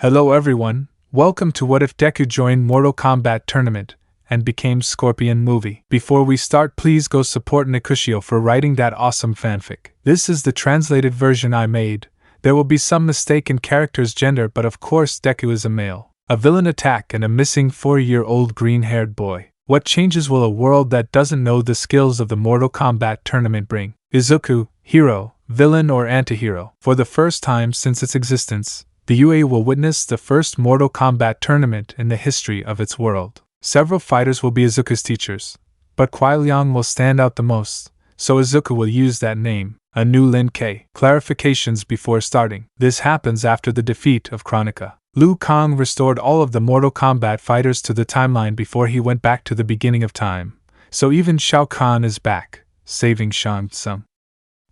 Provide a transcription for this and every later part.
Hello everyone, welcome to What If Deku joined Mortal Kombat Tournament and became Scorpion movie. Before we start, please go support Nicuchio for writing that awesome fanfic. This is the translated version I made. There will be some mistake in character's gender, but of course Deku is a male. A villain attack and a missing 4-year-old green-haired boy. What changes will a world that doesn't know the skills of the Mortal Kombat Tournament bring? Izuku, hero, villain or antihero? For the first time since its existence, the UA will witness the first Mortal Kombat Tournament in the history of its world. Several fighters will be Izuku's teachers, but Kuai Liang will stand out the most, so Izuku will use that name. A new Lin K. Clarifications before starting. This happens after the defeat of Kronika. Liu Kang restored all of the Mortal Kombat fighters to the timeline before he went back to the beginning of time, so even Shao Kahn is back, saving Shang Tsung.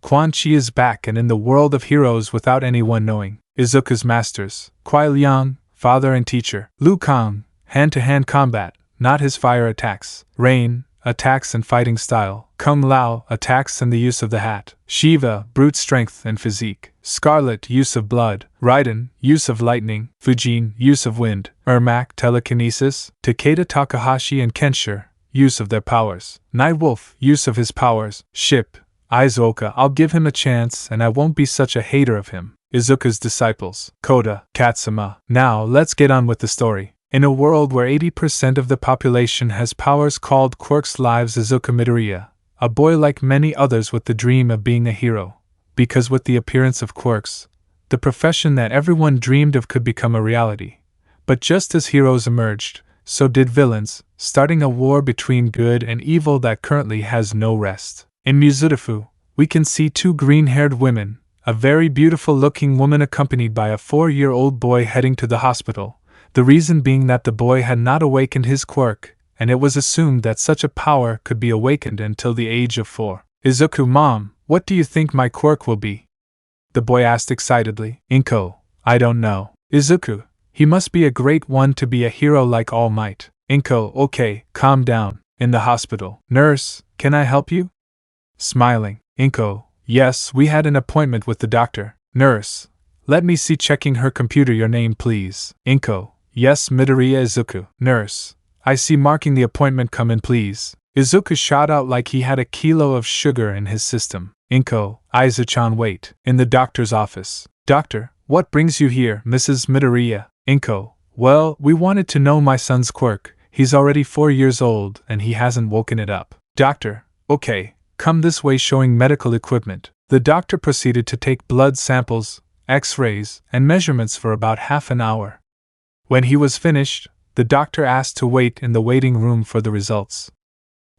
Quan Chi is back and in the world of heroes without anyone knowing. Izuku's masters, Kuai Liang, father and teacher. Liu Kang, hand-to-hand combat, not his fire attacks. Rain, attacks and fighting style. Kung Lao, attacks and the use of the hat. Shiva, brute strength and physique. Scarlet, use of blood. Raiden, use of lightning. Fujin, use of wind. Ermac, telekinesis. Takeda Takahashi and Kensher, use of their powers. Nightwolf, use of his powers. Ship, Aizuoka, I'll give him a chance and I won't be such a hater of him. Izuku's disciples, Koda, Katsuma. Now let's get on with the story. In a world where 80% of the population has powers called Quirks, lives Izuku Midoriya, a boy like many others with the dream of being a hero. Because with the appearance of Quirks, the profession that everyone dreamed of could become a reality. But just as heroes emerged, so did villains, starting a war between good and evil that currently has no rest. In Mizurufu, we can see two green-haired women, a very beautiful-looking woman accompanied by a 4-year-old boy heading to the hospital, the reason being that the boy had not awakened his quirk, and it was assumed that such a power could be awakened until the age of 4. Izuku, Mom, what do you think my quirk will be? The boy asked excitedly. Inko, I don't know. Izuku, he must be a great one to be a hero like Almight. Inko, okay, calm down. In the hospital. Nurse, can I help you? Smiling. Inko, yes, we had an appointment with the doctor. Nurse, let me see, checking her computer, your name please. Inko, yes, Midoriya Izuku. Nurse, I see, marking the appointment, come in please. Izuku shot out like he had a kilo of sugar in his system. Inko, Aizu-chan, wait. In the doctor's office. Doctor, what brings you here, Mrs. Midoriya? Inko, well, we wanted to know my son's quirk. He's already 4 years old and he hasn't woken it up. Doctor, okay. Come this way, showing medical equipment. The doctor proceeded to take blood samples, x-rays, and measurements for about half an hour. When he was finished, the doctor asked to wait in the waiting room for the results.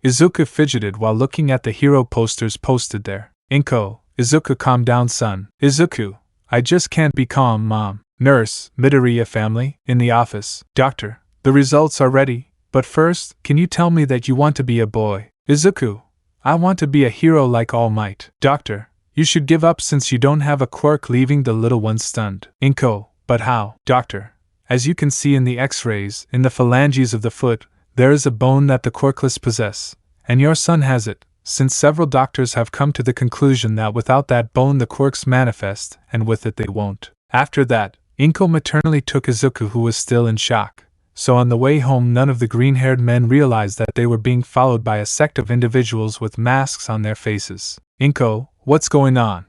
Izuku fidgeted while looking at the hero posters posted there. Inko, Izuku, calm down son. Izuku, I just can't be calm, Mom. Nurse, Midoriya family, in the office. Doctor, the results are ready, but first, can you tell me that you want to be a boy? Izuku, I want to be a hero like All Might. Doctor, you should give up since you don't have a quirk, leaving the little one stunned. Inko, but how? Doctor, as you can see in the x-rays, in the phalanges of the foot, there is a bone that the Quirkless possess, and your son has it, since several doctors have come to the conclusion that without that bone the quirks manifest, and with it they won't. After that, Inko maternally took Izuku, who was still in shock. So on the way home, none of the green-haired men realized that they were being followed by a sect of individuals with masks on their faces. Inko, what's going on?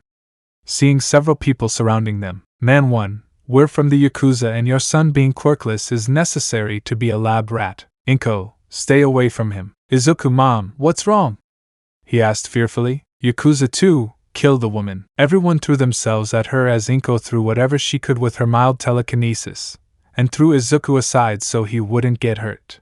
Seeing several people surrounding them. Man 1, we're from the Yakuza and your son being quirkless is necessary to be a lab rat. Inko, stay away from him. Izuku, Mom, what's wrong? He asked fearfully. Yakuza 2, kill the woman. Everyone threw themselves at her as Inko threw whatever she could with her mild telekinesis, and threw Izuku aside so he wouldn't get hurt.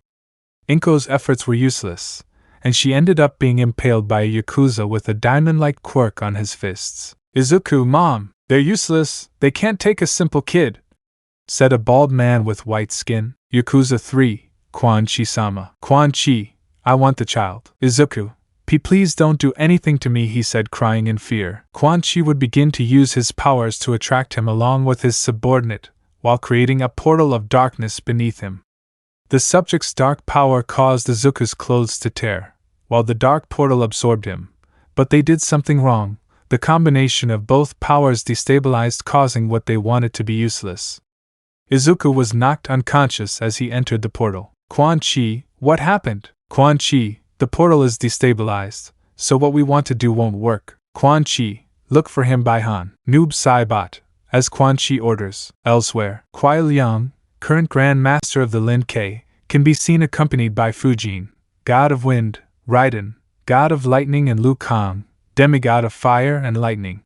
Inko's efforts were useless, and she ended up being impaled by a Yakuza with a diamond-like quirk on his fists. Izuku, Mom, they're useless, they can't take a simple kid, said a bald man with white skin. Yakuza 3, Quan Chi-sama. Quan Chi, I want the child. Izuku, please don't do anything to me, he said, crying in fear. Quan Chi would begin to use his powers to attract him along with his subordinate, while creating a portal of darkness beneath him. The subject's dark power caused Izuku's clothes to tear, while the dark portal absorbed him. But they did something wrong. The combination of both powers destabilized, causing what they wanted to be useless. Izuku was knocked unconscious as he entered the portal. Quan Chi, what happened? Quan Chi, the portal is destabilized, so what we want to do won't work. Quan Chi, look for him by Han. Noob Saibot, as Quan Chi orders. Elsewhere, Kuai Liang, current Grand Master of the Lin K, can be seen accompanied by Fujin, God of Wind, Raiden, God of Lightning, and Liu Kang, demigod of fire and lightning.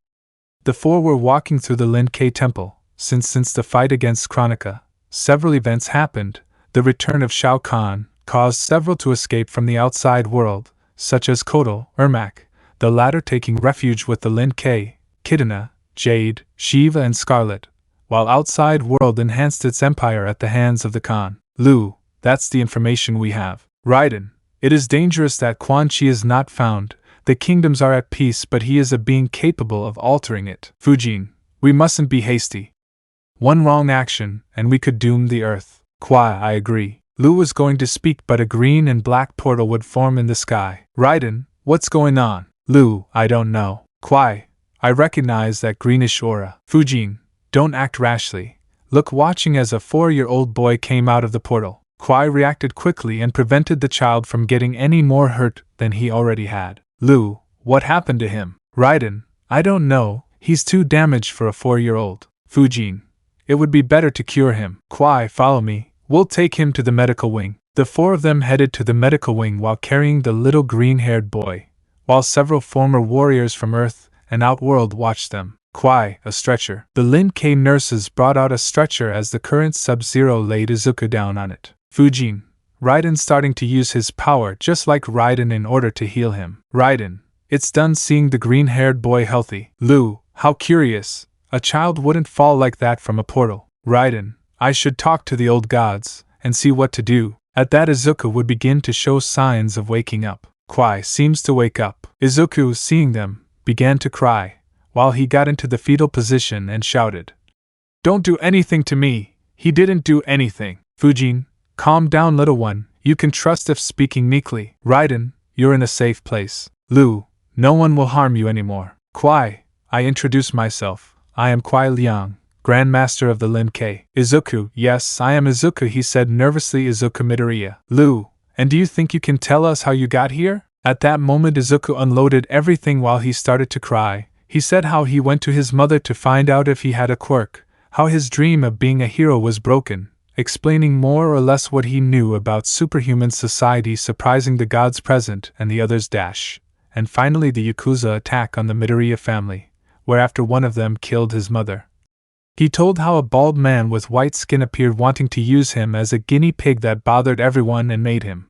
The four were walking through the Lin K temple. Since the fight against Kronika, several events happened. The return of Shao Kahn caused several to escape from the outside world, such as Kotal, Ermac, the latter taking refuge with the Lin K, Kidana, Jade, Shiva, and Scarlet, while outside world enhanced its empire at the hands of the Khan. Lu, that's the information we have. Raiden, it is dangerous that Quan Chi is not found. The kingdoms are at peace, but he is a being capable of altering it. Fujin, we mustn't be hasty. One wrong action, and we could doom the earth. Kuai, I agree. Lu was going to speak, but a green and black portal would form in the sky. Raiden, what's going on? Lu, I don't know. Kuai, I recognize that greenish aura. Fujin, don't act rashly. Look, watching as a 4-year-old boy came out of the portal. Kuai reacted quickly and prevented the child from getting any more hurt than he already had. Lu, what happened to him? Raiden, I don't know, he's too damaged for a 4-year-old. Fujin, it would be better to cure him. Kuai, follow me, we'll take him to the medical wing. The four of them headed to the medical wing while carrying the little green-haired boy, while several former warriors from Earth and Outworld watched them. Kuai, a stretcher. The Lin K nurses brought out a stretcher as the current Sub-Zero laid Izuku down on it. Fujin, Raiden starting to use his power just like Raiden in order to heal him. Raiden, it's done seeing the green-haired boy healthy. Lu, how curious, a child wouldn't fall like that from a portal. Raiden, I should talk to the old gods and see what to do. At that, Izuku would begin to show signs of waking up. Kuai seems to wake up. Izuku, seeing them, began to cry, while he got into the fetal position and shouted, "Don't do anything to me, he didn't do anything." Fujin, calm down, little one, you can trust if speaking meekly. Raiden, you're in a safe place. Lu, no one will harm you anymore. Kuai, I introduce myself, I am Kuai Liang, Grand Master of the Lin K. Izuku, yes, I am Izuku, he said nervously. Izuku Midoriya. Lu, and do you think you can tell us how you got here? At that moment Izuku unloaded everything while he started to cry. He said how he went to his mother to find out if he had a quirk, how his dream of being a hero was broken, explaining more or less what he knew about superhuman society, surprising the gods present and the others dash, and finally the Yakuza attack on the Midoriya family, where after one of them killed his mother. He told how a bald man with white skin appeared wanting to use him as a guinea pig that bothered everyone and made him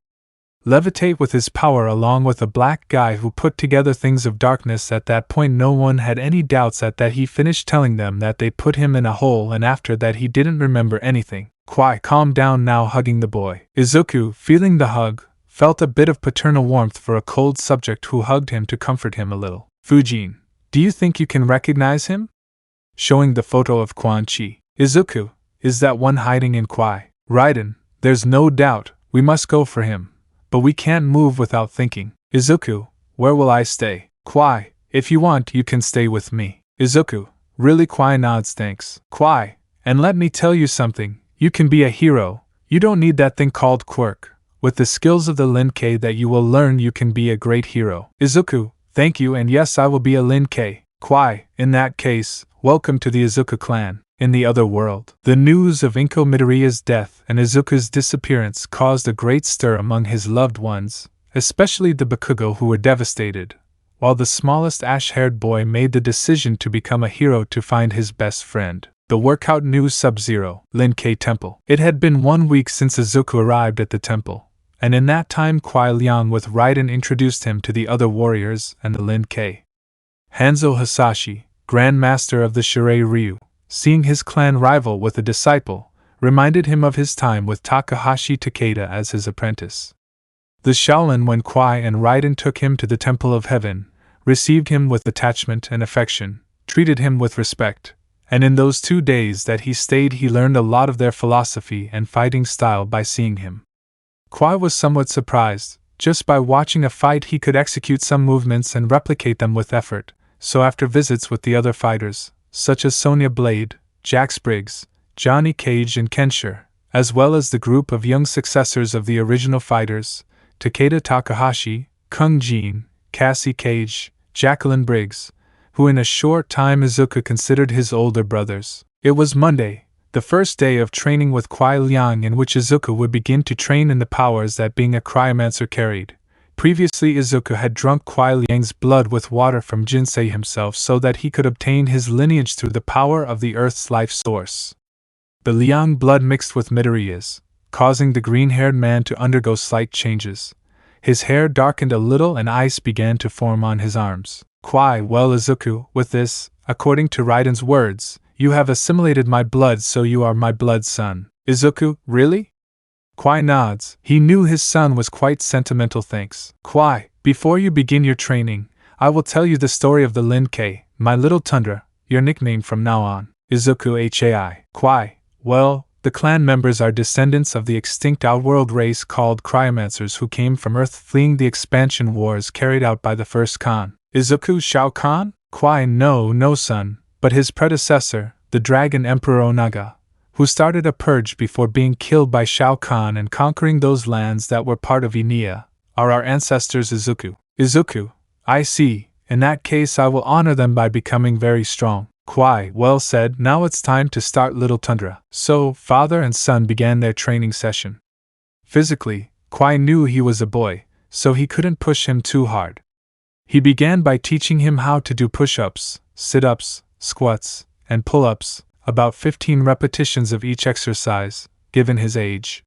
levitate with his power, along with a black guy who put together things of darkness. At that point no one had any doubts at that. He finished telling them that they put him in a hole, and after that he didn't remember anything. Kuai calmed down now, hugging the boy. Izuku, feeling the hug, felt a bit of paternal warmth for a cold subject who hugged him to comfort him a little. Fujin, do you think you can recognize him? Showing the photo of Quan Chi. Izuku, is that one hiding in Kuai? Raiden, there's no doubt, we must go for him. But we can't move without thinking. Izuku, where will I stay? Kuai, if you want you can stay with me. Izuku, really? Kuai nods, thanks. Kuai, and let me tell you something, you can be a hero, you don't need that thing called quirk. With the skills of the Lin K that you will learn you can be a great hero. Izuku, thank you, and yes, I will be a Lin K. Kuai, in that case, welcome to the Izuku clan. In the other world, the news of Inko Midoriya's death and Izuku's disappearance caused a great stir among his loved ones, especially the Bakugo, who were devastated, while the smallest ash-haired boy made the decision to become a hero to find his best friend. The workout new Sub-Zero, Lin K Temple. It had been 1 week since Izuku arrived at the temple, and in that time Kuai Liang with Raiden introduced him to the other warriors and the Lin K. Hanzo Hasashi, Grand Master of the Shirei Ryu, seeing his clan rival with a disciple, reminded him of his time with Takahashi Takeda as his apprentice. The Shaolin, when Kuai and Raiden took him to the Temple of Heaven, received him with attachment and affection, treated him with respect, and in those 2 days that he stayed he learned a lot of their philosophy and fighting style by seeing him. Kuai was somewhat surprised. Just by watching a fight he could execute some movements and replicate them with effort, so after visits with the other fighters, such as Sonya Blade, Jax Briggs, Johnny Cage and Kenshiro, as well as the group of young successors of the original fighters, Takeda Takahashi, Kung Jin, Cassie Cage, Jacqueline Briggs, who in a short time Izuku considered his older brothers. It was Monday, the first day of training with Kuai Liang, in which Izuku would begin to train in the powers that being a cryomancer carried. Previously Izuku had drunk Kuai Liang's blood with water from Jinsei himself so that he could obtain his lineage through the power of the Earth's life source. The Liang blood mixed with Midoriya's, causing the green-haired man to undergo slight changes. His hair darkened a little and ice began to form on his arms. Kuai, well Izuku, with this, according to Raiden's words, you have assimilated my blood, so you are my blood son. Izuku, really? Kuai nods. He knew his son was quite sentimental. Thanks. Kuai, before you begin your training, I will tell you the story of the Lin-Kei, my little Tundra, your nickname from now on. Izuku Hai. Kuai, well, the clan members are descendants of the extinct outworld race called Cryomancers who came from Earth fleeing the expansion wars carried out by the first Khan. Izuku Shao Kahn? Kuai, no son, but his predecessor, the Dragon Emperor Onaga, who started a purge before being killed by Shao Kahn and conquering those lands that were part of Enia, are our ancestors Izuku. Izuku, I see, in that case I will honor them by becoming very strong. Kuai, well said, now it's time to start little Tundra. So, father and son began their training session. Physically, Kuai knew he was a boy, so he couldn't push him too hard. He began by teaching him how to do push-ups, sit-ups, squats, and pull-ups, about 15 repetitions of each exercise, given his age.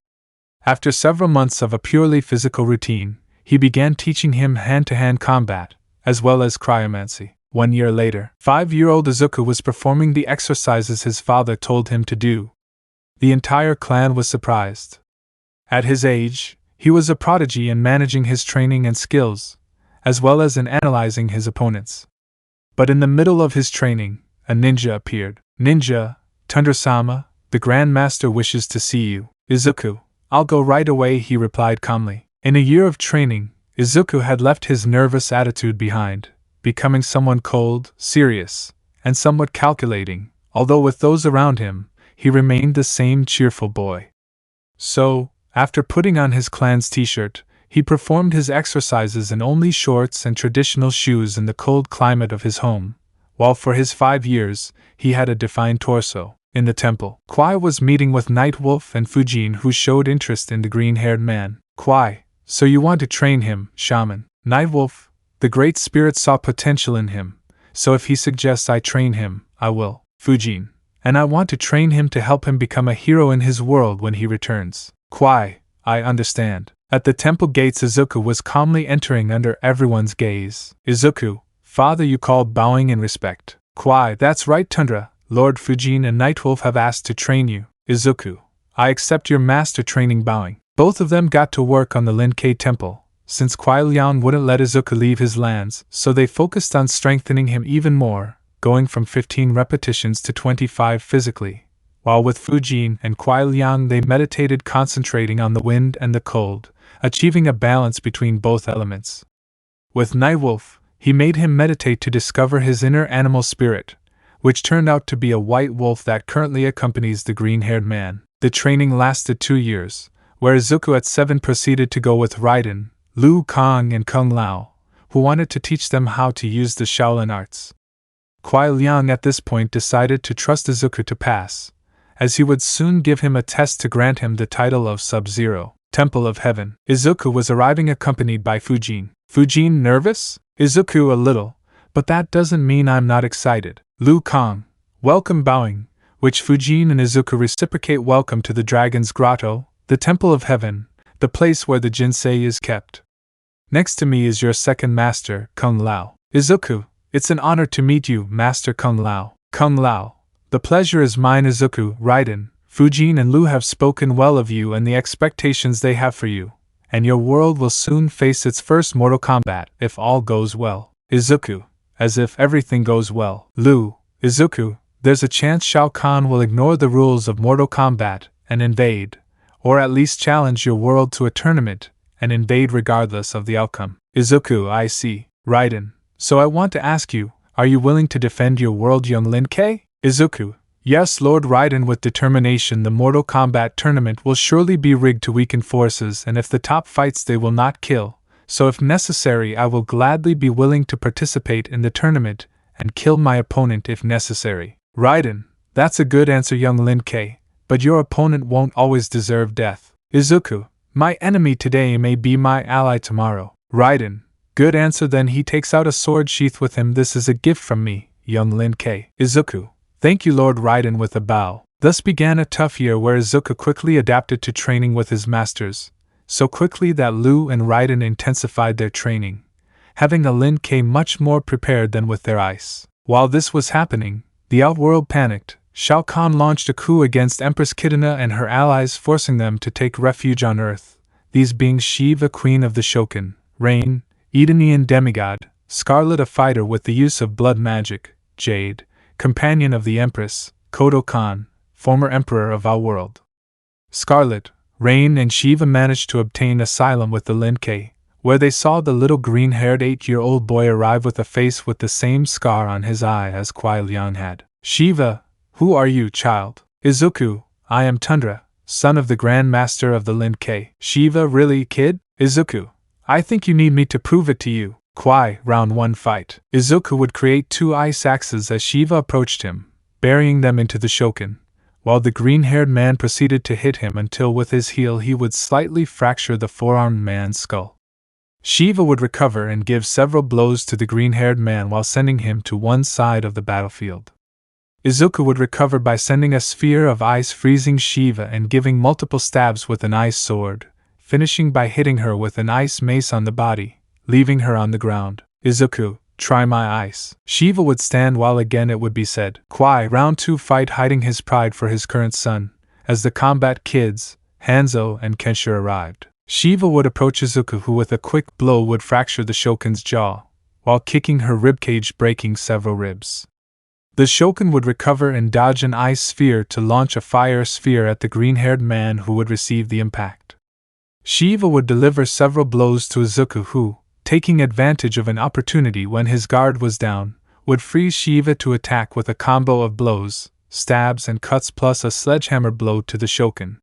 After several months of a purely physical routine, he began teaching him hand-to-hand combat, as well as cryomancy. 1 year later, 5-year-old Izuku was performing the exercises his father told him to do. The entire clan was surprised. At his age, he was a prodigy in managing his training and skills, as well as in analyzing his opponents. But in the middle of his training, a ninja appeared. Ninja, Tundra-sama, the Grand Master wishes to see you. Izuku, I'll go right away, he replied calmly. In a year of training, Izuku had left his nervous attitude behind, becoming someone cold, serious, and somewhat calculating, although with those around him, he remained the same cheerful boy. So, after putting on his clan's t-shirt, he performed his exercises in only shorts and traditional shoes in the cold climate of his home, while for his 5 years, he had a defined torso. In the temple, Kuai was meeting with Nightwolf and Fujin, who showed interest in the green-haired man. Kuai, so you want to train him, shaman? Nightwolf, the Great Spirit saw potential in him, so if he suggests I train him, I will. Fujin, and I want to train him to help him become a hero in his world when he returns. Kuai, I understand. At the temple gates Izuku was calmly entering under everyone's gaze. Izuku, father you called bowing in respect. Kuai, that's right Tundra, Lord Fujin and Nightwolf have asked to train you. Izuku, I accept your master training bowing. Both of them got to work on the Lin-Kei temple, since Kuai Liang wouldn't let Izuku leave his lands, so they focused on strengthening him even more, going from 15 repetitions to 25 physically, while with Fujin and Kuai Liang they meditated concentrating on the wind and the cold, achieving a balance between both elements. With Nightwolf, he made him meditate to discover his inner animal spirit, which turned out to be a white wolf that currently accompanies the green-haired man. The training lasted 2 years, where Izuku at 7 proceeded to go with Raiden, Liu Kang and Kung Lao, who wanted to teach them how to use the Shaolin arts. Kuai Liang at this point decided to trust Izuku to pass, as he would soon give him a test to grant him the title of Sub-Zero. Temple of Heaven. Izuku was arriving accompanied by Fujin. Fujin nervous? Izuku a little, but that doesn't mean I'm not excited. Liu Kang, welcome bowing, which Fujin and Izuku reciprocate welcome to the Dragon's Grotto, the Temple of Heaven, the place where the Jinsei is kept. Next to me is your second master, Kung Lao. Izuku, it's an honor to meet you, Master Kung Lao. Kung Lao, the pleasure is mine. Izuku, Raiden, Fujin and Liu have spoken well of you and the expectations they have for you, and your world will soon face its first Mortal Kombat if all goes well. Izuku, as if everything goes well. Liu, Izuku, there's a chance Shao Kahn will ignore the rules of Mortal Kombat and invade, or at least challenge your world to a tournament and invade regardless of the outcome. Izuku, I see. Raiden, so I want to ask you, are you willing to defend your world, young Lin-Kei? Izuku, Yes, Lord Raiden, with determination. The Mortal Kombat Tournament will surely be rigged to weaken forces, and if the top fights they will not kill, so if necessary I will gladly be willing to participate in the tournament and kill my opponent if necessary. Raiden, that's a good answer, young Lin K, but your opponent won't always deserve death. Izuku, my enemy today may be my ally tomorrow. Raiden, good answer. Then he takes out a sword sheath with him. This is a gift from me, young Lin K. Izuku, thank you, Lord Raiden, with a bow. Thus began a tough year where Izuku quickly adapted to training with his masters, so quickly that Liu and Raiden intensified their training, having a Lin K much more prepared than with their ice. While this was happening, the outworld panicked. Shao Kahn launched a coup against Empress Kitana and her allies, forcing them to take refuge on Earth, these being Shiva, Queen of the Shokan, Rain, Edenian demigod, Scarlet, a fighter with the use of blood magic, Jade, companion of the Empress, Kodo Khan, former emperor of our world. Scarlet, Rain, and Shiva managed to obtain asylum with the Lin K, where they saw the little green-haired 8-year-old boy arrive with a face with the same scar on his eye as Kuai Liang had. Shiva, who are you, child? Izuku, I am Tundra, son of the Grand Master of the Lin K. Shiva, really, kid? Izuku, I think you need me to prove it to you. Kuai, round 1 fight. Izuku would create 2 ice axes as Shiva approached him, burying them into the Shokan, while the green-haired man proceeded to hit him until with his heel he would slightly fracture the four-armed man's skull. Shiva would recover and give several blows to the green-haired man while sending him to one side of the battlefield. Izuku would recover by sending a sphere of ice, freezing Shiva and giving multiple stabs with an ice sword, finishing by hitting her with an ice mace on the body, leaving her on the ground. Izuku, try my ice. Shiva would stand while again it would be said, Kuai, round 2 fight, hiding his pride for his current son, as the combat kids, Hanzo and Kenshin, arrived. Shiva would approach Izuku, who with a quick blow would fracture the Shokan's jaw, while kicking her ribcage, breaking several ribs. The Shokan would recover and dodge an ice sphere to launch a fire sphere at the green-haired man, who would receive the impact. Shiva would deliver several blows to Izuku, who, taking advantage of an opportunity when his guard was down, would freeze Shiva to attack with a combo of blows, stabs and cuts plus a sledgehammer blow to the Shokan.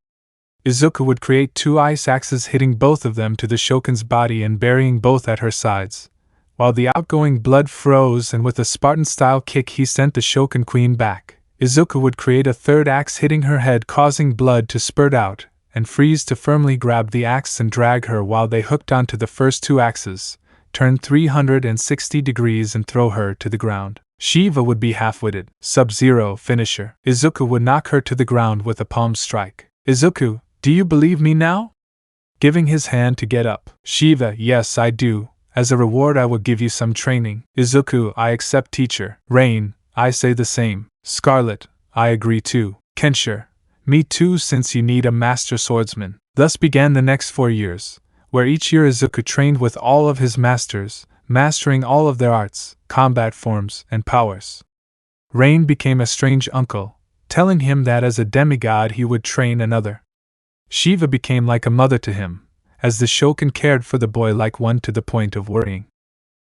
Izuku would create 2 ice axes, hitting both of them to the Shokan's body and burying both at her sides, while the outgoing blood froze, and with a Spartan-style kick he sent the Shokan Queen back. Izuku would create a 3rd axe, hitting her head, causing blood to spurt out, and freeze to firmly grab the axe and drag her while they hooked onto the first 2 axes, turn 360 degrees and throw her to the ground. Shiva would be half-witted. Sub-Zero finisher. Izuku would knock her to the ground with a palm strike. Izuku, do you believe me now? Giving his hand to get up. Shiva, yes I do. As a reward I will give you some training. Izuku, I accept, teacher. Rain, I say the same. Scarlet, I agree too. Kenshin, me too, since you need a master swordsman. Thus began the next 4 years, where each year Izuku trained with all of his masters, mastering all of their arts, combat forms, and powers. Rain became a strange uncle, telling him that as a demigod he would train another. Shiva became like a mother to him, as the Shokan cared for the boy like one, to the point of worrying.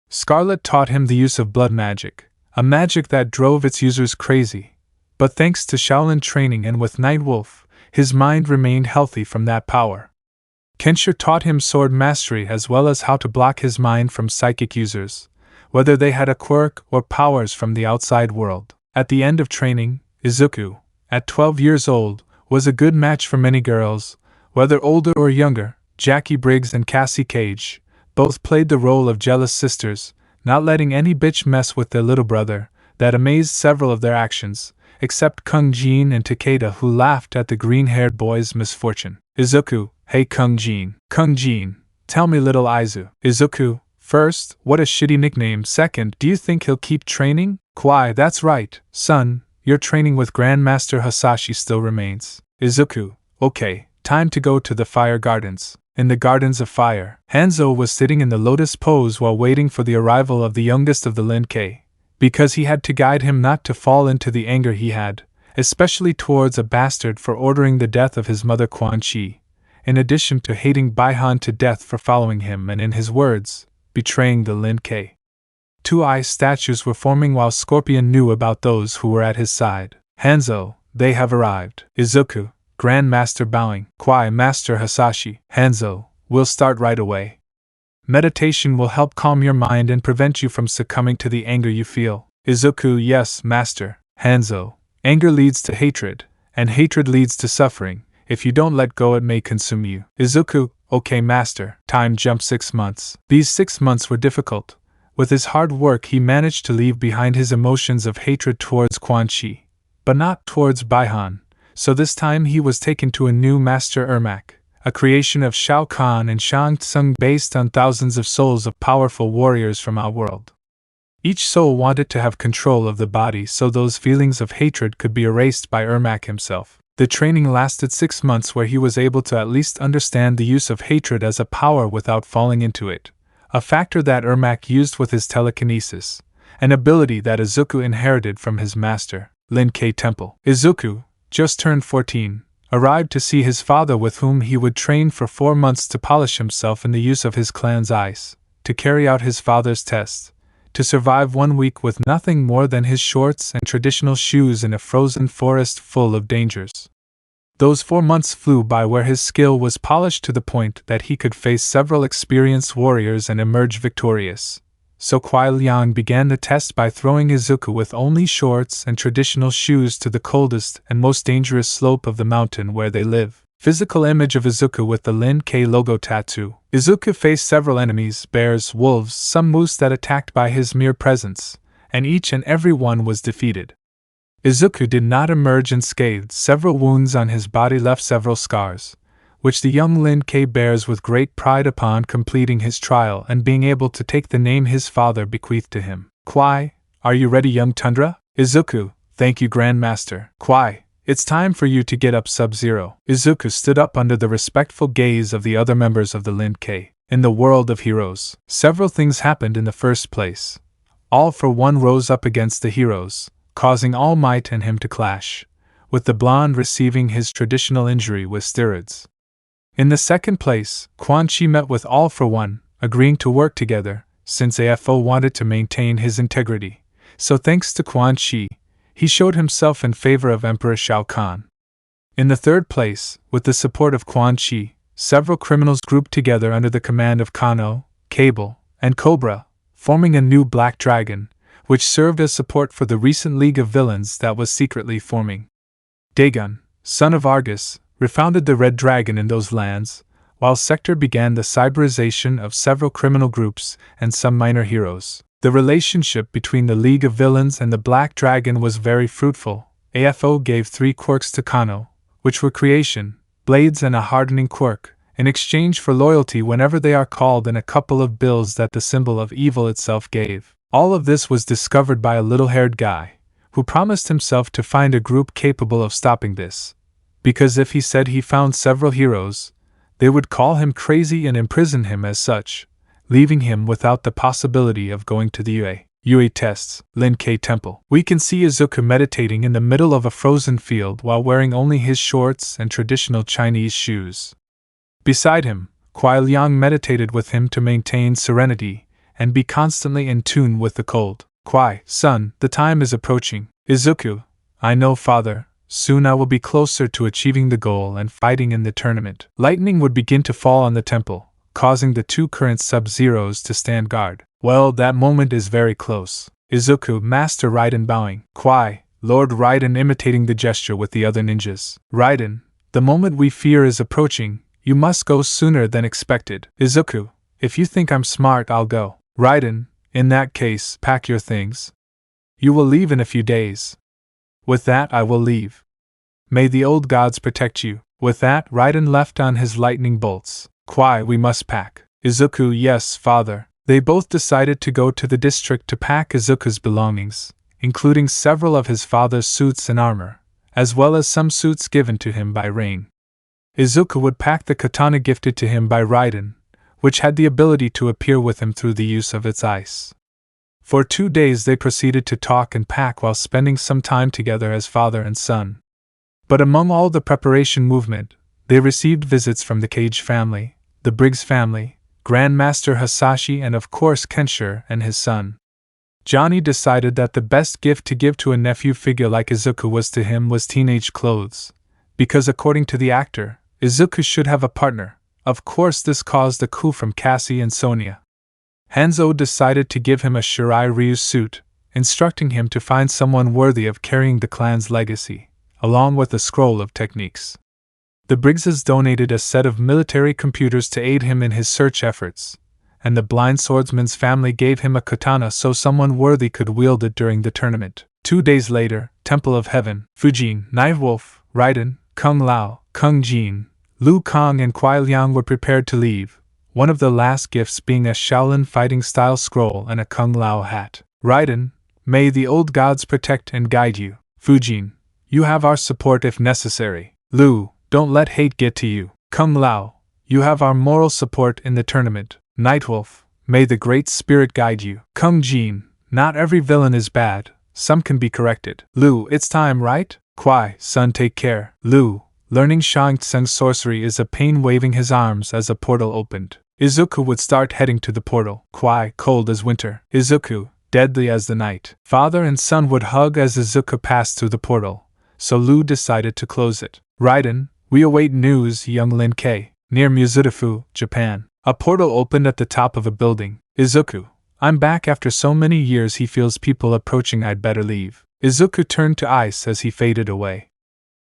Scarlet taught him the use of blood magic, a magic that drove its users crazy, but thanks to Shaolin training and with Nightwolf, his mind remained healthy from that power. Kenshin taught him sword mastery as well as how to block his mind from psychic users, whether they had a quirk or powers from the outside world. At the end of training, Izuku, at 12 years old, was a good match for many girls, whether older or younger. Jackie Briggs and Cassie Cage both played the role of jealous sisters, not letting any bitch mess with their little brother, that amazed several of their actions, except Kung Jin and Takeda, who laughed at the green-haired boy's misfortune. Izuku, hey Kung Jin, tell me little Izu. Izuku, first, what a shitty nickname. Second, do you think he'll keep training? Kuai, that's right, son, your training with Grandmaster Hasashi still remains. Izuku, okay, time to go to the fire gardens. In the Gardens of Fire, Hanzo was sitting in the lotus pose while waiting for the arrival of the youngest of the Lin K, because he had to guide him not to fall into the anger he had, especially towards a bastard for ordering the death of his mother Quan Chi, in addition to hating Baihan to death for following him and, in his words, betraying the Lin K. 2 ice statues were forming while Scorpion knew about those who were at his side. Hanzo, they have arrived. Izuku, Grandmaster bowing. Quai, Master Hasashi. Hanzo, we'll start right away. Meditation will help calm your mind and prevent you from succumbing to the anger you feel. Izuku, yes, Master. Hanzo, anger leads to hatred, and hatred leads to suffering. If you don't let go, it may consume you. Izuku, okay, Master. Time jumped 6 months. These 6 months were difficult. With his hard work, he managed to leave behind his emotions of hatred towards Quan Chi, but not towards Baihan. So this time he was taken to a new Master Ermac, a creation of Shao Kahn and Shang Tsung based on thousands of souls of powerful warriors from our world. Each soul wanted to have control of the body so those feelings of hatred could be erased by Ermac himself. The training lasted 6 months where he was able to at least understand the use of hatred as a power without falling into it, a factor that Ermac used with his telekinesis, an ability that Izuku inherited from his master, Lin-Kei Temple. Izuku, just turned 14, arrived to see his father with whom he would train for 4 months to polish himself in the use of his clan's ice, to carry out his father's tests, to survive 1 week with nothing more than his shorts and traditional shoes in a frozen forest full of dangers. Those 4 months flew by where his skill was polished to the point that he could face several experienced warriors and emerge victorious. So Kuai Liang began the test by throwing Izuku with only shorts and traditional shoes to the coldest and most dangerous slope of the mountain where they live. Physical image of Izuku with the Lin-Kei logo tattoo. Izuku faced several enemies, bears, wolves, some moose that attacked by his mere presence, and each and every one was defeated. Izuku did not emerge unscathed. Several wounds on his body left several scars, which the young Lin-Kei bears with great pride upon completing his trial and being able to take the name his father bequeathed to him. Kuai, are you ready, young Tundra? Izuku, thank you, Grandmaster. Kuai, it's time for you to get up, Sub-Zero. Izuku stood up under the respectful gaze of the other members of the Lin-Kei. In the world of heroes, several things happened in the first place. All for one rose up against the heroes, causing Almight and him to clash, with the blonde receiving his traditional injury with steroids. In the second place, Quan Chi met with All for One, agreeing to work together, since AFO wanted to maintain his integrity. So thanks to Quan Chi, he showed himself in favor of Emperor Shao Kahn. In the third place, with the support of Quan Chi, several criminals grouped together under the command of Kano, Cable, and Cobra, forming a new Black Dragon, which served as support for the recent League of Villains that was secretly forming. Dagon, son of Argus, refounded the Red Dragon in those lands, while Sector began the cyberization of several criminal groups and some minor heroes. The relationship between the League of Villains and the Black Dragon was very fruitful. AFO gave 3 quirks to Kano, which were Creation, Blades and a Hardening Quirk, in exchange for loyalty whenever they are called, and a couple of bills that the symbol of evil itself gave. All of this was discovered by a little-haired guy, who promised himself to find a group capable of stopping this. Because if he said he found several heroes, they would call him crazy and imprison him as such, leaving him without the possibility of going to the UA tests. Lin-Kei Temple. We can see Izuku meditating in the middle of a frozen field while wearing only his shorts and traditional Chinese shoes. Beside him, Kuai Liang meditated with him to maintain serenity and be constantly in tune with the cold. Kuai, son, the time is approaching. Izuku, I know, father. Soon I will be closer to achieving the goal and fighting in the tournament. Lightning would begin to fall on the temple, causing the 2 current Sub-Zeros to stand guard. Well, that moment is very close. Izuku, Master Raiden bowing. Kuai, Lord Raiden imitating the gesture with the other ninjas. Raiden, the moment we fear is approaching. You must go sooner than expected. Izuku, if you think I'm smart, I'll go. Raiden, in that case, pack your things. You will leave in a few days. With that, I will leave. May the old gods protect you. With that, Raiden left on his lightning bolts. Kuai, we must pack. Izuku, yes, father. They both decided to go to the district to pack Izuku's belongings, including several of his father's suits and armor, as well as some suits given to him by Rain. Izuku would pack the katana gifted to him by Raiden, which had the ability to appear with him through the use of its ice. For 2 days they proceeded to talk and pack while spending some time together as father and son. But among all the preparation movement, they received visits from the Cage family, the Briggs family, Grandmaster Hasashi, and of course Kenshiro and his son. Johnny decided that the best gift to give to a nephew figure like Izuku was teenage clothes, because according to the actor, Izuku should have a partner. Of course, this caused a coup from Cassie and Sonia. Hanzo decided to give him a Shirai Ryu suit, instructing him to find someone worthy of carrying the clan's legacy, along with a scroll of techniques. The Briggses donated a set of military computers to aid him in his search efforts, and the blind swordsman's family gave him a katana so someone worthy could wield it during the tournament. 2 days later, Temple of Heaven, Fujin, Nightwolf, Raiden, Kung Lao, Kung Jin, Liu Kang and Kuai Liang were prepared to leave, one of the last gifts being a Shaolin fighting-style scroll and a Kung Lao hat. Raiden, may the old gods protect and guide you. Fujin, you have our support if necessary. Liu, don't let hate get to you. Kung Lao, you have our moral support in the tournament. Nightwolf, may the Great Spirit guide you. Kung Jin, not every villain is bad, some can be corrected. Liu, it's time, right? Kuai, son, take care. Liu, learning Shang Tsung's sorcery is a pain, waving his arms as a portal opened. Izuku would start heading to the portal. Kuai, cold as winter. Izuku, deadly as the night. Father and son would hug as Izuku passed through the portal, so Liu decided to close it. Raiden, we await news, young Lin K. Near Mizudafu, Japan. A portal opened at the top of a building. Izuku, I'm back after so many years. He feels people approaching, I'd better leave. Izuku turned to ice as he faded away.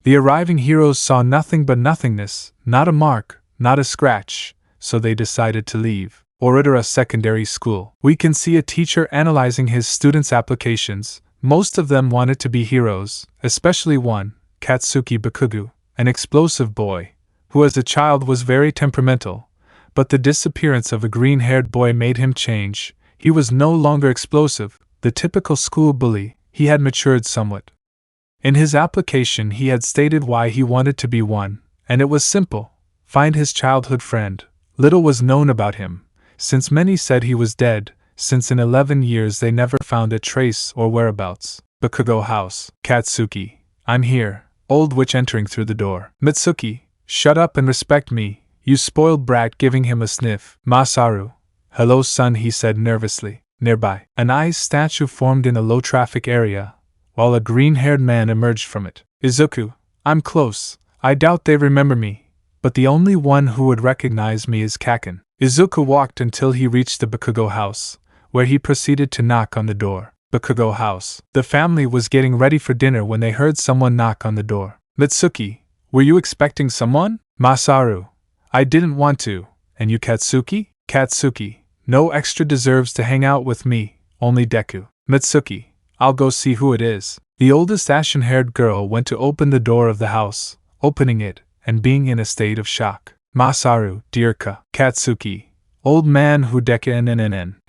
The arriving heroes saw nothing but nothingness, not a mark, not a scratch, so they decided to leave. Oradera Secondary School. We can see a teacher analyzing his students' applications. Most of them wanted to be heroes, especially one, Katsuki Bakugu, an explosive boy, who as a child was very temperamental. But the disappearance of a green-haired boy made him change. He was no longer explosive, the typical school bully. He had matured somewhat. In his application he had stated why he wanted to be one, and it was simple: find his childhood friend. Little was known about him, since many said he was dead, since in 11 years they never found a trace or whereabouts. Bakugo House. Katsuki, I'm here. Old witch entering through the door. Mitsuki, shut up and respect me, you spoiled brat, giving him a sniff. Masaru, hello son, he said nervously. Nearby, an ice statue formed in a low-traffic area, while a green-haired man emerged from it. Izuku, I'm close. I doubt they remember me, but the only one who would recognize me is Kaken. Izuku walked until he reached the Bakugo house, where he proceeded to knock on the door. Bakugo house. The family was getting ready for dinner when they heard someone knock on the door. Mitsuki, were you expecting someone? Masaru, I didn't want to. And you, Katsuki? Katsuki, no extra deserves to hang out with me, only Deku. Mitsuki, I'll go see who it is. The oldest ashen-haired girl went to open the door of the house, opening it, and being in a state of shock. Masaru, Dearka. Katsuki, old man who Deku.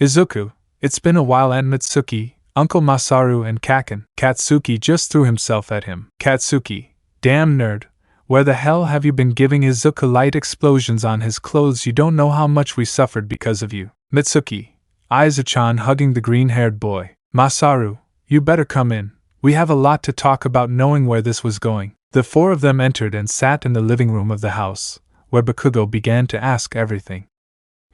Izuku, it's been a while. And Mitsuki, Uncle Masaru and Kaken. Katsuki just threw himself at him. Katsuki, damn nerd. Where the hell have you been? Giving Izuku light explosions on his clothes. You don't know how much we suffered because of you. Mitsuki, Aizu-chan hugging the green-haired boy. Masaru, you better come in. We have a lot to talk about. Knowing where this was going, the four of them entered and sat in the living room of the house, where Bakugo began to ask everything.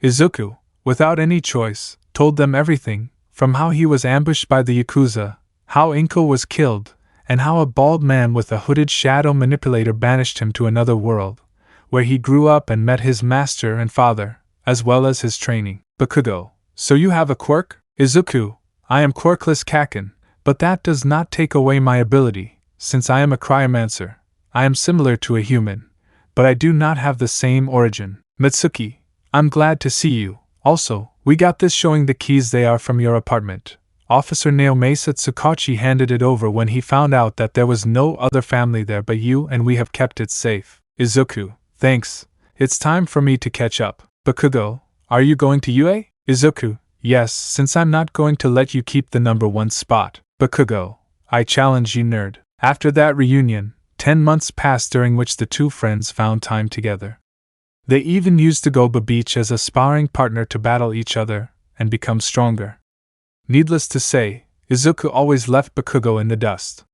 Izuku, without any choice, told them everything, from how he was ambushed by the Yakuza, how Inko was killed, and how a bald man with a hooded shadow manipulator banished him to another world, where he grew up and met his master and father, as well as his training. Bakugo, so you have a quirk? Izuku, I am Quirkless Kaken, but that does not take away my ability. Since I am a cryomancer, I am similar to a human, but I do not have the same origin. Mitsuki, I'm glad to see you. Also, we got this showing the keys. They are from your apartment. Officer Naomasa Tsukachi handed it over when he found out that there was no other family there but you, and we have kept it safe. Izuku, thanks. It's time for me to catch up. Bakugo, are you going to UA? Izuku, yes, since I'm not going to let you keep the #1 spot. Bakugo, I challenge you, nerd. After that reunion, 10 months passed during which the two friends found time together. They even used to go to the beach as a sparring partner to battle each other and become stronger. Needless to say, Izuku always left Bakugo in the dust.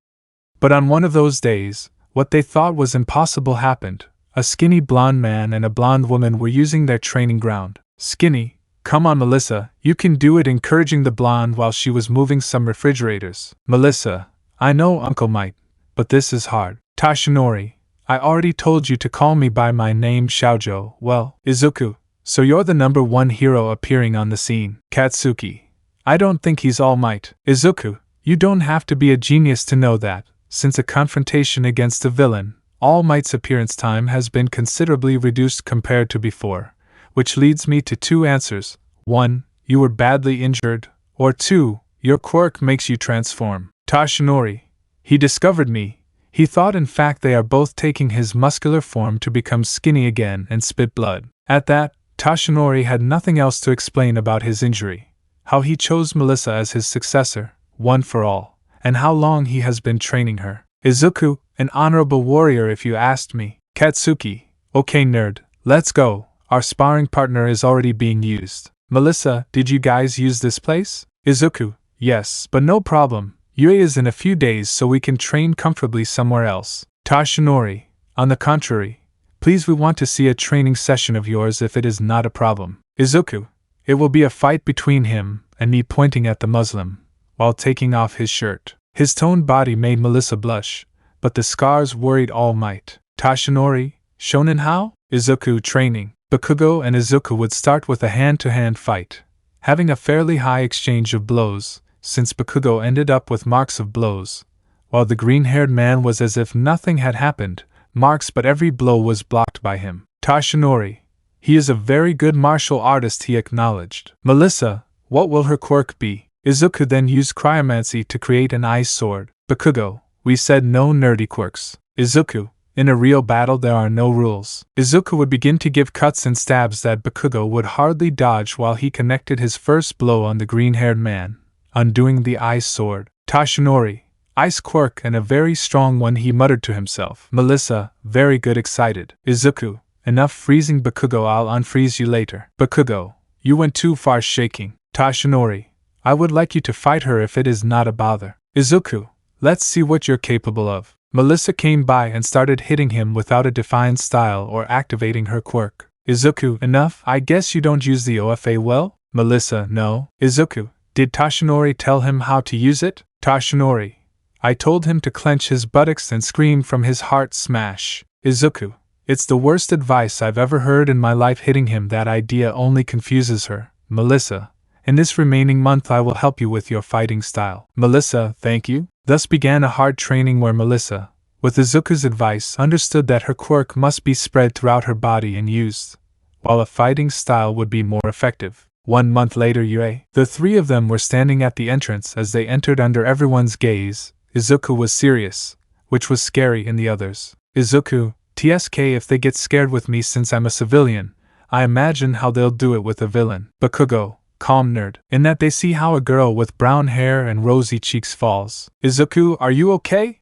But on one of those days, what they thought was impossible happened. A skinny blonde man and a blonde woman were using their training ground. Skinny, Come on, Melissa, you can do it, encouraging the blonde while she was moving some refrigerators. Melissa, I know Uncle might, but this is hard. Toshinori, I already told you to call me by my name Xiaojo. Well, Izuku, so you're the number one hero appearing on the scene. Katsuki, I don't think he's All Might. Izuku, you don't have to be a genius to know that, since a confrontation against a villain, All Might's appearance time has been considerably reduced compared to before, which leads me to two answers. 1. You were badly injured, or 2. Your quirk makes you transform. Toshinori, he discovered me. He thought in fact they are both taking his muscular form to become skinny again and spit blood. At that, Toshinori had nothing else to explain about his injury, how he chose Melissa as his successor, one for all, and how long he has been training her. Izuku, an honorable warrior if you asked me. Katsuki, okay nerd, let's go, our sparring partner is already being used. Melissa, did you guys use this place? Izuku, yes, but no problem. Yue is in a few days so we can train comfortably somewhere else. Toshinori, on the contrary, please we want to see a training session of yours if it is not a problem. Izuku, it will be a fight between him and me, pointing at the Muslim, while taking off his shirt. His toned body made Melissa blush, but the scars worried All Might. Toshinori, shonen how? Izuku, training. Bakugo and Izuku would start with a hand-to-hand fight, having a fairly high exchange of blows, since Bakugo ended up with marks of blows, while the green-haired man was as if nothing had happened, marks but every blow was blocked by him. Toshinori, he is a very good martial artist, he acknowledged. Melissa, what will her quirk be? Izuku then used cryomancy to create an ice sword. Bakugo, we said no nerdy quirks. Izuku, in a real battle there are no rules. Izuku would begin to give cuts and stabs that Bakugo would hardly dodge while he connected his first blow on the green-haired man, undoing the ice sword. Toshinori, ice quirk and a very strong one, he muttered to himself. Melissa, very good, excited. Izuku, enough freezing Bakugo, I'll unfreeze you later. Bakugo, you went too far, shaking. Toshinori, I would like you to fight her if it is not a bother. Izuku, let's see what you're capable of. Melissa came by and started hitting him without a defined style or activating her quirk. Izuku, enough, I guess you don't use the OFA well? Melissa, no. Izuku, did Toshinori tell him how to use it? Toshinori, I told him to clench his buttocks and scream from his heart smash. Izuku, it's the worst advice I've ever heard in my life, hitting him, that idea only confuses her. Melissa, in this remaining month I will help you with your fighting style. Melissa, thank you. Thus began a hard training where Melissa, with Izuku's advice, understood that her quirk must be spread throughout her body and used, while a fighting style would be more effective. 1 month later, Yue. The three of them were standing at the entrance as they entered under everyone's gaze. Izuku was serious, which was scary in the others. Izuku, TSK, if they get scared with me since I'm a civilian, I imagine how they'll do it with a villain. Bakugo, calm nerd, in that they see how a girl with brown hair and rosy cheeks falls. Izuku, are you okay?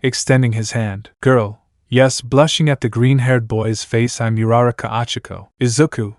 Extending his hand. Girl, yes, blushing at the green-haired boy's face, I'm Uraraka Achiko. Izuku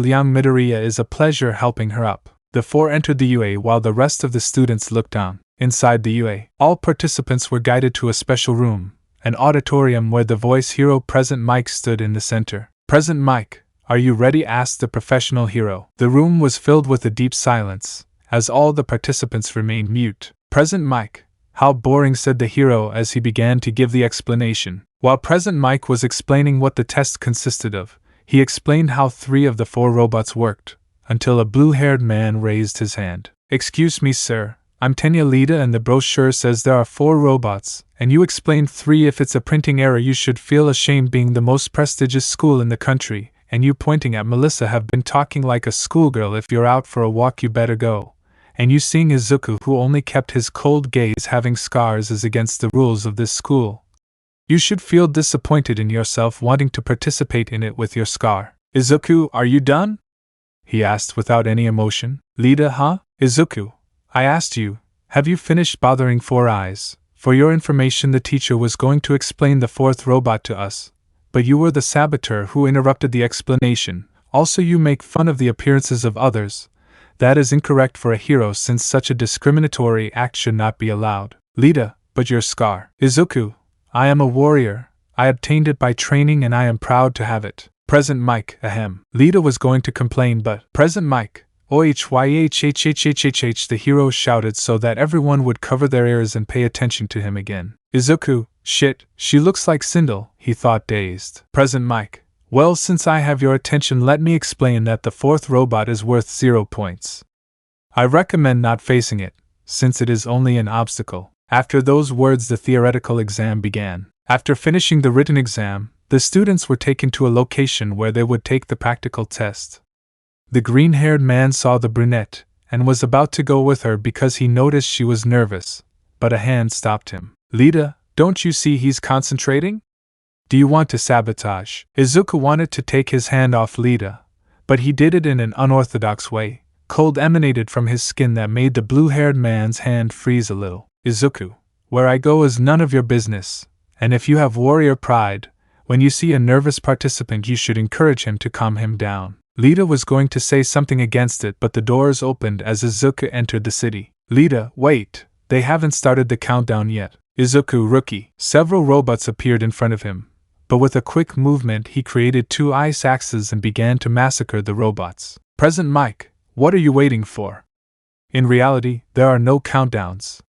Liang Midoriya, is a pleasure helping her up. The four entered the UA while the rest of the students looked on. Inside the UA, all participants were guided to a special room, an auditorium where the voice hero Present Mike stood in the center. Present Mike, are you ready? Asked the professional hero. The room was filled with a deep silence, as all the participants remained mute. Present Mike, how boring, said the hero as he began to give the explanation. While Present Mike was explaining what the test consisted of, he explained how 3 of the 4 robots worked, until a blue-haired man raised his hand. Excuse me, sir, I'm Tenya Lida and the brochure says there are 4 robots, and you explained 3. If it's a printing error, you should feel ashamed, being the most prestigious school in the country, and you, pointing at Melissa, have been talking like a schoolgirl. If you're out for a walk, you better go. And you, seeing Izuku, who only kept his cold gaze, having scars is against the rules of this school. You should feel disappointed in yourself wanting to participate in it with your scar. Izuku, are you done? He asked without any emotion. Lida, huh? Izuku, I asked you, have you finished bothering 4 Eyes? For your information, the teacher was going to explain the 4th robot to us, but you were the saboteur who interrupted the explanation. Also, you make fun of the appearances of others. That is incorrect for a hero, since such a discriminatory act should not be allowed. Lida, but your scar. Izuku, I am a warrior. I obtained it by training and I am proud to have it. Present Mike, ahem. Lita was going to complain, but Present Mike, OHYHHHHHH, the hero shouted so that everyone would cover their ears and pay attention to him again. Izuku, shit, she looks like Sindel, he thought, dazed. Present Mike, well, since I have your attention, let me explain that the fourth robot is worth 0 points. I recommend not facing it, since it is only an obstacle. After those words, the theoretical exam began. After finishing the written exam, the students were taken to a location where they would take the practical test. The green-haired man saw the brunette, and was about to go with her because he noticed she was nervous, but a hand stopped him. Lita, don't you see he's concentrating? Do you want to sabotage? Izuku wanted to take his hand off Lita, but he did it in an unorthodox way. Cold emanated from his skin that made the blue-haired man's hand freeze a little. Izuku, where I go is none of your business, and if you have warrior pride, when you see a nervous participant you should encourage him to calm him down. Lita was going to say something against it, but the doors opened as Izuku entered the city. Lita, wait, they haven't started the countdown yet. Izuku, rookie. Several robots appeared in front of him, but with a quick movement he created 2 ice axes and began to massacre the robots. Present Mike, what are you waiting for? In reality, there are no countdowns.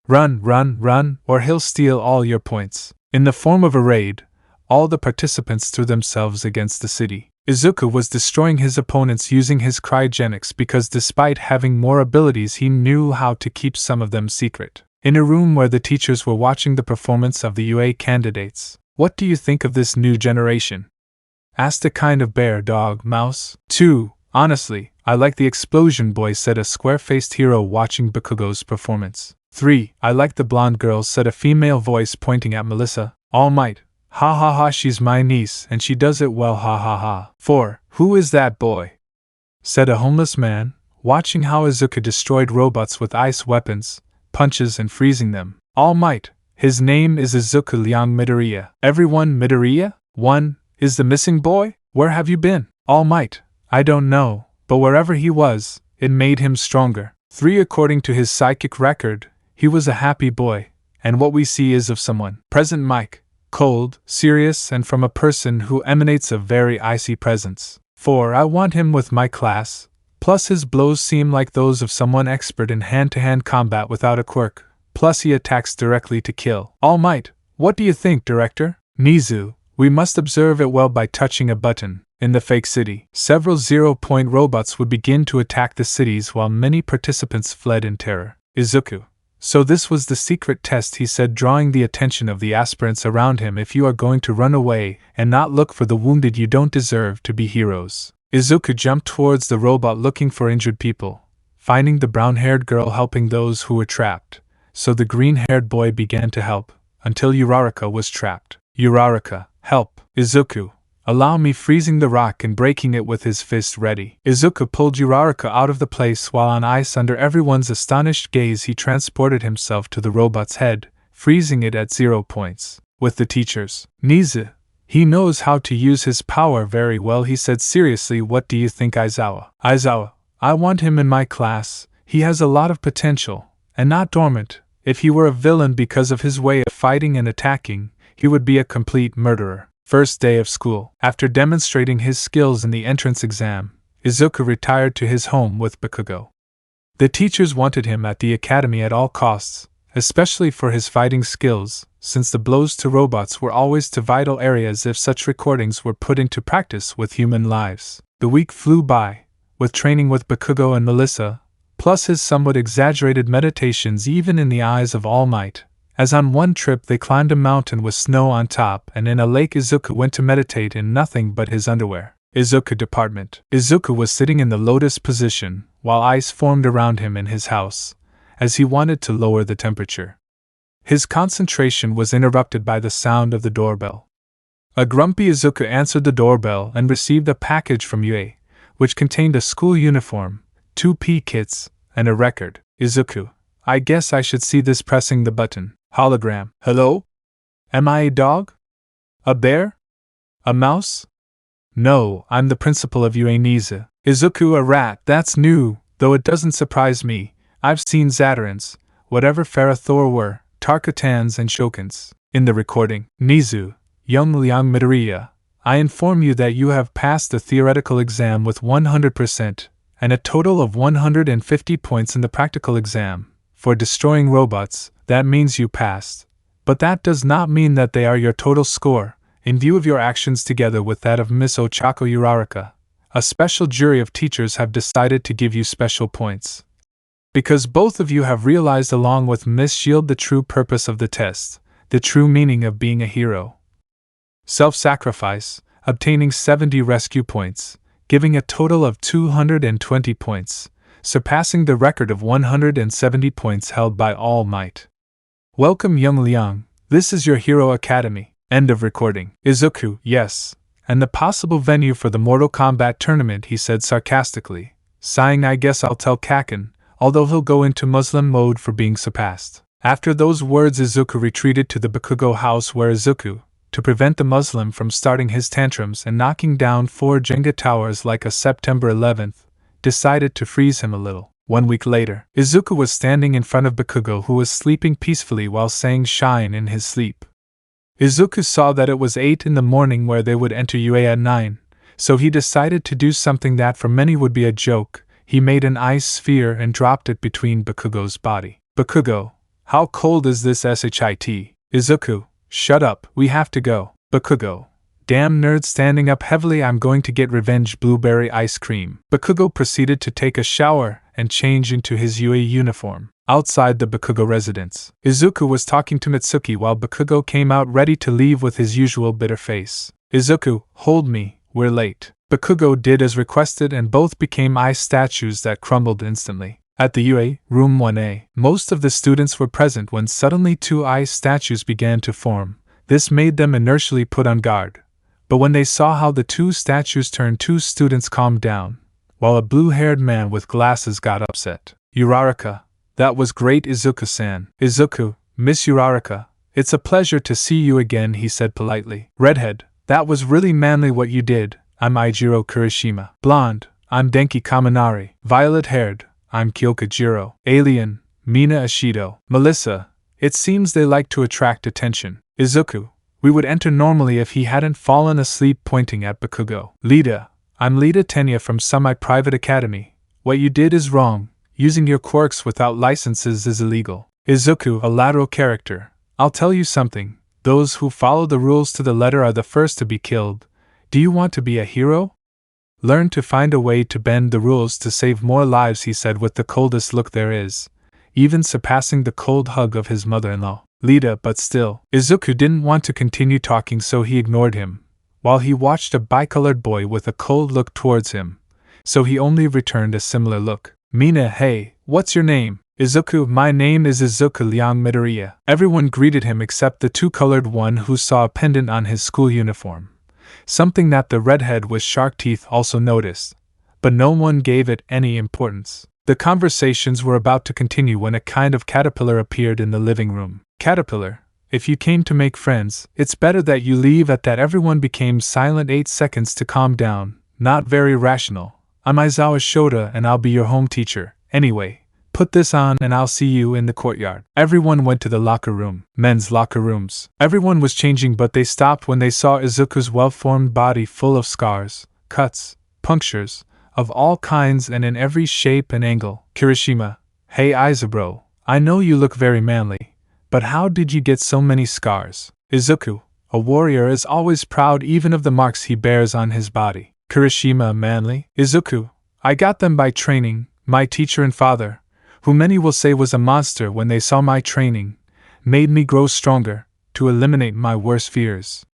Run, run, run, or he'll steal all your points. In the form of a raid, all the participants threw themselves against the city. Izuku was destroying his opponents using his cryogenics because despite having more abilities he knew how to keep some of them secret. In a room where the teachers were watching the performance of the UA candidates, what do you think of this new generation? Asked a kind of bear, dog, mouse. 2. Honestly, I like the explosion boy, said a square-faced hero watching Bakugo's performance. 3. I like the blonde girl, said a female voice pointing at Melissa. Almight. Ha ha ha, she's my niece, and she does it well, ha ha ha. 4. Who is that boy? Said a homeless man, watching how Izuku destroyed robots with ice weapons, punches and freezing them. Almight. His name is Izuku Liang Midoriya. Everyone, Midoriya? 1. Is the missing boy? Where have you been? Almight. I don't know, but wherever he was, it made him stronger. 3. According to his psychic record, he was a happy boy, and what we see is of someone. Present Mike. Cold, serious, and from a person who emanates a very icy presence. 4. I want him with my class, plus his blows seem like those of someone expert in hand-to-hand combat without a quirk, plus he attacks directly to kill. Almight, what do you think, director? Nizu, we must observe it well by touching a button. In the fake city, several 0-point robots would begin to attack the cities while many participants fled in terror. Izuku. So this was the secret test, he said, drawing the attention of the aspirants around him. If you are going to run away and not look for the wounded, you don't deserve to be heroes. Izuku jumped towards the robot looking for injured people, finding the brown-haired girl helping those who were trapped, so the green-haired boy began to help, until Uraraka was trapped. Uraraka, help! Izuku, allow me, freezing the rock and breaking it with his fist ready. Izuku pulled Uraraka out of the place while on ice under everyone's astonished gaze. He transported himself to the robot's head, freezing it at 0 points. With the teachers, Nizu, he knows how to use his power very well, he said seriously. What do you think, Aizawa? Aizawa, I want him in my class. He has a lot of potential, and not dormant. If he were a villain because of his way of fighting and attacking, he would be a complete murderer. First day of school. After demonstrating his skills in the entrance exam, Izuku retired to his home with Bakugo. The teachers wanted him at the academy at all costs, especially for his fighting skills, since the blows to robots were always to vital areas if such recordings were put into practice with human lives. The week flew by, with training with Bakugo and Melissa, plus his somewhat exaggerated meditations even in the eyes of Almight, as on one trip they climbed a mountain with snow on top, and in a lake Izuku went to meditate in nothing but his underwear. Izuku department. Izuku was sitting in the lotus position, while ice formed around him in his house, as he wanted to lower the temperature. His concentration was interrupted by the sound of the doorbell. A grumpy Izuku answered the doorbell and received a package from UA, which contained a school uniform, 2 pea kits, and a record. Izuku, I guess I should see this. Pressing the button. Hologram. Hello? Am I a dog? A bear? A mouse? No, I'm the principal of UA Nizu. Izuku, a rat. That's new, though it doesn't surprise me. I've seen Zatarans, whatever Farathor were, Tarkatans and Shokans. In the recording, Nizu, young Liang Midoriya, I inform you that you have passed the theoretical exam with 100%, and a total of 150 points in the practical exam. For destroying robots, that means you passed. But that does not mean that they are your total score. In view of your actions together with that of Miss Ochako Uraraka, a special jury of teachers have decided to give you special points. Because both of you have realized along with Miss Shield the true purpose of the test, the true meaning of being a hero. Self-sacrifice, obtaining 70 rescue points, giving a total of 220 points, surpassing the record of 170 points held by Almight. Welcome young Liang, this is your Hero Academy. End of recording. Izuku, yes, and the possible venue for the Mortal Kombat Tournament, he said sarcastically. Sighing, I guess I'll tell Kaken, although he'll go into Muslim mode for being surpassed. After those words, Izuku retreated to the Bakugo house where Izuku, to prevent the Muslim from starting his tantrums and knocking down 4 Jenga towers like a September 11th, decided to freeze him a little. 1 week later, Izuku was standing in front of Bakugo, who was sleeping peacefully while saying Shine in his sleep. Izuku saw that it was 8 in the morning where they would enter UA at 9, so he decided to do something that for many would be a joke. He made an ice sphere and dropped it between Bakugo's body. Bakugo, how cold is this shit? Izuku, shut up, we have to go. Bakugo, damn nerd, standing up heavily, I'm going to get revenge blueberry ice cream. Bakugo proceeded to take a shower and change into his UA uniform. Outside the Bakugo residence, Izuku was talking to Mitsuki while Bakugo came out ready to leave with his usual bitter face. Izuku, hold me, we're late. Bakugo did as requested and both became ice statues that crumbled instantly. At the UA, room 1A, most of the students were present when suddenly 2 ice statues began to form. This made them inertially put on guard. But when they saw how the 2 statues turned, 2 students calmed down, while a blue-haired man with glasses got upset. Uraraka, that was great, Izuku-san. Izuku, Miss Uraraka, it's a pleasure to see you again, he said politely. Redhead, that was really manly what you did. I'm Eijiro Kurishima. Blonde, I'm Denki Kaminari. Violet-haired, I'm Kyoka Jiro. Alien, Mina Ashido. Melissa, it seems they like to attract attention. Izuku, we would enter normally if he hadn't fallen asleep, pointing at Bakugo. Lida, I'm Lida Tenya from Semi-Private Academy. What you did is wrong. Using your quirks without licenses is illegal. Izuku, a lateral character. I'll tell you something. Those who follow the rules to the letter are the first to be killed. Do you want to be a hero? Learn to find a way to bend the rules to save more lives, he said with the coldest look there is, even surpassing the cold hug of his mother-in-law. Lida, but still. Izuku didn't want to continue talking, so he ignored him, while he watched a bicolored boy with a cold look towards him, so he only returned a similar look. Mina, hey, what's your name? Izuku, my name is Izuku Liang Midoriya. Everyone greeted him except the 2-colored one who saw a pendant on his school uniform, something that the redhead with shark teeth also noticed, but no one gave it any importance. The conversations were about to continue when a kind of caterpillar appeared in the living room. Caterpillar, if you came to make friends, it's better that you leave. At that everyone became silent. 8 seconds to calm down, not very rational. I'm Aizawa Shota and I'll be your home teacher. Anyway, put this on and I'll see you in the courtyard. Everyone went to the locker room. Men's locker rooms. Everyone was changing, but they stopped when they saw Izuku's well-formed body full of scars, cuts, punctures, of all kinds and in every shape and angle. Kirishima, hey Izabro, I know you look very manly, but how did you get so many scars? Izuku, a warrior is always proud even of the marks he bears on his body. Kirishima, manly? Izuku, I got them by training. My teacher and father, who many will say was a monster when they saw my training, made me grow stronger, to eliminate my worst fears.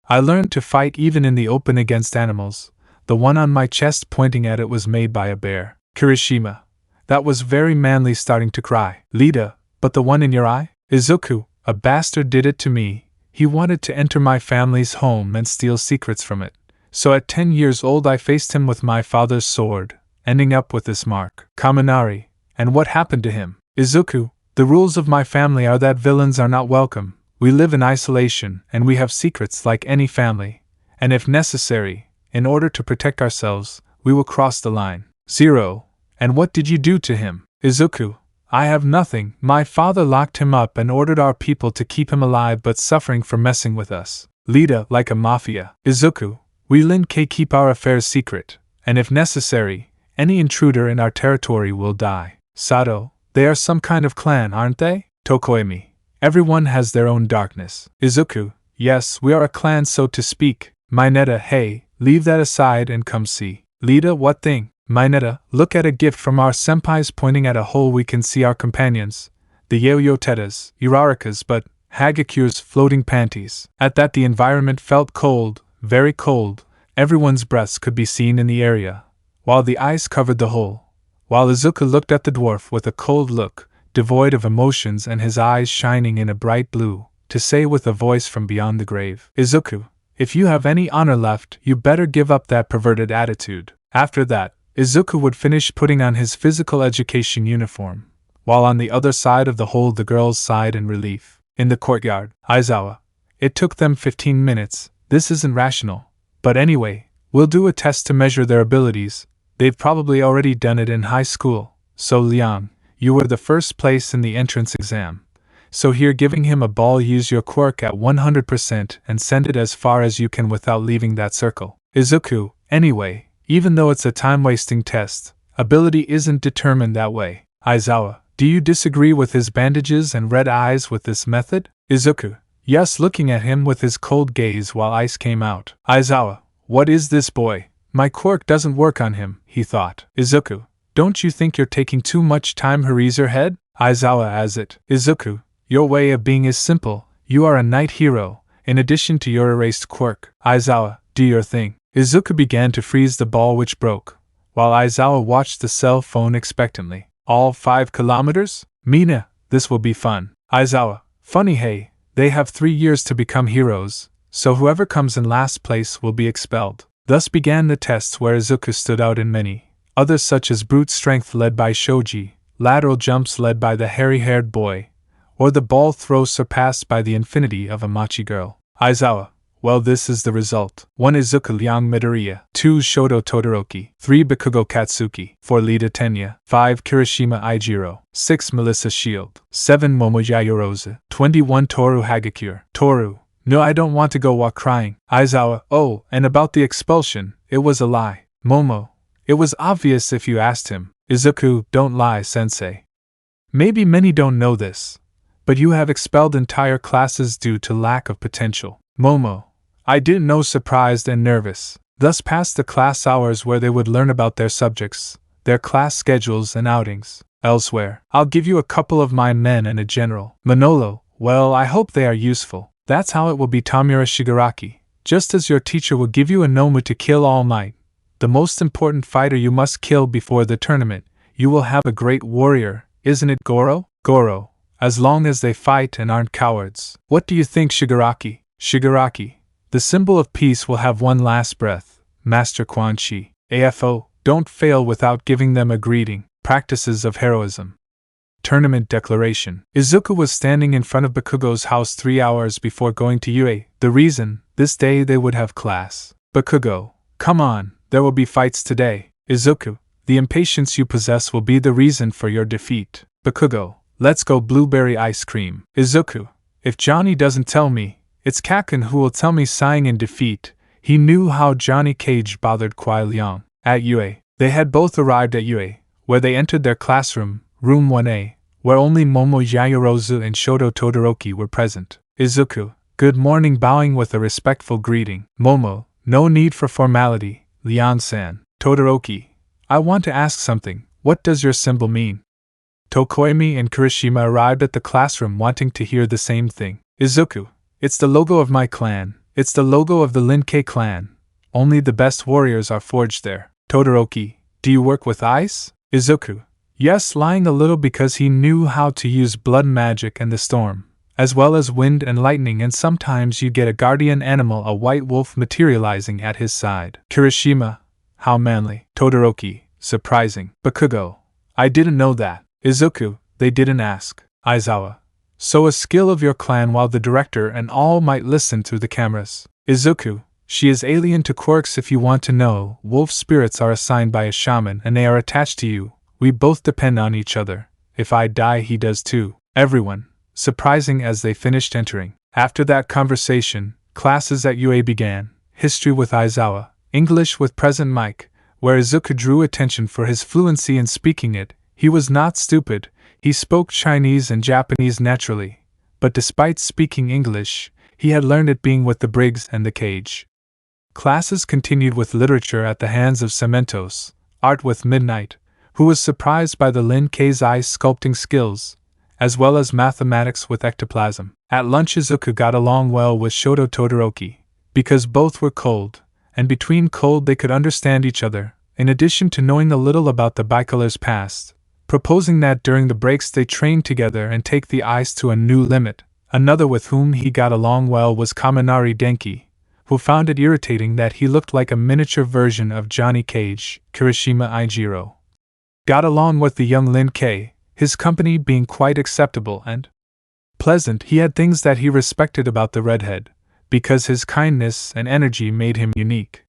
I learned to fight even in the open against animals. The one on my chest pointing at it was made by a bear. Kirishima, that was very manly, starting to cry. Lida, but the one in your eye? Izuku, a bastard did it to me. He wanted to enter my family's home and steal secrets from it. So at 10 years old I faced him with my father's sword, ending up with this mark. Kaminari, and what happened to him? Izuku, the rules of my family are that villains are not welcome. We live in isolation and we have secrets like any family, and if necessary, in order to protect ourselves, we will cross the line. 0. And what did you do to him? Izuku, I have nothing. My father locked him up and ordered our people to keep him alive but suffering for messing with us. Lita, like a mafia. Izuku, we Lin-Kei keep our affairs secret, and if necessary, any intruder in our territory will die. Sato, they are some kind of clan, aren't they? Tokoemi, everyone has their own darkness. Izuku, yes, we are a clan so to speak. Mineta, hey, leave that aside and come see. Lita, what thing? Mineta, look at a gift from our senpais, pointing at a hole we can see our companions, the Yo-Yo-Tetas, Urarakas, but Hagakure's floating panties. At that the environment felt cold, very cold. Everyone's breaths could be seen in the area, while the ice covered the hole. While Izuku looked at the dwarf with a cold look, devoid of emotions and his eyes shining in a bright blue, to say with a voice from beyond the grave, Izuku, if you have any honor left, you better give up that perverted attitude. After that, Izuku would finish putting on his physical education uniform, while on the other side of the hole the girls sighed in relief. In the courtyard, Aizawa, it took them 15 minutes, this isn't rational. But anyway, we'll do a test to measure their abilities, they've probably already done it in high school. So Liang, you were the first place in the entrance exam. So here, giving him a ball, use your quirk at 100% and send it as far as you can without leaving that circle. Izuku, anyway, even though it's a time-wasting test, ability isn't determined that way. Aizawa, do you disagree with his bandages and red eyes with this method? Izuku, yes, looking at him with his cold gaze while ice came out. Aizawa, what is this boy? My quirk doesn't work on him, he thought. Izuku, don't you think you're taking too much time? Renacer, Aizawa, as it. Izuku, your way of being is simple, you are a night hero, in addition to your erased quirk. Aizawa, do your thing. Izuku began to freeze the ball, which broke, while Aizawa watched the cell phone expectantly. All 5 kilometers? Mina, this will be fun. Aizawa, funny, hey, they have 3 years to become heroes, so whoever comes in last place will be expelled. Thus began the tests where Izuku stood out in many, others such as brute strength led by Shoji, lateral jumps led by the hairy-haired boy, or the ball throw surpassed by the infinity of a machi girl. Aizawa, well, this is the result. 1 Izuku Liang Midoriya, 2 Shoto Todoroki, 3 Bakugo Katsuki, 4 Lita Tenya, 5 Kirishima Aijiro, 6 Melissa Shield, 7 Momo Yayorose, 21 Toru Hagakure. Toru, no, I don't want to go walk crying. Aizawa, oh, and about the expulsion, it was a lie. Momo, it was obvious if you asked him. Izuku, don't lie, sensei. Maybe many don't know this, but you have expelled entire classes due to lack of potential. Momo, I didn't know, surprised and nervous. Thus passed the class hours where they would learn about their subjects, their class schedules and outings. Elsewhere, I'll give you a couple of my men and a general. Manolo, well, I hope they are useful. That's how it will be. Tamura Shigaraki, just as your teacher will give you a Nomu to kill Almight, the most important fighter you must kill before the tournament, you will have a great warrior, isn't it, Goro? Goro, as long as they fight and aren't cowards. What do you think, Shigaraki? Shigaraki, the symbol of peace will have one last breath. Master Quan Chi. AFO, don't fail without giving them a greeting. Practices of heroism. Tournament declaration. Izuku was standing in front of Bakugo's house 3 hours before going to UA. The reason, this day they would have class. Bakugo, come on, there will be fights today. Izuku, the impatience you possess will be the reason for your defeat. Bakugo, let's go blueberry ice cream. Izuku, if Johnny doesn't tell me, it's Kaken who will tell me. Sighing in defeat, he knew how Johnny Cage bothered Kuai Liang. At UA, they had both arrived at UA, where they entered their classroom, room 1A, where only Momo Yayorose and Shoto Todoroki were present. Izuku, good morning, bowing with a respectful greeting. Momo, no need for formality, Liang-san. Todoroki, I want to ask something, what does your symbol mean? Tokoemi and Kirishima arrived at the classroom wanting to hear the same thing. Izuku, it's the logo of my clan, it's the logo of the Lin-Kei clan. Only the best warriors are forged there. Todoroki, do you work with ice? Izuku, yes, lying a little because he knew how to use blood magic and the storm, as well as wind and lightning, and sometimes you get a guardian animal, a white wolf, materializing at his side. Kirishima, how manly. Todoroki, surprising. Bakugo, I didn't know that. Izuku, they didn't ask. Aizawa, so a skill of your clan while the director and all might listen through the cameras. Izuku, she is alien to Quirks. If you want to know, wolf spirits are assigned by a shaman and they are attached to you. We both depend on each other. If I die, he does too. Everyone, surprising as they finished entering. After that conversation, Classes at UA began, history with Aizawa, English with Present Mike, where Izuku drew attention for his fluency in speaking it. He was not stupid, he spoke Chinese and Japanese naturally, but despite speaking English, he had learned it being with the Briggs and the Cage. Classes continued with literature at the hands of Cementos, art with Midnight, who was surprised by the Lin K's eye sculpting skills, as well as mathematics with ectoplasm. At lunch Izuku got along well with Shoto Todoroki, because both were cold, and between cold they could understand each other, in addition to knowing a little about the bicolor's past, proposing that during the breaks they train together and take the ice to a new limit. Another with whom he got along well was Kaminari Denki, who found it irritating that he looked like a miniature version of Johnny Cage, Kirishima Eijiro. Got along with the young Lin K, his company being quite acceptable and pleasant. He had things that he respected about the redhead, because his kindness and energy made him unique.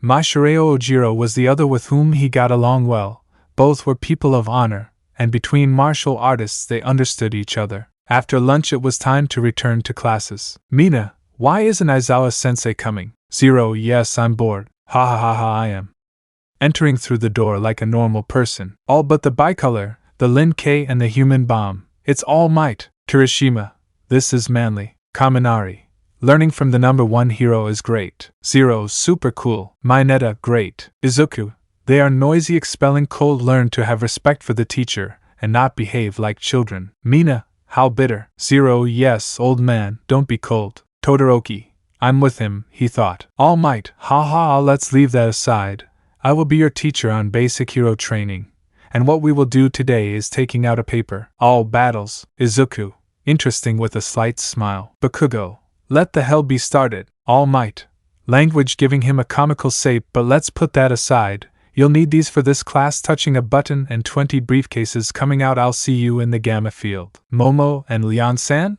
Mashireo Ojiro was the other with whom he got along well. Both were people of honor, and between martial artists they understood each other. After lunch it was time to return to classes. Mina, why isn't Aizawa-sensei coming? Zero, yes, I'm bored. Ha ha ha ha, I am. Entering through the door like a normal person. All but the bicolor, the Lin K and the human bomb. It's All Might. Kirishima, this is manly. Kaminari, learning from the number one hero is great. Zero, super cool. Mineta, great. Izuku, they are noisy expelling cold. Learn to have respect for the teacher, and not behave like children. Mina, how bitter. Zero, yes, old man, don't be cold. Todoroki, I'm with him, he thought. All Might, ha, let's leave that aside. I will be your teacher on basic hero training, and what we will do today is taking out a paper. All battles. Izuku, interesting with a slight smile. Bakugo, let the hell be started. All Might, language giving him a comical shape, but let's put that aside. You'll need these for this class. Touching a button and 20 briefcases coming out. I'll see you in the Gamma field. Momo and Leon-san?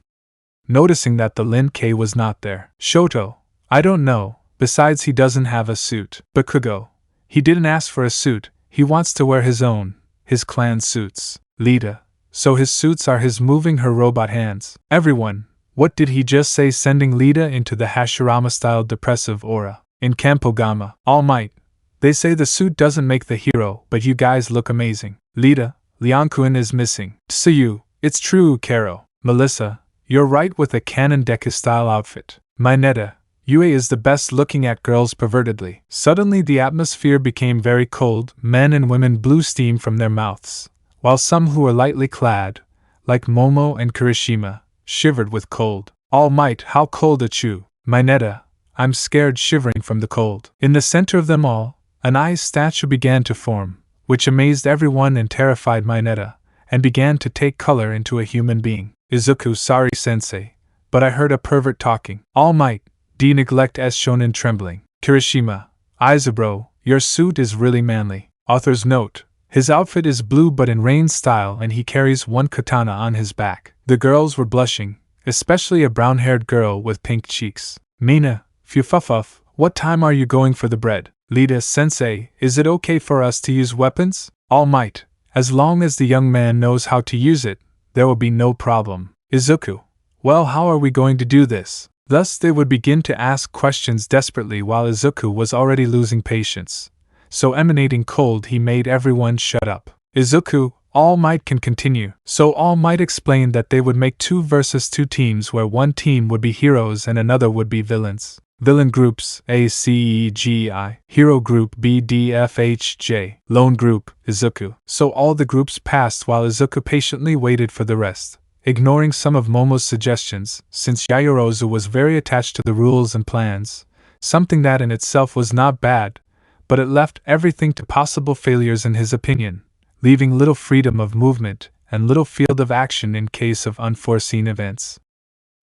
Noticing that the Lin K was not there. Shoto, I don't know, besides he doesn't have a suit. Bakugo, he didn't ask for a suit, he wants to wear his own, his clan suits. Lita, so his suits are his. Moving her robot hands. Everyone, what did he just say? Sending Lita into the Hashirama-style depressive aura. In Kampogama. All Might, they say the suit doesn't make the hero, but you guys look amazing. Lita, Leon-kun is missing. Tsuyu, it's true. Karo, Melissa, you're right with a Canon Deku-style outfit. Mineta, Yue is the best looking at girls pervertedly. Suddenly the atmosphere became very cold. Men and women blew steam from their mouths, while some who were lightly clad, like Momo and Kirishima, shivered with cold. All Might, how cold at you. Mineta, I'm scared, shivering from the cold. In the center of them all, an ice statue began to form, which amazed everyone and terrified Mineta, and began to take color into a human being. Izuku, sorry sensei, but I heard a pervert talking. All Might, do you neglect as shonen trembling. Kirishima, Izabro, your suit is really manly. Author's note, his outfit is blue but in rain style and he carries one katana on his back. The girls were blushing, especially a brown-haired girl with pink cheeks. Mina, Fufufuff, what time are you going for the bread? Lita, sensei, is it okay for us to use weapons? All Might, as long as the young man knows how to use it, there will be no problem. Izuku, well, how are we going to do this? Thus they would begin to ask questions desperately while Izuku was already losing patience. So emanating cold he made everyone shut up. Izuku, All Might can continue. So All Might explained that they would make 2 versus 2 teams where one team would be heroes and another would be villains. Villain groups A, C, E, G, I. Hero group B, D, F, H, J. Lone group Izuku. So all the groups passed while Izuku patiently waited for the rest, ignoring some of Momo's suggestions, since Yayorozu was very attached to the rules and plans, something that in itself was not bad, but it left everything to possible failures in his opinion, leaving little freedom of movement and little field of action in case of unforeseen events.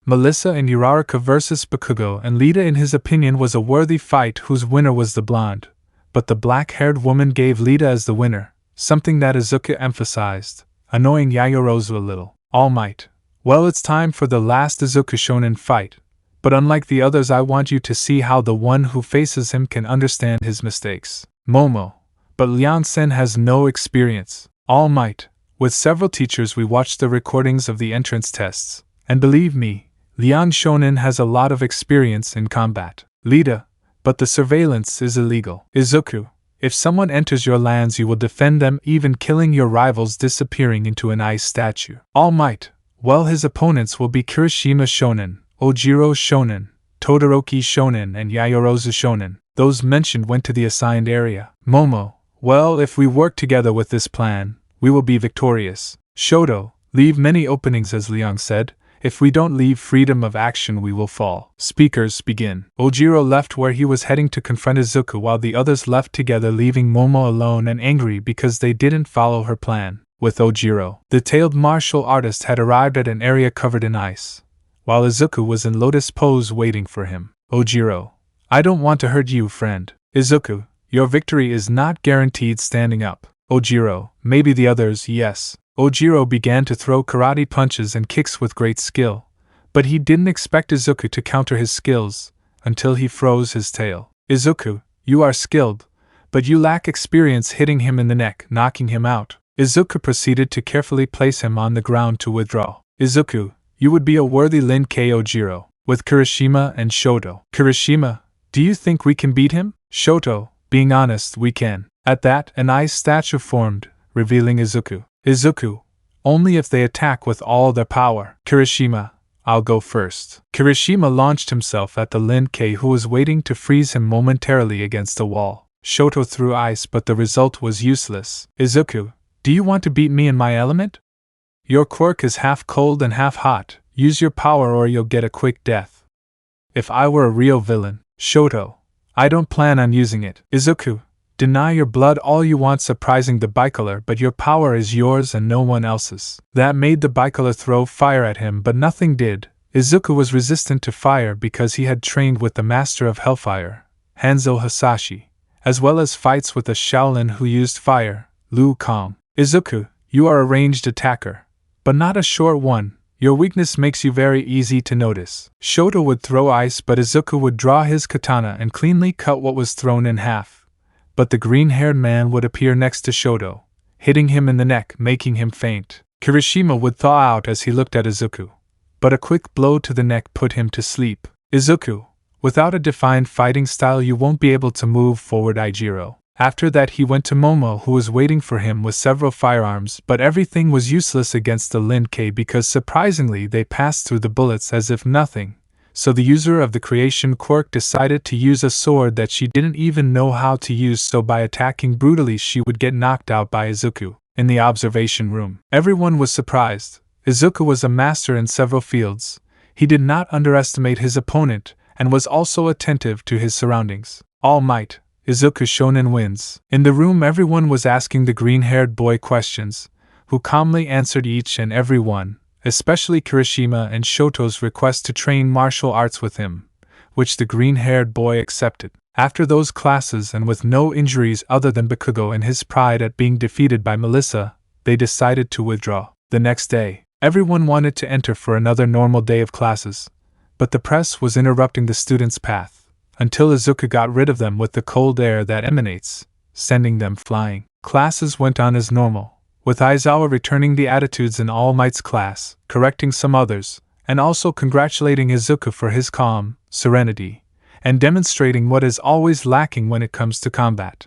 Melissa and Uraraka versus Bakugo and Lita in his opinion was a worthy fight whose winner was the blonde, but the black-haired woman gave Lita as the winner, something that Izuku emphasized, annoying Yayorozu a little. All Might, well, it's time for the last Izuku shonen fight, but unlike the others I want you to see how the one who faces him can understand his mistakes. Momo, but Leon-sen has no experience. All Might, with several teachers we watched the recordings of the entrance tests, and believe me, Liang Shonen has a lot of experience in combat. Lida, but the surveillance is illegal. Izuku, if someone enters your lands you will defend them, even killing your rivals, disappearing into an ice statue. Almight, well, his opponents will be Kirishima Shonen, Ojiro Shonen, Todoroki Shonen and Yayorozu Shonen. Those mentioned went to the assigned area. Momo, well, if we work together with this plan, we will be victorious. Shoto, leave many openings as Liang said. If we don't leave freedom of action we will fall. Speakers begin. Ojiro left where he was heading to confront Izuku while the others left together, leaving Momo alone and angry because they didn't follow her plan. With Ojiro, the tailed martial artist had arrived at an area covered in ice, while Izuku was in lotus pose waiting for him. Ojiro, I don't want to hurt you, friend. Izuku, your victory is not guaranteed. Standing up. Ojiro, maybe the others, yes. Ojiro began to throw karate punches and kicks with great skill, but he didn't expect Izuku to counter his skills until he froze his tail. Izuku, you are skilled, but you lack experience hitting him in the neck, knocking him out. Izuku proceeded to carefully place him on the ground to withdraw. Izuku, you would be a worthy Lin K. Ojiro, with Kirishima and Shoto. Kirishima, do you think we can beat him? Shoto, being honest, we can. At that, an ice statue formed, revealing Izuku. Izuku, only if they attack with all their power. Kirishima, I'll go first. Kirishima launched himself at the Lin K, who was waiting to freeze him momentarily against the wall. Shoto threw ice, but the result was useless. Izuku, do you want to beat me in my element? Your quirk is half cold and half hot. Use your power or you'll get a quick death. If I were a real villain. Shoto, I don't plan on using it. Izuku, deny your blood all you want, surprising the bicolor, but your power is yours and no one else's. That made the bicolor throw fire at him, but nothing did. Izuku was resistant to fire because he had trained with the master of Hellfire, Hanzo Hasashi, as well as fights with a Shaolin who used fire, Liu Kang. Izuku, you are a ranged attacker, but not a short one. Your weakness makes you very easy to notice. Shoto would throw ice, but Izuku would draw his katana and cleanly cut what was thrown in half. But the green-haired man would appear next to Shoto, hitting him in the neck, making him faint. Kirishima would thaw out as he looked at Izuku, but a quick blow to the neck put him to sleep. Izuku, without a defined fighting style you won't be able to move forward. Ijiro. After that he went to Momo, who was waiting for him with several firearms, but everything was useless against the Lin K because surprisingly they passed through the bullets as if nothing. So the user of the creation Quirk decided to use a sword that she didn't even know how to use, so by attacking brutally she would get knocked out by Izuku. In the observation room, everyone was surprised. Izuku was a master in several fields. He did not underestimate his opponent, and was also attentive to his surroundings. Almight, Izuku Shonen wins. In the room everyone was asking the green-haired boy questions, who calmly answered each and every one, especially Kirishima and Shoto's request to train martial arts with him, which the green-haired boy accepted. After those classes and with no injuries other than Bakugo and his pride at being defeated by Melissa, they decided to withdraw. The next day, everyone wanted to enter for another normal day of classes, but the press was interrupting the students' path, until Izuku got rid of them with the cold air that emanates, sending them flying. Classes went on as normal, with Aizawa returning the attitudes in All Might's class, correcting some others, and also congratulating Izuku for his calm, serenity, and demonstrating what is always lacking when it comes to combat.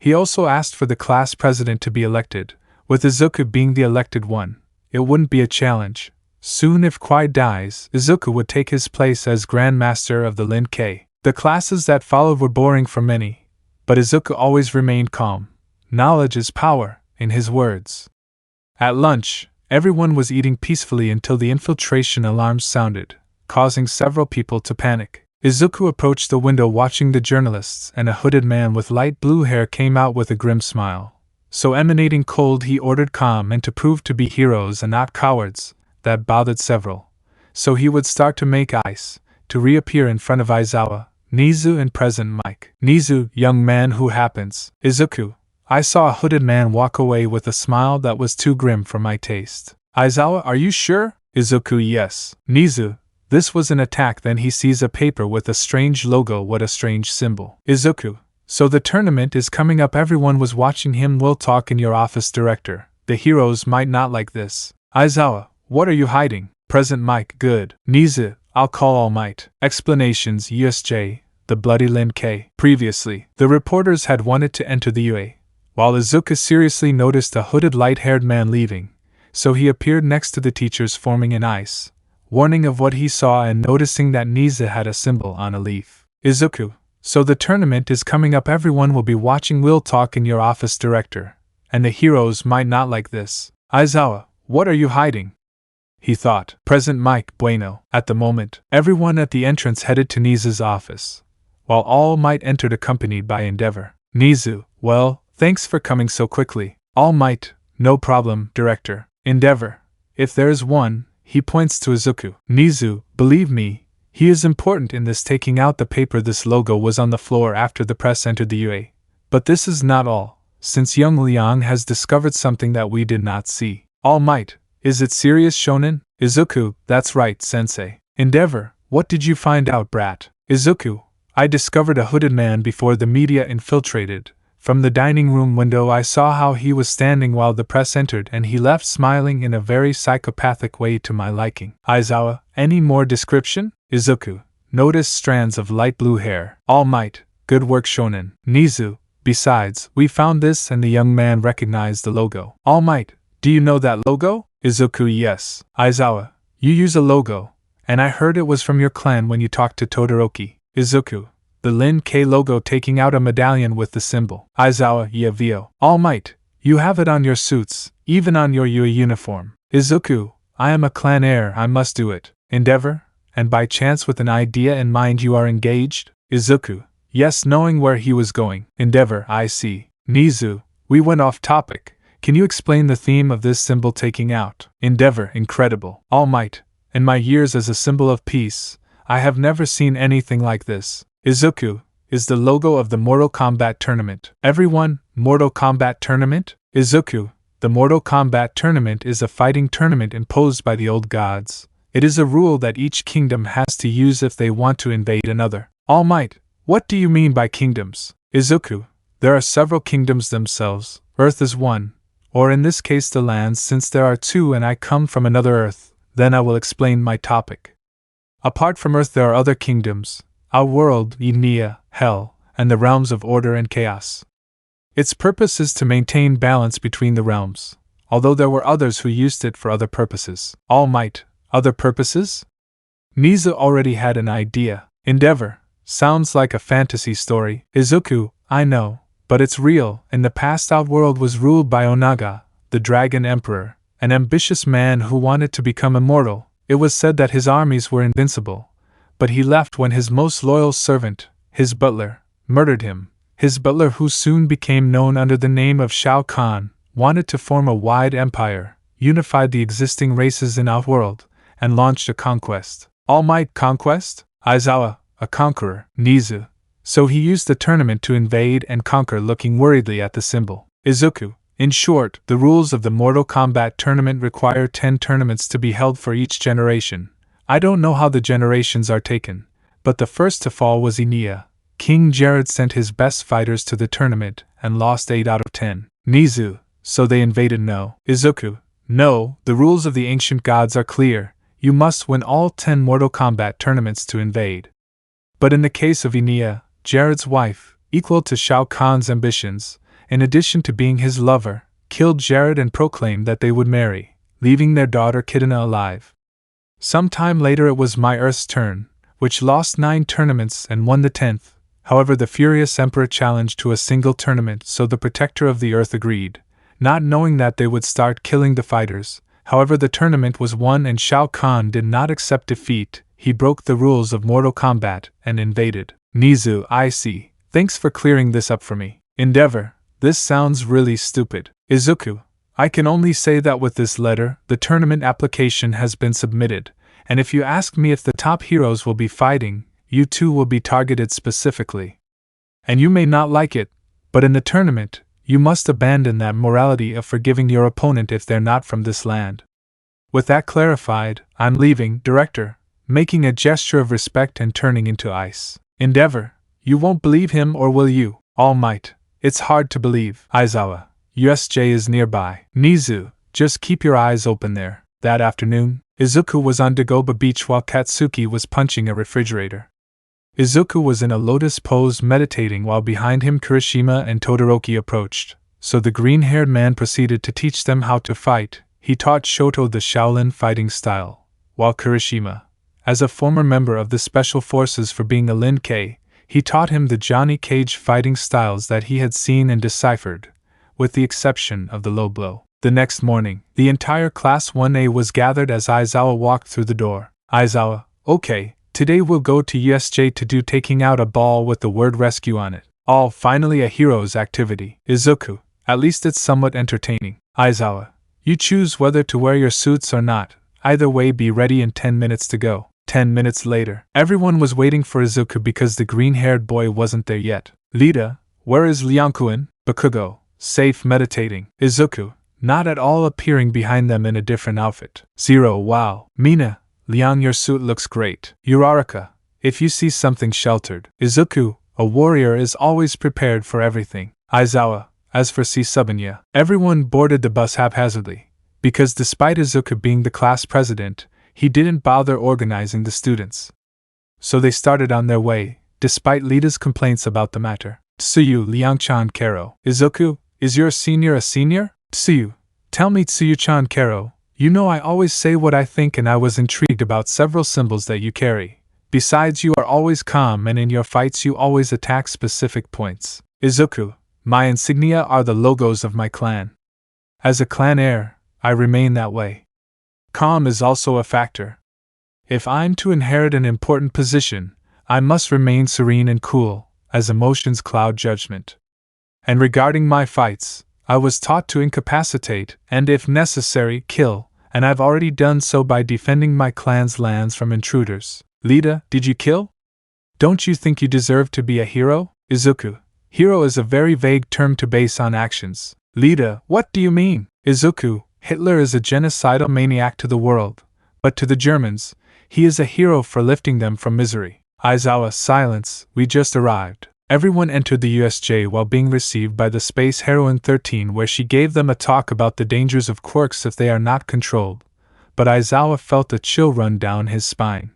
He also asked for the class president to be elected, with Izuku being the elected one. It wouldn't be a challenge. Soon if Kuai dies, Izuku would take his place as Grand Master of the Lin K. The classes that followed were boring for many, but Izuku always remained calm. Knowledge is power, in his words. At lunch, everyone was eating peacefully until the infiltration alarms sounded, causing several people to panic. Izuku approached the window watching the journalists, and a hooded man with light blue hair came out with a grim smile. So emanating cold, he ordered calm and to prove to be heroes and not cowards. That bothered several. So he would start to make ice, to reappear in front of Aizawa, Nizu and President Mike. Nizu, young man, who happens? Izuku, I saw a hooded man walk away with a smile that was too grim for my taste. Aizawa, are you sure? Izuku, yes. Nizu, this was an attack. Then he sees a paper with a strange logo. What a strange symbol. Izuku, so the tournament is coming up. Everyone was watching him. We'll talk in your office, director. The heroes might not like this. Aizawa, what are you hiding? Present Mike, good. Nizu, I'll call Almight. Explanations USJ, the bloody Lin K. Previously, the reporters had wanted to enter the UA, while Izuku seriously noticed a hooded light-haired man leaving, so he appeared next to the teachers forming an ice, warning of what he saw and noticing that Nizu had a symbol on a leaf. Izuku, so the tournament is coming up, everyone will be watching, we'll talk in your office, director, and the heroes might not like this. Aizawa, what are you hiding? He thought. Present Mike, bueno. At the moment, everyone at the entrance headed to Nizu's office, while All Might entered accompanied by Endeavor. Nizu, well, thanks for coming so quickly. All Might, no problem, director. Endeavor, if there is one, he points to Izuku. Nizu, believe me, he is important in this. Taking out the paper, this logo was on the floor after the press entered the UA. But this is not all, since young Liang has discovered something that we did not see. All Might, is it serious, Shonen? Izuku, that's right, sensei. Endeavor, what did you find out, brat? Izuku, I discovered a hooded man before the media infiltrated. From the dining room window I saw how he was standing while the press entered, and he left smiling in a very psychopathic way to my liking. Aizawa, any more description? Izuku, notice strands of light blue hair. All Might, good work, Shonen. Nizu, besides, we found this, and the young man recognized the logo. All Might, do you know that logo? Izuku, yes. Aizawa, you use a logo, and I heard it was from your clan when you talked to Todoroki. Izuku, the Lin K logo, taking out a medallion with the symbol. Aizawa, yeah, Vio. All Might, you have it on your suits, even on your UA uniform. Izuku, I am a clan heir, I must do it. Endeavor, and by chance with an idea in mind you are engaged? Izuku, yes, knowing where he was going. Endeavor, I see. Nizu, we went off topic. Can you explain the theme of this symbol taking out? Endeavor, incredible. All Might, in my years as a symbol of peace, I have never seen anything like this. Izuku, is the logo of the Mortal Kombat Tournament. Everyone, Mortal Kombat Tournament? Izuku, the Mortal Kombat Tournament is a fighting tournament imposed by the old gods. It is a rule that each kingdom has to use if they want to invade another. All Might, what do you mean by kingdoms? Izuku, there are several kingdoms themselves. Earth is one, or in this case the lands, since there are two and I come from another Earth. Then I will explain my topic. Apart from Earth there are other kingdoms, our world, Enia, Hell, and the realms of order and chaos. Its purpose is to maintain balance between the realms, although there were others who used it for other purposes. All Might, other purposes? Nizu already had an idea. Endeavor, sounds like a fantasy story. Izuku, I know, but it's real. In the past, Outworld was ruled by Onaga, the Dragon Emperor, an ambitious man who wanted to become immortal. It was said that his armies were invincible, but he left when his most loyal servant, his butler, murdered him. His butler, who soon became known under the name of Shao Kahn, wanted to form a wide empire, unified the existing races in Outworld, and launched a conquest. All Might, conquest? Aizawa, a conqueror. Nizu, so he used the tournament to invade and conquer, looking worriedly at the symbol. Izuku, in short, the rules of the Mortal Kombat Tournament require 10 tournaments to be held for each generation. I don't know how the generations are taken, but the first to fall was Enia. King Jared sent his best fighters to the tournament and lost 8 out of 10. Nizu, so they invaded? No. Izuku, no, the rules of the ancient gods are clear. You must win all 10 Mortal Kombat tournaments to invade. But in the case of Enia, Jared's wife, equal to Shao Kahn's ambitions, in addition to being his lover, killed Jared and proclaimed that they would marry, leaving their daughter Kidna alive. Some time later it was My Earth's turn, which lost 9 tournaments and won the 10th. However, the furious emperor challenged to a single tournament, so the protector of the earth agreed, not knowing that they would start killing the fighters. However, the tournament was won and Shao Kahn did not accept defeat. He broke the rules of Mortal Kombat and invaded. Nizu, I see. Thanks for clearing this up for me. Endeavor, this sounds really stupid. Izuku, I can only say that with this letter, the tournament application has been submitted, and if you ask me if the top heroes will be fighting, you too will be targeted specifically. And you may not like it, but in the tournament, you must abandon that morality of forgiving your opponent if they're not from this land. With that clarified, I'm leaving, director, making a gesture of respect and turning into ice. Endeavor, you won't believe him, or will you? All Might, it's hard to believe. Aizawa, USJ is nearby. Nizu, just keep your eyes open there. That afternoon, Izuku was on Dagoba Beach while Katsuki was punching a refrigerator. Izuku was in a lotus pose meditating while behind him Kirishima and Todoroki approached, so the green-haired man proceeded to teach them how to fight. He taught Shoto the Shaolin fighting style, while Kirishima, as a former member of the Special Forces for being a Lin-Kei, he taught him the Johnny Cage fighting styles that he had seen and deciphered, with the exception of the low blow. The next morning, the entire Class 1A was gathered as Aizawa walked through the door. Aizawa, okay, today we'll go to USJ to do taking out a ball with the word rescue on it. All finally a hero's activity. Izuku, at least it's somewhat entertaining. Aizawa, you choose whether to wear your suits or not. Either way, be ready in 10 minutes to go. 10 minutes later, everyone was waiting for Izuku because the green-haired boy wasn't there yet. Lita, where is Liangkuin? Bakugo, safe meditating. Izuku, not at all, appearing behind them in a different outfit. Zero, wow. Mina, Liang, your suit looks great. Uraraka, if you see something sheltered. Izuku, a warrior is always prepared for everything. Aizawa, as for Subunya, everyone boarded the bus haphazardly, because despite Izuku being the class president, he didn't bother organizing the students. So they started on their way, despite Lita's complaints about the matter. Tsuyu, Liang-chan Kero. Izuku, is your senior a senior? Tsuyu, tell me Tsuyu-chan Kero, you know I always say what I think and I was intrigued about several symbols that you carry. Besides, you are always calm and in your fights you always attack specific points. Izuku, my insignia are the logos of my clan. As a clan heir, I remain that way. Calm is also a factor. If I'm to inherit an important position, I must remain serene and cool, as emotions cloud judgment. And regarding my fights, I was taught to incapacitate, and if necessary, kill, and I've already done so by defending my clan's lands from intruders. Lita, did you kill? Don't you think you deserve to be a hero? Izuku, hero is a very vague term to base on actions. Lita, what do you mean? Izuku, Hitler is a genocidal maniac to the world, but to the Germans, he is a hero for lifting them from misery. Aizawa, silence, we just arrived. Everyone entered the USJ while being received by the Space Heroine 13, where she gave them a talk about the dangers of quirks if they are not controlled, but Aizawa felt a chill run down his spine.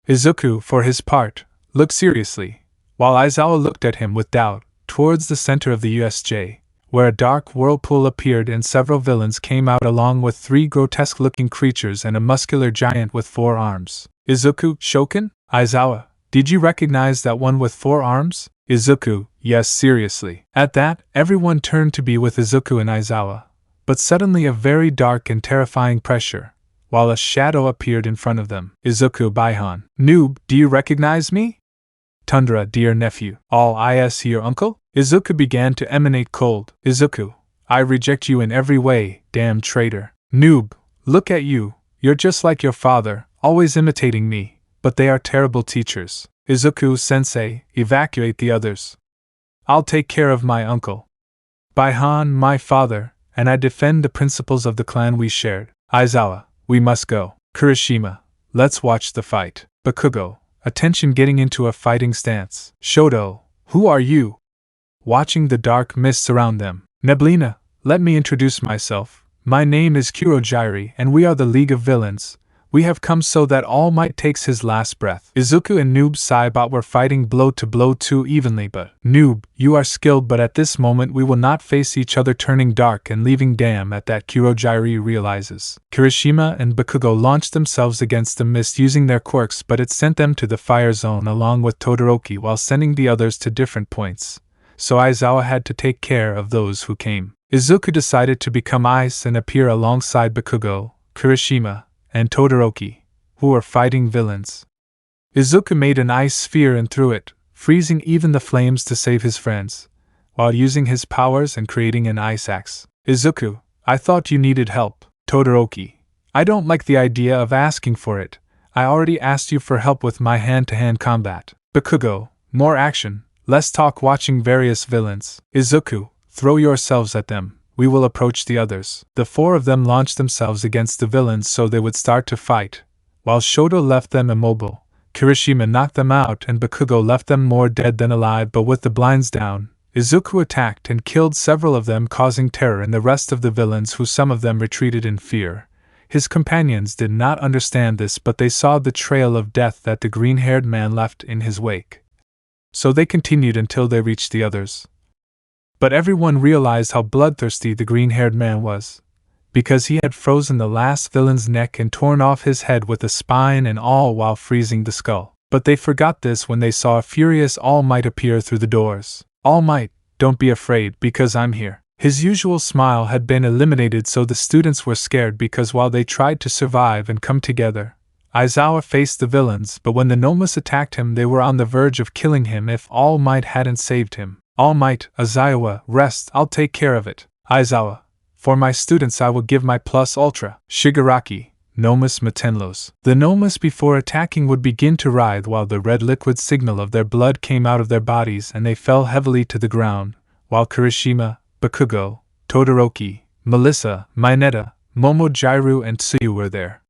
Izuku, for his part, looked seriously, while Aizawa looked at him with doubt, towards the center of the USJ, where a dark whirlpool appeared and several villains came out along with 3 grotesque-looking creatures and a muscular giant with 4 arms. Izuku, Shoken? Aizawa, did you recognize that one with 4 arms? Izuku, yes, seriously. At that, everyone turned to be with Izuku and Aizawa, but suddenly a very dark and terrifying pressure, while a shadow appeared in front of them. Izuku, Baihan. Noob, do you recognize me? Tundra, dear nephew. All is your uncle? Izuku began to emanate cold. Izuku, I reject you in every way, damn traitor. Noob, look at you, you're just like your father, always imitating me, but they are terrible teachers. Izuku, sensei, evacuate the others. I'll take care of my uncle. Baihan, my father, and I defend the principles of the clan we shared. Aizawa, we must go. Kirishima, let's watch the fight. Bakugo, attention, getting into a fighting stance. Shoto, who are you? Watching the dark mists around them. Neblina, let me introduce myself. My name is Kurojairi and we are the League of Villains. We have come so that Almight takes his last breath. Izuku and Noob Saibot were fighting blow to blow too evenly, but Noob, you are skilled, but at this moment we will not face each other, turning dark and leaving. Damn, at that Kurojairi realizes. Kirishima and Bakugo launched themselves against the mist using their quirks, but it sent them to the fire zone along with Todoroki while sending the others to different points. So Aizawa had to take care of those who came. Izuku decided to become ice and appear alongside Bakugo, Kirishima, and Todoroki, who were fighting villains. Izuku made an ice sphere and threw it, freezing even the flames to save his friends, while using his powers and creating an ice axe. Izuku, I thought you needed help. Todoroki, I don't like the idea of asking for it. I already asked you for help with my hand-to-hand combat. Bakugo, more action, less talk. Watching various villains. Izuku, throw yourselves at them. We will approach the others. The 4 of them launched themselves against the villains so they would start to fight, while Shoto left them immobile. Kirishima knocked them out and Bakugo left them more dead than alive, but with the blinds down, Izuku attacked and killed several of them, causing terror in the rest of the villains, who some of them retreated in fear. His companions did not understand this, but they saw the trail of death that the green-haired man left in his wake. So they continued until they reached the others. But everyone realized how bloodthirsty the green-haired man was, because he had frozen the last villain's neck and torn off his head with the spine and all while freezing the skull. But they forgot this when they saw a furious All Might appear through the doors. All Might, don't be afraid, because I'm here. His usual smile had been eliminated, so the students were scared because while they tried to survive and come together, Aizawa faced the villains, but when the Nomus attacked him they were on the verge of killing him if All Might hadn't saved him. All Might, Aizawa, rest, I'll take care of it. Aizawa, for my students I will give my plus ultra. Shigaraki, Nomus Matenlos. The Nomus before attacking would begin to writhe while the red liquid signal of their blood came out of their bodies and they fell heavily to the ground, while Kirishima, Bakugo, Todoroki, Melissa, Mineta, Momojiro and Tsuyu were there.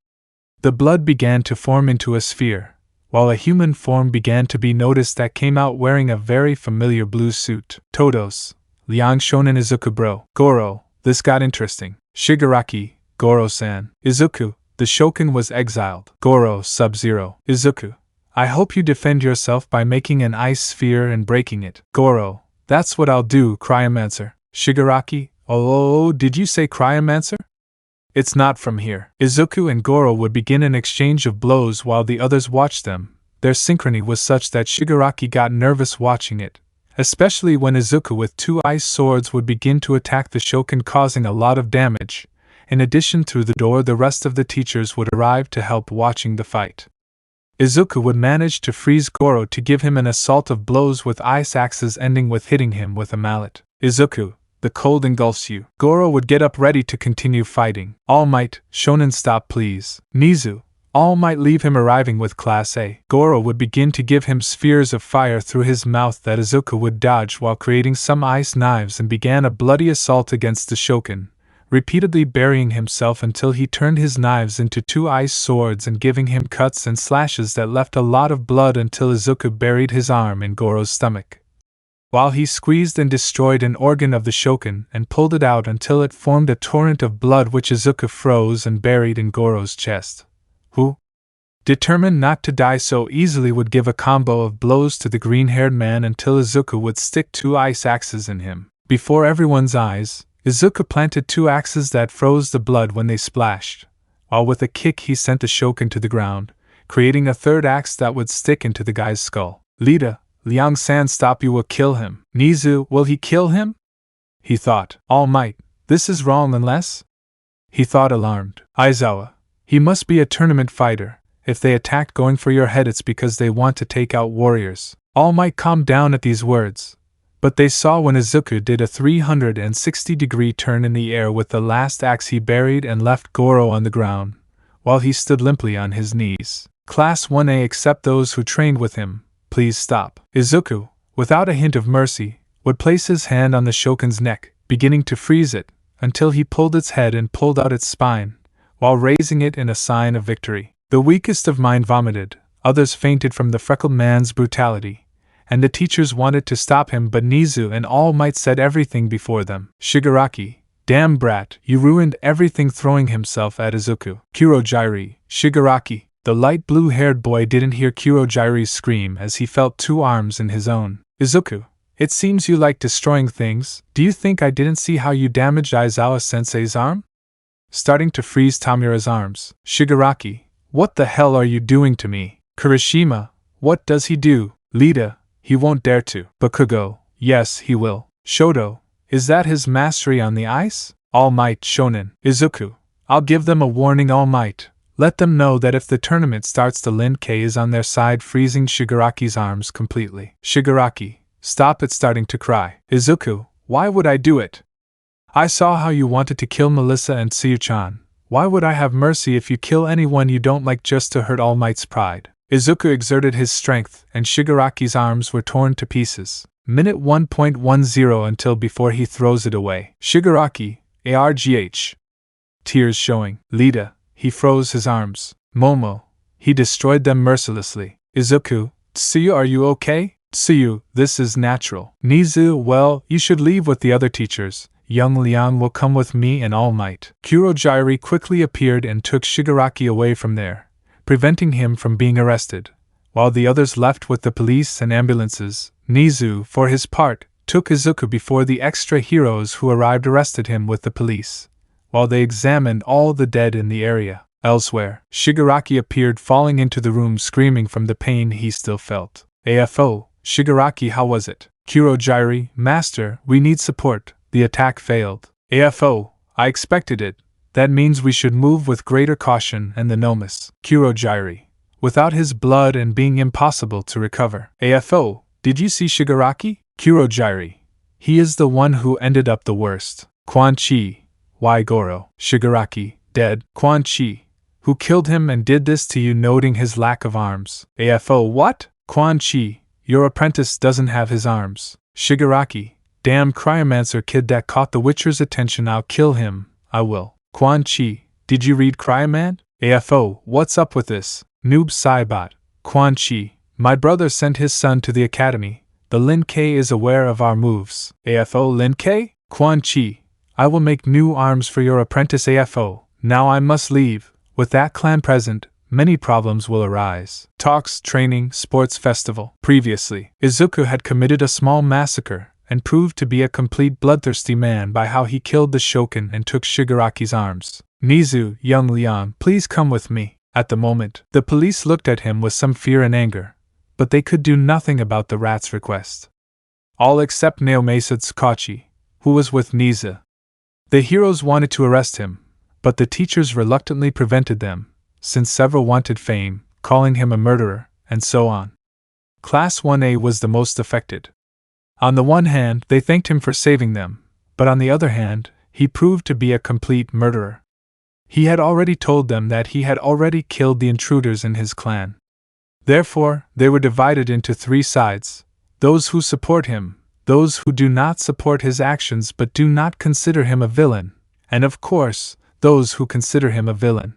The blood began to form into a sphere, while a human form began to be noticed that came out wearing a very familiar blue suit. Todos, Liang Shonen Izuku bro. Goro, this got interesting. Shigaraki, Goro-san. Izuku, the Shogun was exiled. Goro, Sub-Zero. Izuku, I hope you defend yourself by making an ice sphere and breaking it. Goro, that's what I'll do, Cryomancer. Shigaraki, oh, did you say Cryomancer? It's not from here. Izuku and Goro would begin an exchange of blows while the others watched them. Their synchrony was such that Shigaraki got nervous watching it, especially when Izuku with two ice swords would begin to attack the Shogun, causing a lot of damage. In addition, through the door the rest of the teachers would arrive to help watching the fight. Izuku would manage to freeze Goro to give him an assault of blows with ice axes, ending with hitting him with a mallet. Izuku, the cold engulfs you. Goro would get up ready to continue fighting. All Might, Shonen, stop please. Nizu, All Might, leave him, arriving with Class A. Goro would begin to give him spheres of fire through his mouth that Izuku would dodge while creating some ice knives and began a bloody assault against the Shogun, repeatedly burying himself until he turned his knives into two ice swords and giving him cuts and slashes that left a lot of blood until Izuku buried his arm in Goro's stomach, while he squeezed and destroyed an organ of the Shogun and pulled it out until it formed a torrent of blood which Izuku froze and buried in Goro's chest, who, determined not to die so easily, would give a combo of blows to the green-haired man until Izuku would stick two ice axes in him. Before everyone's eyes, Izuku planted two axes that froze the blood when they splashed, while with a kick he sent the Shogun to the ground, creating a third axe that would stick into the guy's skull. Lita, Liang-san, stop, you will kill him. Nizu, will he kill him? He thought. All Might, this is wrong unless? He thought, alarmed. Aizawa, he must be a tournament fighter. If they attack going for your head, it's because they want to take out warriors. All Might calmed down at these words, but they saw when Izuku did a 360-degree turn in the air with the last axe he buried and left Goro on the ground, while he stood limply on his knees. Class 1A, except those who trained with him, please stop. Izuku, without a hint of mercy, would place his hand on the Shogun's neck, beginning to freeze it, until he pulled its head and pulled out its spine, while raising it in a sign of victory. The weakest of mind vomited, others fainted from the freckled man's brutality, and the teachers wanted to stop him, but Nizu and All Might said everything before them. Shigaraki, damn brat, you ruined everything, throwing himself at Izuku. Kurojiri, Shigaraki. The light blue-haired boy didn't hear Kurojiri's scream as he felt two arms in his own. Izuku, it seems you like destroying things. Do you think I didn't see how you damaged Aizawa-sensei's arm? Starting to freeze Tamura's arms. Shigaraki, what the hell are you doing to me? Kirishima, what does he do? Lita, he won't dare to. Bakugo, yes, he will. Shoto, is that his mastery on the ice? All Might, Shonen. Izuku, I'll give them a warning. All Might, let them know that if the tournament starts, the Lin K is on their side, freezing Shigaraki's arms completely. Shigaraki, stop it, starting to cry. Izuku, why would I do it? I saw how you wanted to kill Melissa and Tsuyu-chan. Why would I have mercy if you kill anyone you don't like just to hurt All Might's pride? Izuku exerted his strength, and Shigaraki's arms were torn to pieces. Minute 1.10 until before he throws it away. Shigaraki, ARGH. Tears showing. Lita, he froze his arms. Momo, he destroyed them mercilessly. Izuku, Tsuyu, are you okay? Tsuyu, this is natural. Nizu, well, you should leave with the other teachers. young Liang will come with me and Almight. Kurojairi quickly appeared and took Shigaraki away from there, preventing him from being arrested, while the others left with the police and ambulances. Nizu, for his part, took Izuku before the extra heroes who arrived arrested him with the police, while they examined all the dead in the area. Elsewhere, Shigaraki appeared falling into the room screaming from the pain he still felt. AFO, Shigaraki, how was it? Kurojairi, Master, we need support. The attack failed. AFO, I expected it. That means we should move with greater caution and the Nomus. Kurojairi, without his blood and being impossible to recover. AFO, did you see Shigaraki? Kurojairi, he is the one who ended up the worst. Quan Chi, why Goro? Shigaraki, dead. Quan Chi, who killed him and did this to you, noting his lack of arms. AFO, what? Quan Chi, your apprentice doesn't have his arms. Shigaraki, damn Cryomancer kid that caught the Witcher's attention, I'll kill him, I will. Quan Chi, did you read Cryoman? AFO, what's up with this? Noob Saibot. Quan Chi, my brother sent his son to the academy. The Lin K is aware of our moves. AFO, Lin K? Quan Chi, I will make new arms for your apprentice. AFO, now I must leave. With that clan present, many problems will arise. Talks, training, sports festival. Previously, Izuku had committed a small massacre and proved to be a complete bloodthirsty man by how he killed the Shogun and took Shigaraki's arms. Nizu, young Liang, please come with me. At the moment, the police looked at him with some fear and anger, but they could do nothing about the rat's request. All except Naomasa Tsukachi, who was with Nizu. The heroes wanted to arrest him, but the teachers reluctantly prevented them, since several wanted fame, calling him a murderer, and so on. Class 1A was the most affected. On the one hand, they thanked him for saving them, but on the other hand, he proved to be a complete murderer. He had already told them that he had already killed the intruders in his clan. Therefore, they were divided into three sides: those who support him, those who do not support his actions but do not consider him a villain, and of course, those who consider him a villain.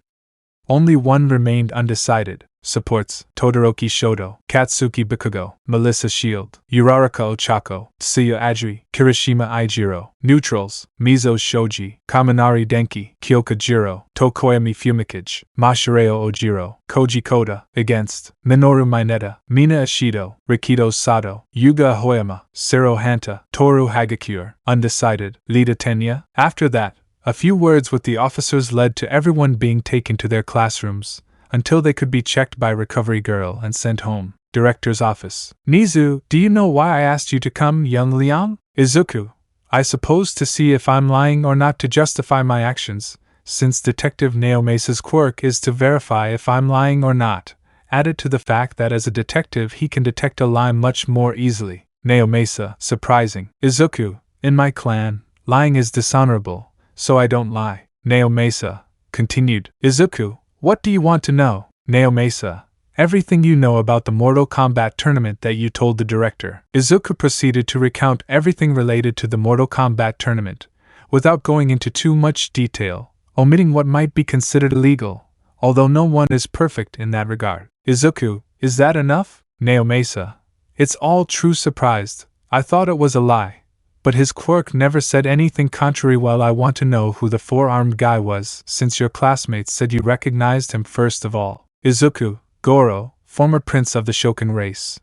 Only one remained undecided. Supports: Todoroki Shoto, Katsuki Bikugo, Melissa Shield, Uraraka Ochako, Seiya Adri, Kirishima Aijiro. Neutrals: Mizo Shoji, Kaminari Denki, Kyoka Jiro, Tokoyami Fumikage, Mashireo Ojiro, Koji Koda. Against: Minoru Mineta, Mina Ishido, Rikido Sato, Yuga Ahoyama, Sero Hanta, Toru Hagakure. Undecided: Lida Tenya. After that, a few words with the officers led to everyone being taken to their classrooms, until they could be checked by Recovery Girl and sent home. Director's office. Nizu, do you know why I asked you to come, young Liang? Izuku, I suppose to see if I'm lying or not, to justify my actions, since Detective Naomasa's quirk is to verify if I'm lying or not, added to the fact that as a detective he can detect a lie much more easily. Naomasa, surprising. Izuku, in my clan, lying is dishonorable, so I don't lie. Naomasa continued. Izuku, what do you want to know? Naomasa, everything you know about the Mortal Kombat Tournament that you told the director. Izuku proceeded to recount everything related to the Mortal Kombat Tournament, without going into too much detail, omitting what might be considered illegal, although no one is perfect in that regard. Izuku, is that enough? Naomasa, it's all true. Surprised, I thought it was a lie. But his quirk never said anything contrary. Well, I want to know who the four-armed guy was, since your classmates said you recognized him first of all. Izuku, Goro, former prince of the Shogun race.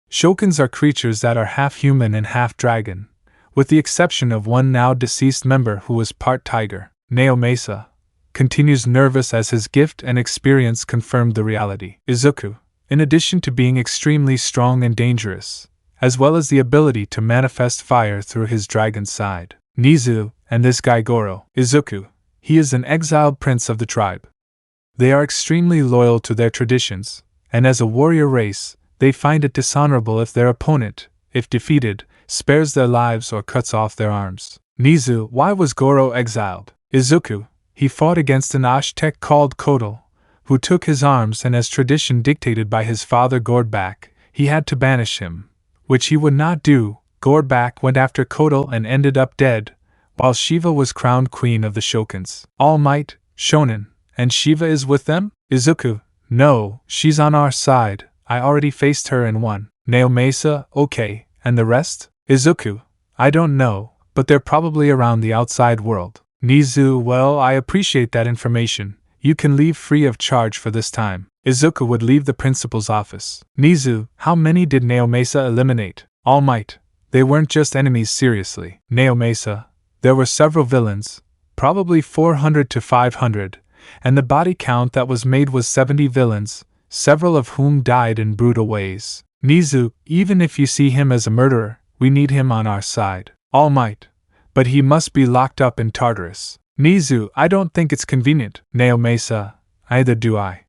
Shoguns are creatures that are half human and half dragon, with the exception of one now deceased member who was part tiger. Naomasa continues, nervous as his gift and experience confirmed the reality. Izuku, in addition to being extremely strong and dangerous, as well as the ability to manifest fire through his dragon side. Nizu, and this guy Goro. Izuku, he is an exiled prince of the tribe. They are extremely loyal to their traditions, and as a warrior race, they find it dishonorable if their opponent, if defeated, spares their lives or cuts off their arms. Nizu, why was Goro exiled? Izuku, he fought against an Aztec called Kotal, who took his arms, and as tradition dictated by his father Gordback, he had to banish him, which he would not do. Gordback went after Kotal and ended up dead, while Shiva was crowned queen of the Shoguns. Almight, Shonen, and Shiva is with them? Izuku, no, she's on our side, I already faced her and won. Naomasa, okay, and the rest? Izuku, I don't know, but they're probably around the outside world. Nizu, well, I appreciate that information. You can leave free of charge for this time. Izuku would leave the principal's office. Nizu, how many did Naomesa eliminate? Almight, they weren't just enemies, seriously. Naomesa, there were several villains, probably 400 to 500, and the body count that was made was 70 villains, several of whom died in brutal ways. Nizu, even if you see him as a murderer, we need him on our side. Almight, but he must be locked up in Tartarus. Nizu, I don't think it's convenient. Naomesa, either do I.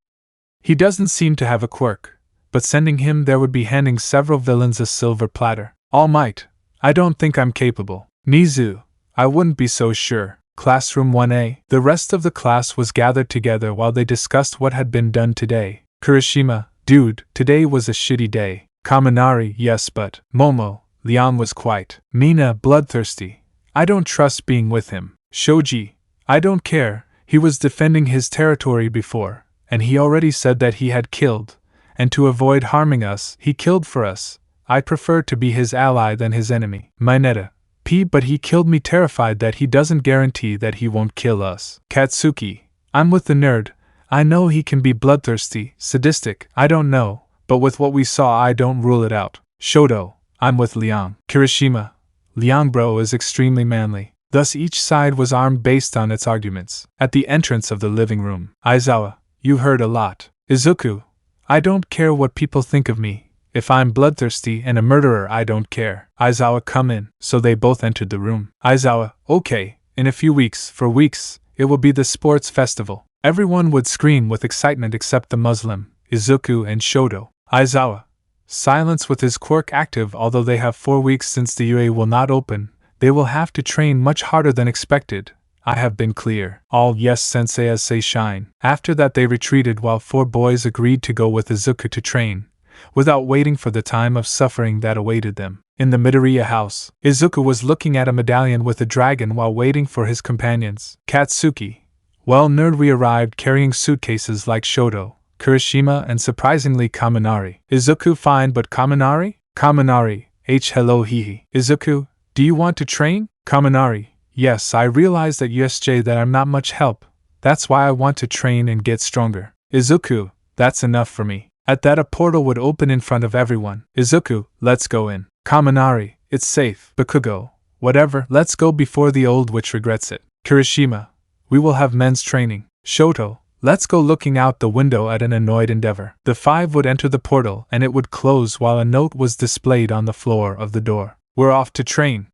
He doesn't seem to have a quirk, but sending him there would be handing several villains a silver platter. Almight, I don't think I'm capable. Nizu, I wouldn't be so sure. Classroom 1A. The rest of the class was gathered together while they discussed what had been done today. Kirishima, dude, today was a shitty day. Kaminari, yes, but Momo, Liang was quite. Mina, bloodthirsty. I don't trust being with him. Shoji, I don't care. He was defending his territory before, and he already said that he had killed, and to avoid harming us, he killed for us. I prefer to be his ally than his enemy. Mineta, but he killed me, terrified that he doesn't guarantee that he won't kill us. Katsuki, I'm with the nerd. I know he can be bloodthirsty, sadistic, I don't know, but with what we saw I don't rule it out. Shoto, I'm with Liang. Kirishima, Liang bro is extremely manly. Thus each side was armed based on its arguments. At the entrance of the living room, Aizawa, you heard a lot. Izuku, I don't care what people think of me. If I'm bloodthirsty and a murderer, I don't care. Aizawa, come in. So they both entered the room. Aizawa, okay, in a few weeks, for weeks, it will be the sports festival. Everyone would scream with excitement except the Muslim, Izuku and Shoto. Aizawa, silence with his quirk active. Although they have 4 weeks since the UA will not open, they will have to train much harder than expected. I have been clear. All yes, sensei, as say shine. After that they retreated while 4 boys agreed to go with Izuku to train, without waiting for the time of suffering that awaited them. In the Midoriya house, Izuku was looking at a medallion with a dragon while waiting for his companions. Katsuki, well, nerd, we arrived carrying suitcases like Shoto, Kirishima, and surprisingly Kaminari. Izuku, fine, but Kaminari? Kaminari, hello hihi. Izuku, do you want to train? Kaminari, yes, I realize that USJ that I'm not much help. That's why I want to train and get stronger. Izuku, that's enough for me. At that a portal would open in front of everyone. Izuku, let's go in. Kaminari, it's safe. Bakugo, whatever, let's go before the old witch regrets it. Kirishima, we will have men's training. Shoto, let's go, looking out the window at an annoyed Endeavor. The 5 would enter the portal and it would close while a note was displayed on the floor of the door. We're off to train.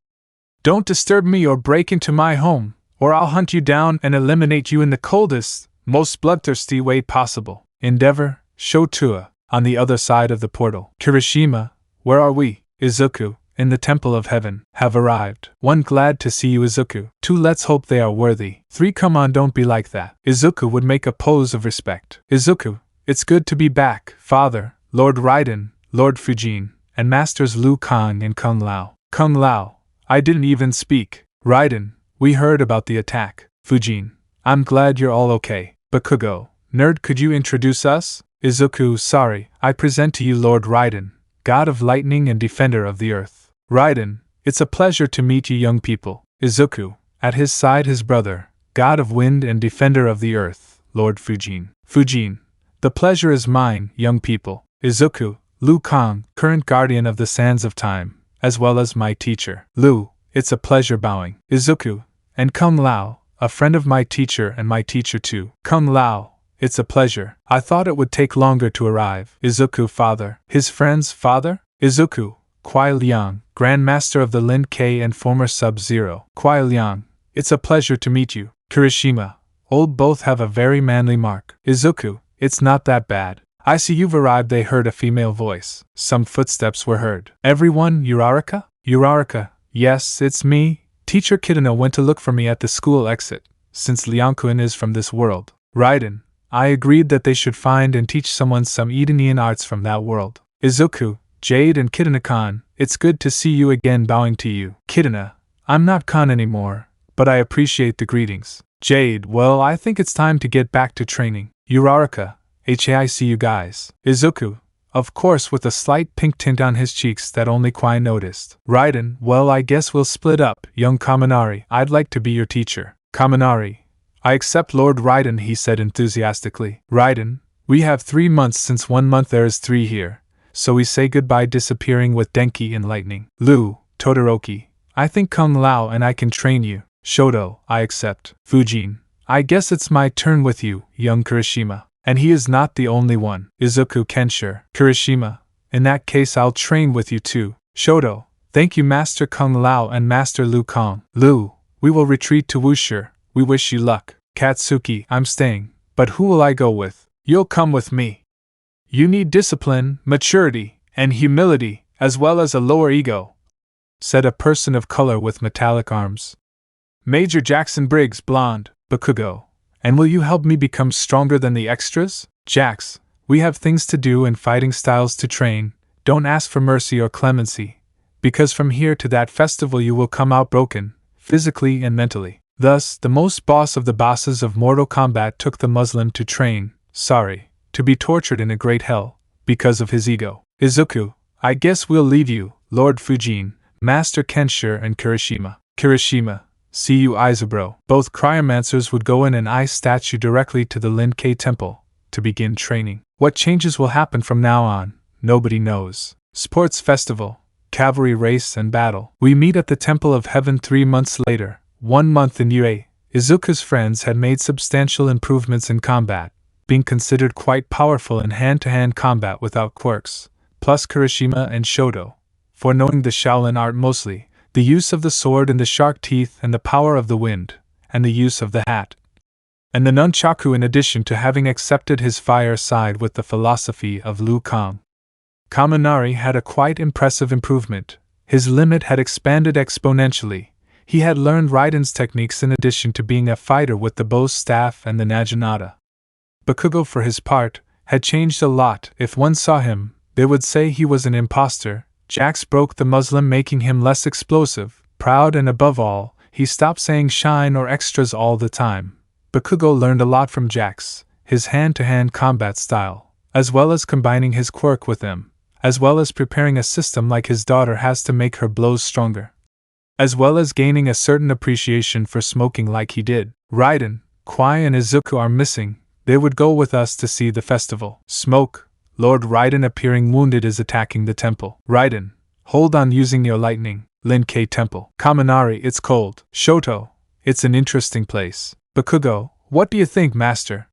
Don't disturb me or break into my home, or I'll hunt you down and eliminate you in the coldest, most bloodthirsty way possible. Endeavor, Shotua, on the other side of the portal. Kirishima, where are we? Izuku, in the Temple of Heaven, have arrived. 1, glad to see you, Izuku. 2, let's hope they are worthy. 3, come on, don't be like that. Izuku would make a pose of respect. Izuku, it's good to be back, Father, Lord Raiden, Lord Fujin, and Masters Liu Kang and Kung Lao. Kung Lao, I didn't even speak. Raiden, we heard about the attack. Fujin, I'm glad you're all okay. Bakugo, nerd, could you introduce us? Izuku, sorry, I present to you Lord Raiden, God of Lightning and Defender of the Earth. Raiden, it's a pleasure to meet you young people. Izuku, at his side his brother, God of Wind and Defender of the Earth, Lord Fujin. Fujin, the pleasure is mine, young people. Izuku, Liu Kang, current guardian of the sands of time, as well as my teacher. Liu, it's a pleasure bowing. Izuku, and Kung Lao, a friend of my teacher and my teacher too. Kung Lao, it's a pleasure. I thought it would take longer to arrive. Izuku, father. His friend's father? Izuku, Kuai Liang, Grand Master of the Lin K and former Sub-Zero. Kuai Liang, it's a pleasure to meet you. Kirishima, old, both have a very manly mark. Izuku, it's not that bad. I see you've arrived. They heard a female voice. Some footsteps were heard. Everyone, Uraraka? Uraraka, yes, it's me. Teacher Kidano went to look for me at the school exit, since Liang-kun is from this world. Raiden, I agreed that they should find and teach someone some Edenian arts from that world. Izuku, Jade and Kidana-kan, it's good to see you again, bowing to you. Kidana, I'm not Kan anymore, but I appreciate the greetings. Jade, well, I think it's time to get back to training. Uraraka, I see you guys. Izuku, of course with a slight pink tint on his cheeks that only Quai noticed. Raiden, well I guess we'll split up. Young Kaminari, I'd like to be your teacher. Kaminari, I accept Lord Raiden, he said enthusiastically. Raiden, we have 3 months since 1 month there is 3 here, so we say goodbye disappearing with Denki and lightning. Lu, Todoroki, I think Kung Lao and I can train you. Shoto, I accept. Fujin, I guess it's my turn with you, young Kirishima. And he is not the only one. Izuku Kensher, Kirishima, in that case I'll train with you too. Shoto, thank you Master Kung Lao and Master Lu Kong. Lu, we will retreat to Wushi. We wish you luck. Katsuki, I'm staying, but who will I go with? You'll come with me. You need discipline, maturity, and humility, as well as a lower ego, said a person of color with metallic arms. Major Jackson Briggs, blonde, Bakugo. And will you help me become stronger than the extras? Jax, we have things to do and fighting styles to train, don't ask for mercy or clemency, because from here to that festival you will come out broken, physically and mentally. Thus, the most boss of the bosses of Mortal Kombat took the Muslim to train, to be tortured in a great hell, because of his ego. Izuku, I guess we'll leave you, Lord Fujin, Master Kensher and Kirishima. Kirishima, see you Izaburo. Both cryomancers would go in an ice statue directly to the Lin-Kei Temple, to begin training. What changes will happen from now on, nobody knows. Sports festival, cavalry race and battle. We meet at the Temple of Heaven 3 months later. 1 month in UA, Izuku's friends had made substantial improvements in combat, being considered quite powerful in hand-to-hand combat without quirks, plus Kirishima and Shoto, for knowing the Shaolin art mostly, the use of the sword and the shark teeth and the power of the wind, and the use of the hat, and the nunchaku in addition to having accepted his fire side with the philosophy of Liu Kang. Kaminari had a quite impressive improvement. His limit had expanded exponentially. He had learned Raiden's techniques in addition to being a fighter with the bow staff and the naginata. Bakugo, for his part, had changed a lot. If one saw him, they would say he was an imposter. Jax broke the Muslim, making him less explosive, proud, and above all, he stopped saying shine or extras all the time. Bakugo learned a lot from Jax, his hand-to-hand combat style, as well as combining his quirk with them, as well as preparing a system like his daughter has to make her blows stronger, as well as gaining a certain appreciation for smoking like he did. Raiden, Quai and Izuku are missing. They would go with us to see the festival. Smoke, Lord Raiden appearing wounded is attacking the temple. Raiden, hold on using your lightning. Lin-Kei Temple. Kaminari, it's cold. Shoto, it's an interesting place. Bakugo, what do you think, master?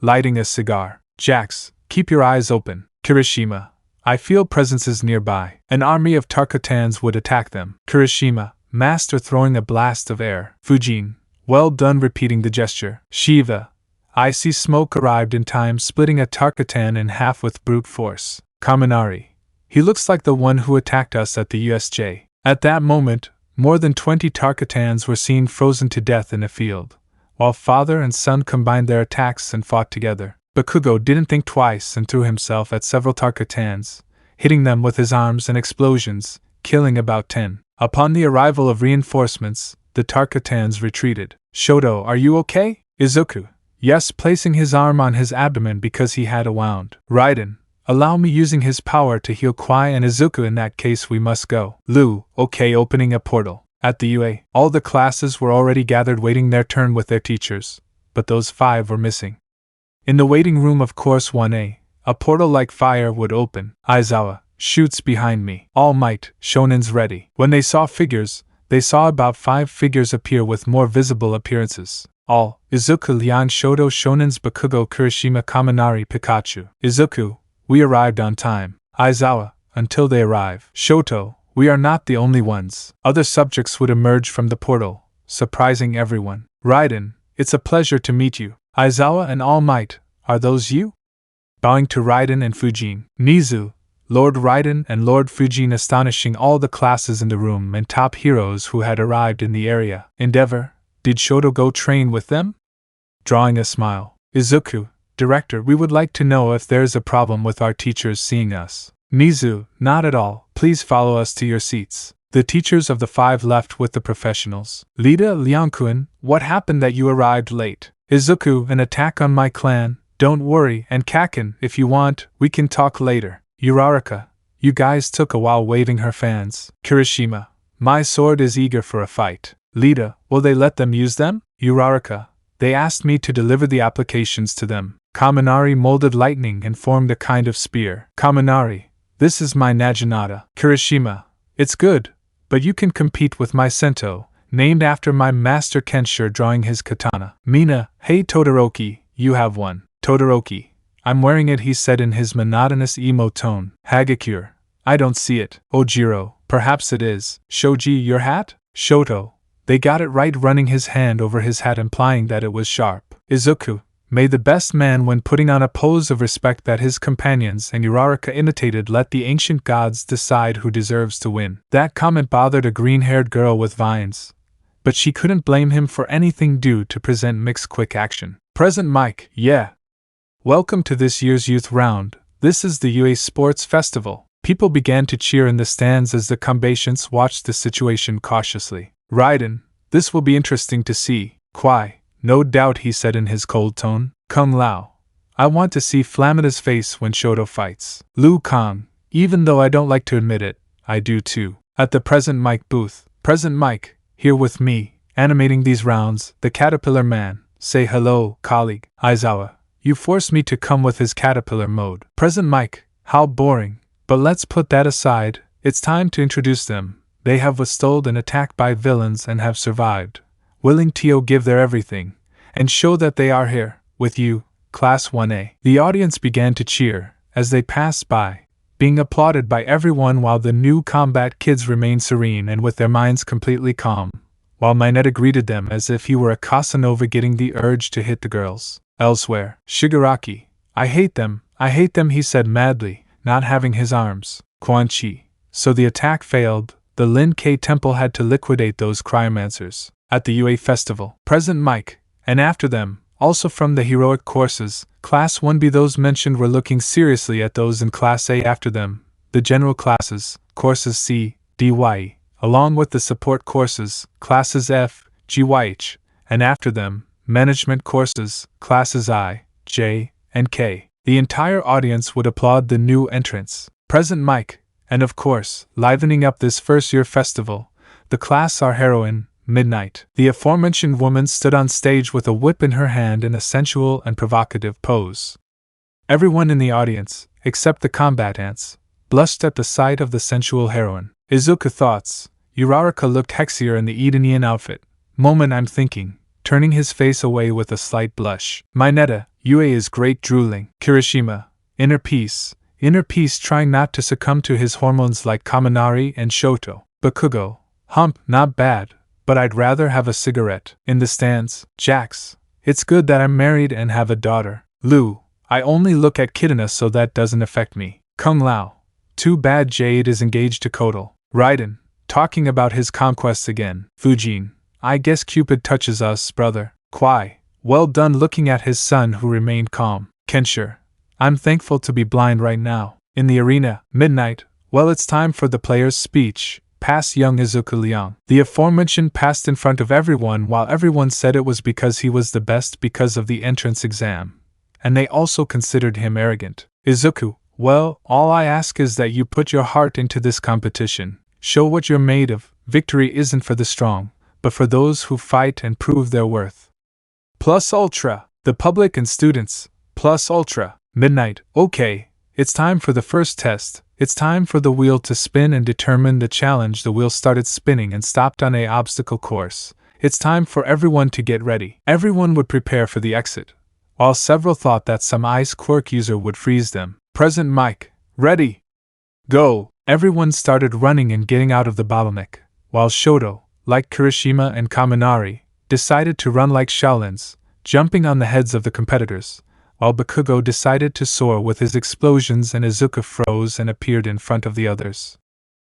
Lighting a cigar. Jax, keep your eyes open. Kirishima, I feel presences nearby. An army of Tarkatans would attack them. Kirishima, master throwing a blast of air. Fujin, well done repeating the gesture. Shiva, I see smoke arrived in time splitting a Tarkatan in half with brute force. Kaminari, he looks like the one who attacked us at the USJ. At that moment, more than 20 Tarkatans were seen frozen to death in a field, while father and son combined their attacks and fought together. Bakugo didn't think twice and threw himself at several Tarkatans, hitting them with his arms and explosions, killing about 10. Upon the arrival of reinforcements, the Tarkatans retreated. Shoto, are you okay? Izuku, yes, placing his arm on his abdomen because he had a wound. Raiden, allow me using his power to heal Quai and Izuku, in that case we must go. Lu, okay, opening a portal. At the UA, all the classes were already gathered waiting their turn with their teachers, but those 5 were missing. In the waiting room of course 1A, a portal like fire would open. Aizawa, shoots behind me. Almight, Shonen's ready. When they saw figures, they saw about 5 figures appear with more visible appearances. All, Izuku, Liang, Shoto, Shonen's, Bakugo, Kirishima, Kaminari, Pikachu. Izuku, we arrived on time. Aizawa, until they arrive. Shoto, we are not the only ones. Other subjects would emerge from the portal, surprising everyone. Raiden, it's a pleasure to meet you. Aizawa and All Might, are those you? Bowing to Raiden and Fujin. Nizu, Lord Raiden and Lord Fujin, astonishing all the classes in the room and top heroes who had arrived in the area. Endeavor, did Shoto go train with them? Drawing a smile. Izuku, Director, we would like to know if there is a problem with our teachers seeing us. Nizu, not at all, please follow us to your seats. The teachers of the 5 left with the professionals. Lida, Liangkun, what happened that you arrived late? Izuku, an attack on my clan, don't worry, and Kaken, if you want, we can talk later. Uraraka, you guys took a while waving her fans. Kirishima, my sword is eager for a fight. Lita, will they let them use them? Uraraka, they asked me to deliver the applications to them. Kaminari molded lightning and formed a kind of spear. Kaminari, this is my Naginata. Kirishima, it's good, but you can compete with my Sento, named after my master Kenshiro drawing his katana. Mina, hey Todoroki, you have one. Todoroki, I'm wearing it, he said in his monotonous emo tone. Hagakure, I don't see it. Ojiro, perhaps it is. Shoji, your hat? Shoto, they got it right, running his hand over his hat implying that it was sharp. Izuku, may the best man, when putting on a pose of respect that his companions and Uraraka imitated, let the ancient gods decide who deserves to win. That comment bothered a green-haired girl with vines, but she couldn't blame him for anything due to present mixed quick action. Present Mike, yeah. Welcome to this year's youth round. This is the UA Sports Festival. People began to cheer in the stands as the combatants watched the situation cautiously. Raiden, this will be interesting to see. Quai, no doubt, he said in his cold tone. Kung Lao, I want to see Flamita's face when Shoto fights. Liu Kang, even though I don't like to admit it, I do too. At the Present Mike booth, Present Mike, here with me, animating these rounds, the Caterpillar Man. Say hello, colleague. Aizawa, you forced me to come with his caterpillar mode. Present Mike, how boring. But let's put that aside, it's time to introduce them. They have withstood an attack by villains and have survived, willing to give their everything, and show that they are here, with you, Class 1A. The audience began to cheer, as they passed by, being applauded by everyone while the new combat kids remained serene and with their minds completely calm, while Mineta greeted them as if he were a Casanova getting the urge to hit the girls. Elsewhere, Shigaraki, I hate them, he said madly, not having his arms. Quan Chi, so the attack failed, the Lin K Temple had to liquidate those cryomancers. At the UA Festival, Present Mike, and after them, also from the heroic courses, Class 1B, those mentioned were looking seriously at those in Class A after them, the general classes, courses C, D, Y, along with the support courses, classes F, G, YH, and after them, management courses, classes I, J, and K. The entire audience would applaud the new entrants. Present Mike, and of course, livening up this first-year festival, the class our heroine, Midnight. The aforementioned woman stood on stage with a whip in her hand in a sensual and provocative pose. Everyone in the audience, except the combatants, blushed at the sight of the sensual heroine. Izuku thoughts, Uraraka looked hexier in the Edenian outfit. Moment, I'm thinking, turning his face away with a slight blush. Mineta, UA is great, drooling. Kirishima, inner peace, trying not to succumb to his hormones like Kaminari and Shoto. Bakugo, hump, not bad, but I'd rather have a cigarette. In the stands, Jax, it's good that I'm married and have a daughter. Lu, I only look at Kidana so that doesn't affect me. Kung Lao, too bad Jade is engaged to Kotal. Raiden, talking about his conquests again. Fujin, I guess Cupid touches us, brother. Quai, well done, looking at his son who remained calm. Kenshiro, I'm thankful to be blind right now. In the arena, Midnight, well, it's time for the player's speech. Pass young Izuku Liang. The aforementioned passed in front of everyone while everyone said it was because he was the best because of the entrance exam, and they also considered him arrogant. Izuku, well, all I ask is that you put your heart into this competition. Show what you're made of. Victory isn't for the strong, but for those who fight and prove their worth. Plus Ultra, the public and students. Plus Ultra. Midnight, okay, it's time for the first test. It's time for the wheel to spin and determine the challenge. The wheel started spinning and stopped on an obstacle course. It's time for everyone to get ready. Everyone would prepare for the exit, while several thought that some ice quirk user would freeze them. Present Mike, ready, go! Everyone started running and getting out of the bottleneck, while Shoto, like Kirishima and Kaminari, decided to run like Shaolins, jumping on the heads of the competitors, while Bakugo decided to soar with his explosions and Izuku froze and appeared in front of the others.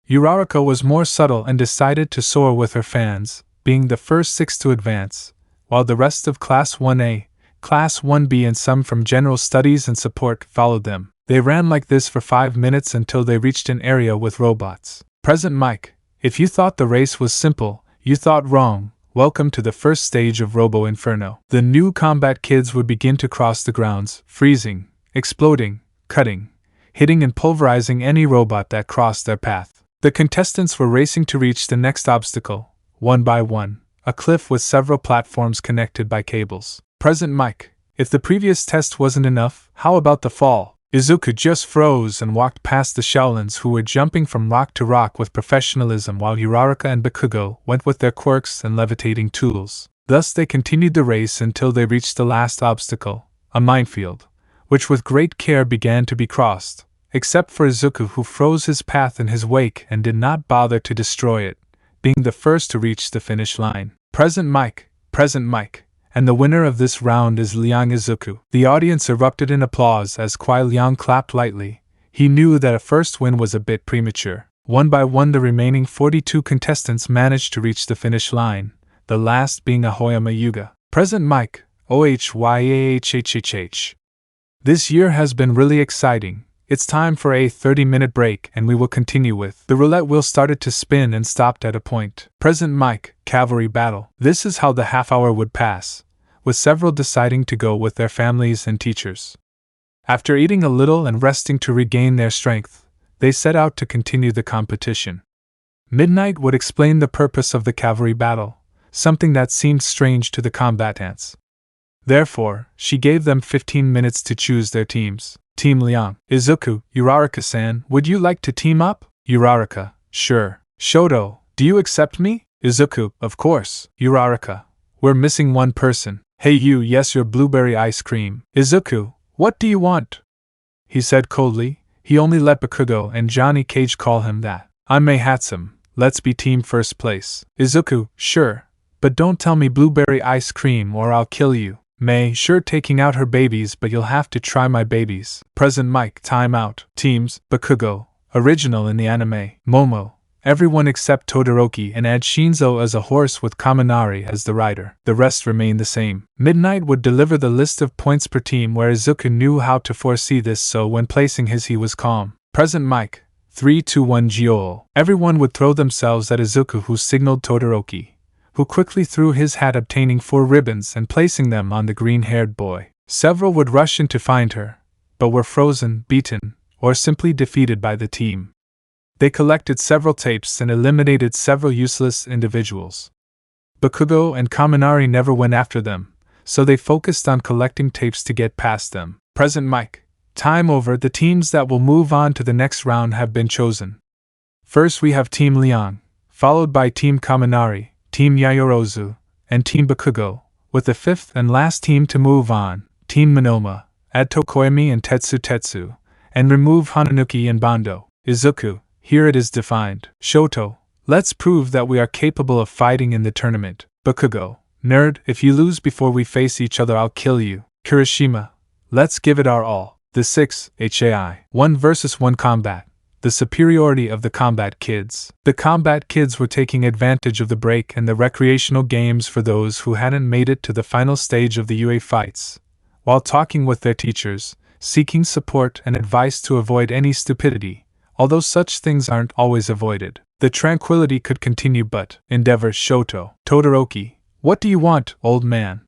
Uraraka was more subtle and decided to soar with her fans, being the first 6 to advance, while the rest of Class 1A, Class 1B and some from General Studies and Support followed them. They ran like this for 5 minutes until they reached an area with robots. Present Mike, if you thought the race was simple, you thought wrong. Welcome to the first stage of Robo Inferno. The new combat kids would begin to cross the grounds, freezing, exploding, cutting, hitting and pulverizing any robot that crossed their path. The contestants were racing to reach the next obstacle, one by one, a cliff with several platforms connected by cables. Present Mike. If the previous test wasn't enough, how about the fall? Izuku just froze and walked past the Shaolins who were jumping from rock to rock with professionalism while Uraraka and Bakugo went with their quirks and levitating tools. Thus they continued the race until they reached the last obstacle, a minefield, which with great care began to be crossed, except for Izuku who froze his path in his wake and did not bother to destroy it, being the first to reach the finish line. Present Mike. And the winner of this round is Liang Izuku. The audience erupted in applause as Kuai Liang clapped lightly. He knew that a first win was a bit premature. One by one the remaining 42 contestants managed to reach the finish line, the last being Ahoyama Yuga. Present Mike. OHYAHHHH. This year has been really exciting. It's time for a 30-minute break and we will continue with. The roulette wheel started to spin and stopped at a point. Present Mike. Cavalry battle. This is how the half hour would pass, with several deciding to go with their families and teachers. After eating a little and resting to regain their strength, they set out to continue the competition. Midnight would explain the purpose of the cavalry battle, something that seemed strange to the combatants. Therefore, she gave them 15 minutes to choose their teams. Team Liang. Izuku. Uraraka-san, would you like to team up? Uraraka. Sure. Shoto, do you accept me? Izuku. Of course. Uraraka. We're missing one person. Hey you, yes, your blueberry ice cream. Izuku. What do you want? He said coldly. He only let Bakugo and Johnny Cage call him that. I'm Meihatsum. Let's be team first place. Izuku. Sure. But don't tell me blueberry ice cream or I'll kill you. Mei. Sure, taking out her babies, but you'll have to try my babies. Present Mike. Time out. Teams. Bakugo. Original in the anime. Momo. Everyone except Todoroki and add Shinzo as a horse with Kaminari as the rider. The rest remain the same. Midnight would deliver the list of points per team where Izuku knew how to foresee this, so when placing his he was calm. Present Mike. 3, 2, 1 Gyo. Everyone would throw themselves at Izuku who signaled Todoroki, who quickly threw his hat obtaining 4 ribbons and placing them on the green-haired boy. Several would rush in to find her, but were frozen, beaten, or simply defeated by the team. They collected several tapes and eliminated several useless individuals. Bakugo and Kaminari never went after them, so they focused on collecting tapes to get past them. Present Mike. Time over. The teams that will move on to the next round have been chosen. First we have Team Liang, followed by Team Kaminari, Team Yayorozu, and Team Bakugo, with the fifth and last team to move on, Team Monoma. Add Tokoemi and Tetsu, and remove Hananuki and Bando. Izuku. Here it is defined. Shoto. Let's prove that we are capable of fighting in the tournament. Bakugo. Nerd, if you lose before we face each other I'll kill you. Kirishima. Let's give it our all. The 6, HAI. 1 versus 1 combat. The superiority of the Combat Kids. The Combat Kids were taking advantage of the break and the recreational games for those who hadn't made it to the final stage of the UA fights, while talking with their teachers, seeking support and advice to avoid any stupidity, although such things aren't always avoided. The tranquility could continue but, Endeavor. Shoto. Todoroki. What do you want, old man?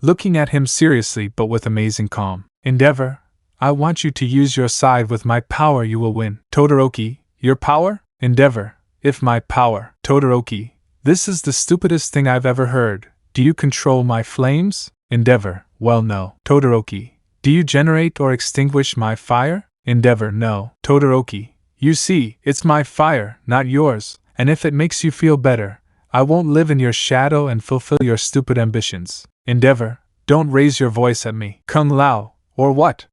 Looking at him seriously but with amazing calm. Endeavor. I want you to use your side. With my power you will win. Todoroki. Your power? Endeavor. If my power. Todoroki. This is the stupidest thing I've ever heard. Do you control my flames? Endeavor. Well, no. Todoroki. Do you generate or extinguish my fire? Endeavor. No. Todoroki. You see, it's my fire, not yours, and if it makes you feel better, I won't live in your shadow and fulfill your stupid ambitions. Endeavor. Don't raise your voice at me. Kung Lao. Or what?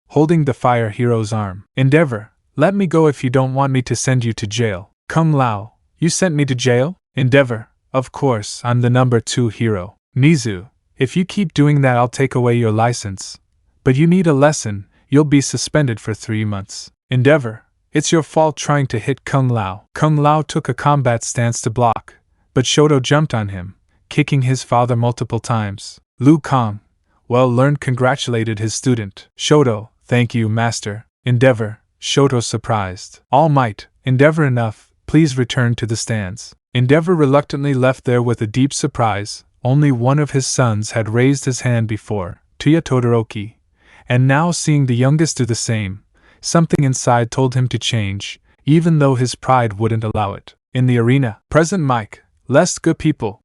Holding the fire hero's arm. Endeavor. Let me go if you don't want me to send you to jail. Kung Lao. You sent me to jail? Endeavor. Of course, I'm the number 2 hero. Mizu. If you keep doing that I'll take away your license. But you need a lesson. You'll be suspended for 3 months. Endeavor. It's your fault trying to hit Kung Lao. Kung Lao took a combat stance to block, but Shoto jumped on him, kicking his father multiple times. Liu Kang. Well learned, congratulated his student. Shoto. Thank you, master. Endeavor. Shoto surprised. Almight. Endeavor, enough. Please return to the stands. Endeavor reluctantly left there with a deep surprise. Only one of his sons had raised his hand before, Tuya Todoroki, and now seeing the youngest do the same, Something inside told him to change, even though his pride wouldn't allow it. In the arena, present mic, less good people.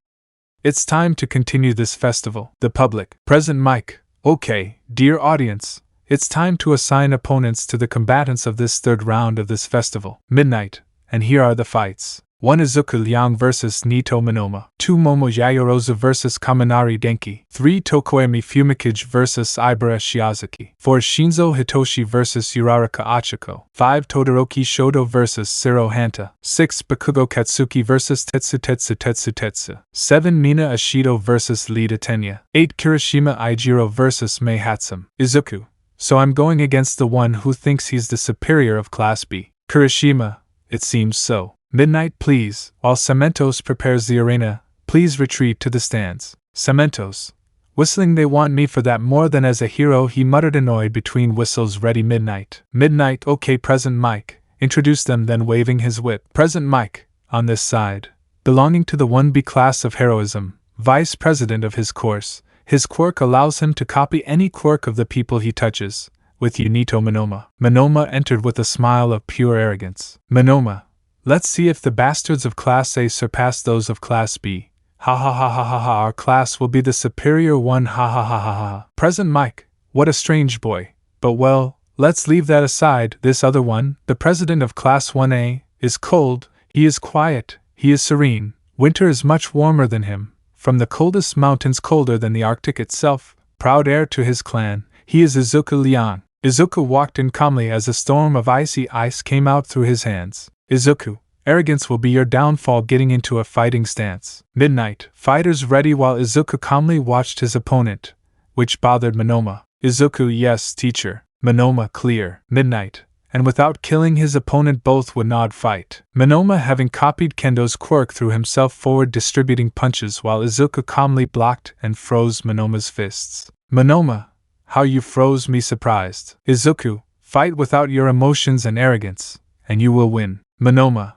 It's time to continue this festival. The public, present mic, okay, dear audience, it's time to assign opponents to the combatants of this third round of this festival. Midnight, and here are the fights. 1. Izuku Liang vs. Nito Monoma. 2. Momo Yayorozu vs. Kaminari Denki. 3. Tokoemi Fumikage vs. Ibara Shiozaki. 4. Shinzo Hitoshi vs. Uraraka Achiko. 5. Todoroki Shoto vs. Siro Hanta. 6. Bakugo Katsuki vs. Tetsu. 7. Mina Ashido vs. Lida Tenya. 8. Kirishima Aijiro vs. Mei Hatsum. Izuku. So I'm going against the one who thinks he's the superior of Class B. Kirishima, it seems so. Midnight, please. While Cementos prepares the arena, please retreat to the stands. Cementos. Whistling, they want me for that more than as a hero, he muttered, annoyed between whistles. Ready, Midnight. Midnight, okay, present Mike. Introduce them, then waving his whip. Present Mike, on this side. Belonging to the 1B class of heroism, vice president of his course, his quirk allows him to copy any quirk of the people he touches. With you, Nito Monoma. Monoma entered with a smile of pure arrogance. Monoma. Let's see if the bastards of Class A surpass those of Class B. Ha ha ha ha ha ha, our class will be the superior one, ha ha ha ha ha. Present Mike, what a strange boy. But well, let's leave that aside. This other one, the president of Class 1A, is cold, he is quiet, he is serene. Winter is much warmer than him, from the coldest mountains colder than the Arctic itself. Proud heir to his clan, he is Izuku Liang. Izuku walked in calmly as a storm of icy ice came out through his hands. Izuku, arrogance will be your downfall, getting into a fighting stance. Midnight, fighters ready, while Izuku calmly watched his opponent, which bothered Monoma. Izuku, yes, teacher. Monoma, clear. Midnight, and without killing his opponent both would not fight. Monoma, having copied Kendo's quirk, threw himself forward, distributing punches, while Izuku calmly blocked and froze Monoma's fists. Monoma, how you froze me, surprised. Izuku, fight without your emotions and arrogance, and you will win. Monoma,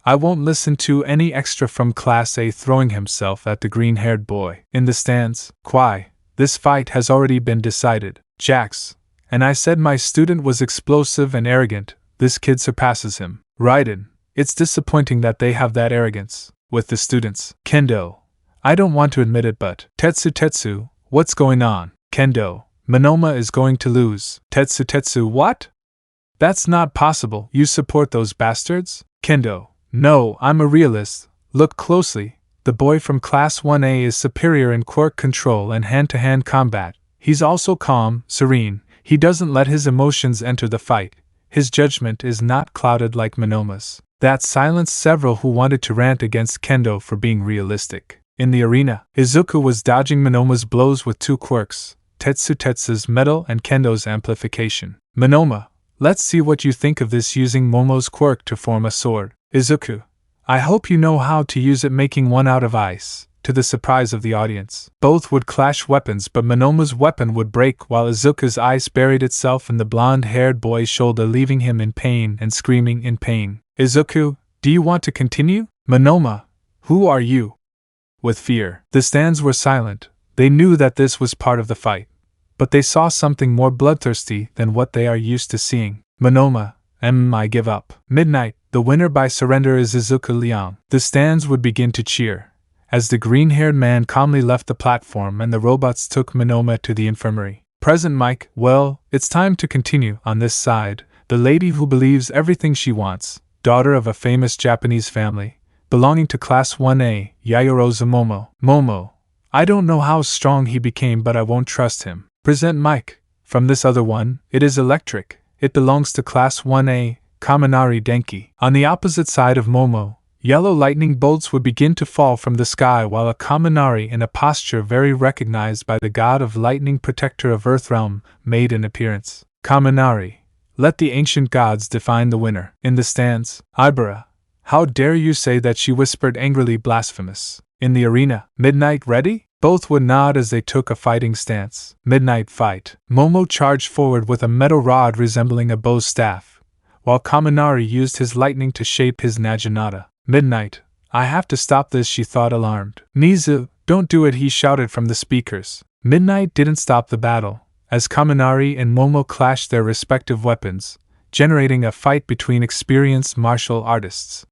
I won't listen to any extra from Class A, throwing himself at the green-haired boy. In the stands, Quai, this fight has already been decided. Jax, and I said my student was explosive and arrogant, this kid surpasses him. Raiden, it's disappointing that they have that arrogance. With the students, Kendo, I don't want to admit it, but Tetsu, what's going on? Kendo, Monoma is going to lose. Tetsu, what? That's not possible. You support those bastards? Kendo, no, I'm a realist. Look closely. The boy from Class 1A is superior in quirk control and hand-to-hand combat. He's also calm, serene. He doesn't let his emotions enter the fight. His judgment is not clouded like Monoma's. That silenced several who wanted to rant against Kendo for being realistic. In the arena, Izuku was dodging Monoma's blows with two quirks, Tetsu's metal and Kendo's amplification. Monoma, let's see what you think of this, using Momo's quirk to form a sword. Izuku, I hope you know how to use it, making one out of ice. To the surprise of the audience, both would clash weapons, but Monoma's weapon would break while Izuku's ice buried itself in the blonde-haired boy's shoulder, leaving him in pain and screaming in pain. Izuku, do you want to continue? Monoma, who are you? With fear, the stands were silent. They knew that this was part of the fight, but they saw something more bloodthirsty than what they are used to seeing. Monoma, I give up. Midnight, the winner by surrender is Izuku Liang. The stands would begin to cheer as the green-haired man calmly left the platform and the robots took Monoma to the infirmary. Present Mike, well, it's time to continue. On this side, the lady who believes everything she wants, daughter of a famous Japanese family, belonging to Class 1A, Yayorozu Momo. Momo, I don't know how strong he became, but I won't trust him. Present Mike, from this other one, it is electric. It belongs to Class 1A, Kaminari Denki. On the opposite side of Momo, yellow lightning bolts would begin to fall from the sky, while a Kaminari in a posture very recognized by the god of lightning, protector of Earthrealm, made an appearance. Kaminari, let the ancient gods define the winner. In the stands, Ibara, how dare you say that, she whispered angrily, blasphemous. In the arena, Midnight, ready? Both would nod as they took a fighting stance. Midnight, fight. Momo charged forward with a metal rod resembling a bow's staff, while Kaminari used his lightning to shape his naginata. Midnight, I have to stop this, she thought, alarmed. Nizu, don't do it, he shouted from the speakers. Midnight didn't stop the battle. As Kaminari and Momo clashed their respective weapons, generating a fight between experienced martial artists.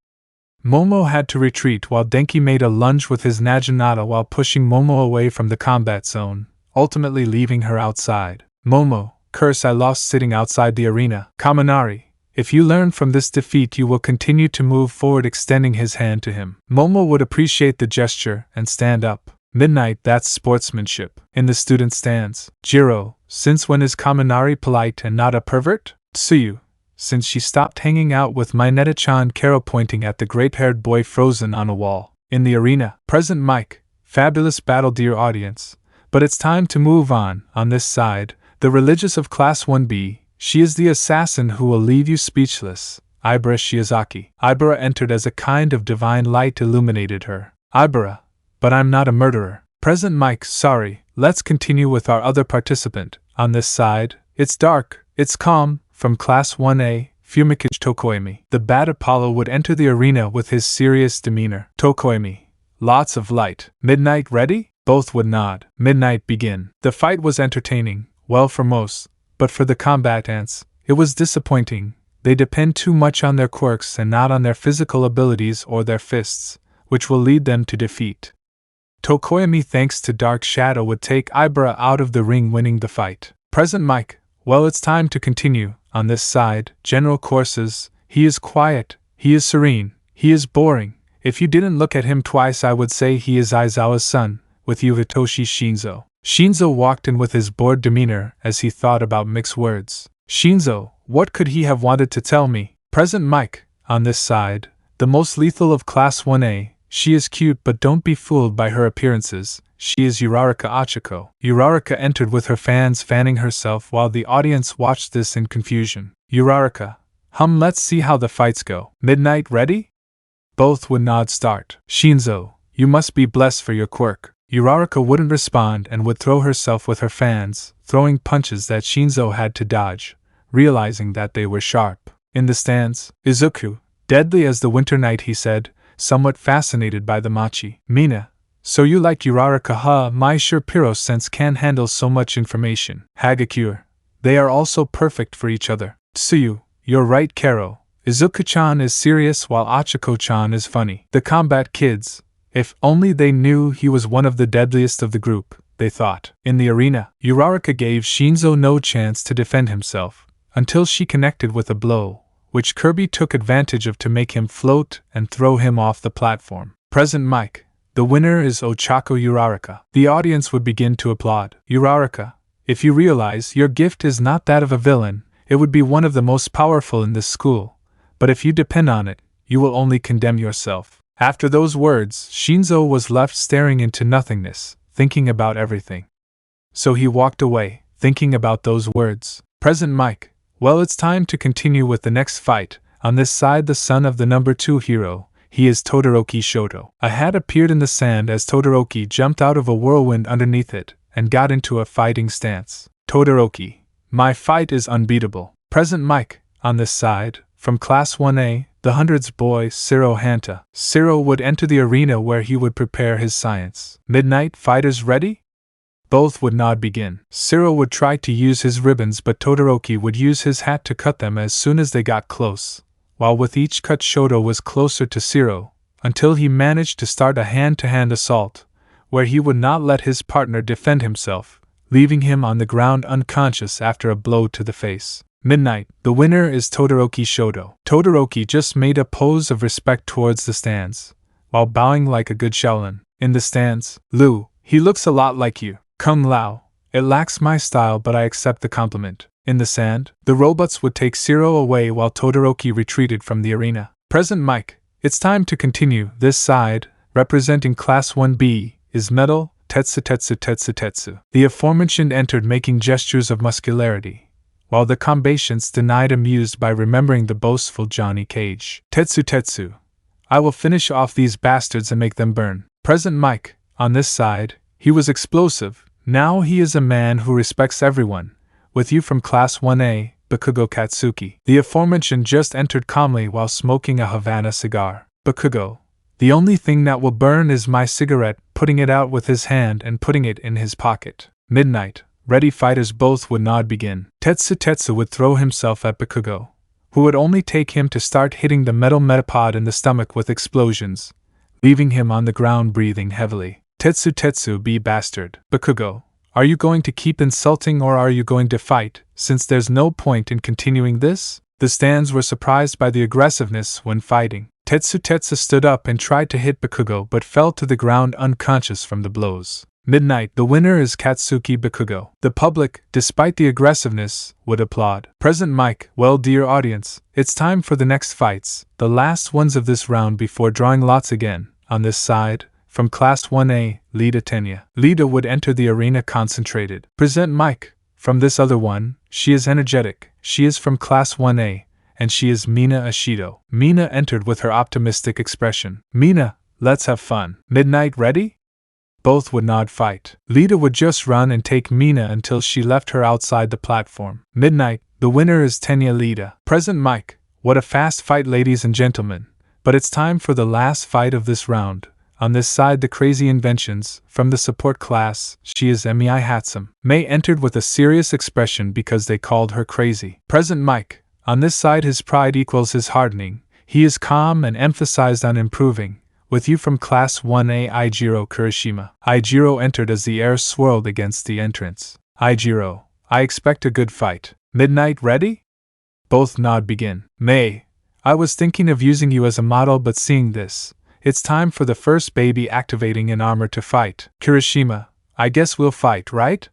Momo had to retreat while Denki made a lunge with his Naginata while pushing Momo away from the combat zone, ultimately leaving her outside. Momo, curse, I lost sitting outside the arena. Kaminari, if you learn from this defeat you will continue to move forward, extending his hand to him. Momo would appreciate the gesture and stand up. Midnight, that's sportsmanship. In the student stands. Jiro, since when is Kaminari polite and not a pervert? Tsuyu, since she stopped hanging out with my Neta-chan. Karo pointing at the great-haired boy frozen on a wall. In the arena. Present Mike, fabulous battle dear audience. But it's time to move on. On this side, the religious of Class 1B, she is the assassin who will leave you speechless. Ibara Shiozaki. Ibara entered as a kind of divine light illuminated her. Ibara, but I'm not a murderer. Present Mike, sorry, let's continue with our other participant. On this side, it's dark, it's calm. From Class 1A, Fumikichi Tokoemi. The Bat Apollo would enter the arena with his serious demeanor. Tokoemi, lots of light. Midnight ready? Both would nod. Midnight begin. The fight was entertaining, well for most, but for the combatants, it was disappointing. They depend too much on their quirks and not on their physical abilities or their fists, which will lead them to defeat. Tokoemi, thanks to Dark Shadow, would take Ibara out of the ring, winning the fight. Present Mike, well, it's time to continue. On this side, general courses, he is quiet, he is serene, he is boring. If you didn't look at him twice I would say he is Aizawa's son, with you Hitoshi Shinzo. Shinzo walked in with his bored demeanor as he thought about mixed words. Shinzo, what could he have wanted to tell me? Present Mike, on this side, the most lethal of Class 1A, she is cute but don't be fooled by her appearances. She is Uraraka Achiko. Uraraka entered with her fans fanning herself while the audience watched this in confusion. Uraraka, let's see how the fights go. Midnight ready? Both would nod. Start. Shinzo, you must be blessed for your quirk. Uraraka wouldn't respond and would throw herself with her fans, throwing punches that Shinzo had to dodge, realizing that they were sharp. In the stands, Izuku, deadly as the winter night, he said, somewhat fascinated by the machi. Mina, so you like Uraraka, huh? My sure Pyro sense can't handle so much information. Hagakure, they are also perfect for each other. Tsuyu, you're right. Karo, Izuku-chan is serious while Achiko-chan is funny. The combat kids, if only they knew he was one of the deadliest of the group, they thought. In the arena, Uraraka gave Shinzo no chance to defend himself, until she connected with a blow, which Kirby took advantage of to make him float and throw him off the platform. Present Mike, the winner is Ochako Uraraka. The audience would begin to applaud. Uraraka, if you realize your gift is not that of a villain, it would be one of the most powerful in this school, but if you depend on it, you will only condemn yourself. After those words, Shinzo was left staring into nothingness, thinking about everything. So he walked away, thinking about those words. Present Mike, well, it's time to continue with the next fight. On this side, the son of the number 2 hero, he is Todoroki Shoto. A hat appeared in the sand as Todoroki jumped out of a whirlwind underneath it and got into a fighting stance. Todoroki, my fight is unbeatable. Present Mike, on this side, from Class 1A, the hundreds boy Siro Hanta. Siro would enter the arena where he would prepare his science. Midnight fighters ready? Both would nod. Begin. Siro would try to use his ribbons, but Todoroki would use his hat to cut them as soon as they got close. While with each cut Shoto was closer to Siro, until he managed to start a hand-to-hand assault, where he would not let his partner defend himself, leaving him on the ground unconscious after a blow to the face. Midnight, the winner is Todoroki Shoto. Todoroki just made a pose of respect towards the stands, while bowing like a good Shaolin. In the stands, Lu, he looks a lot like you. Kung Lao, it lacks my style but I accept the compliment. In the sand, the robots would take Siro away while Todoroki retreated from the arena. Present Mike, it's time to continue. This side, representing Class 1B, is Metal, Tetsu. The aforementioned entered making gestures of muscularity, while the combatants denied, amused by remembering the boastful Johnny Cage. Tetsu, I will finish off these bastards and make them burn. Present Mike, on this side, he was explosive. Now he is a man who respects everyone. With you from Class 1A, Bakugo Katsuki. The aforementioned just entered calmly while smoking a Havana cigar. Bakugo, the only thing that will burn is my cigarette, putting it out with his hand and putting it in his pocket. Midnight, ready fighters. Both would nod. Begin. Tetsu would throw himself at Bakugo, who would only take him to start hitting the metal metapod in the stomach with explosions, leaving him on the ground breathing heavily. Tetsu be bastard. Bakugo, are you going to keep insulting or are you going to fight, since there's no point in continuing this? The stands were surprised by the aggressiveness when fighting. Tetsu stood up and tried to hit Bakugo but fell to the ground unconscious from the blows. Midnight, the winner is Katsuki Bakugo. The public, despite the aggressiveness, would applaud. Present mic, well dear audience, it's time for the next fights, the last ones of this round before drawing lots again. On this side, from Class 1A, Lida Tenya. Lida would enter the arena concentrated. Present mic, from this other one, she is energetic, she is from Class 1A, and she is Mina Ashido. Mina entered with her optimistic expression. Mina, let's have fun. Midnight ready? Both would not fight. Lida would just run and take Mina until she left her outside the platform. Midnight, the winner is Tenya Lida. Present mic, what a fast fight ladies and gentlemen. But it's time for the last fight of this round. On this side the crazy inventions, from the support class, she is Mei Hatsum. Mei entered with a serious expression because they called her crazy. Present mic, on this side his pride equals his hardening, he is calm and emphasized on improving. With you from Class 1A Eijiro Kurishima. Eijiro entered as the air swirled against the entrance. Eijiro, I expect a good fight. Midnight ready? Both nod begin. Mei, I was thinking of using you as a model but seeing this, it's time for the first baby activating in armor to fight. Kurishima, I guess we'll fight, right?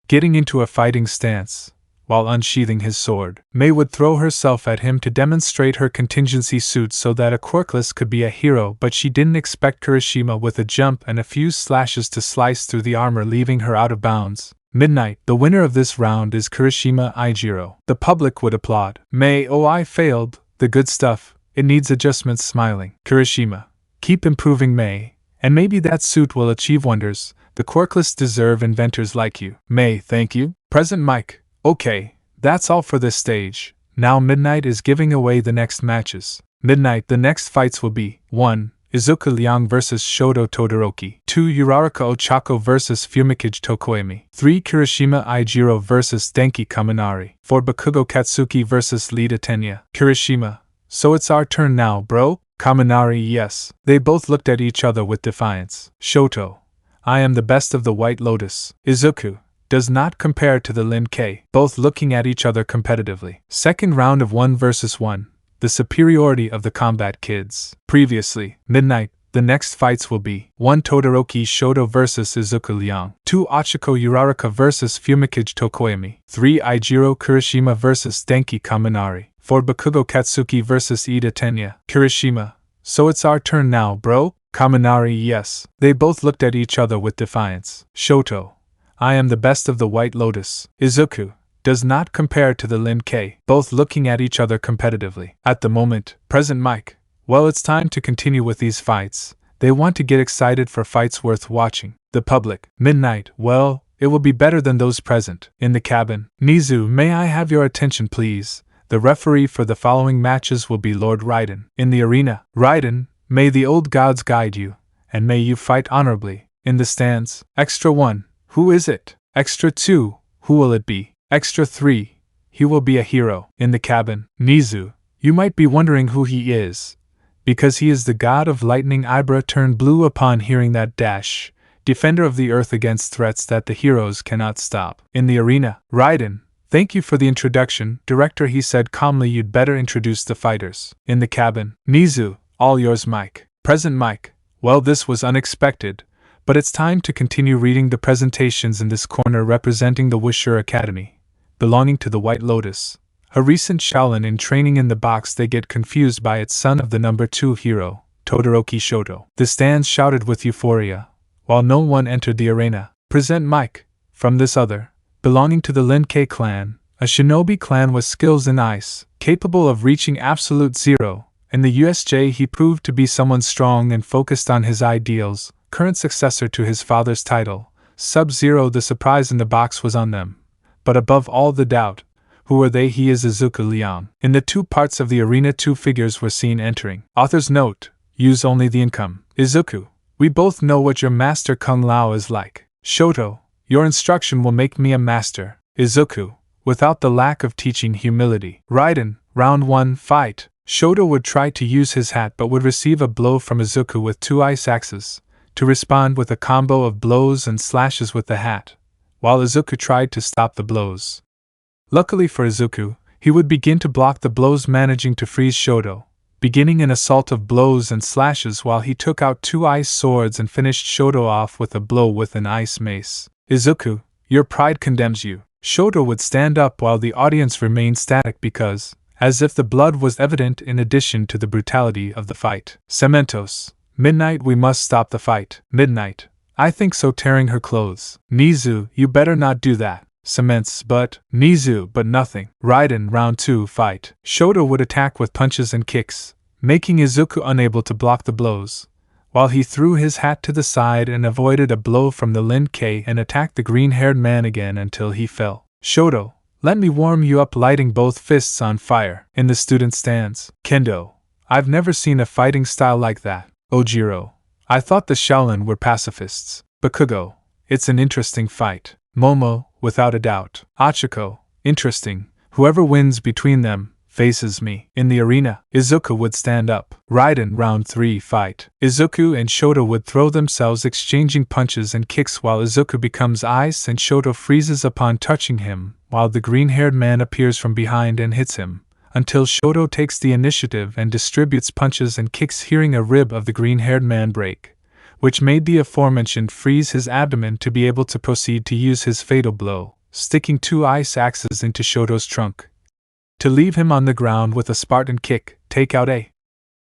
Getting into a fighting stance, while unsheathing his sword, Mei would throw herself at him to demonstrate her contingency suit so that a Quirkless could be a hero, but she didn't expect Kurishima with a jump and a few slashes to slice through the armor, leaving her out of bounds. Midnight, the winner of this round is Kurishima Eijiro. The public would applaud. Mei, oh I failed, the good stuff, it needs adjustments. Smiling. Kurishima, keep improving Mei, and maybe that suit will achieve wonders. The Quirkless deserve inventors like you. Mei, thank you. Present mic, okay, that's all for this stage. Now Midnight is giving away the next matches. Midnight, the next fights will be 1. Izuku Liang vs Shoto Todoroki. 2. Uraraka Ochako vs Fumikage Tokoemi. 3. Kurishima Eijiro vs Denki Kaminari. 4. Bakugo Katsuki vs Lida Tenya. Kurishima, so it's our turn now, bro? Kaminari, yes. They both looked at each other with defiance. Shoto, I am the best of the White Lotus. Izuku, does not compare to the Lin K. Both looking at each other competitively. Second round of 1 vs 1. The superiority of the combat kids. Previously, Midnight, the next fights will be 1. Todoroki Shoto vs Izuku Liang. 2. Ochako Uraraka vs Fumikage Tokoemi. 3. Eijiro Kurishima vs Denki Kaminari. 4. Bakugo Katsuki vs Ida Tenya. Kurishima, so it's our turn now, bro? Kaminari, yes. They both looked at each other with defiance. Shoto, I am the best of the White Lotus. Izuku, does not compare to the Lin K. Both looking at each other competitively. At the moment, present mic, well it's time to continue with these fights. They want to get excited for fights worth watching. The public. Midnight, well, it will be better than those present. In the cabin. Nizu, may I have your attention please? The referee for the following matches will be Lord Raiden. In the arena, Raiden, may the old gods guide you, and may you fight honorably. In the stands, Extra 1, who is it? Extra 2, who will it be? Extra 3, he will be a hero. In the cabin, Nizu, you might be wondering who he is, because he is the god of lightning. Ibra turned blue upon hearing that dash, defender of the earth against threats that the heroes cannot stop. In the arena, Raiden, thank you for the introduction, director, he said calmly, you'd better introduce the fighters. In the cabin, Nizu, all yours Mike. Present Mike, well this was unexpected, but it's time to continue reading the presentations in this corner representing the Wusher Academy, belonging to the White Lotus. A recent Shaolin in training. In the box they get confused by its son of the number 2 hero, Todoroki Shoto. The stands shouted with euphoria, while no one entered the arena. Present Mike, from this other, belonging to the Lin K clan, a shinobi clan with skills in ice, capable of reaching absolute zero. In the USJ he proved to be someone strong and focused on his ideals, current successor to his father's title, Sub-Zero. The surprise in the box was on them. But above all the doubt, who are they? He is Izuku Liang. In the 2 parts of the arena 2 figures were seen entering. Author's note, use only the income. Izuku, we both know what your master Kung Lao is like. Shoto, your instruction will make me a master. Izuku, without the lack of teaching humility. Raiden, Round 1, fight. Shoto would try to use his hat but would receive a blow from Izuku with 2 ice axes, to respond with a combo of blows and slashes with the hat, while Izuku tried to stop the blows. Luckily for Izuku, he would begin to block the blows, managing to freeze Shoto, beginning an assault of blows and slashes while he took out 2 ice swords and finished Shoto off with a blow with an ice mace. Izuku, your pride condemns you. Shoto would stand up while the audience remained static because, as if the blood was evident in addition to the brutality of the fight. Cementos. Midnight, we must stop the fight. Midnight. I think so, tearing her clothes. Nizu, you better not do that. Cements, but. Nizu, but nothing. Raiden, round 2, fight. Shoto would attack with punches and kicks, making Izuku unable to block the blows, while he threw his hat to the side and avoided a blow from the Lin K and attacked the green-haired man again until he fell. Shoto, let me warm you up, lighting both fists on fire. In the student stands. Kendo, I've never seen a fighting style like that. Ojiro, I thought the Shaolin were pacifists. Bakugo, it's an interesting fight. Momo, without a doubt. Achiko, interesting. Whoever wins between them faces me. In the arena, Izuku would stand up. Raiden, round 3, fight. Izuku and Shoto would throw themselves, exchanging punches and kicks while Izuku becomes ice and Shoto freezes upon touching him, while the green-haired man appears from behind and hits him, until Shoto takes the initiative and distributes punches and kicks, hearing a rib of the green-haired man break, which made the aforementioned freeze his abdomen to be able to proceed to use his fatal blow, sticking 2 ice axes into Shoto's trunk, to leave him on the ground with a Spartan kick, take out a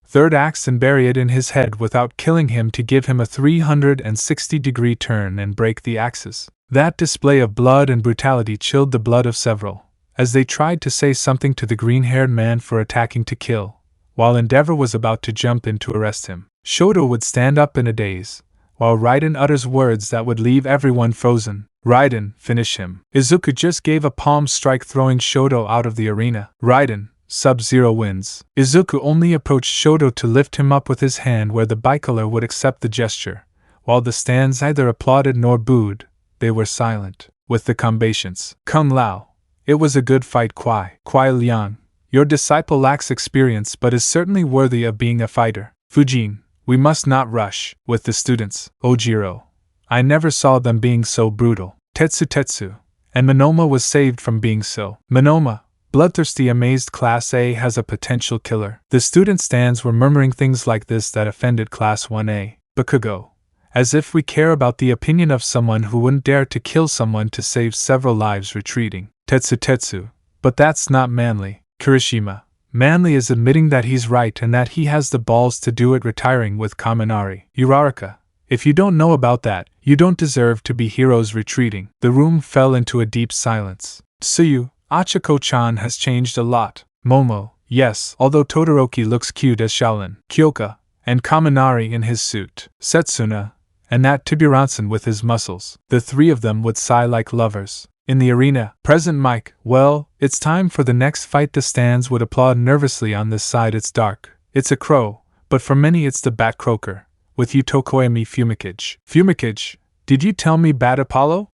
third axe and bury it in his head without killing him to give him a 360-degree turn and break the axes. That display of blood and brutality chilled the blood of several, as they tried to say something to the green-haired man for attacking to kill, while Endeavor was about to jump in to arrest him. Shoto would stand up in a daze, while Raiden utters words that would leave everyone frozen. Raiden, finish him. Izuku just gave a palm strike, throwing Shoto out of the arena. Raiden, Sub-Zero wins. Izuku only approached Shoto to lift him up with his hand, where the bicolor would accept the gesture, while the stands neither applauded nor booed. They were silent. With the combations. Kung Lao. It was a good fight, Kuai Liang. Your disciple lacks experience but is certainly worthy of being a fighter. Fujin. We must not rush. With the students. Ojiro. I never saw them being so brutal. Tetsu. And Monoma was saved from being so. Monoma. Bloodthirsty, amazed Class A has a potential killer. The student stands were murmuring things like this that offended Class 1A. Bakugo. As if we care about the opinion of someone who wouldn't dare to kill someone to save several lives retreating. Tetsu. But that's not manly. Kirishima. Manly is admitting that he's right and that he has the balls to do it, retiring with Kaminari. Uraraka. If you don't know about that, you don't deserve to be heroes, retreating. The room fell into a deep silence. Tsuyu. Achiko-chan has changed a lot. Momo. Yes, although Todoroki looks cute as Shaolin. Kyoka. And Kaminari in his suit. Setsuna. And that Tiburonson with his muscles. The 3 of them would sigh like lovers. In the arena, Present Mike. Well, it's time for the next fight. The stands would applaud nervously. On this side it's dark. It's a crow, but for many it's the bat croaker. With you Tokoemi Fumikage. Fumikage, did you tell me Bat Apollo?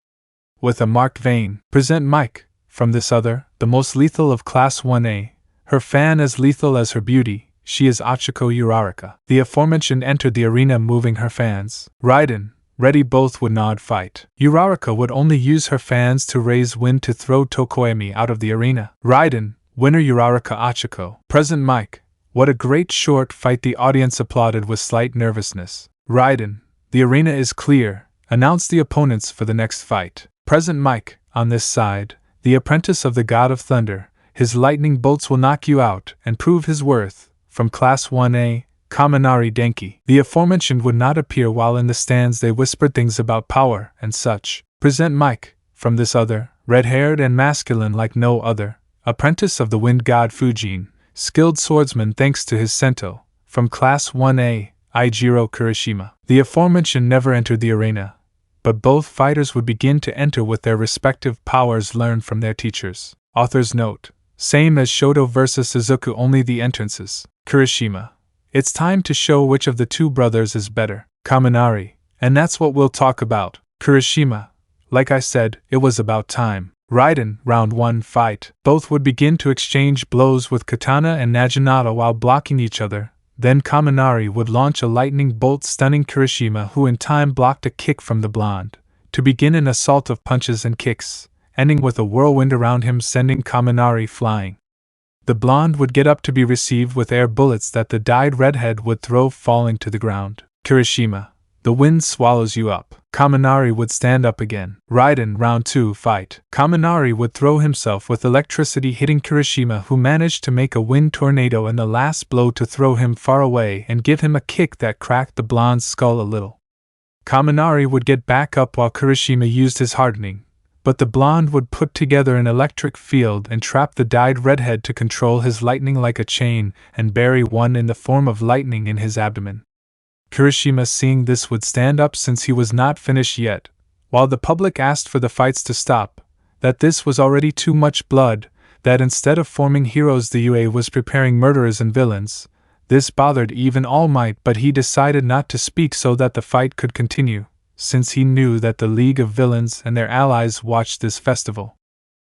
With a marked vein. Present Mike. From this other, the most lethal of Class 1A. Her fan as lethal as her beauty. She is Achiko Uraraka. The aforementioned entered the arena moving her fans. Raiden. Ready, both would nod fight. Uraraka would only use her fans to raise wind to throw Tokoemi out of the arena. Raiden, winner Uraraka Achiko. Present Mike. What a great short fight, the audience applauded with slight nervousness. Raiden, the arena is clear. Announce the opponents for the next fight. Present Mike, on this side, the apprentice of the God of Thunder. His lightning bolts will knock you out and prove his worth. From Class 1A, Kaminari Denki. The aforementioned would not appear, while in the stands they whispered things about power and such. Present Mike. From this other, red-haired and masculine like no other, apprentice of the wind god Fujin, skilled swordsman thanks to his sento. From Class 1A, Eijiro Kirishima. The aforementioned never entered the arena, but both fighters would begin to enter with their respective powers learned from their teachers. Author's note. Same as Shoto vs Izuku, only the entrances. Kirishima. It's time to show which of the 2 brothers is better. Kaminari. And that's what we'll talk about. Kirishima. Like I said, it was about time. Raiden, round 1 fight. Both would begin to exchange blows with Katana and Naginata while blocking each other. Then Kaminari would launch a lightning bolt stunning Kirishima, who in time blocked a kick from the blonde, to begin an assault of punches and kicks, ending with a whirlwind around him sending Kaminari flying. The blonde would get up to be received with air bullets that the dyed redhead would throw falling to the ground. Kirishima, the wind swallows you up. Kaminari would stand up again. Raiden, round 2 fight. Kaminari would throw himself with electricity hitting Kirishima, who managed to make a wind tornado in the last blow to throw him far away and give him a kick that cracked the blonde's skull a little. Kaminari would get back up while Kirishima used his hardening, but the blonde would put together an electric field and trap the dyed redhead to control his lightning like a chain and bury one in the form of lightning in his abdomen. Kirishima, seeing this, would stand up since he was not finished yet, while the public asked for the fights to stop, that this was already too much blood, that instead of forming heroes the UA was preparing murderers and villains. This bothered even Almight, but he decided not to speak so that the fight could continue, since he knew that the League of Villains and their allies watched this festival.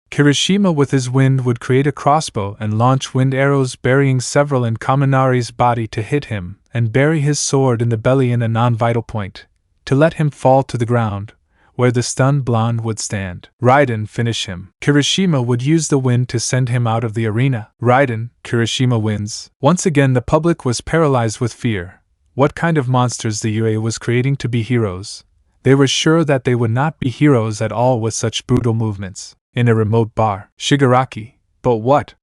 Kirishima with his wind would create a crossbow and launch wind arrows, burying several in Kaminari's body to hit him, and bury his sword in the belly in a non-vital point, to let him fall to the ground, where the stunned blonde would stand. Raiden finish him. Kirishima would use the wind to send him out of the arena. Raiden, Kirishima wins. Once again the public was paralyzed with fear. What kind of monsters the UA was creating to be heroes? They were sure that they would not be heroes at all with such brutal movements. In a remote bar, Shigaraki, but what?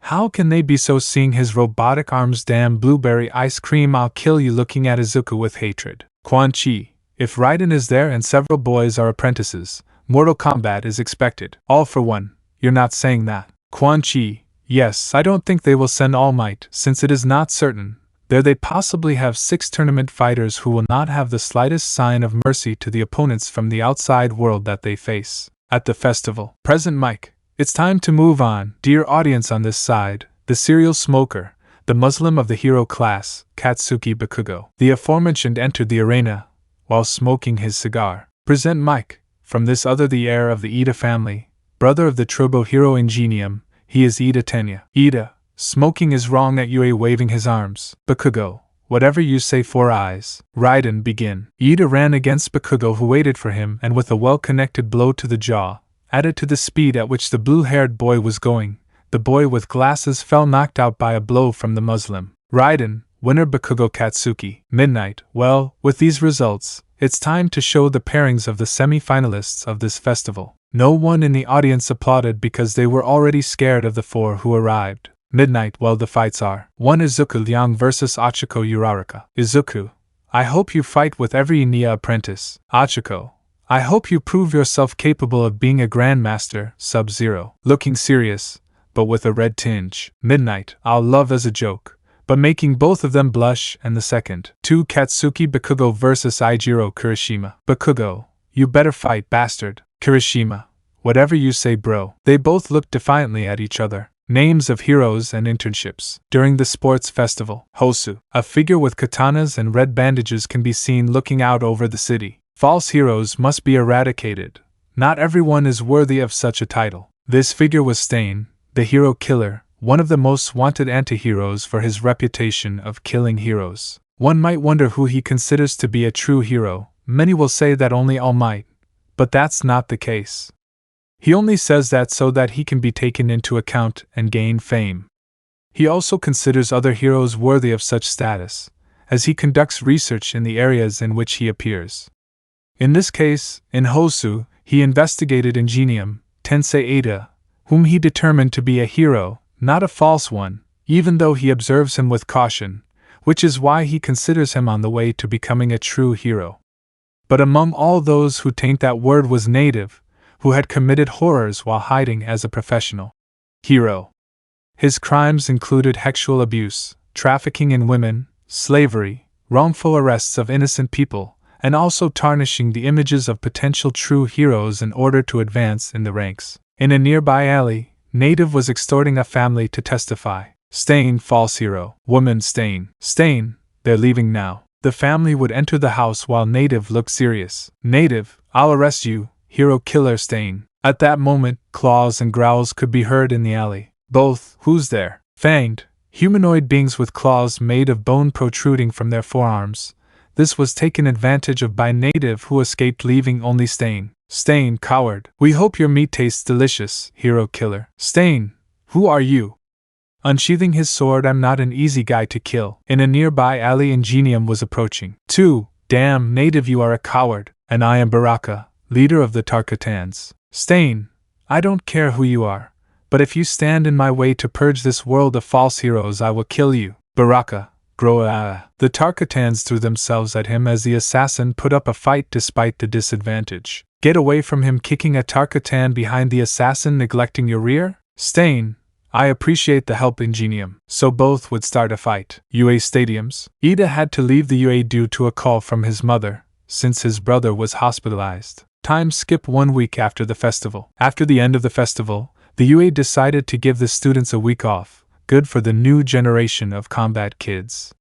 How can they be so, seeing his robotic arms? Damn blueberry ice cream, I'll kill you, looking at Izuku with hatred. Quan Chi, if Raiden is there and several boys are apprentices, Mortal Kombat is expected. All for one, you're not saying that. Quan Chi, yes, I don't think they will send All Might, since it is not certain. There they possibly have 6 tournament fighters who will not have the slightest sign of mercy to the opponents from the outside world that they face. At the festival. Present Mike. It's time to move on. Dear audience, on this side, the serial smoker, the Muslim of the hero class, Katsuki Bakugo. The aforementioned entered the arena while smoking his cigar. Present Mike. From this other, the heir of the Ida family, brother of the turbo hero Ingenium, he is Ida Tenya. Ida, smoking is wrong at UA, waving his arms. Bakugo, whatever you say, 4 eyes. Raiden begin. Ida ran against Bakugo, who waited for him, and with a well-connected blow to the jaw, added to the speed at which the blue-haired boy was going, the boy with glasses fell knocked out by a blow from the Muslim. Raiden, winner Bakugo Katsuki. Midnight. Well, with these results, it's time to show the pairings of the semi-finalists of this festival. No one in the audience applauded because they were already scared of the 4 who arrived. Midnight. Well, the fights are 1. Izuku Liang vs Achiko Uraraka. Izuku, I hope you fight with every Nia apprentice. Achiko, I hope you prove yourself capable of being a grandmaster. Sub-Zero, looking serious, but with a red tinge. Midnight. I'll love as a joke, but making both of them blush. And the second. 2. Katsuki Bakugo vs Eijiro Kirishima. Bakugo, you better fight, bastard. Kirishima, whatever you say, bro. They both looked defiantly at each other. Names of heroes and internships. During the sports festival, Hosu, a figure with katanas and red bandages, can be seen looking out over the city. False heroes must be eradicated. Not everyone is worthy of such a title. This figure was Stain, the hero killer, one of the most wanted antiheroes for his reputation of killing heroes. One might wonder who he considers to be a true hero. Many will say that only Almight, but that's not the case. He only says that so that he can be taken into account and gain fame. He also considers other heroes worthy of such status, as he conducts research in the areas in which he appears. In this case, in Hosu, he investigated Ingenium, Tensei Ada, whom he determined to be a hero, not a false one, even though he observes him with caution, which is why he considers him on the way to becoming a true hero. But among all those who taint that word was Native, who had committed horrors while hiding as a professional hero. His crimes included sexual abuse, trafficking in women, slavery, wrongful arrests of innocent people, and also tarnishing the images of potential true heroes in order to advance in the ranks. In a nearby alley, Native was extorting a family to testify. Stain, false hero. Woman, Stain. Stain, they're leaving now. The family would enter the house while Native looked serious. Native, I'll arrest you. Hero killer Stain. At that moment, claws and growls could be heard in the alley. Both, who's there? Fanged, humanoid beings with claws made of bone protruding from their forearms. This was taken advantage of by native who escaped, leaving only Stain. Stain, coward. We hope your meat tastes delicious, hero killer. Stain, who are you? Unsheathing his sword, I'm not an easy guy to kill. In a nearby alley, Ingenium was approaching. 2. Damn, native, you are a coward, and I am Uraraka, leader of the Tarkatans. Stain, I don't care who you are, but if you stand in my way to purge this world of false heroes, I will kill you. Uraraka, grow. The Tarkatans threw themselves at him as the assassin put up a fight despite the disadvantage. Get away from him, kicking a Tarkatan behind the assassin, neglecting your rear? Stain, I appreciate the help, Ingenium. So both would start a fight. UA Stadiums. Ida had to leave the UA due to a call from his mother, since his brother was hospitalized. Time skip 1 week after the festival. After the end of the festival, the UA decided to give the students a week off, good for the new generation of combat kids.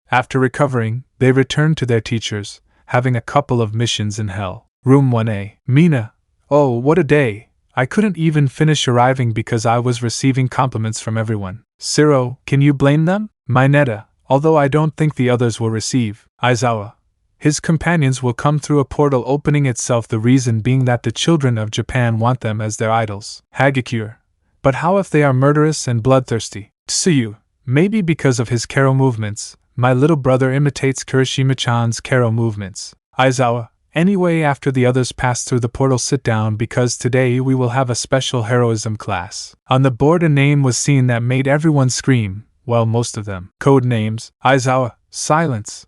After recovering, they returned to their teachers, having a couple of missions in hell. Room 1A. Mina. Oh, what a day. I couldn't even finish arriving because I was receiving compliments from everyone. Ciro, can you blame them? Mineta, although I don't think the others will receive. Aizawa. His companions will come through a portal opening itself, the reason being that the children of Japan want them as their idols. Hagakure. But how if they are murderous and bloodthirsty? Tsuyu. Maybe because of his Kero movements. My little brother imitates Kirishima-chan's Kero movements. Aizawa. Anyway, after the others pass through the portal, sit down because today we will have a special heroism class. On the board a name was seen that made everyone scream, well, most of them. Code names. Aizawa. Silence.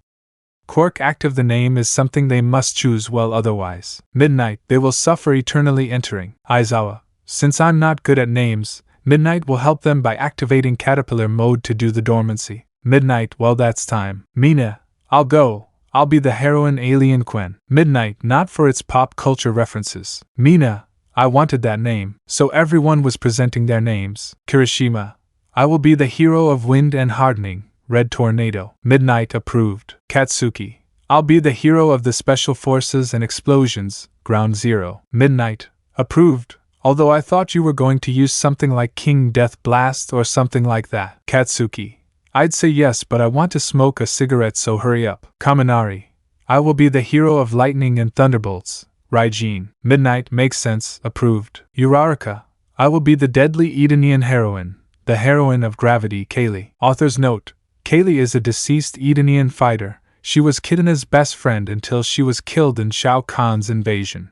Quirk active, the name is something they must choose, well, otherwise. Midnight, they will suffer eternally entering. Aizawa. Since I'm not good at names, Midnight will help them by activating caterpillar mode to do the dormancy. Midnight, well, that's time. Mina, I'll go. I'll be the heroine Alien Quen. Midnight, not for its pop culture references. Mina, I wanted that name. So everyone was presenting their names. Kirishima, I will be the hero of wind and hardening, Red Tornado. Midnight approved. Katsuki, I'll be the hero of the special forces and explosions, Ground Zero. Midnight approved, although I thought you were going to use something like King Death Blast or something like that. Katsuki, I'd say yes, but I want to smoke a cigarette, so hurry up. Kaminari, I will be the hero of lightning and thunderbolts, Raijin. Midnight makes sense, approved. Uraraka, I will be the deadly Edenian heroine, the heroine of gravity, Kaylee. Author's note, Kaylee is a deceased Edenian fighter. She was Kitana's best friend until she was killed in Shao Kahn's invasion.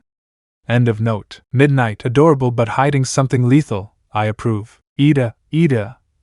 End of note. Midnight, adorable but hiding something lethal, I approve. Ida,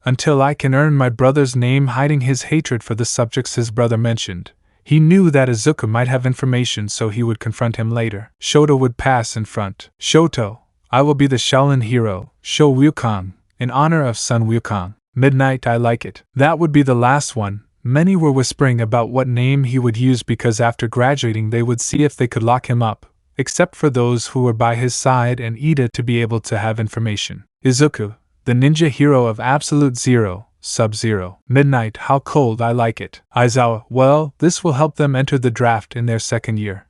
until I can earn my brother's name, hiding his hatred for the subjects his brother mentioned. He knew that Izuku might have information, so he would confront him later. Shoto would pass in front. Shoto, I will be the Shaolin hero, Sho Wukong, in honor of Sun Wukong. Midnight, I like it. That would be the last one. Many were whispering about what name he would use because after graduating they would see if they could lock him up, except for those who were by his side and Ida to be able to have information. Izuku, the ninja hero of Absolute Zero, Sub-Zero. Midnight, how cold, I like it. Aizawa, well, this will help them enter the draft in their second year.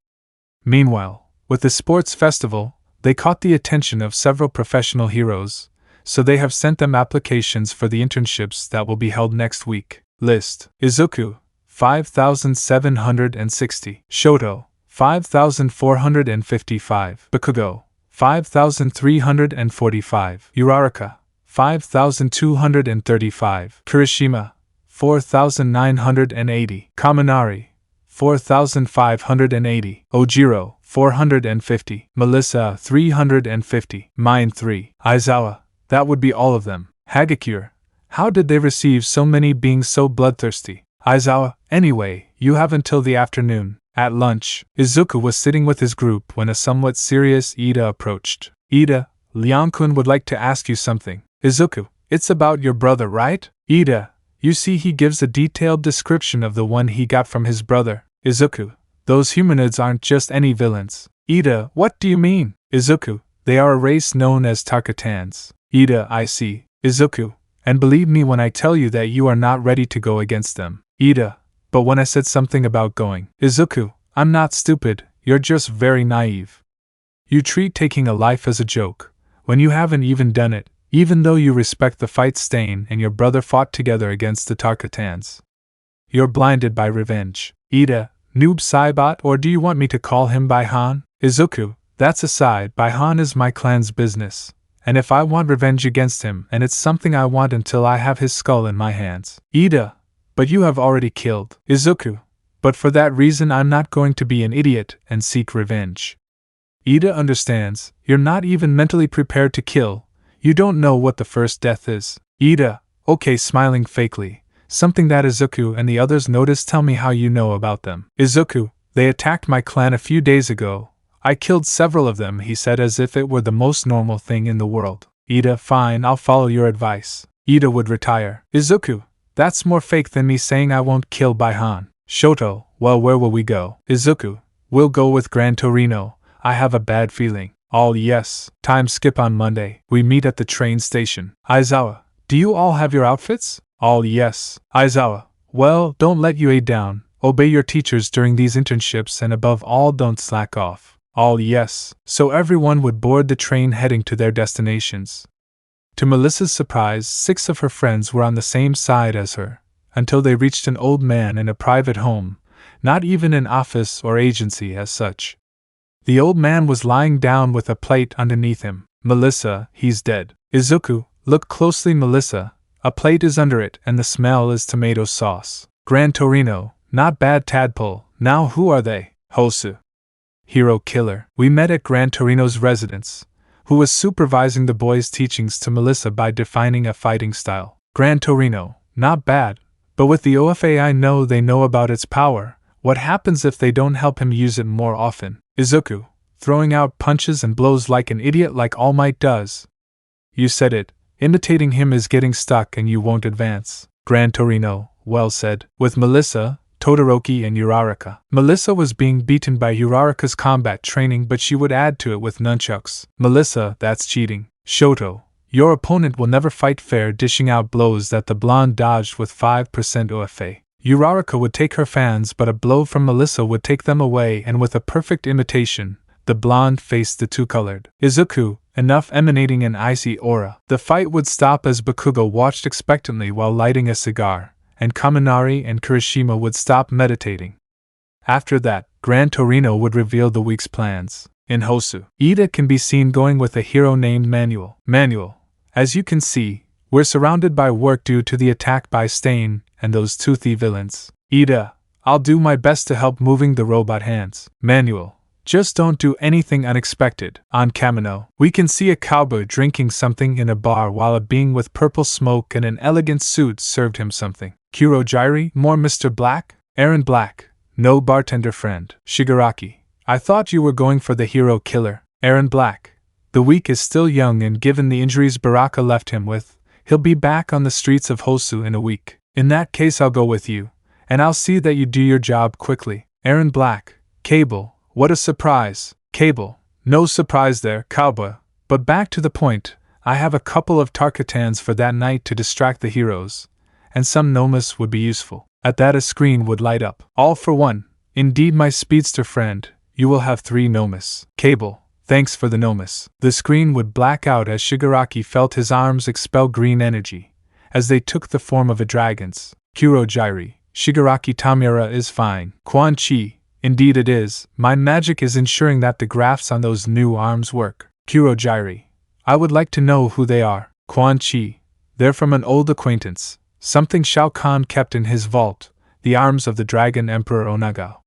Meanwhile, with the sports festival, they caught the attention of several professional heroes, so they have sent them applications for the internships that will be held next week. List. Izuku, 5,760. Shoto, 5,455. Bakugo, 5,345. Uraraka, 5,235. Kirishima, 4,980. Kaminari, 4,580. Ojiro, 450. Melissa, 350. Mine 3. Aizawa, that would be all of them. Hagakure, how did they receive so many being so bloodthirsty? Aizawa, anyway, you have until the afternoon. At lunch, Izuku was sitting with his group when a somewhat serious Ida approached. Ida, Liang-kun would like to ask you something. Izuku, it's about your brother, right? Ida, you see he gives a detailed description of the one he got from his brother. Izuku, those humanoids aren't just any villains. Ida, what do you mean? Izuku, they are a race known as Tarkatans. Ida, I see. Izuku, and believe me when I tell you that you are not ready to go against them. Ida, but when I said something about going. Izuku, I'm not stupid, you're just very naive. You treat taking a life as a joke, when you haven't even done it, even though you respect the fight Stain and your brother fought together against the Tarkatans. You're blinded by revenge. Ida, Noob Saibot, or do you want me to call him Baihan? Izuku, that's aside, Baihan is my clan's business, and if I want revenge against him, and it's something I want until I have his skull in my hands. Ida, but you have already killed. Izuku, but for that reason I'm not going to be an idiot and seek revenge. Ida understands, you're not even mentally prepared to kill, you don't know what the first death is. Ida, okay, smiling fakely. Something that Izuku and the others notice. Tell me how you know about them. Izuku, they attacked my clan a few days ago. I killed several of them, he said as if it were the most normal thing in the world. Ida, fine, I'll follow your advice. Ida would retire. Izuku, that's more fake than me saying I won't kill Baihan. Shoto, well, where will we go? Izuku, we'll go with Gran Torino. I have a bad feeling. All yes. Time skip on Monday. We meet at the train station. Aizawa, do you all have your outfits? All yes. Aizawa, well, don't let you aid down. Obey your teachers during these internships and above all don't slack off. All yes. So everyone would board the train heading to their destinations. To Melissa's surprise, 6 of her friends were on the same side as her, until they reached an old man in a private home, not even an office or agency as such. The old man was lying down with a plate underneath him. Melissa, he's dead. Izuku, look closely, Melissa. A plate is under it and the smell is tomato sauce. Gran Torino, not bad tadpole. Now who are they? Hosu. Hero killer. We met at Gran Torino's residence, who was supervising the boys' teachings to Melissa by defining a fighting style. Gran Torino, not bad, but with the OFA I know they know about its power. What happens if they don't help him use it more often? Izuku, throwing out punches and blows like an idiot like Almight does. You said it, imitating him is getting stuck and you won't advance. Gran Torino, well said. With Melissa, Todoroki and Uraraka. Melissa was being beaten by Uraraka's combat training, but she would add to it with nunchucks. Melissa, that's cheating. Shoto, your opponent will never fight fair, dishing out blows that the blonde dodged with 5% OFA. Uraraka would take her fans, but a blow from Melissa would take them away, and with a perfect imitation, the blonde faced the two-colored. Izuku, enough emanating an icy aura. The fight would stop as Bakugo watched expectantly while lighting a cigar, and Kaminari and Kirishima would stop meditating. After that, Gran Torino would reveal the week's plans. In Hosu, Ida can be seen going with a hero named Manuel. Manuel, as you can see, we're surrounded by work due to the attack by Stain and those toothy villains. Ida, I'll do my best to help moving the robot hands. Manuel, just don't do anything unexpected. On Kamino, we can see a cowboy drinking something in a bar while a being with purple smoke and an elegant suit served him something. Kurojairi, more Mr. Black? Aaron Black, no bartender friend. Shigaraki, I thought you were going for the hero killer. Aaron Black, the week is still young and given the injuries Baraka left him with, he'll be back on the streets of Hosu in a week. In that case I'll go with you, and I'll see that you do your job quickly. Aaron Black, Cable, what a surprise. Cable, no surprise there, cowboy. But back to the point, I have a couple of Tarkatans for that night to distract the heroes, and some Nomas would be useful. At that a screen would light up. All for one. Indeed, my speedster friend, you will have 3 Nomas. Cable, thanks for the Nomas. The screen would black out as Shigaraki felt his arms expel green energy, as they took the form of a dragon's. Kurojairi, Shigaraki Tamura is fine. Quan Chi, indeed it is. My magic is ensuring that the graphs on those new arms work. Kurojairi, I would like to know who they are. Quan Chi, they're from an old acquaintance. Something Shao Kahn kept in his vault, the arms of the Dragon Emperor Onagao.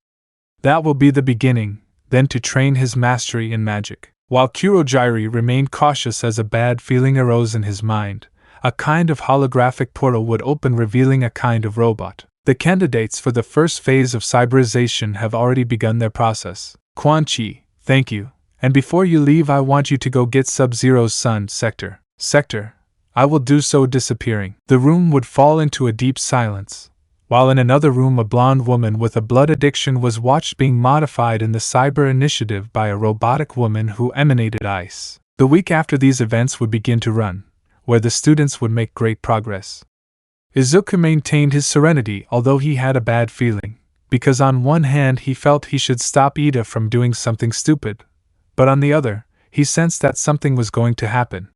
That will be the beginning, then to train his mastery in magic. While Kurojairi remained cautious as a bad feeling arose in his mind, a kind of holographic portal would open revealing a kind of robot. The candidates for the first phase of cyberization have already begun their process. Quan Chi, thank you, and before you leave I want you to go get Sub-Zero's son, Sector. Sector, I will do so disappearing. The room would fall into a deep silence, while in another room a blonde woman with a blood addiction was watched being modified in the cyber initiative by a robotic woman who emanated ice. The week after these events would begin to run, where the students would make great progress. Izuku maintained his serenity although he had a bad feeling, because on one hand he felt he should stop Ida from doing something stupid, but on the other, he sensed that something was going to happen.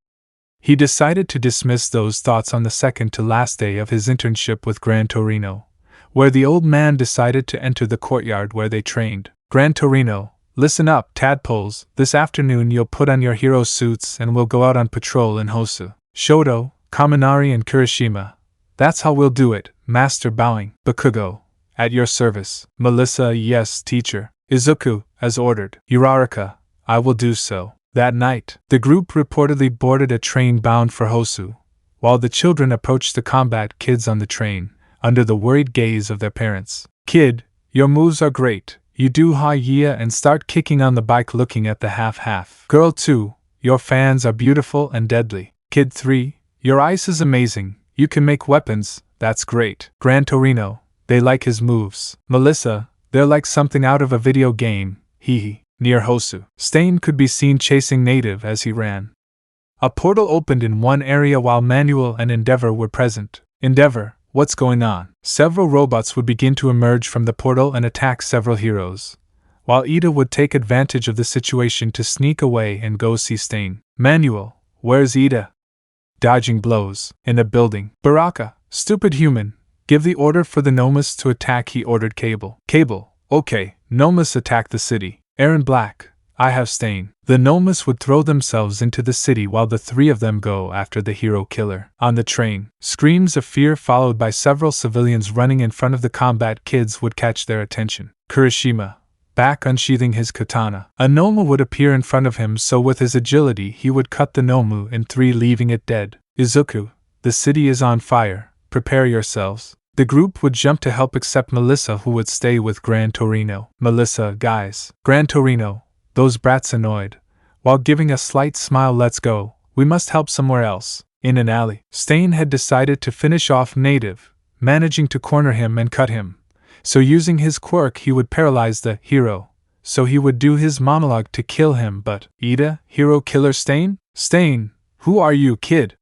He decided to dismiss those thoughts on the second to last day of his internship with Gran Torino, where the old man decided to enter the courtyard where they trained. Gran Torino, listen up, tadpoles, this afternoon you'll put on your hero suits and we'll go out on patrol in Hosu. Shoto, Kaminari and Kirishima. That's how we'll do it, master bowing. Bakugo, at your service. Melissa, yes, teacher. Izuku, as ordered. Uraraka, I will do so. That night, the group reportedly boarded a train bound for Hosu, while the children approached the combat kids on the train, under the worried gaze of their parents. Kid, your moves are great. You do ha-yeah and start kicking on the bike looking at the half-half. Girl 2, your fans are beautiful and deadly. Kid 3, your ice is amazing. You can make weapons, that's great. Gran Torino, they like his moves. Melissa, they're like something out of a video game, hee. Near Hosu, Stain could be seen chasing Native as he ran. A portal opened in one area while Manuel and Endeavor were present. Endeavor, what's going on? Several robots would begin to emerge from the portal and attack several heroes, while Ida would take advantage of the situation to sneak away and go see Stain. Manuel, where's Ida? Dodging blows. In a building. Baraka, stupid human, give the order for the Nomus to attack, he ordered Cable. Cable, okay, Nomus attack the city. Aaron Black, I have Stain. The Nomus would throw themselves into the city while the three of them go after the hero killer. On the train, screams of fear followed by several civilians running in front of the combat kids would catch their attention. Kirishima, back unsheathing his katana. A Nomu would appear in front of him, so with his agility he would cut the Nomu in three, leaving it dead. Izuku, the city is on fire, prepare yourselves. The group would jump to help except Melissa, who would stay with Gran Torino. Melissa, guys. Gran Torino, those brats annoyed. While giving a slight smile, let's go, we must help somewhere else. In an alley, Stain had decided to finish off Native, managing to corner him and cut him. So using his quirk he would paralyze the hero, so he would do his monologue to kill him. But, Ida, hero killer Stain? Stain, who are you, kid?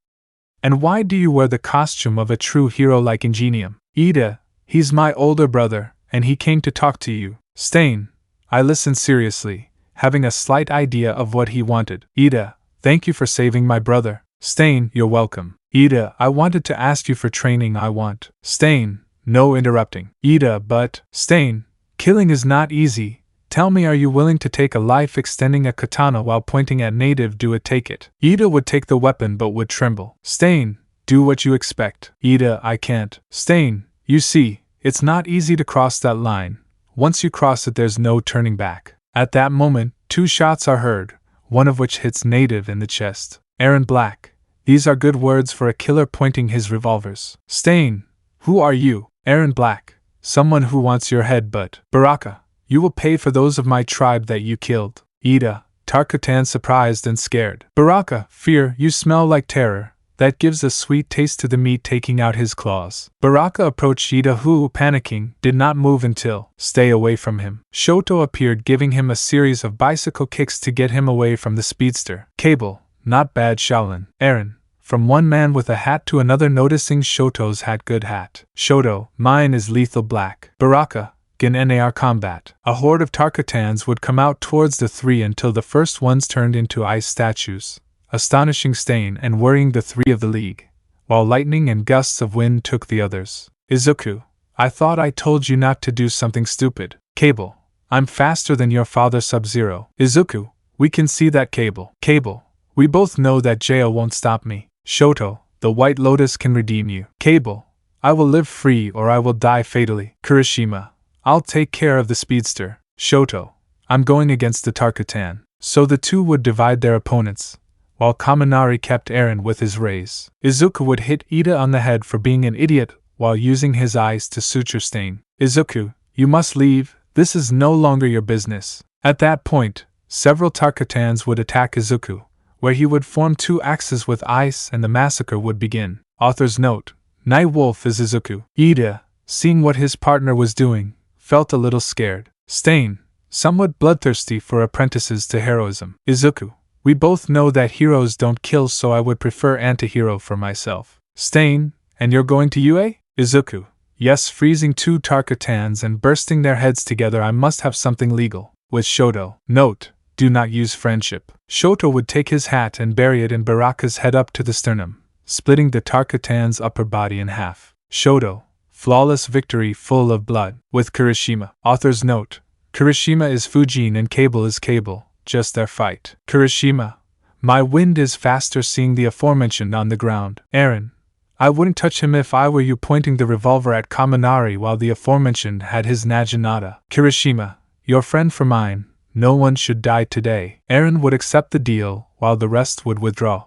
And why do you wear the costume of a true hero like Ingenium? Ida, he's my older brother, and he came to talk to you. Stain, I listened seriously, having a slight idea of what he wanted. Ida, thank you for saving my brother. Stain, you're welcome. Ida, I wanted to ask you for training. I want. Stain, no interrupting. Ida, but, Stain, killing is not easy. Tell me, are you willing to take a life extending a katana while pointing at Native? Do it, take it. Ida would take the weapon but would tremble. Stain, do what you expect. Ida, I can't. Stain, you see, it's not easy to cross that line. Once you cross it, there's no turning back. At that moment, two shots are heard, one of which hits Native in the chest. Aaron Black, these are good words for a killer, pointing his revolvers. Stain, who are you? Aaron Black, someone who wants your head, but Baraka, you will pay for those of my tribe that you killed. Ida, Tarkatan, surprised and scared. Baraka, fear, you smell like terror. That gives a sweet taste to the meat, taking out his claws. Baraka approached Ida, who, panicking, did not move until, stay away from him. Shoto appeared, giving him a series of bicycle kicks to get him away from the speedster. Cable, not bad, Shaolin. Aaron, from one man with a hat to another, noticing Shoto's hat, good hat. Shoto, mine is lethal black. Baraka, Gen NAR combat. A horde of Tarkatans would come out towards the three until the first ones turned into ice statues, astonishing Stain and worrying the three of the league, while lightning and gusts of wind took the others. Izuku, I thought I told you not to do something stupid. Cable, I'm faster than your father Sub-Zero. Izuku, we can see that. Cable, we both know that jail won't stop me. Shoto, the White Lotus can redeem you. Cable, I will live free or I will die fatally. Kirishima, I'll take care of the speedster. Shoto, I'm going against the Tarkatan. So the two would divide their opponents, while Kaminari kept Aaron with his rays. Izuku would hit Ida on the head for being an idiot while using his eyes to suture Stain. Izuku, you must leave, this is no longer your business. At that point, several Tarkatans would attack Izuku, where he would form two axes with ice and the massacre would begin. Author's note, Night Wolf is Izuku. Ida, seeing what his partner was doing, felt a little scared. Stain, somewhat bloodthirsty for apprentices to heroism. Izuku, we both know that heroes don't kill, so I would prefer antihero for myself. Stain, and you're going to UA? Izuku, yes, freezing two Tarkatans and bursting their heads together, I must have something legal. With Shoto, note, do not use friendship. Shoto would take his hat and bury it in Baraka's head up to the sternum, splitting the Tarkatan's upper body in half. Shoto, flawless victory full of blood. With Kirishima. Author's note: Kirishima is Fujin and Cable is Cable, just their fight. Kirishima, my wind is faster seeing the aforementioned on the ground. Aaron, I wouldn't touch him if I were you, pointing the revolver at Kaminari while the aforementioned had his Naginata. Kirishima, your friend for mine, no one should die today. Aaron would accept the deal, while the rest would withdraw.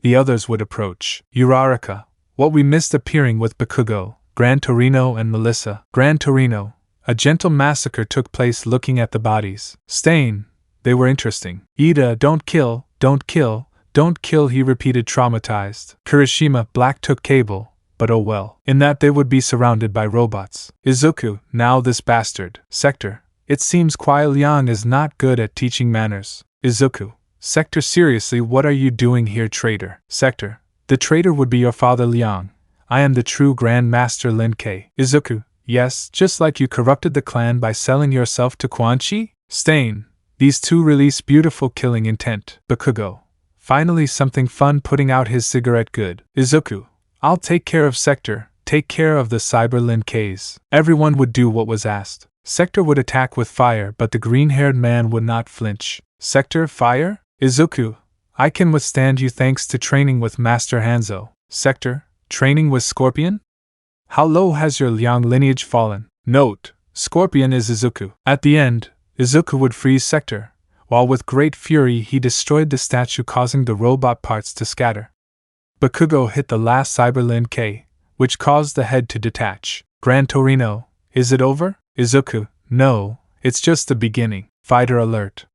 The others would approach. Uraraka, what we missed appearing with Bakugo, Gran Torino and Melissa. Gran Torino, a gentle massacre took place looking at the bodies. Stain, they were interesting. Ida, don't kill, don't kill, don't kill, he repeated, traumatized. Kirishima, Black took Cable, but oh well. In that they would be surrounded by robots. Izuku, now this bastard. Sector, it seems Kuai Liang is not good at teaching manners. Izuku, Sector, seriously, what are you doing here, traitor? Sector, the traitor would be your father Liang. I am the true Grand Master Lin Kei. Izuku, yes, just like you corrupted the clan by selling yourself to Quan Chi? Stain, these two release beautiful killing intent. Bakugo, finally something fun, putting out his cigarette, good. Izuku, I'll take care of Sector, take care of the cyber Lin Keis. Everyone would do what was asked. Sector would attack with fire, but the green-haired man would not flinch. Sector, fire? Izuku, I can withstand you thanks to training with Master Hanzo. Sector, training with Scorpion? How low has your Liang lineage fallen? Note, Scorpion is Izuku. At the end, Izuku would freeze Sector, while with great fury he destroyed the statue, causing the robot parts to scatter. Bakugo hit the last cyber Lin Kei, which caused the head to detach. Gran Torino, is it over? Izuku, no, it's just the beginning. Fighter alert.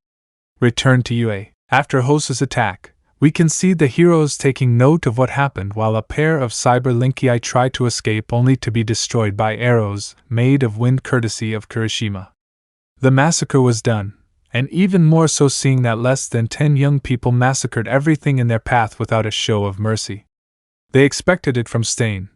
Return to UA. After Hosa's attack, we can see the heroes taking note of what happened while a pair of cyber Linkei try to escape only to be destroyed by arrows made of wind courtesy of Kirishima. The massacre was done, and even more so seeing that less than 10 young people massacred everything in their path without a show of mercy. They expected it from Stain,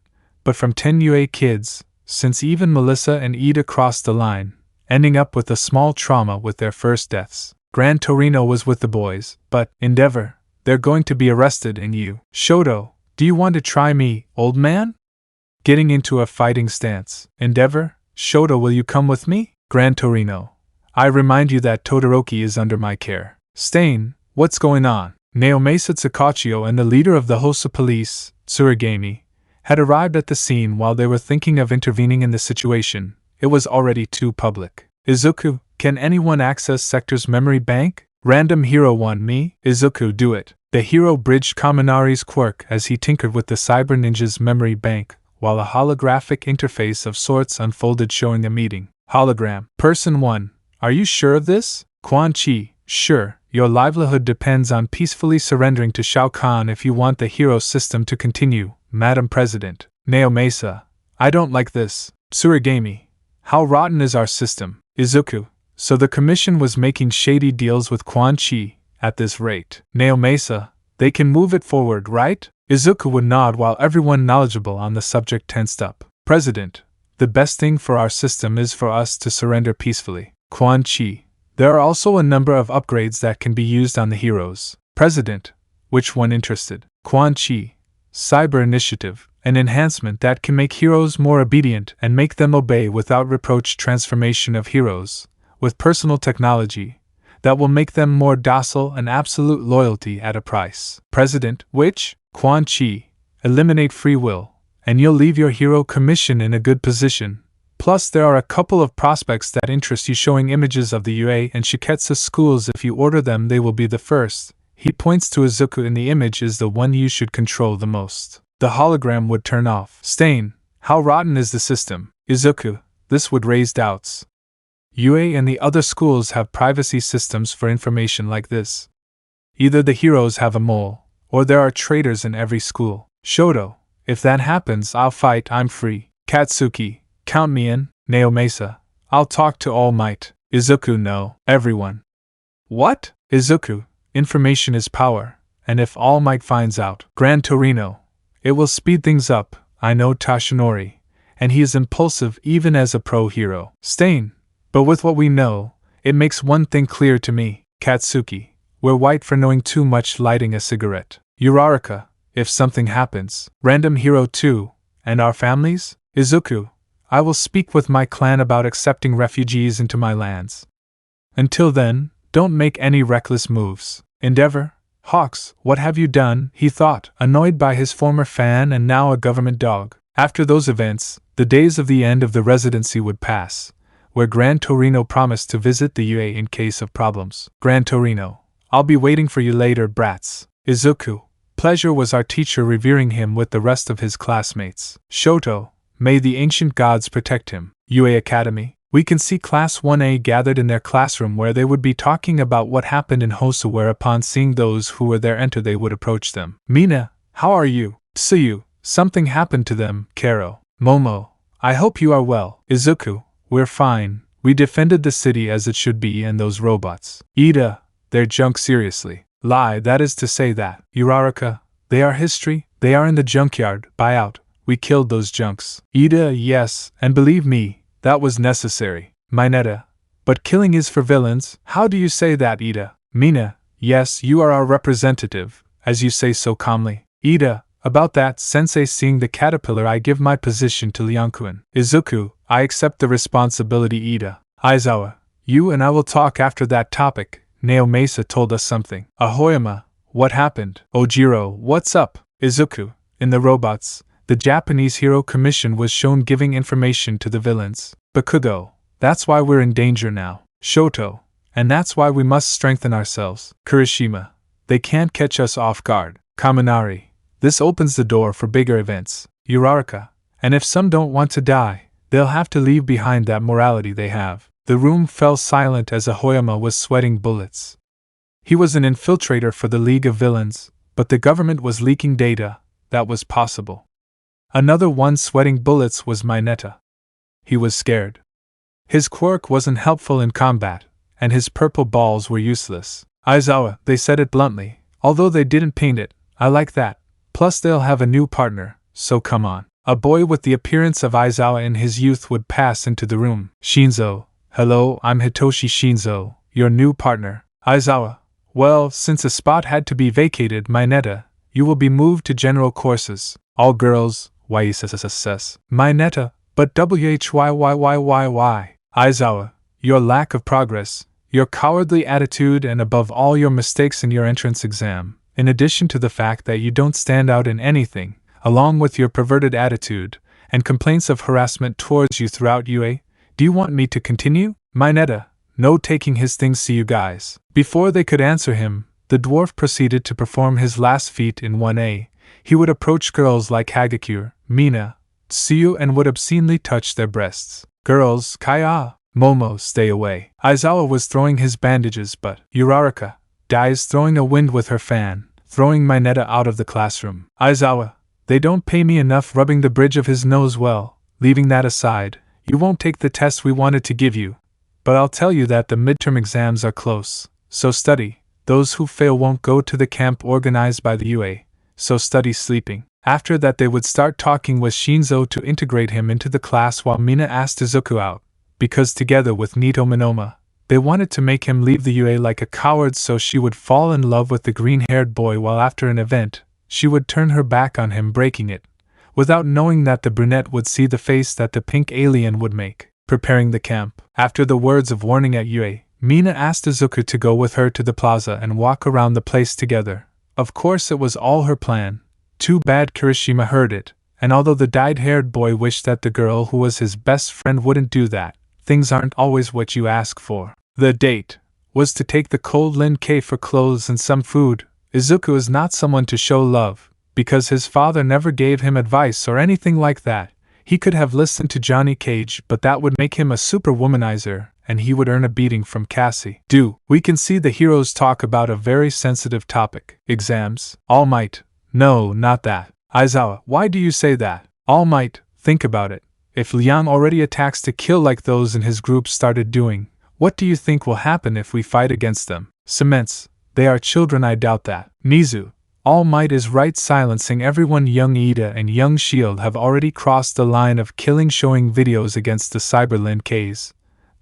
but from 10 UA kids, since even Melissa and Ida crossed the line, ending up with a small trauma with their first deaths. Gran Torino was with the boys, but, Endeavor, they're going to be arrested in you. Shoto, do you want to try me, old man? Getting into a fighting stance. Endeavor, Shoto, will you come with me? Gran Torino, I remind you that Todoroki is under my care. Stain, what's going on? Naomasa Nicuchio and the leader of the Hosa police, Tsurigami, had arrived at the scene while they were thinking of intervening in the situation. It was already too public. Izuku, can anyone access Sector's memory bank? Random Hero 1, me? Izuku, do it. The hero bridged Kaminari's quirk as he tinkered with the Cyber Ninja's memory bank, while a holographic interface of sorts unfolded showing the meeting. Hologram. Person 1, are you sure of this? Quan Chi, sure. Your livelihood depends on peacefully surrendering to Shao Kahn if you want the hero system to continue, Madam President. Naomasa, I don't like this. Tsurigami, how rotten is our system? Izuku, so the commission was making shady deals with Quan Chi, at this rate. Naomasa, they can move it forward, right? Izuku would nod while everyone knowledgeable on the subject tensed up. President, the best thing for our system is for us to surrender peacefully. Quan Chi, there are also a number of upgrades that can be used on the heroes. President, which one interested? Quan Chi, Cyber Initiative, an enhancement that can make heroes more obedient and make them obey without reproach. Transformation of heroes, with personal technology, that will make them more docile and absolute loyalty at a price. President, which? Quan Chi, eliminate free will, and you'll leave your hero commission in a good position. Plus there are a couple of prospects that interest you, showing images of the UA and Shiketsu schools. If you order them they will be the first. He points to Izuku, in the image is the one you should control the most. The hologram would turn off. Stain, how rotten is the system? Izuku, this would raise doubts. UA and the other schools have privacy systems for information like this. Either the heroes have a mole, or there are traitors in every school. Shoto, if that happens I'll fight, I'm free. Katsuki, count me in. Naomasa, I'll talk to Almight. Izuku, no. Everyone. What? Izuku, information is power, and if Almight finds out, Gran Torino, it will speed things up. I know Tashinori, and he is impulsive even as a pro hero. Stain, but with what we know, it makes one thing clear to me. Katsuki, we're white for knowing too much lighting a cigarette. Uraraka, if something happens. Random Hero 2, and our families? Izuku, I will speak with my clan about accepting refugees into my lands. Until then, don't make any reckless moves. Endeavor? Hawks, what have you done? He thought, annoyed by his former fan and now a government dog. After those events, the days of the end of the residency would pass, where Gran Torino promised to visit the UA in case of problems. Gran Torino, I'll be waiting for you later, brats. Izuku, pleasure was our teacher revering him with the rest of his classmates. Shoto, may the ancient gods protect him. UA Academy, we can see Class 1A gathered in their classroom where they would be talking about what happened in Hosu, where upon seeing those who were there enter they would approach them. Mina, how are you? Tsuyu, something happened to them. Kero, Momo, I hope you are well. Izuku, we're fine. We defended the city as it should be and those robots. Ida, they're junk seriously. Lie, that is to say that. Uraraka, they are history, they are in the junkyard, buy out. We killed those junks. Ida, yes, and believe me, that was necessary. Mineta, but killing is for villains. How do you say that, Ida? Mina, yes, you are our representative, as you say so calmly. Ida, about that, sensei, seeing the caterpillar, I give my position to Liangkuan. Izuku, I accept the responsibility. Ida. Aizawa, you and I will talk after that topic. Naomasa told us something. Ahoyama, what happened? Ojiro, what's up? Izuku, in the robots, the Japanese Hero Commission was shown giving information to the villains. Bakugo, that's why we're in danger now. Shoto, and that's why we must strengthen ourselves. Kirishima, they can't catch us off guard. Kaminari, this opens the door for bigger events. Uraraka, and if some don't want to die, they'll have to leave behind that morality they have. The room fell silent as Ahoyama was sweating bullets. He was an infiltrator for the League of Villains, but the government was leaking data. That was possible. Another one sweating bullets was Mineta. He was scared. His quirk wasn't helpful in combat, and his purple balls were useless. Aizawa, they said it bluntly, although they didn't paint it. I like that. Plus they'll have a new partner, so come on. A boy with the appearance of Aizawa in his youth would pass into the room. Shinzo, hello, I'm Hitoshi Shinzo, your new partner. Aizawa, well, since a spot had to be vacated, Mineta, you will be moved to general courses. All girls, YSSSS. Mineta, but WHYYYYY. Aizawa, your lack of progress, your cowardly attitude, and above all your mistakes in your entrance exam, in addition to the fact that you don't stand out in anything, along with your perverted attitude, and complaints of harassment towards you throughout UA, do you want me to continue? Mineta, no taking his things, see you guys. Before they could answer him, the dwarf proceeded to perform his last feat in 1A. He would approach girls like Hagakure, Mina, Tsuyu, and would obscenely touch their breasts. Girls, Kaya, Momo, stay away. Aizawa was throwing his bandages, but Uraraka dies throwing a wind with her fan, throwing Mineta out of the classroom. Aizawa, they don't pay me enough, rubbing the bridge of his nose. Well, leaving that aside, you won't take the test we wanted to give you. But I'll tell you that the midterm exams are close, so study. Those who fail won't go to the camp organized by the UA, so study sleeping. After that they would start talking with Shinzo to integrate him into the class while Mina asked Izuku out, because together with Nito Minoma, they wanted to make him leave the UA like a coward so she would fall in love with the green-haired boy, while after an event, she would turn her back on him, breaking it, without knowing that the brunette would see the face that the pink alien would make. Preparing the camp. After the words of warning at UA, Mina asked Izuku to go with her to the plaza and walk around the place together. Of course it was all her plan. Too bad Kirishima heard it, and although the dyed-haired boy wished that the girl who was his best friend wouldn't do that, things aren't always what you ask for. The date was to take the cold Lin K for clothes and some food. Izuku is not someone to show love, because his father never gave him advice or anything like that. He could have listened to Johnny Cage, but that would make him a superwomanizer, and he would earn a beating from Cassie. We can see the heroes talk about a very sensitive topic. Exams. Almight. No, not that. Aizawa, why do you say that? Almight, think about it. If Liang already attacks to kill like those in his group started doing, what do you think will happen if we fight against them? Cements. They are children, I doubt that. Mizu. All Might is right, silencing everyone. Young Ida and Young Shield have already crossed the line of killing, showing videos against the Cyberlin Ks.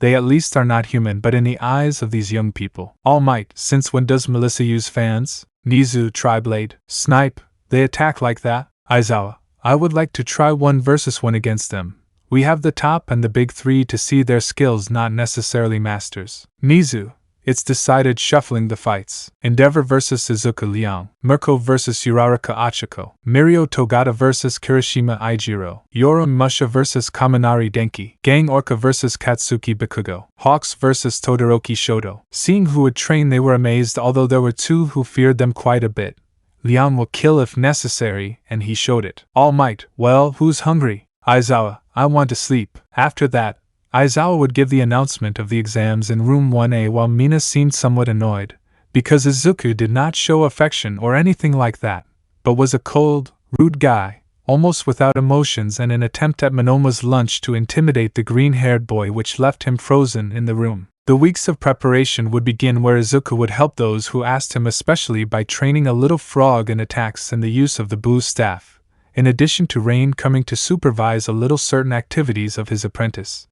They at least are not human, but in the eyes of these young people. All Might, since when does Melissa use fans? Nizu, Triblade, Snipe, they attack like that? Aizawa, I would like to try 1v1 against them. We have the top and the big three to see their skills, not necessarily masters. Nizu, it's decided, shuffling the fights. Endeavor vs Izuku Liang, Mirko vs Uraraka Achiko, Mirio Togata vs Kirishima Ijiro, Yoro Musha vs Kaminari Denki, Gang Orca vs Katsuki Bikugo, Hawks vs Todoroki Shoto. Seeing who would train, they were amazed, although there were two who feared them quite a bit. Liang will kill if necessary, and he showed it. All Might, well, who's hungry? Aizawa, I want to sleep. After that, Aizawa would give the announcement of the exams in room 1A, while Mina seemed somewhat annoyed, because Izuku did not show affection or anything like that, but was a cold, rude guy, almost without emotions, and an attempt at Monoma's lunch to intimidate the green-haired boy, which left him frozen in the room. The weeks of preparation would begin, where Izuku would help those who asked him, especially by training a little frog in attacks and the use of the Boo staff, in addition to Rain coming to supervise a little certain activities of his apprentice.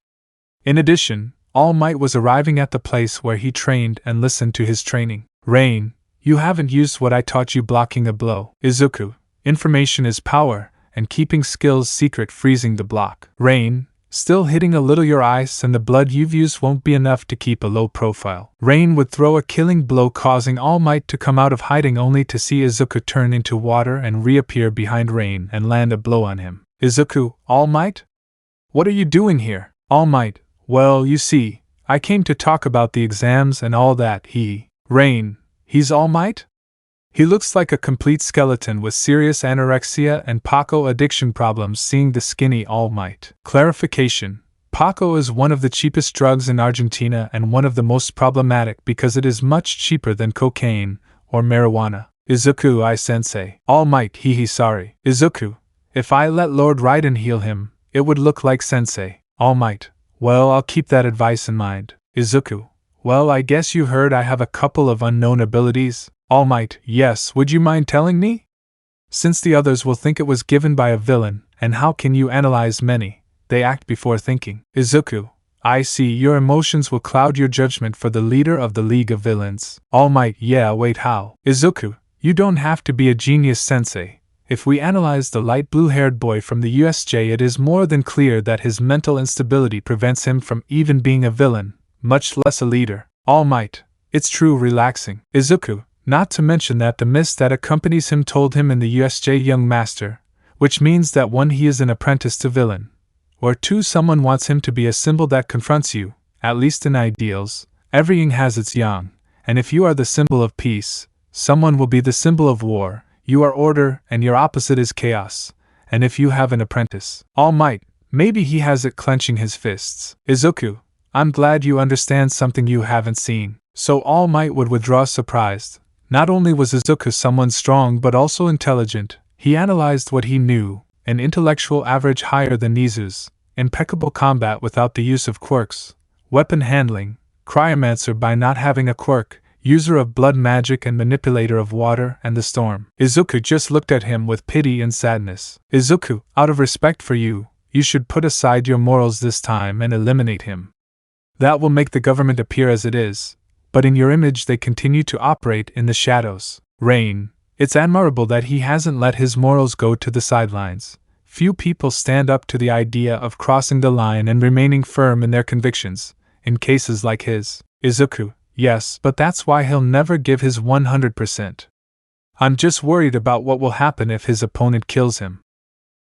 In addition, All Might was arriving at the place where he trained and listened to his training. Rain, you haven't used what I taught you, blocking a blow. Izuku, information is power, and keeping skills secret, freezing the block. Rain, still hitting a little, your ice and the blood you've used won't be enough to keep a low profile. Rain would throw a killing blow, causing All Might to come out of hiding, only to see Izuku turn into water and reappear behind Rain and land a blow on him. Izuku, All Might? What are you doing here? All Might, well, you see, I came to talk about the exams and all that. Rain, he's All Might? He looks like a complete skeleton with serious anorexia and Paco addiction problems. Seeing the skinny All Might. Clarification: Paco is one of the cheapest drugs in Argentina and one of the most problematic because it is much cheaper than cocaine or marijuana. Izuku, sensei. All Might, sorry. Izuku, if I let Lord Raiden heal him, it would look like sensei. All Might, well, I'll keep that advice in mind. Izuku, well, I guess you heard I have a couple of unknown abilities. All Might, yes, would you mind telling me? Since the others will think it was given by a villain, and how can you analyze many? They act before thinking. Izuku, I see, your emotions will cloud your judgment for the leader of the League of Villains. All Might, yeah, wait, how? Izuku, you don't have to be a genius, sensei. If we analyze the light blue-haired boy from the USJ, it is more than clear that his mental instability prevents him from even being a villain, much less a leader. All Might, it's true, relaxing. Izuku, not to mention that the mist that accompanies him told him in the USJ young master, which means that 1, he is an apprentice to villain, or 2, someone wants him to be a symbol that confronts you, at least in ideals. Every yin has its yang, and if you are the symbol of peace, someone will be the symbol of war. You are order, and your opposite is chaos. And if you have an apprentice, All Might, maybe he has it, clenching his fists. Izuku, I'm glad you understand something you haven't seen. So All Might would withdraw surprised. Not only was Izuku someone strong but also intelligent, he analyzed what he knew, an intellectual average higher than Nizu's, impeccable combat without the use of quirks, weapon handling, cryomancer by not having a quirk, user of blood magic and manipulator of water and the storm. Izuku just looked at him with pity and sadness. Izuku, out of respect for you, you should put aside your morals this time and eliminate him. That will make the government appear as it is, but in your image they continue to operate in the shadows. Rain, it's admirable that he hasn't let his morals go to the sidelines. Few people stand up to the idea of crossing the line and remaining firm in their convictions, in cases like his. Izuku, yes, but that's why he'll never give his 100%. I'm just worried about what will happen if his opponent kills him.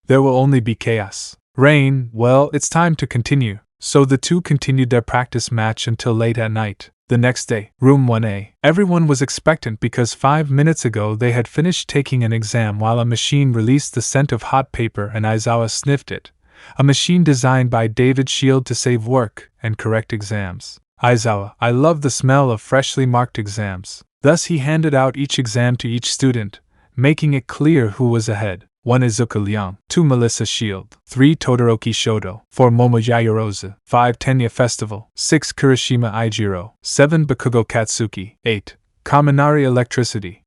There will only be chaos. Rain, well, it's time to continue. So the two continued their practice match until late at night. The next day, room 1A. Everyone was expectant because 5 minutes ago they had finished taking an exam while a machine released the scent of hot paper and Aizawa sniffed it. A machine designed by David Shield to save work and correct exams. Aizawa, I love the smell of freshly marked exams. Thus he handed out each exam to each student, making it clear who was ahead. 1 Izuku Liang, 2 Melissa Shield, 3 Todoroki Shoto, 4 Momo Yaoyorozu, 5 Tenya Festival, 6 Kirishima Ijiro, 7 Bakugo Katsuki, 8 Kaminari Electricity,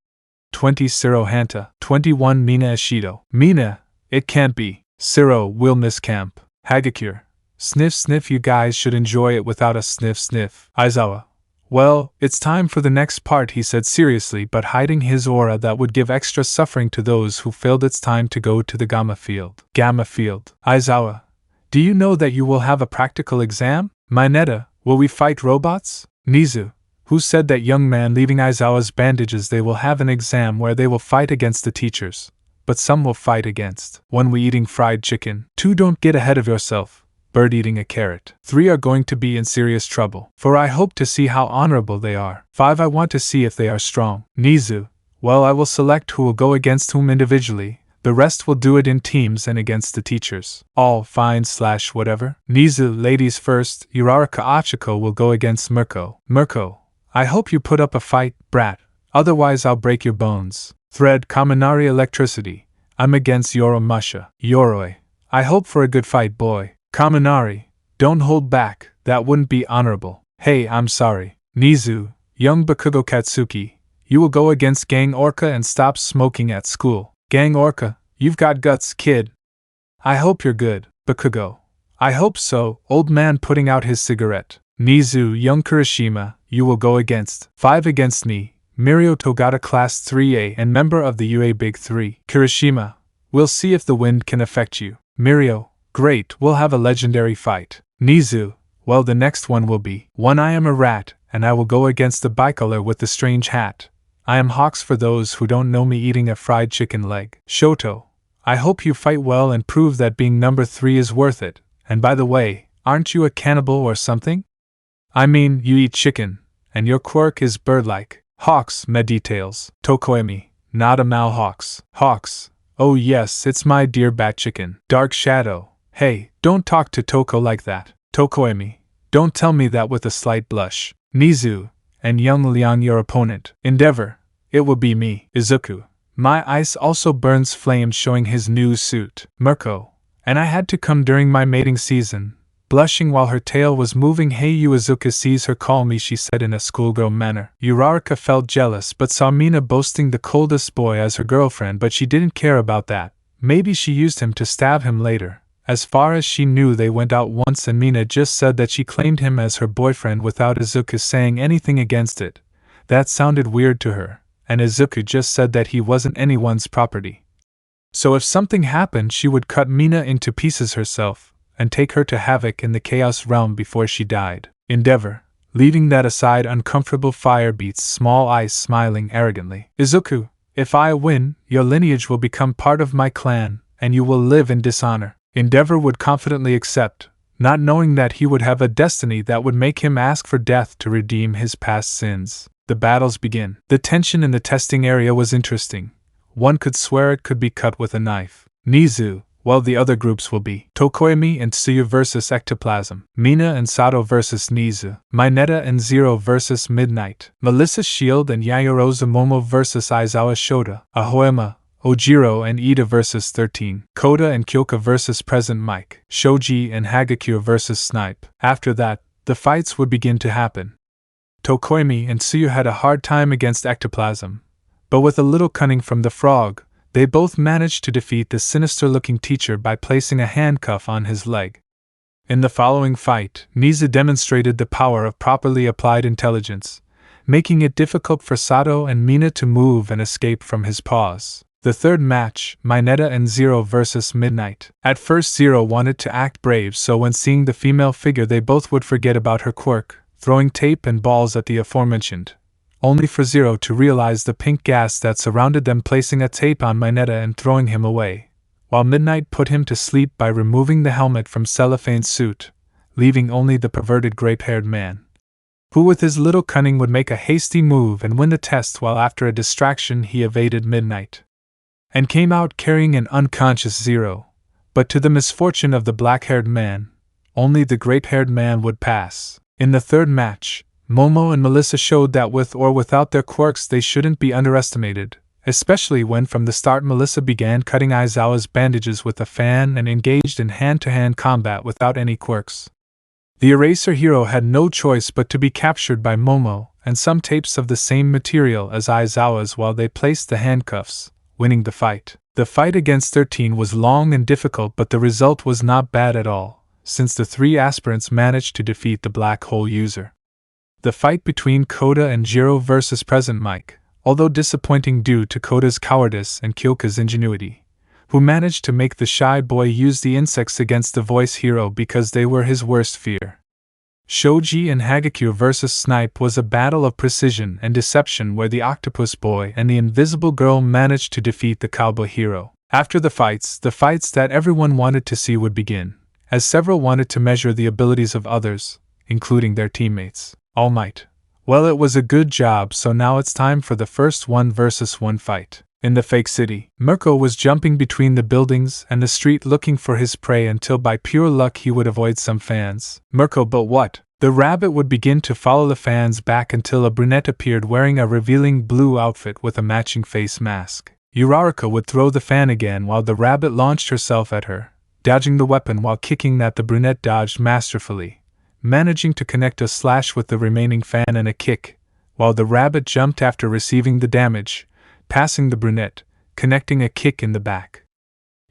20 Siro Hanta, 21 Mina Ishido. Mina, it can't be. Siro will miss camp. Hagakure, Sniff sniff, you guys should enjoy it without a sniff sniff. Aizawa. Well, it's time for the next part, he said seriously but hiding his aura that would give extra suffering to those who failed. It's time to go to the Gamma Field. Gamma Field. Aizawa. Do you know that you will have a practical exam? Mineta, will we fight robots? Nizu. Who said that, young man? Leaving Aizawa's bandages, they will have an exam where they will fight against the teachers. But some will fight against 1. We eating fried chicken. 2. Don't get ahead of yourself. Bird eating a carrot. 3. Are going to be in serious trouble. 4. I hope to see how honorable they are. 5. I want to see if they are strong. Nizu. Well, I will select who will go against whom individually. The rest will do it in teams and against the teachers. All fine / whatever. Nizu. Ladies first. Uraraka Achiko will go against Mirko. Mirko. I hope you put up a fight, brat. Otherwise I'll break your bones. Thread. Kaminari Electricity. I'm against Yoromasha. Yoroi. I hope for a good fight, boy. Kaminari. Don't hold back, that wouldn't be honorable. Hey, I'm sorry. Nizu. Young Bakugo Katsuki. You will go against Gang Orca and stop smoking at school. Gang Orca. You've got guts, kid. I hope you're good, Bakugo. I hope so, old man putting out his cigarette. Nizu. Young Kirishima. You will go against 5 against me, Mirio Togata Class 3A and member of the UA Big 3. Kirishima. We'll see if the wind can affect you. Mirio. Great, we'll have a legendary fight. Nizu. Well, the next one will be 1. I am a rat, and I will go against the bicolor with the strange hat. I am Hawks for those who don't know me, eating a fried chicken leg. Shoto. I hope you fight well and prove that being number 3 is worth it. And by the way, aren't you a cannibal or something? I mean, you eat chicken, and your quirk is bird-like. Hawks, me details. Tokoemi. Not a Mal Hawks. Hawks. Oh yes, it's my dear bat chicken. Dark Shadow. Hey, don't talk to Toko like that. Tokoemi. Don't tell me that with a slight blush. Nizu. And young Liang, your opponent. Endeavor. It will be me. Izuku. My ice also burns flames, showing his new suit. Mirko. And I had to come during my mating season. Blushing while her tail was moving. Hey you, Izuku sees her call me, she said in a schoolgirl manner. Uraraka felt jealous but saw Mina boasting the coldest boy as her girlfriend, but she didn't care about that. Maybe she used him to stab him later. As far as she knew, they went out once and Mina just said that she claimed him as her boyfriend without Izuku saying anything against it. That sounded weird to her, and Izuku just said that he wasn't anyone's property. So if something happened, she would cut Mina into pieces herself and take her to havoc in the Chaos Realm before she died. Endeavor. Leaving that aside, uncomfortable fire beats small ice, smiling arrogantly. Izuku, if I win, your lineage will become part of my clan, and you will live in dishonor. Endeavor would confidently accept, not knowing that he would have a destiny that would make him ask for death to redeem his past sins. The battles begin. The tension in the testing area was interesting. One could swear it could be cut with a knife. Nizu. Well, the other groups will be Tokoemi and Tsuyu vs Ectoplasm, Mina and Sato vs Nizu, Mineta and Zero vs Midnight, Melissa's Shield and Yayorosa Momo vs Aizawa Shota, Ahoema, Ojiro and Ida vs 13, Koda and Kyoka vs Present Mike, Shoji and Hagakure vs Snipe. After that, the fights would begin to happen. Tokoemi and Tsuyu had a hard time against Ectoplasm, but with a little cunning from the frog, they both managed to defeat the sinister-looking teacher by placing a handcuff on his leg. In the following fight, Nizu demonstrated the power of properly applied intelligence, making it difficult for Sato and Mina to move and escape from his paws. The third match, Mineta and Zero vs Midnight. At first Zero wanted to act brave, so when seeing the female figure they both would forget about her quirk, throwing tape and balls at the aforementioned, only for Zero to realize the pink gas that surrounded them, placing a tape on Mineta and throwing him away, while Midnight put him to sleep by removing the helmet from Cellophane's suit, leaving only the perverted grape-haired man, who with his little cunning would make a hasty move and win the test, while after a distraction he evaded Midnight and came out carrying an unconscious Zero. But to the misfortune of the black-haired man, only the grape-haired man would pass. In the third match, Momo and Melissa showed that with or without their quirks they shouldn't be underestimated, especially when from the start Melissa began cutting Aizawa's bandages with a fan and engaged in hand-to-hand combat without any quirks. The Eraser hero had no choice but to be captured by Momo and some tapes of the same material as Aizawa's while they placed the handcuffs, winning the fight. The fight against 13 was long and difficult, but the result was not bad at all. since the three aspirants managed to defeat the black hole user. The fight between Koda and Jiro versus Present Mike, although disappointing due to Koda's cowardice and Kyoka's ingenuity, who managed to make the shy boy use the insects against the voice hero because they were his worst fear. Shoji and Hagakure vs. Snipe was a battle of precision and deception where the octopus boy and the invisible girl managed to defeat the cowboy hero. After the fights that everyone wanted to see would begin, as several wanted to measure the abilities of others, including their teammates. Almight. Well, it was a good job, so now it's time for the first 1v1 fight. In the fake city, Mirko was jumping between the buildings and the street looking for his prey until by pure luck he would avoid some fans. Mirko, but what? The rabbit would begin to follow the fans back until a brunette appeared wearing a revealing blue outfit with a matching face mask. Uraraka would throw the fan again while the rabbit launched herself at her, dodging the weapon while kicking that the brunette dodged masterfully, managing to connect a slash with the remaining fan and a kick, while the rabbit jumped after receiving the damage, passing the brunette, connecting a kick in the back.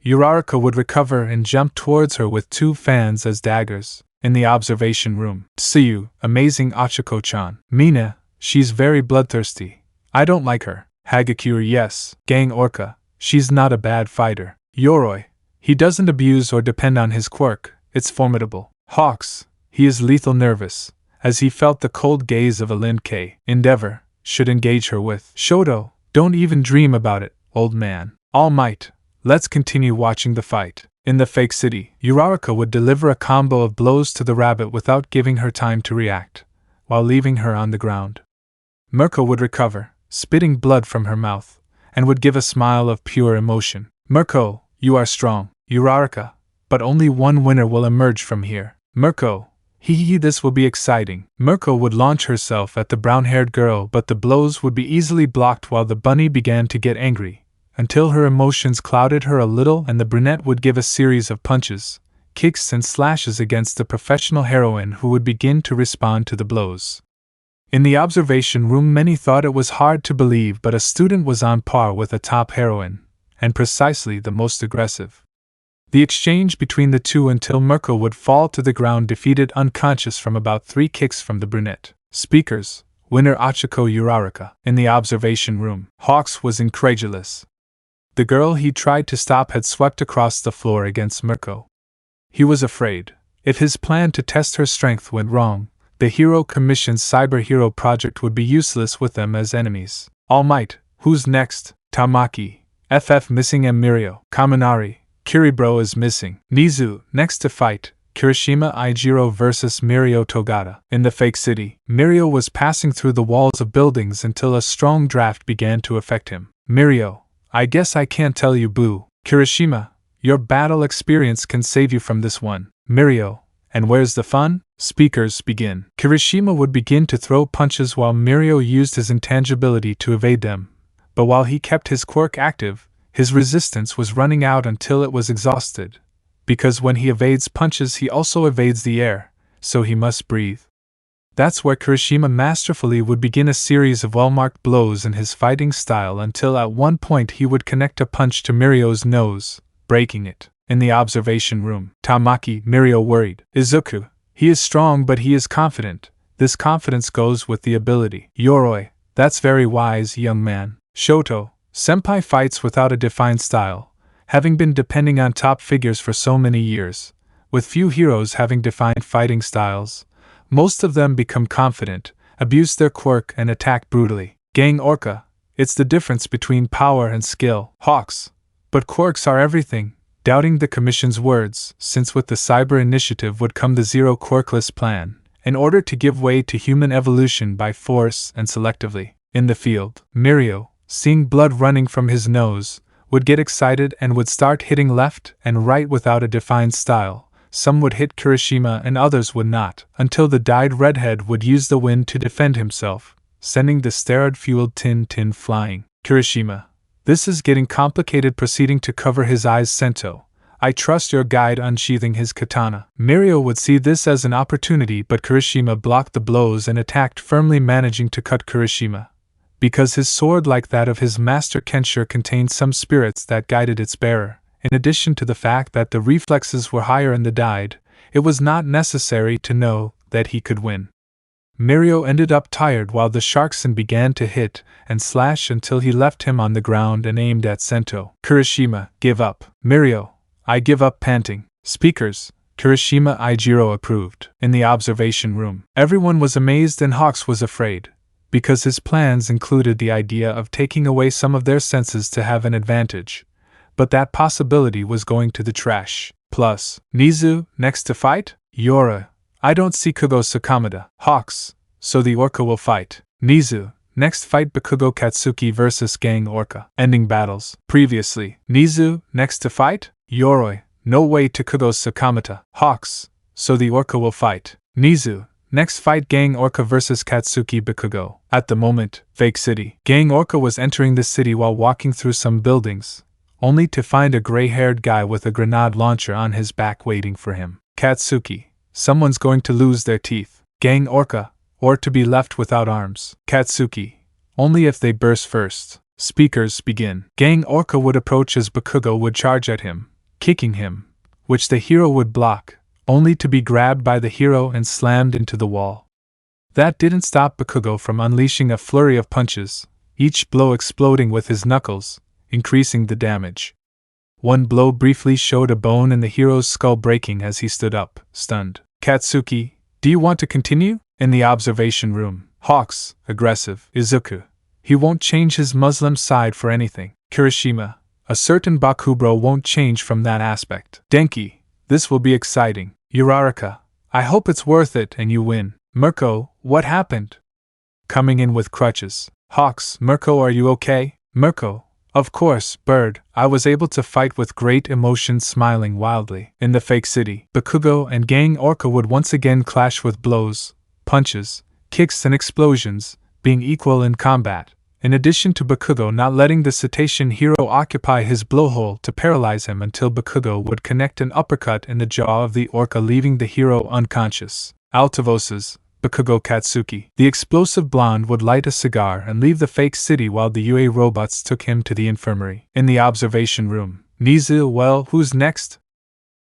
Uraraka would recover and jump towards her with two fans as daggers. In the observation room, Tsuyu, amazing Ochako-chan. Mina, she's very bloodthirsty. I don't like her. Hagakure, yes. Gang Orca, she's not a bad fighter. Yoroi, he doesn't abuse or depend on his quirk, it's formidable. Hawks, he is lethal nervous, as he felt the cold gaze of a Lin K. Endeavor, should engage her with. Shoto, don't even dream about it, old man. All Might, let's continue watching the fight. In the fake city, Uraraka would deliver a combo of blows to the rabbit without giving her time to react, while leaving her on the ground. Mirko would recover, spitting blood from her mouth, and would give a smile of pure emotion. Mirko, you are strong. Uraraka, but only one winner will emerge from here. Mirko, this will be exciting. Mirko would launch herself at the brown-haired girl, but the blows would be easily blocked while the bunny began to get angry, until her emotions clouded her a little and the brunette would give a series of punches, kicks and slashes against the professional heroine who would begin to respond to the blows. In the observation room, many thought it was hard to believe, but a student was on par with a top heroine, and precisely the most aggressive. The exchange between the two until Mirko would fall to the ground defeated unconscious from about 3 kicks from the brunette. Speakers, winner Ochako Uraraka. In the observation room, Hawks was incredulous. The girl he tried to stop had swept across the floor against Mirko. He was afraid, if his plan to test her strength went wrong, the Hero Commission's Cyber Hero project would be useless with them as enemies. All Might, who's next? Tamaki, FF missing and Mirio. Kaminari, Kiribro is missing. Nizu, next to fight, Kirishima Ijiro vs. Mirio Togata. In the fake city, Mirio was passing through the walls of buildings until a strong draft began to affect him. Mirio, I guess I can't tell you, boo. Kirishima, your battle experience can save you from this one. Mirio, and where's the fun? Speakers begin. Kirishima would begin to throw punches while Mirio used his intangibility to evade them, but while he kept his quirk active, his resistance was running out until it was exhausted, because when he evades punches he also evades the air, so he must breathe. That's where Kirishima masterfully would begin a series of well-marked blows in his fighting style until at one point he would connect a punch to Mirio's nose, breaking it. In the observation room, Tamaki, Mirio worried. Izuku, he is strong but he is confident. This confidence goes with the ability. Yoroi, that's very wise, young man. Shoto, senpai fights without a defined style, having been depending on top figures for so many years, with few heroes having defined fighting styles. Most of them become confident, abuse their quirk and attack brutally. Gang Orca, it's the difference between power and skill. Hawks, but quirks are everything, doubting the Commission's words, since with the Cyber Initiative would come the Zero Quirkless plan, in order to give way to human evolution by force and selectively. In the field, Mirio, seeing blood running from his nose, would get excited and would start hitting left and right without a defined style. Some would hit Kirishima and others would not, until the dyed redhead would use the wind to defend himself, sending the steroid-fueled Tin flying. Kirishima, this is getting complicated. Proceeding to cover his eyes. Sento, I trust your guide. Unsheathing his katana. Mirio would see this as an opportunity, but Kirishima blocked the blows and attacked firmly, managing to cut Kirishima, because his sword, like that of his master Kenshiro, contained some spirits that guided its bearer. In addition to the fact that the reflexes were higher in the dyed, It was not necessary to know that he could win. Mirio ended up tired while the Sharkson began to hit and slash until he left him on the ground and aimed at Sento. Kirishima, give up. Mirio, I give up panting. Speakers, Kirishima Ijiro approved. In the observation room, everyone was amazed and Hawks was afraid, because his plans included the idea of taking away some of their senses to have an advantage. But that possibility was going to the trash. Plus, Nizu, next to fight? Yora, I don't see Kugo Sakamada. Hawks, so the Orca will fight. Nizu, next fight Bakugo Katsuki vs Gang Orca. Ending battles. Previously, Nizu, next to fight? Yoroi, no way to Kugo Sakamata. Hawks, so the Orca will fight. Nizu, next fight Gang Orca vs Katsuki Bakugo. At the moment, Fake City. Gang Orca was entering the city while walking through some buildings, only to find a gray-haired guy with a grenade launcher on his back waiting for him. Katsuki, someone's going to lose their teeth. Gang Orca, or to be left without arms. Katsuki, only if they burst first. Speakers begin. Gang Orca would approach as Bakugo would charge at him, kicking him, which the hero would block, only to be grabbed by the hero and slammed into the wall. That didn't stop Bakugo from unleashing a flurry of punches, each blow exploding with his knuckles, increasing the damage. One blow briefly showed a bone in the hero's skull breaking as he stood up, stunned. Katsuki, do you want to continue? In the observation room, Hawks, aggressive. Izuku, he won't change his Muslim side for anything. Kirishima, a certain Bakubro won't change from that aspect. Denki, this will be exciting. Uraraka, I hope it's worth it and you win. Mirko, what happened? Coming in with crutches. Hawks, Mirko, are you okay? Mirko, of course, Bird, I was able to fight with great emotion, smiling wildly. In the fake city, Bakugo and Gang Orca would once again clash with blows, punches, kicks and explosions, being equal in combat, in addition to Bakugo not letting the cetacean hero occupy his blowhole to paralyze him until Bakugo would connect an uppercut in the jaw of the Orca, leaving the hero unconscious. Altavoses, Bakugo Katsuki. The explosive blonde would light a cigar and leave the fake city while the UA robots took him to the infirmary. In the observation room, Nizu, well, who's next?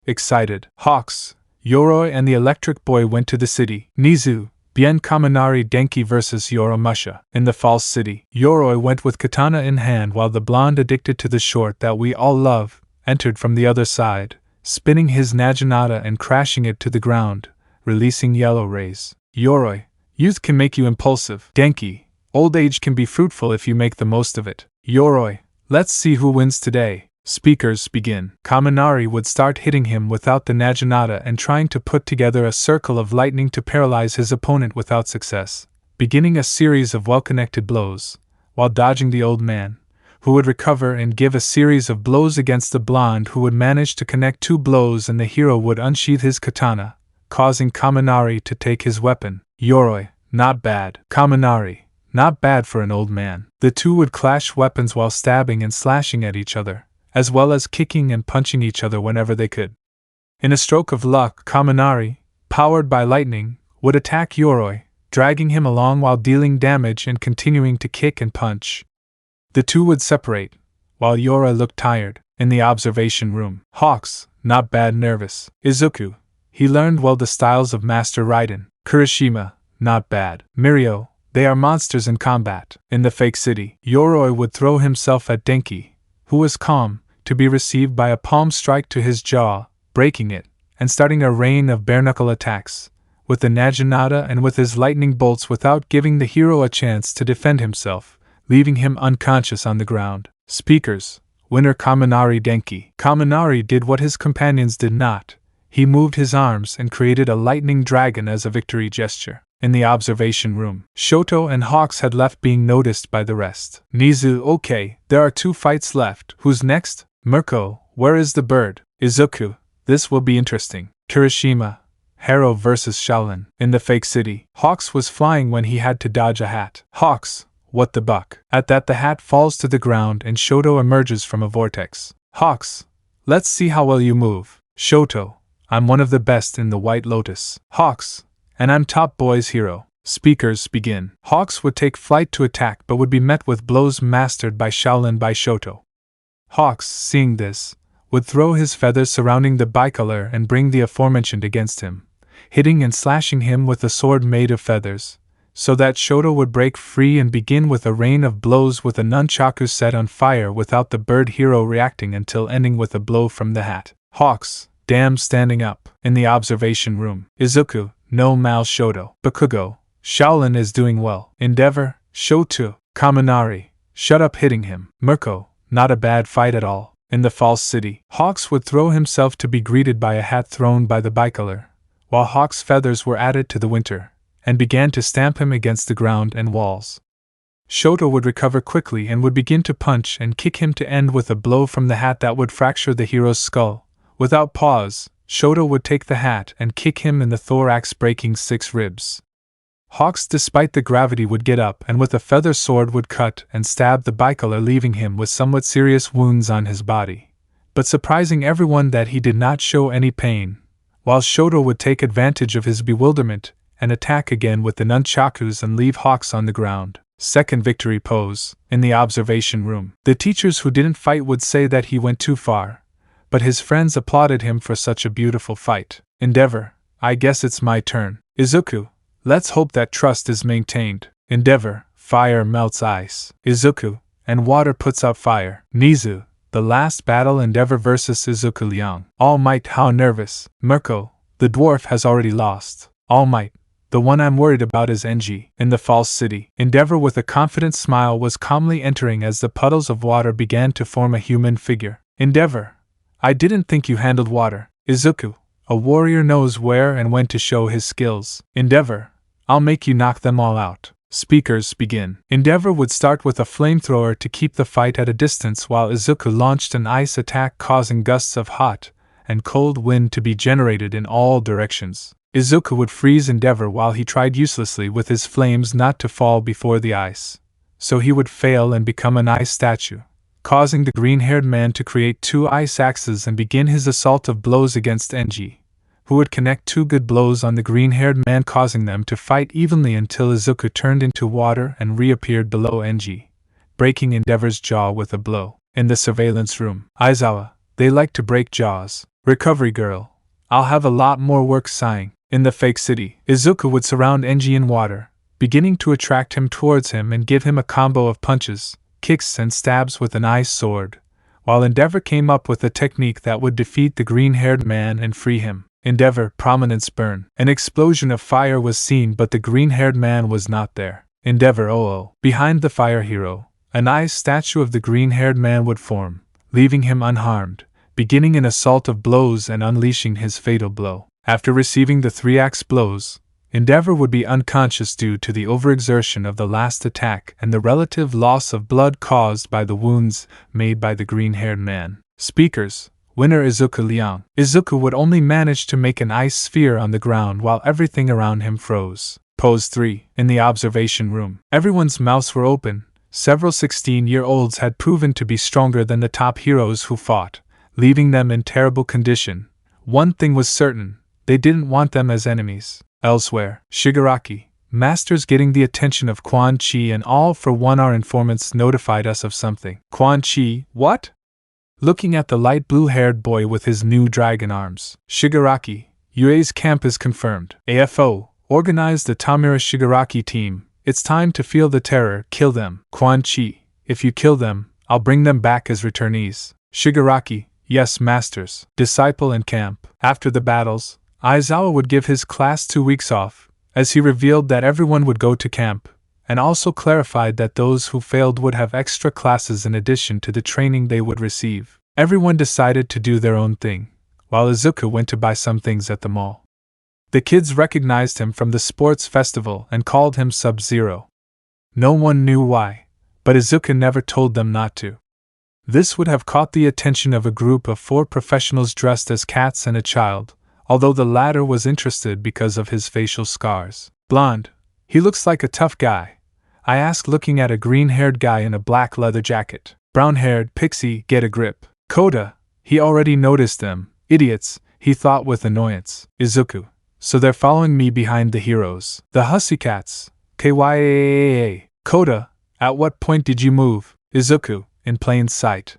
Excited, Hawks, Yoroi and the electric boy went to the city. Nizu, Bien Kaminari Denki vs Yoromusha. In the false city, Yoroi went with katana in hand while the blonde, addicted to the short that we all love, entered from the other side, spinning his Naginata and crashing it to the ground, releasing yellow rays. Yoroi, youth can make you impulsive. Denki, old age can be fruitful if you make the most of it. Yoroi, let's see who wins today. Speakers begin. Kaminari would start hitting him without the Naginata and trying to put together a circle of lightning to paralyze his opponent without success, beginning a series of well-connected blows, while dodging the old man, who would recover and give a series of blows against the blonde, who would manage to connect 2 blows, and the hero would unsheath his katana, causing Kaminari to take his weapon. Yoroi, not bad. Kaminari, not bad for an old man. The two would clash weapons while stabbing and slashing at each other, as well as kicking and punching each other whenever they could. In a stroke of luck, Kaminari, powered by lightning, would attack Yoroi, dragging him along while dealing damage and continuing to kick and punch. The two would separate, while Yoroi looked tired. In the observation room, Hawks, not bad, nervous. Izuku, he learned well the styles of Master Raiden. Kirishima, not bad. Mirio, they are monsters in combat. In the fake city, Yoroi would throw himself at Denki, who was calm, to be received by a palm strike to his jaw, breaking it, and starting a rain of bare-knuckle attacks, with the Naginata and with his lightning bolts without giving the hero a chance to defend himself, leaving him unconscious on the ground. Speakers, winner Kaminari Denki. Kaminari did what his companions did not. He moved his arms and created a lightning dragon as a victory gesture. In the observation room, Shoto and Hawks had left, being noticed by the rest. Nizu, okay, there are 2 fights left. Who's next? Mirko, where is the bird? Izuku, this will be interesting. Kirishima, Hero vs Shaolin. In the fake city, Hawks was flying when he had to dodge a hat. Hawks, what the buck? At that, the hat falls to the ground and Shoto emerges from a vortex. Hawks, let's see how well you move. Shoto, I'm one of the best in the White Lotus. Hawks, and I'm Top Boy's hero. Speakers begin. Hawks would take flight to attack but would be met with blows mastered by Shaolin by Shoto. Hawks, seeing this, would throw his feathers surrounding the bicolor and bring the aforementioned against him, hitting and slashing him with a sword made of feathers, so that Shoto would break free and begin with a rain of blows with a nunchaku set on fire without the bird hero reacting until ending with a blow from the hat. Hawks, damn, standing up. In the observation room. Izuku, no mal Shoto. Bakugo, Shaolin is doing well. Endeavor, Shoto. Kaminari, shut up hitting him. Mirko, not a bad fight at all. In the false city, Hawks would throw himself to be greeted by a hat thrown by the bicolor, while Hawk's feathers were added to the winter, and began to stamp him against the ground and walls. Shoto would recover quickly and would begin to punch and kick him to end with a blow from the hat that would fracture the hero's skull. Without pause, Shoto would take the hat and kick him in the thorax, breaking 6 ribs. Hawks, despite the gravity, would get up and with a feather sword would cut and stab the bicolor, leaving him with somewhat serious wounds on his body, but surprising everyone that he did not show any pain, while Shoto would take advantage of his bewilderment and attack again with the nunchakus and leave Hawks on the ground. Second victory pose. In the observation room, the teachers who didn't fight would say that he went too far, but his friends applauded him for such a beautiful fight. Endeavor, I guess it's my turn. Izuku, let's hope that trust is maintained. Endeavor, fire melts ice. Izuku, and water puts out fire. Nizu, the last battle. Endeavor versus Izuku Liang. Almight, how nervous. Mirko, the dwarf has already lost. Almight, the one I'm worried about is Enji. In the false city, Endeavor with a confident smile was calmly entering as the puddles of water began to form a human figure. Endeavor, I didn't think you handled water. Izuku, a warrior knows where and when to show his skills. Endeavor, I'll make you knock them all out. Speakers begin. Endeavor would start with a flamethrower to keep the fight at a distance, while Izuku launched an ice attack, causing gusts of hot and cold wind to be generated in all directions. Izuku would freeze Endeavor while he tried uselessly with his flames not to fall before the ice, so he would fail and become an ice statue, causing the green-haired man to create 2 ice axes and begin his assault of blows against Enji, who would connect 2 good blows on the green-haired man, causing them to fight evenly until Izuku turned into water and reappeared below Enji, breaking Endeavor's jaw with a blow. In the surveillance room, Aizawa, they like to break jaws. Recovery girl, I'll have a lot more work sighing. In the fake city, Izuku would surround Enji in water, beginning to attract him towards him and give him a combo of punches, kicks and stabs with an ice sword, while Endeavor came up with a technique that would defeat the green-haired man and free him. Endeavor, prominence burn. An explosion of fire was seen, but the green-haired man was not there. Endeavor, oh. Behind the fire hero, an ice statue of the green-haired man would form, leaving him unharmed, beginning an assault of blows and unleashing his fatal blow. After receiving the 3 axe blows, Endeavor would be unconscious due to the overexertion of the last attack and the relative loss of blood caused by the wounds made by the green-haired man. Speakers, winner Izuku Liang. Izuku would only manage to make an ice sphere on the ground while everything around him froze. Pose 3. In the observation room, everyone's mouths were open. Several 16-year-olds had proven to be stronger than the top heroes who fought, leaving them in terrible condition. One thing was certain, they didn't want them as enemies. Elsewhere, Shigaraki, masters getting the attention of Quan Chi and all for one. Our informants notified us of something. Quan Chi, what? Looking at the light blue-haired boy with his new dragon arms. Shigaraki, Yue's camp is confirmed. AFO, organize the Tamura Shigaraki team. It's time to feel the terror, kill them. Quan Chi, if you kill them, I'll bring them back as returnees. Shigaraki, yes masters. Disciple in camp. After the battles, Aizawa would give his class 2 weeks off, as he revealed that everyone would go to camp, and also clarified that those who failed would have extra classes in addition to the training they would receive. Everyone decided to do their own thing, while Izuku went to buy some things at the mall. The kids recognized him from the sports festival and called him Sub-Zero. No one knew why, but Izuku never told them not to. This would have caught the attention of a group of 4 professionals dressed as cats and a child, although the latter was interested because of his facial scars. Blonde, he looks like a tough guy, I asked, looking at a green-haired guy in a black leather jacket. Brown-haired pixie, get a grip. Koda, he already noticed them. Idiots, he thought with annoyance. Izuku, so they're following me behind the heroes. The Hussycats, KYAAA. Koda, at what point did you move? Izuku, in plain sight.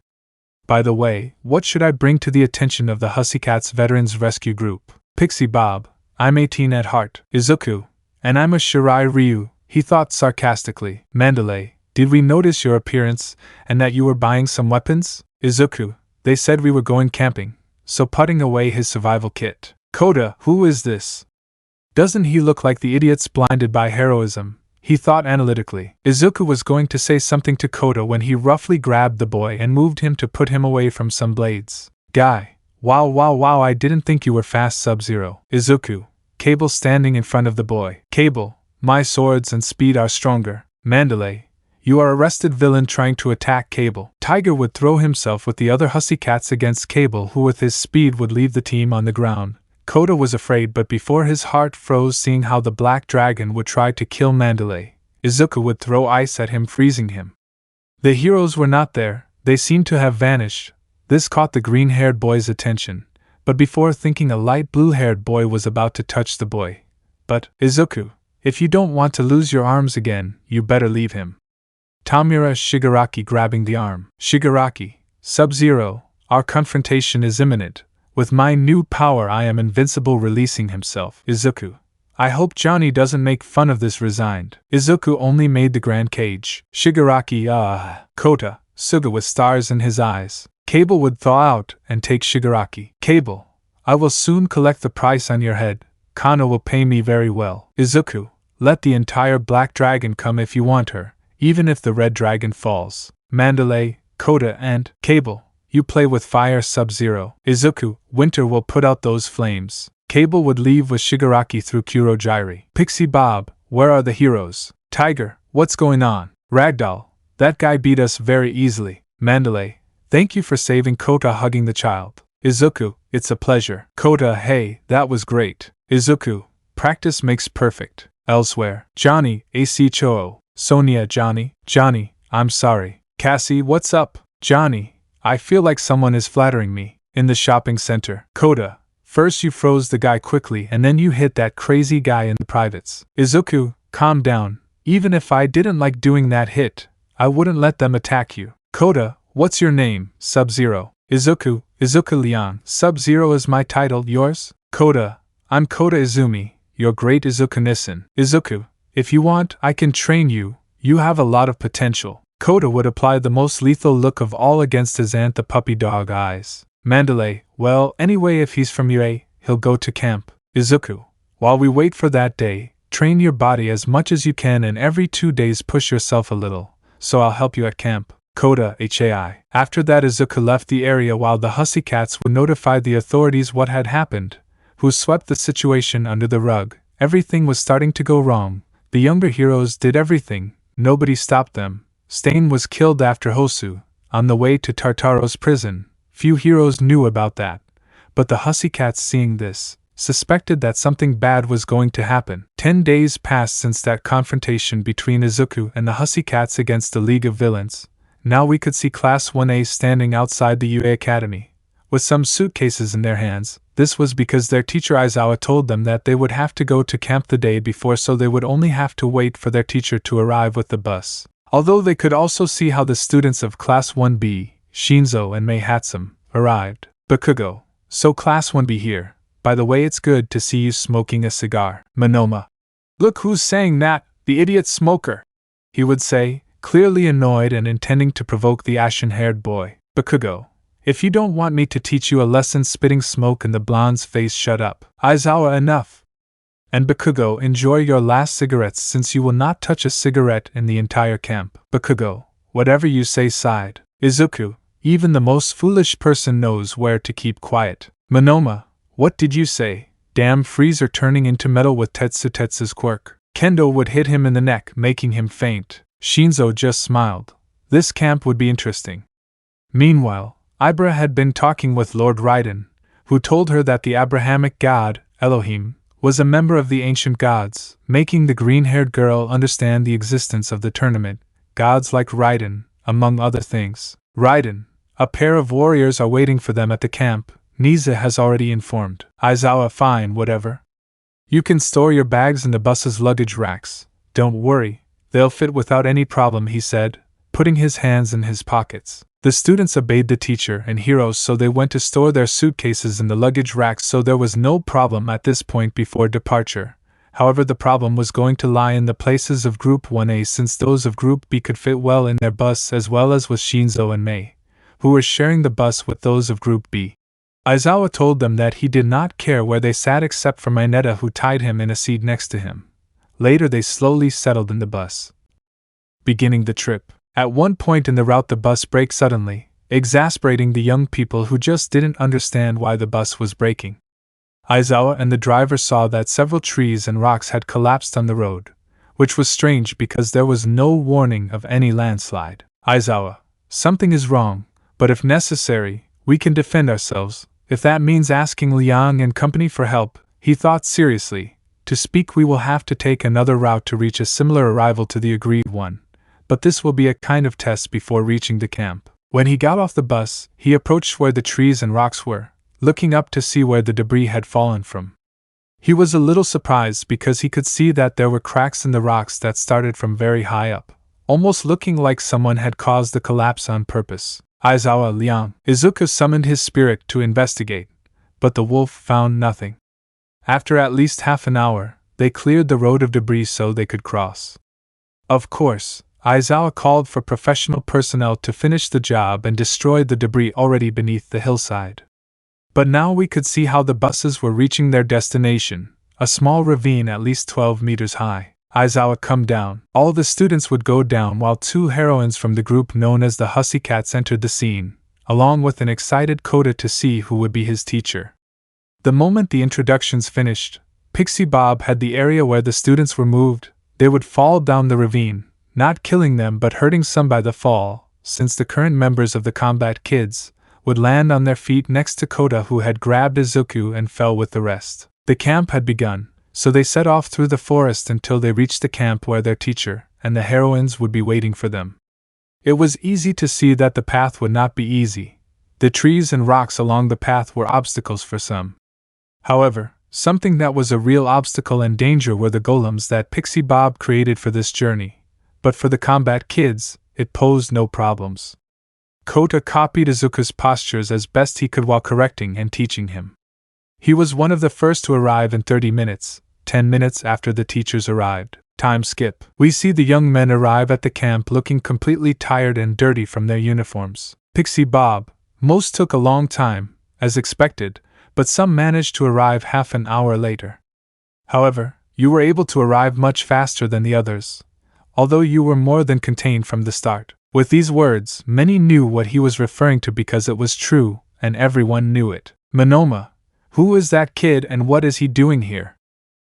By the way, what should I bring to the attention of the Hussycats Veterans Rescue Group? Pixie Bob, I'm 18 at heart. Izuku, and I'm a Shirai Ryu, he thought sarcastically. Mandalay, did we notice your appearance, and that you were buying some weapons? Izuku, they said we were going camping, so putting away his survival kit. Kota, who is this? Doesn't he look like the idiots blinded by heroism? He thought analytically. Izuku was going to say something to Kota when he roughly grabbed the boy and moved him to put him away from some blades. Guy, wow, I didn't think you were fast Sub-Zero. Izuku, Cable standing in front of the boy. Cable, my swords and speed are stronger. Mandalay, you are arrested villain trying to attack Cable. Tiger would throw himself with the other Hussycats against Cable, who with his speed would leave the team on the ground. Kota was afraid, but before his heart froze seeing how the black dragon would try to kill Mandalay, Izuku would throw ice at him, freezing him. The heroes were not there, they seemed to have vanished. This caught the green-haired boy's attention, but before thinking a light blue-haired boy was about to touch the boy. But, Izuku, if you don't want to lose your arms again, you better leave him. Tamura Shigaraki grabbing the arm. Shigaraki, Sub-Zero, our confrontation is imminent. With my new power I am invincible, releasing himself. Izuku, I hope Johnny doesn't make fun of this. Resigned. Izuku only made the grand cage. Shigaraki, Kota, Suga with stars in his eyes. Cable would thaw out and take Shigaraki. Cable, I will soon collect the price on your head. Kano will pay me very well. Izuku, let the entire black dragon come if you want her, even if the red dragon falls. Mandalay, Kota and Cable, you play with fire. Sub-Zero. Izuku, winter will put out those flames. Cable would leave with Shigaraki through Kurogyri. Pixie Bob, where are the heroes? Tiger, what's going on? Ragdoll, that guy beat us very easily. Mandalay, thank you for saving Kota, hugging the child. Izuku, it's a pleasure. Kota, hey, that was great. Izuku, practice makes perfect. Elsewhere. Johnny, AC Choo. Sonia, Johnny, I'm sorry. Cassie, what's up? Johnny, I feel like someone is flattering me. In the shopping center. Kota, first you froze the guy quickly and then you hit that crazy guy in the privates. Izuku, calm down. Even if I didn't like doing that hit, I wouldn't let them attack you. Kota, what's your name? Sub-Zero. Izuku Liang. Sub-Zero is my title, yours? Kota, I'm Kota Izumi, your great Izuku-Nissen. Izuku, if you want, I can train you, you have a lot of potential. Kota would apply the most lethal look of all against his aunt, the puppy dog eyes. Mandalay, well, anyway, if he's from UA, he'll go to camp. Izuku, while we wait for that day, train your body as much as you can and every 2 days push yourself a little, so I'll help you at camp. Kota, HAI. After that, Izuku left the area while the Hussycats would notify the authorities what had happened, who swept the situation under the rug. Everything was starting to go wrong. The younger heroes did everything, nobody stopped them. Stain was killed after Hosu, on the way to Tartaro's prison. Few heroes knew about that, but the Hussycats, seeing this, suspected that something bad was going to happen. 10 days passed since that confrontation between Izuku and the Hussycats against the League of Villains. Now we could see Class 1A standing outside the UA Academy, with some suitcases in their hands. This was because their teacher Aizawa told them that they would have to go to camp the day before, so they would only have to wait for their teacher to arrive with the bus. Although they could also see how the students of Class 1B, Shinzo and Mei Hatsum, arrived. Bakugo, so Class 1B here. By the way, it's good to see you smoking a cigar. Monoma, look who's saying that, the idiot smoker, he would say, clearly annoyed and intending to provoke the ashen-haired boy. Bakugo, if you don't want me to teach you a lesson, spitting smoke in the blonde's face, shut up. Aizawa, enough. And Bakugo, enjoy your last cigarettes since you will not touch a cigarette in the entire camp. Bakugo, whatever you say, sighed. Izuku, even the most foolish person knows where to keep quiet. Monoma, what did you say? Damn freezer turning into metal with Tetsu's quirk. Kendo would hit him in the neck, making him faint. Shinzo just smiled. This camp would be interesting. Meanwhile, Ibra had been talking with Lord Raiden, who told her that the Abrahamic god, Elohim, was a member of the ancient gods, making the green-haired girl understand the existence of the tournament, gods like Raiden, among other things. Raiden, a pair of warriors are waiting for them at the camp, Niza has already informed. Aizawa, fine, whatever. You can store your bags in the bus's luggage racks. Don't worry, they'll fit without any problem, he said, putting his hands in his pockets. The students obeyed the teacher and heroes, so they went to store their suitcases in the luggage racks, so there was no problem at this point before departure. However, the problem was going to lie in the places of Group 1A, since those of Group B could fit well in their bus, as well as with Shinzo and Mei, who were sharing the bus with those of Group B. Aizawa told them that he did not care where they sat except for Mineta, who tied him in a seat next to him. Later they slowly settled in the bus, beginning the trip. At one point in the route the bus braked suddenly, exasperating the young people who just didn't understand why the bus was braking. Aizawa and the driver saw that several trees and rocks had collapsed on the road, which was strange because there was no warning of any landslide. Aizawa, something is wrong, but if necessary, we can defend ourselves. If that means asking Liang and company for help, he thought seriously. To speak, we will have to take another route to reach a similar arrival to the agreed one, but this will be a kind of test before reaching the camp. When he got off the bus, he approached where the trees and rocks were, looking up to see where the debris had fallen from. He was a little surprised because he could see that there were cracks in the rocks that started from very high up, almost looking like someone had caused the collapse on purpose. Aizawa, Liang, Izuku summoned his spirit to investigate, but the wolf found nothing. After at least half an hour, they cleared the road of debris so they could cross. Of course, Aizawa called for professional personnel to finish the job and destroyed the debris already beneath the hillside. But now we could see how the buses were reaching their destination, a small ravine at least 12 meters high. Aizawa come down. All the students would go down while two heroines from the group known as the Hussy Cats entered the scene, along with an excited Kota to see who would be his teacher. The moment the introductions finished, Pixie Bob had the area where the students were moved. They would fall down the ravine, not killing them but hurting some by the fall, since the current members of the Combat Kids would land on their feet next to Kota, who had grabbed Izuku and fell with the rest. The camp had begun, so they set off through the forest until they reached the camp where their teacher and the heroines would be waiting for them. It was easy to see that the path would not be easy. The trees and rocks along the path were obstacles for some. However, something that was a real obstacle and danger were the golems that Pixie Bob created for this journey, but for the Combat Kids, it posed no problems. Kota copied Izuku's postures as best he could while correcting and teaching him. He was one of the first to arrive in 30 minutes, 10 minutes after the teachers arrived. Time skip. We see the young men arrive at the camp looking completely tired and dirty from their uniforms. Pixie Bob, most took a long time, as expected, but some managed to arrive half an hour later. However, you were able to arrive much faster than the others, although you were more than contained from the start. With these words, many knew what he was referring to because it was true, and everyone knew it. Monoma, who is that kid and what is he doing here?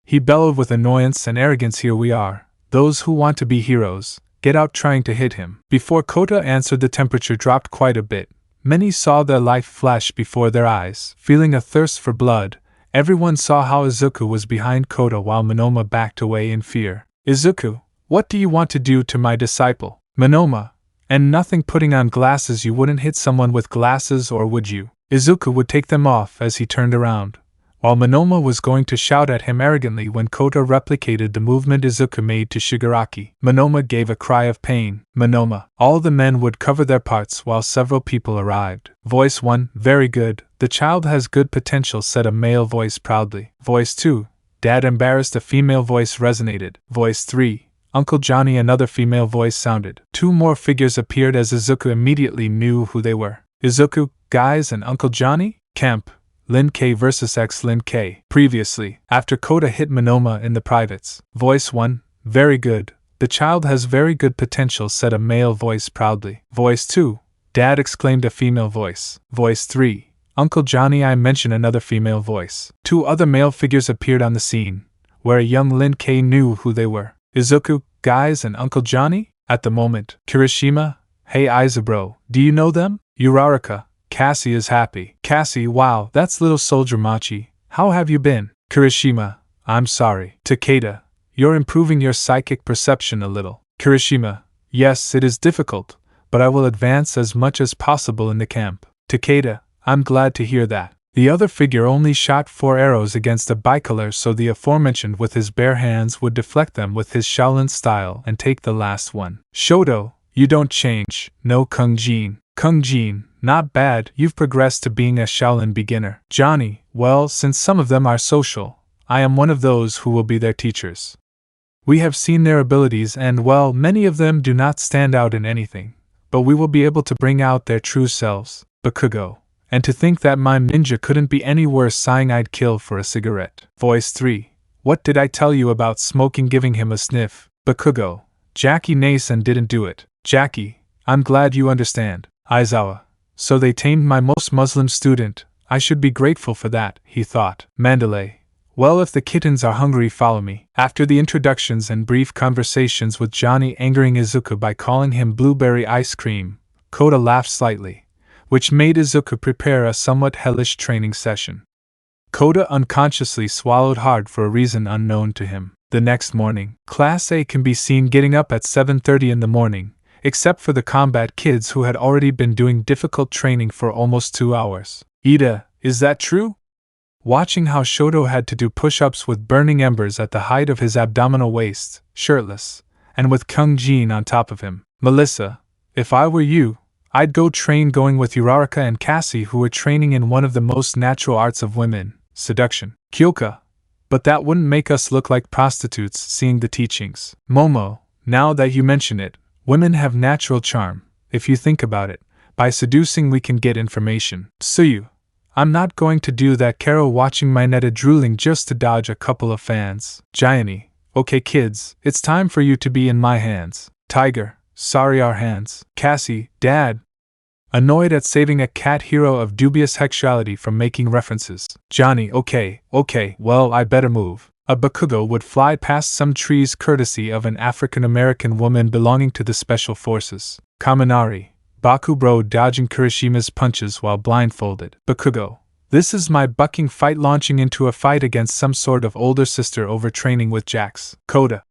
He bellowed with annoyance and arrogance. Here we are, those who want to be heroes, get out trying to hit him. Before Kota answered, the temperature dropped quite a bit. Many saw their life flash before their eyes, feeling a thirst for blood. Everyone saw how Izuku was behind Kota while Monoma backed away in fear. Izuku, what do you want to do to my disciple? Monoma, and nothing, putting on glasses. You wouldn't hit someone with glasses, or would you? Izuku would take them off as he turned around, while Monoma was going to shout at him arrogantly when Kota replicated the movement Izuku made to Shigaraki. Monoma gave a cry of pain. Monoma. All the men would cover their parts while several people arrived. Voice 1, very good, the child has good potential, said a male voice proudly. Voice 2, Dad embarrassed, a female voice resonated. Voice 3, Uncle Johnny, another female voice sounded. Two more figures appeared as Izuku immediately knew who they were. Izuku, guys, and Uncle Johnny? Camp. Lin K vs. X Lin K. Previously, after Kota hit Monoma in the privates. Voice 1, very good, the child has very good potential, said a male voice proudly. Voice 2, Dad, exclaimed a female voice. Voice 3, Uncle Johnny, I mention, another female voice. Two other male figures appeared on the scene, where a young Lin K knew who they were. Izuku, guys, and Uncle Johnny? At the moment, Kirishima, hey Izabro, do you know them? Uraraka, Cassie is happy. Cassie, wow, that's little soldier Machi, how have you been? Kirishima, I'm sorry. Takeda, you're improving your psychic perception a little. Kirishima, yes, it is difficult, but I will advance as much as possible in the camp. Takeda, I'm glad to hear that. The other figure only shot 4 arrows against a bicolor, so the aforementioned with his bare hands would deflect them with his Shaolin style and take the last one. Shoto, you don't change. No, Kung Jin. Kung Jin, not bad, you've progressed to being a Shaolin beginner. Johnny, well, since some of them are social, I am one of those who will be their teachers. We have seen their abilities and, well, many of them do not stand out in anything, but we will be able to bring out their true selves. Bakugo. And to think that my ninja couldn't be any worse, sighing I'd kill for a cigarette. Voice 3. What did I tell you about smoking giving him a sniff? Bakugo. Jackie Nason didn't do it. Jackie, I'm glad you understand. Aizawa. So they tamed my most Muslim student. I should be grateful for that, he thought. Mandalay. Well, if the kittens are hungry, follow me. After the introductions and brief conversations with Johnny angering Izuku by calling him blueberry ice cream, Kota laughed slightly, which made Izuku prepare a somewhat hellish training session. Kota unconsciously swallowed hard for a reason unknown to him. The next morning, Class A can be seen getting up at 7:30 in the morning, except for the combat kids who had already been doing difficult training for almost 2 hours. Ida, is that true? Watching how Shoto had to do push-ups with burning embers at the height of his abdominal waist, shirtless, and with Kung Jin on top of him. Melissa, if I were you, I'd go train going with Uraraka and Cassie, who were training in one of the most natural arts of women, seduction. Kyoka, but that wouldn't make us look like prostitutes seeing the teachings. Momo, now that you mention it, women have natural charm, if you think about it. By seducing we can get information. Suyu, I'm not going to do that. Karo watching Mineta drooling just to dodge a couple of fans. Gianni, okay kids, it's time for you to be in my hands. Tiger, sorry our hands. Cassie, Dad. Annoyed at saving a cat hero of dubious sexuality from making references. Johnny, okay, well I better move. A Bakugo would fly past some trees courtesy of an African-American woman belonging to the Special Forces. Kaminari, Bakubro dodging Kirishima's punches while blindfolded. Bakugo, this is my bucking fight launching into a fight against some sort of older sister over training with Jax. Kota,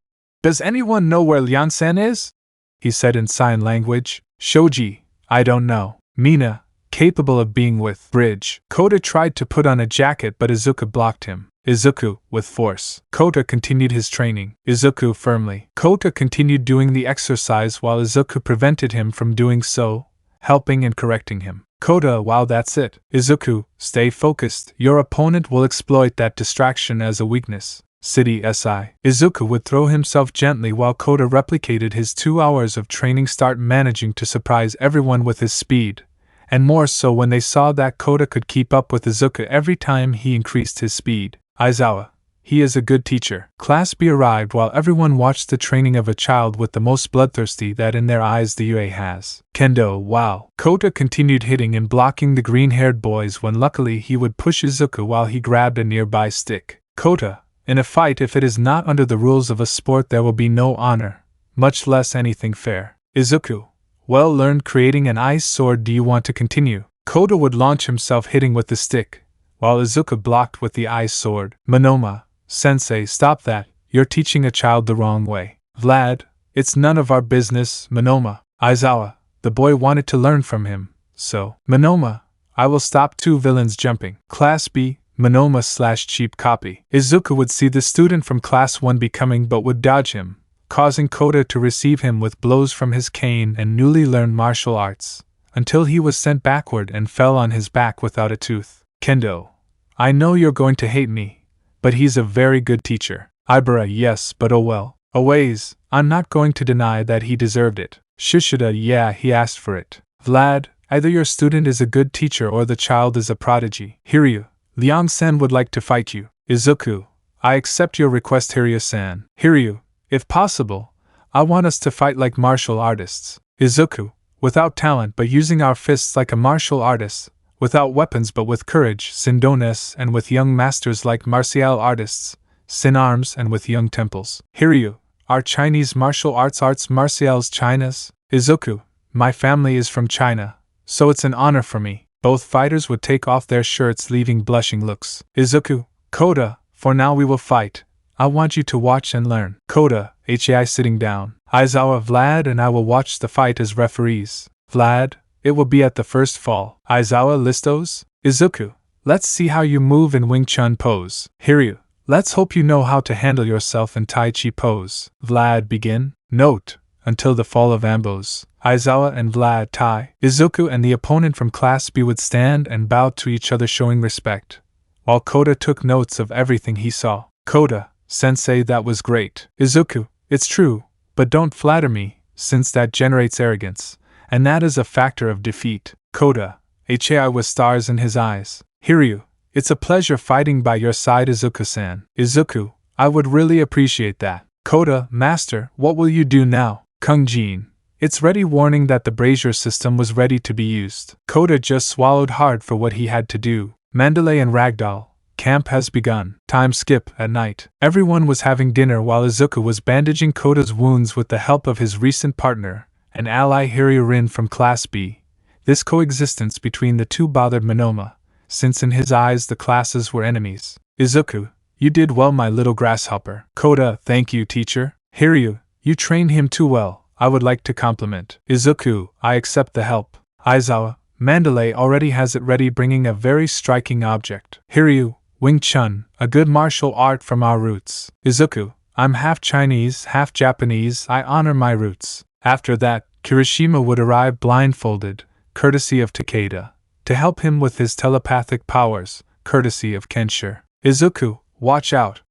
does anyone know where Liang-san is? He said in sign language. Shoji, I don't know. Mina, capable of being with Bridge. Kota tried to put on a jacket but Izuku blocked him. Izuku, with force. Kota continued his training. Izuku firmly. Kota continued doing the exercise while Izuku prevented him from doing so, helping and correcting him. Kota, wow, that's it. Izuku, stay focused. Your opponent will exploit that distraction as a weakness. City SI. Izuku would throw himself gently while Kota replicated his 2 hours of training, managing to surprise everyone with his speed, and more so when they saw that Kota could keep up with Izuku every time he increased his speed. Aizawa, he is a good teacher. Class B arrived while everyone watched the training of a child with the most bloodthirsty that in their eyes the UA has. Kendo, wow. Kota continued hitting and blocking the green-haired boys when luckily he would push Izuku while he grabbed a nearby stick. Kota, in a fight if it is not under the rules of a sport there will be no honor, much less anything fair. Izuku, well learned creating an ice sword, do you want to continue? Kota would launch himself hitting with the stick, while Izuku blocked with the ice sword. Monoma, sensei, stop that, you're teaching a child the wrong way. Vlad, it's none of our business. Monoma, Aizawa, the boy wanted to learn from him, so. Monoma, I will stop 2 villains jumping. Class B, Monoma / cheap copy. Izuku would see the student from Class 1 coming but would dodge him, causing Kota to receive him with blows from his cane and newly learned martial arts, until he was sent backward and fell on his back without a tooth. Kendo, I know you're going to hate me, but he's a very good teacher. Ibara, yes, but oh well. Always, I'm not going to deny that he deserved it. Shushida, yeah, he asked for it. Vlad, either your student is a good teacher or the child is a prodigy. Hiryu, Liang-san would like to fight you. Izuku, I accept your request. Hiryu-san. Hiryu, if possible, I want us to fight like martial artists. Izuku, without talent but using our fists like a martial artist, without weapons but with courage, Sindones, and with young masters like martial artists, Sin arms, and with young temples. Hiryu, our Chinese martial arts martials China's? Izuku, my family is from China, so it's an honor for me. Both fighters would take off their shirts leaving blushing looks. Izuku, Kota, for now we will fight. I want you to watch and learn. Kota, HAI sitting down. Aizawa, Vlad and I will watch the fight as referees. Vlad, it will be at the first fall. Aizawa, Listos? Izuku, let's see how you move in Wing Chun pose. Hiryu, let's hope you know how to handle yourself in Tai Chi pose. Vlad, begin. Note, until the fall of Ambos, Aizawa and Vlad Tai. Izuku and the opponent from Class B would stand and bow to each other showing respect, while Kota took notes of everything he saw. Kota, sensei, that was great. Izuku, it's true, but don't flatter me, since that generates arrogance, and that is a factor of defeat. Kota, HAI with stars in his eyes. Hiryu, it's a pleasure fighting by your side, Izuku-san. Izuku, I would really appreciate that. Kota, master, what will you do now? Kung Jin, it's ready, warning that the brazier system was ready to be used. Kota just swallowed hard for what he had to do. Mandalay and Ragdoll, camp has begun. Time skip at night. Everyone was having dinner while Izuku was bandaging Kota's wounds with the help of his recent partner, an ally Hiryu Rin from Class B. This coexistence between the two bothered Monoma, since in his eyes the classes were enemies. Izuku, you did well, my little grasshopper. Kota, thank you, teacher. Hiryu, you trained him too well, I would like to compliment. Izuku, I accept the help. Aizawa, Mandalay already has it ready, bringing a very striking object. Hiryu, Wing Chun, a good martial art from our roots. Izuku, I'm half Chinese, half Japanese, I honor my roots. After that, Kirishima would arrive blindfolded, courtesy of Takeda, to help him with his telepathic powers, courtesy of Kenshiro. Izuku, watch out.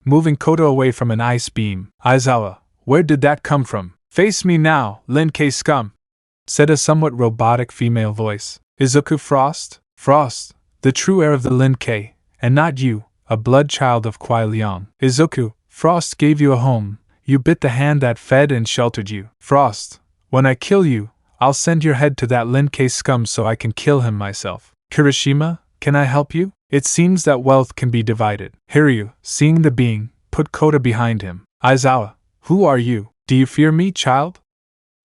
Moving Kota away from an ice beam. Aizawa, where did that come from? Face me now, Lin-Kei scum, said a somewhat robotic female voice. Izuku, Frost? Frost, the true heir of the Lin-Kei, and not you, a blood child of Kuai Liang. Izuku, Frost gave you a home, you bit the hand that fed and sheltered you. Frost, when I kill you, I'll send your head to that Lin-Kei scum so I can kill him myself. Kirishima, can I help you? It seems that wealth can be divided. Hiryu, seeing the being, put Kota behind him. Aizawa, who are you? Do you fear me, child?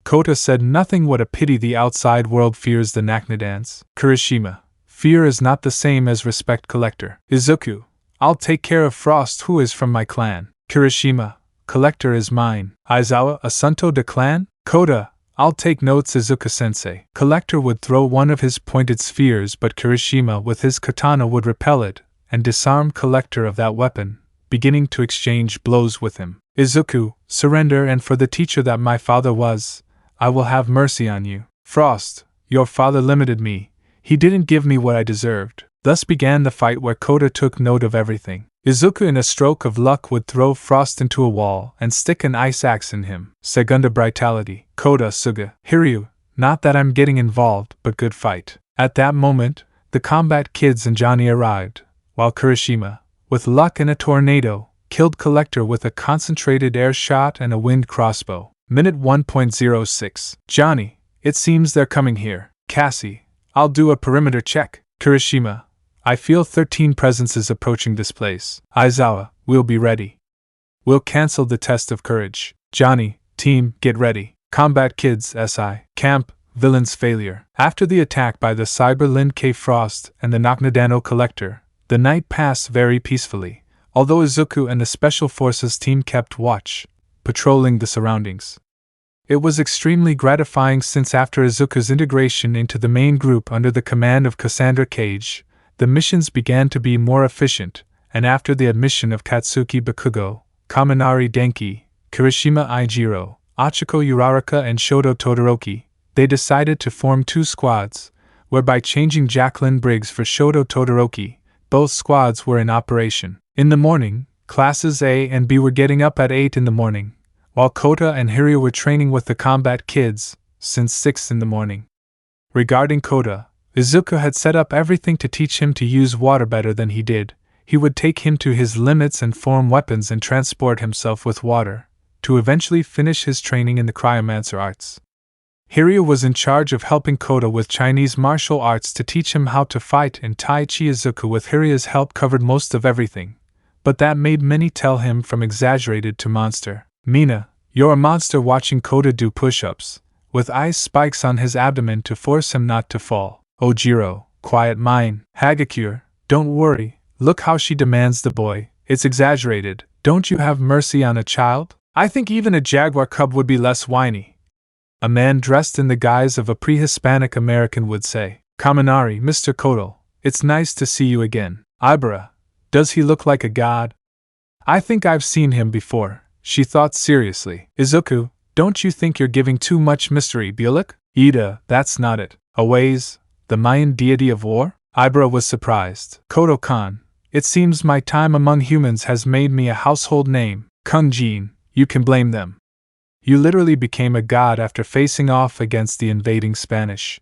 Kota said nothing. What a pity the outside world fears the Naknadans. Kirishima, fear is not the same as respect, collector. Izuku, I'll take care of Frost, who is from my clan. Kirishima, collector is mine. Aizawa, Asunto de clan? Kota, I'll take notes, Izuku-sensei. Collector would throw one of his pointed spheres, but Kirishima with his katana would repel it, and disarm Collector of that weapon, beginning to exchange blows with him. Izuku, surrender, and for the teacher that my father was, I will have mercy on you. Frost, your father limited me, he didn't give me what I deserved. Thus began the fight where Kota took note of everything. Izuku in a stroke of luck would throw Frost into a wall and stick an ice axe in him. Segunda Britality. Kota Suga. Hiryu, not that I'm getting involved, but good fight. At that moment, the combat kids and Johnny arrived, while Kirishima, with luck and a tornado, killed Collector with a concentrated air shot and a wind crossbow. Minute 1.06. Johnny, it seems they're coming here. Cassie, I'll do a perimeter check. Kirishima, I feel 13 presences approaching this place. Aizawa, we'll be ready. We'll cancel the test of courage. Johnny, team, get ready. Combat Kids, SI. Camp, Villain's failure. After the attack by the Cyber Lin-Kei Frost and the Naknadano Collector, the night passed very peacefully, although Izuku and the Special Forces team kept watch, patrolling the surroundings. It was extremely gratifying since after Izuku's integration into the main group under the command of Cassandra Cage, the missions began to be more efficient, and after the admission of Katsuki Bakugo, Kaminari Denki, Kirishima Aijiro, Achiko Uraraka and Shoto Todoroki, they decided to form two squads, whereby changing Jacqueline Briggs for Shoto Todoroki, both squads were in operation. In the morning, classes A and B were getting up at 8 in the morning, while Kota and Hiryu were training with the combat kids, since 6 in the morning. Regarding Kota, Izuku had set up everything to teach him to use water better than he did. He would take him to his limits and form weapons and transport himself with water, to eventually finish his training in the cryomancer arts. Hiryu was in charge of helping Kota with Chinese martial arts to teach him how to fight, and Tai Chi Izuku with Hiryu's help covered most of everything, but that made many tell him from exaggerated to monster. Mina, you're a monster, watching Kota do push-ups, with ice spikes on his abdomen to force him not to fall. Ojiro, quiet mine. Hagakure, don't worry, look how she demands the boy, it's exaggerated, don't you have mercy on a child? I think even a jaguar cub would be less whiny. A man dressed in the guise of a pre-Hispanic American would say. Kaminari, Mr. Kotal, it's nice to see you again. Ibara, does he look like a god? I think I've seen him before, she thought seriously. Izuku, Don't you think you're giving too much mystery, Bullied? Ida, that's not it. Aways, the Mayan deity of war? Ibra was surprised. Koto-kan, it seems my time among humans has made me a household name. Kung-jin, you can blame them. You literally became a god after facing off against the invading Spanish.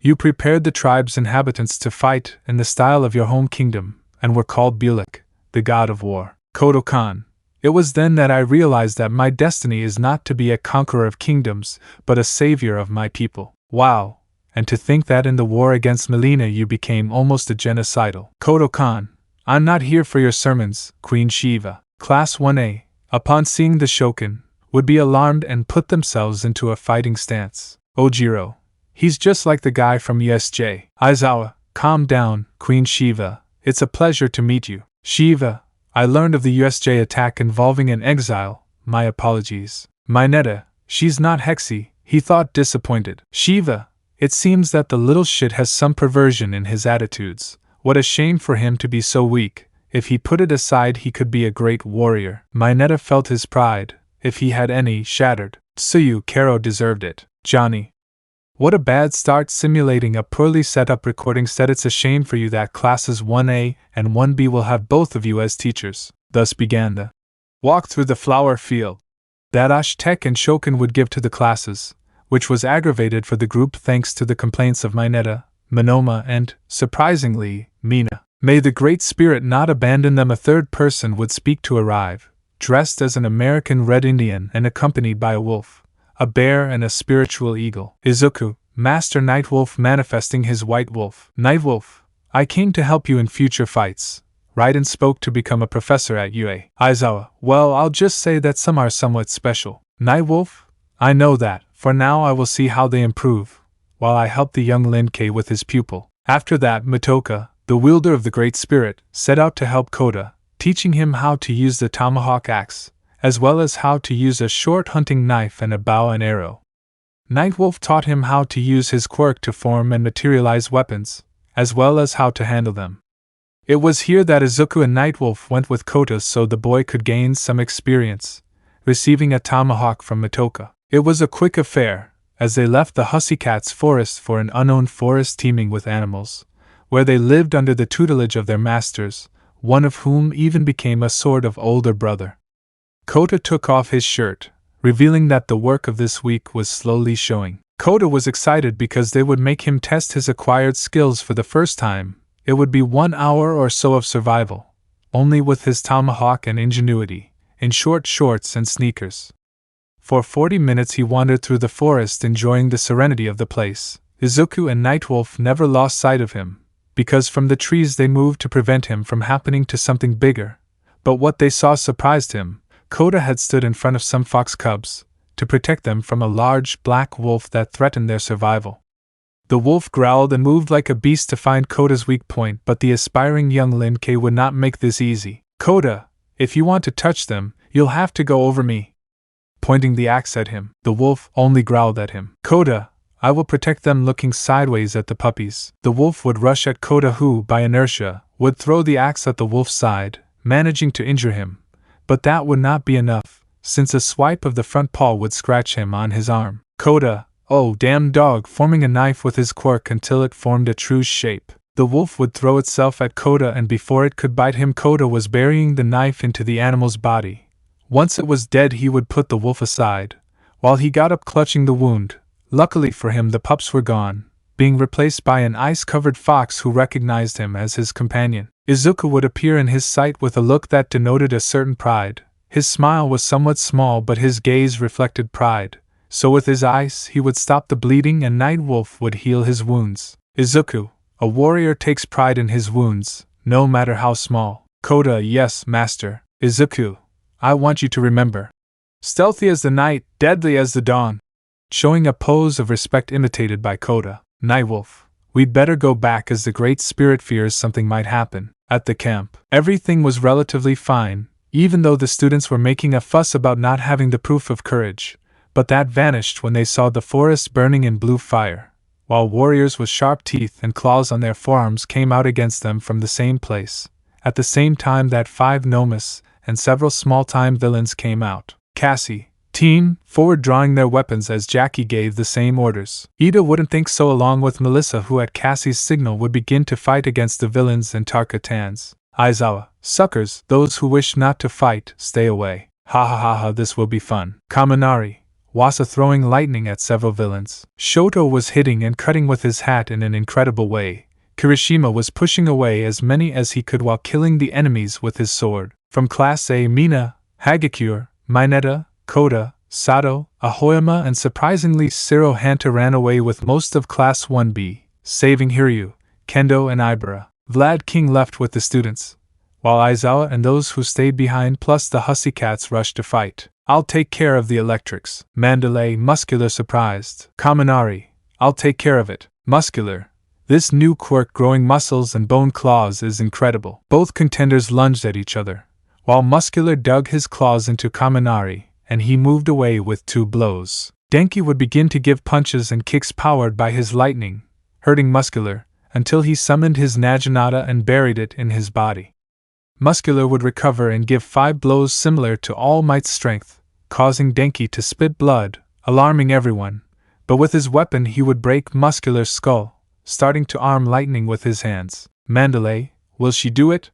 You prepared the tribe's inhabitants to fight in the style of your home kingdom, and were called Bullied, the god of war. Koto-kan, it was then that I realized that my destiny is not to be a conqueror of kingdoms, but a savior of my people. Wow, and to think that in the war against Melina you became almost a genocidal. Koto-kan, I'm not here for your sermons, Queen Shiva. Class 1A, upon seeing the Shokin, would be alarmed and put themselves into a fighting stance. Ojiro, he's just like the guy from USJ. Aizawa, calm down, Queen Shiva, it's a pleasure to meet you. Shiva, I learned of the USJ attack involving an exile, my apologies. Mineta, she's not Hexy, he thought disappointed. Shiva, it seems that the little shit has some perversion in his attitudes. What a shame for him to be so weak. If he put it aside he could be a great warrior. Mineta felt his pride, if he had any, shattered. Tsuyu Karo deserved it. Johnny, what a bad start. Simulating a poorly set up recording said it's a shame for you that classes 1A and 1B will have both of you as teachers. Thus began the walk through the flower field that Ashtek and Shokin would give to the classes, which was aggravated for the group thanks to the complaints of Mineta, Monoma and, surprisingly, Mina. May the Great Spirit not abandon them. A third person would speak to arrive, dressed as an American Red Indian and accompanied by a wolf, a bear and a spiritual eagle. Izuku, Master Nightwolf manifesting his white wolf. Nightwolf, I came to help you in future fights. Raiden spoke to become a professor at UA. Aizawa, well, I'll just say that some are somewhat special. Nightwolf, I know that. For now I will see how they improve, while I help the young Lin-Kei with his pupil. After that, Matoka, the wielder of the Great Spirit, set out to help Kota, teaching him how to use the tomahawk axe, as well as how to use a short hunting knife and a bow and arrow. Nightwolf taught him how to use his quirk to form and materialize weapons, as well as how to handle them. It was here that Izuku and Nightwolf went with Kota so the boy could gain some experience, receiving a tomahawk from Matoka. It was a quick affair, as they left the Hussycats forest for an unknown forest teeming with animals, where they lived under the tutelage of their masters, one of whom even became a sort of older brother. Kota took off his shirt, revealing that the work of this week was slowly showing. Kota was excited because they would make him test his acquired skills for the first time. It would be 1 hour or so of survival, only with his tomahawk and ingenuity, in short shorts and sneakers. For 40 minutes he wandered through the forest enjoying the serenity of the place. Izuku and Nightwolf never lost sight of him, because from the trees they moved to prevent him from happening to something bigger. But what they saw surprised him. Kota had stood in front of some fox cubs, to protect them from a large black wolf that threatened their survival. The wolf growled and moved like a beast to find Kota's weak point, but the aspiring young Lin-Kei would not make this easy. Kota, if you want to touch them, you'll have to go over me. Pointing the axe at him, the wolf only growled at him. Kota, I will protect them. Looking sideways at the puppies, the wolf would rush at Kota who, by inertia, would throw the axe at the wolf's side, managing to injure him. But that would not be enough, since a swipe of the front paw would scratch him on his arm. Kota, oh damn dog, forming a knife with his quirk until it formed a true shape. The wolf would throw itself at Kota and before it could bite him Kota was burying the knife into the animal's body. Once it was dead he would put the wolf aside, while he got up clutching the wound. Luckily for him the pups were gone, being replaced by an ice-covered fox who recognized him as his companion. Izuku would appear in his sight with a look that denoted a certain pride. His smile was somewhat small but his gaze reflected pride, so with his eyes he would stop the bleeding and Nightwolf would heal his wounds. Izuku, a warrior takes pride in his wounds, no matter how small. Kota, yes, master. Izuku, I want you to remember. Stealthy as the night, deadly as the dawn. Showing a pose of respect imitated by Kota. Nightwolf, we'd better go back as the Great Spirit fears something might happen. At the camp, everything was relatively fine, even though the students were making a fuss about not having the proof of courage, but that vanished when they saw the forest burning in blue fire, while warriors with sharp teeth and claws on their forearms came out against them from the same place, at the same time that 5 Nomus and several small-time villains came out. Cassie, Team, forward drawing their weapons as Jackie gave the same orders. Ida wouldn't think so along with Melissa, who at Cassie's signal would begin to fight against the villains and Tarkatans. Aizawa, suckers, those who wish not to fight, stay away. Ha ha ha ha, this will be fun. Kaminari, Wasa throwing lightning at several villains. Shoto was hitting and cutting with his hat in an incredible way. Kirishima was pushing away as many as he could while killing the enemies with his sword. From Class A, Mina, Hagakure, Mineta, Koda, Sato, Ahoyama, and surprisingly Zero Hanta ran away with most of Class 1B, saving Hiryu, Kendo, and Ibara. Vlad King left with the students, while Aizawa and those who stayed behind plus the hussy cats rushed to fight. I'll take care of the electrics. Mandalay, muscular, surprised. Kaminari, I'll take care of it. Muscular. This new quirk growing muscles and bone claws is incredible. Both contenders lunged at each other, while Muscular dug his claws into Kaminari, and he moved away with 2 blows. Denki would begin to give punches and kicks powered by his lightning, hurting Muscular, until he summoned his Naginata and buried it in his body. Muscular would recover and give 5 blows similar to All Might's strength, causing Denki to spit blood, alarming everyone, but with his weapon he would break Muscular's skull, starting to arm lightning with his hands. Mandalay, will she do it?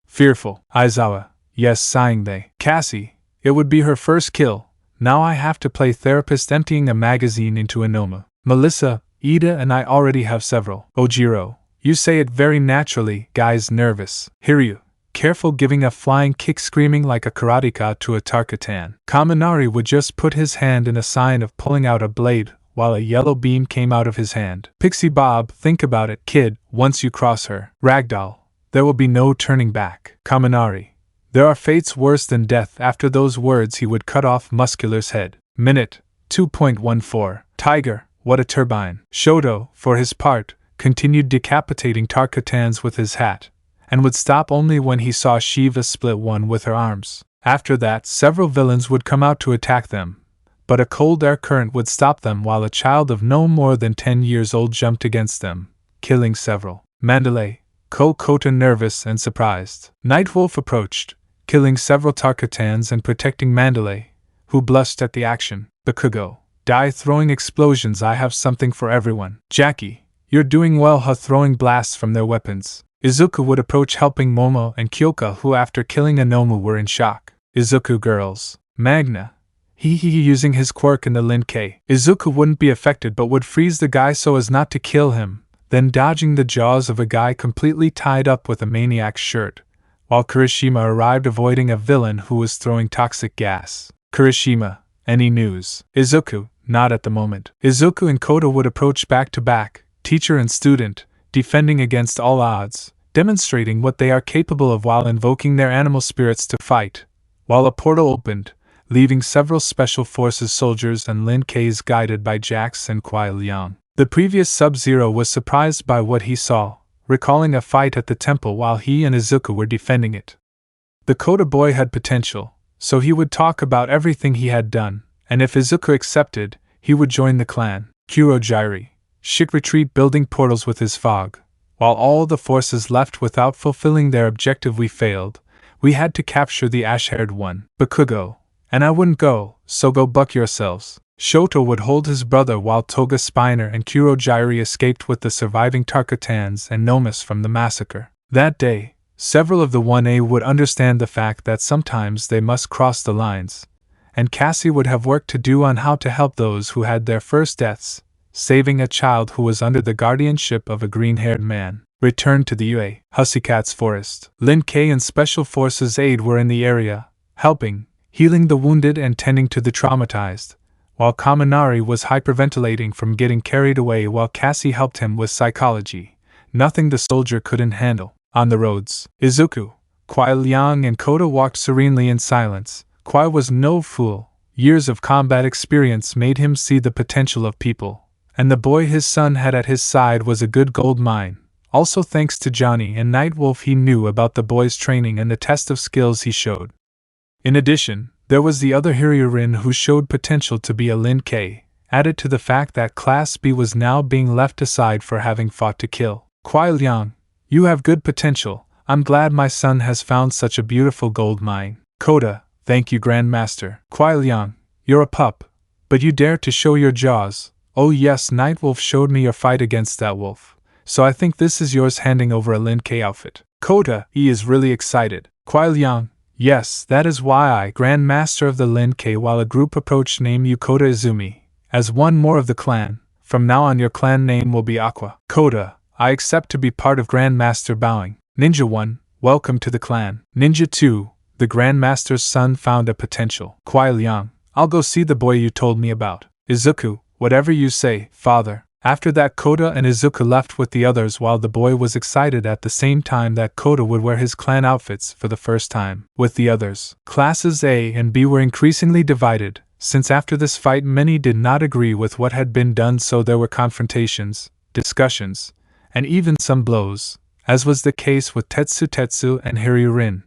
Fearful. Aizawa, yes, sighing they. Cassie, it would be her first kill. Now I have to play therapist emptying a magazine into a Noma. Melissa, Ida and I already have several. Ojiro, you say it very naturally, guys nervous. Hiryu, careful giving a flying kick screaming like a karateka to a Tarkatan. Kaminari would just put his hand in a sign of pulling out a blade, while a yellow beam came out of his hand. Pixie Bob, think about it, kid, once you cross her. Ragdoll, there will be no turning back. Kaminari, there are fates worse than death. After those words he would cut off Muscular's head. Minute 2.14. Tiger, what a turbine. Shoto, for his part, continued decapitating Tarkatans with his hat, and would stop only when he saw Shiva split one with her arms. After that, several villains would come out to attack them, but a cold air current would stop them while a child of no more than 10 years old jumped against them, killing several. Mandalay, Kota nervous and surprised. Nightwolf approached, killing several Tarkatans and protecting Mandalay, who blushed at the action. Bakugo, die throwing explosions. I have something for everyone. Jackie, you're doing well. Throwing blasts from their weapons. Izuku would approach, helping Momo and Kyoka, who after killing Anomu were in shock. Izuku girls. Magna, he using his quirk in the Lin K. Izuku wouldn't be affected but would freeze the guy so as not to kill him, then dodging the jaws of a guy completely tied up with a maniac's shirt, while Kirishima arrived avoiding a villain who was throwing toxic gas. Kirishima, any news? Izuku, not at the moment. Izuku and Koda would approach back to back, teacher and student, defending against all odds, demonstrating what they are capable of while invoking their animal spirits to fight, while a portal opened, leaving several Special Forces soldiers and Lin K's guided by Jax and Kuai Liang. The previous Sub-Zero was surprised by what he saw, recalling a fight at the temple while he and Izuku were defending it. The Koda boy had potential, so he would talk about everything he had done, and if Izuku accepted, he would join the clan. Kurojairi, Shik retreat building portals with his fog. While all the forces left without fulfilling their objective, we failed. We had to capture the ash-haired one. Bakugo, and I wouldn't go, so go buck yourselves. Shoto would hold his brother while Toga Spiner and Kurojairi escaped with the surviving Tarkatans and Nomus from the massacre. That day, several of the 1A would understand the fact that sometimes they must cross the lines, and Cassie would have work to do on how to help those who had their first deaths, saving a child who was under the guardianship of a green-haired man. Returned to the UA Hussycats Forest. Lin K and Special Forces aid were in the area, helping, healing the wounded and tending to the traumatized, while Kaminari was hyperventilating from getting carried away while Cassie helped him with psychology, nothing the soldier couldn't handle. On the roads, Izuku, Kuai Liang and Koda walked serenely in silence. Kuai was no fool. Years of combat experience made him see the potential of people, and the boy his son had at his side was a good gold mine. Also thanks to Johnny and Nightwolf, he knew about the boy's training and the test of skills he showed. In addition, there was the other Hiryurin who showed potential to be a Lin K, added to the fact that Class B was now being left aside for having fought to kill. Kuai Liang, you have good potential. I'm glad my son has found such a beautiful gold mine. Koda, thank you Grandmaster. Kuai Liang, You're a pup, but you dare to show your jaws. Oh yes, Nightwolf showed me your fight against that wolf, so I think this is yours, handing over a Lin K outfit. Kota, he is really excited. Kuai Liang, yes, that is why I, Grand Master of the Lin K, while a group approached, name you Kota Izumi. As one more of the clan, from now on your clan name will be Aqua. Kota, I accept to be part of Grand Master, bowing. Ninja 1, welcome to the clan. Ninja 2, the Grand Master's son found a potential. Kuai Liang, I'll go see the boy you told me about. Izuku, whatever you say, father. After that, Kota and Izuku left with the others while the boy was excited at the same time that Kota would wear his clan outfits for the first time. With the others, classes A and B were increasingly divided, since after this fight many did not agree with what had been done, so there were confrontations, discussions, and even some blows, as was the case with Tetsu and Hiryurin.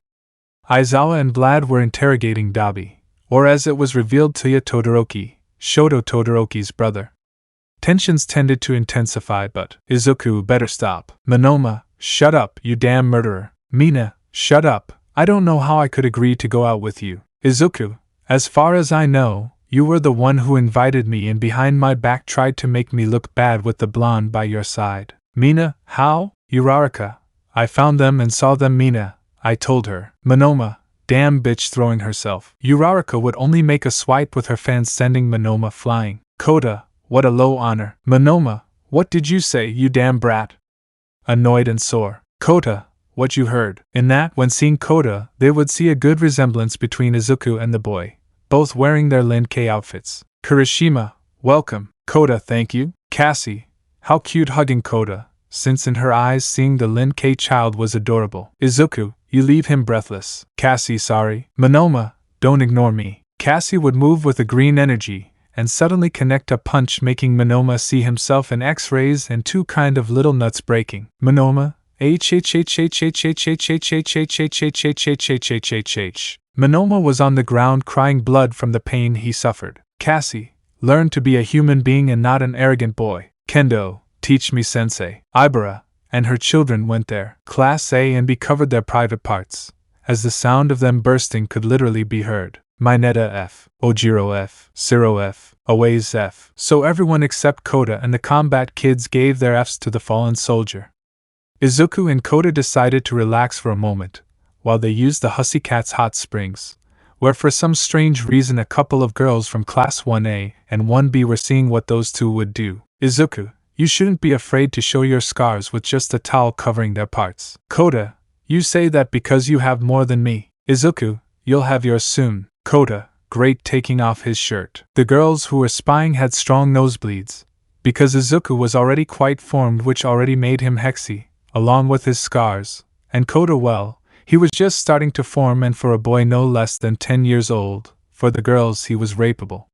Aizawa and Vlad were interrogating Dabi, or as it was revealed, Tuya Todoroki, Shoto Todoroki's brother. Tensions tended to intensify, but Izuku, better stop. Monoma, shut up, you damn murderer. Mina, shut up, I don't know how I could agree to go out with you. Izuku, as far as I know, you were the one who invited me and behind my back tried to make me look bad with the blonde by your side. Mina, how? Uraraka, I found them and saw them. Mina, I told her. Monoma, damn bitch, throwing herself. Uraraka would only make a swipe with her fans, sending Monoma flying. Kota, what a low honor. Monoma, what did you say, you damn brat? Annoyed and sore. Kota, what you heard. In that, when seeing Kota, they would see a good resemblance between Izuku and the boy, both wearing their Lin K outfits. Kirishima, welcome. Kota, thank you. Cassie, how cute, hugging Kota, since in her eyes seeing the Lin K child was adorable. Izuku, you leave him breathless. Cassie, sorry. Monoma, don't ignore me. Cassie would move with a green energy and suddenly connect a punch, making Monoma see himself in X-rays and two kind of little nuts breaking. Monoma, Monoma was on the ground crying blood from the pain he suffered. Cassie, learn to be a human being and not an arrogant boy. Kendo, teach me sensei. Ibara and her children went there. Class A and B covered their private parts, as the sound of them bursting could literally be heard. Mineta F, Ojiro F, Siro F, Aways F. So everyone except Kota and the combat kids gave their Fs to the fallen soldier. Izuku and Kota decided to relax for a moment, while they used the Hussy Cat's hot springs, where for some strange reason a couple of girls from Class 1A and 1B were seeing what those two would do. Izuku, you shouldn't be afraid to show your scars with just a towel covering their parts. Kota, you say that because you have more than me. Izuku, you'll have yours soon. Kota, great, taking off his shirt. The girls who were spying had strong nosebleeds, because Izuku was already quite formed, which already made him hexy, along with his scars, and Kota, well, he was just starting to form, and for a boy no less than 10 years old, for the girls he was rapeable.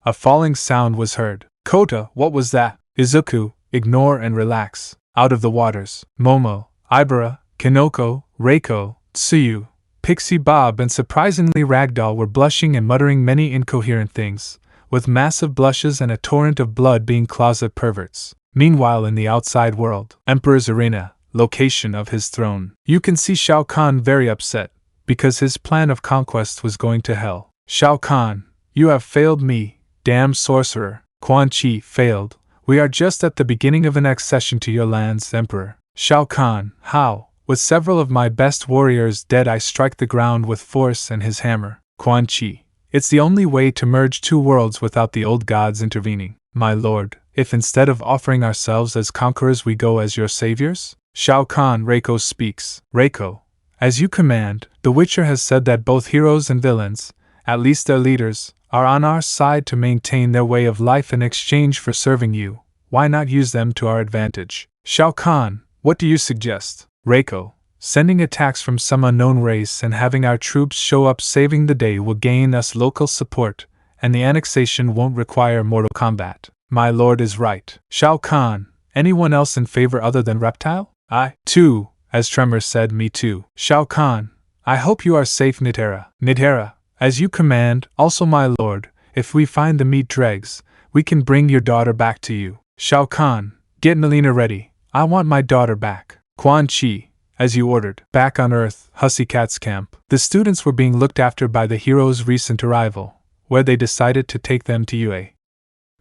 A falling sound was heard. Kota, what was that? Izuku, ignore and relax. Out of the waters, Momo, Ibara, Kinoko, Reiko, Tsuyu, Pixie Bob and surprisingly Ragdoll were blushing and muttering many incoherent things, with massive blushes and a torrent of blood, being closet perverts. Meanwhile, in the outside world, Emperor's Arena, location of his throne, you can see Shao Kahn very upset, because his plan of conquest was going to hell. Shao Kahn, you have failed me, damn sorcerer. Quan Chi, failed. We are just at the beginning of an accession to your lands, Emperor. Shao Kahn, how? With several of my best warriors dead, I strike the ground with force and his hammer. Quan Chi, it's the only way to merge two worlds without the old gods intervening. My lord, if instead of offering ourselves as conquerors we go as your saviors? Shao Kahn, Reiko speaks. Reiko, as you command. The Witcher has said that both heroes and villains, at least their leaders, are on our side to maintain their way of life in exchange for serving you. Why not use them to our advantage? Shao Kahn, what do you suggest? Reiko, sending attacks from some unknown race and having our troops show up saving the day will gain us local support, and the annexation won't require mortal combat. My lord is right. Shao Kahn, anyone else in favor other than Reptile? I, too, as Tremor said, me too. Shao Kahn, I hope you are safe, Nidhera. Nidhera, as you command. Also, my lord, if we find the meat dregs, we can bring your daughter back to you. Shao Kahn, get Melina ready. I want my daughter back. Quan Chi, as you ordered. Back on Earth, Hussy Cat's camp. The students were being looked after by the hero's recent arrival, where they decided to take them to UA.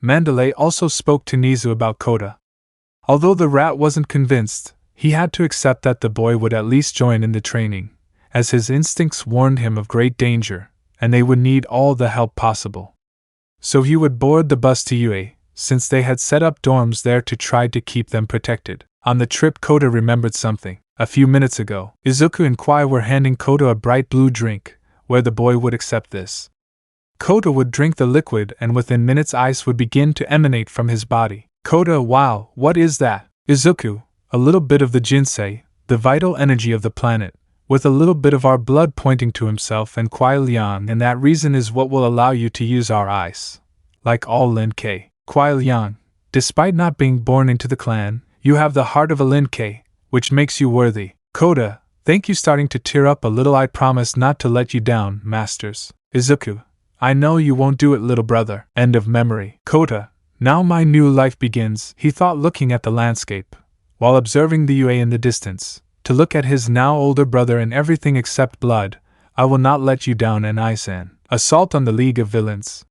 Mandalay also spoke to Nizu about Kota. Although the rat wasn't convinced, he had to accept that the boy would at least join in the training, as his instincts warned him of great danger, and they would need all the help possible. So he would board the bus to UA, since they had set up dorms there to try to keep them protected. On the trip, Kota remembered something. A few minutes ago, Izuku and Quai were handing Kota a bright blue drink, where the boy would accept this. Kota would drink the liquid and within minutes ice would begin to emanate from his body. Kota, wow, what is that? Izuku, a little bit of the Jinsei, the vital energy of the planet, with a little bit of our blood, pointing to himself and Kuai Liang, and that reason is what will allow you to use our ice. Like all Lin K. Kuai Liang, despite not being born into the clan, you have the heart of a Lin K, which makes you worthy. Kota, thank you. Starting to tear up a little. I promise not to let you down, masters. Izuku, I know you won't do it, little brother. End of memory. Kota, now my new life begins, he thought, looking at the landscape, while observing the UA in the distance, to look at his now older brother in everything except blood. I will not let you down. And Isan. Assault on the League of Villains.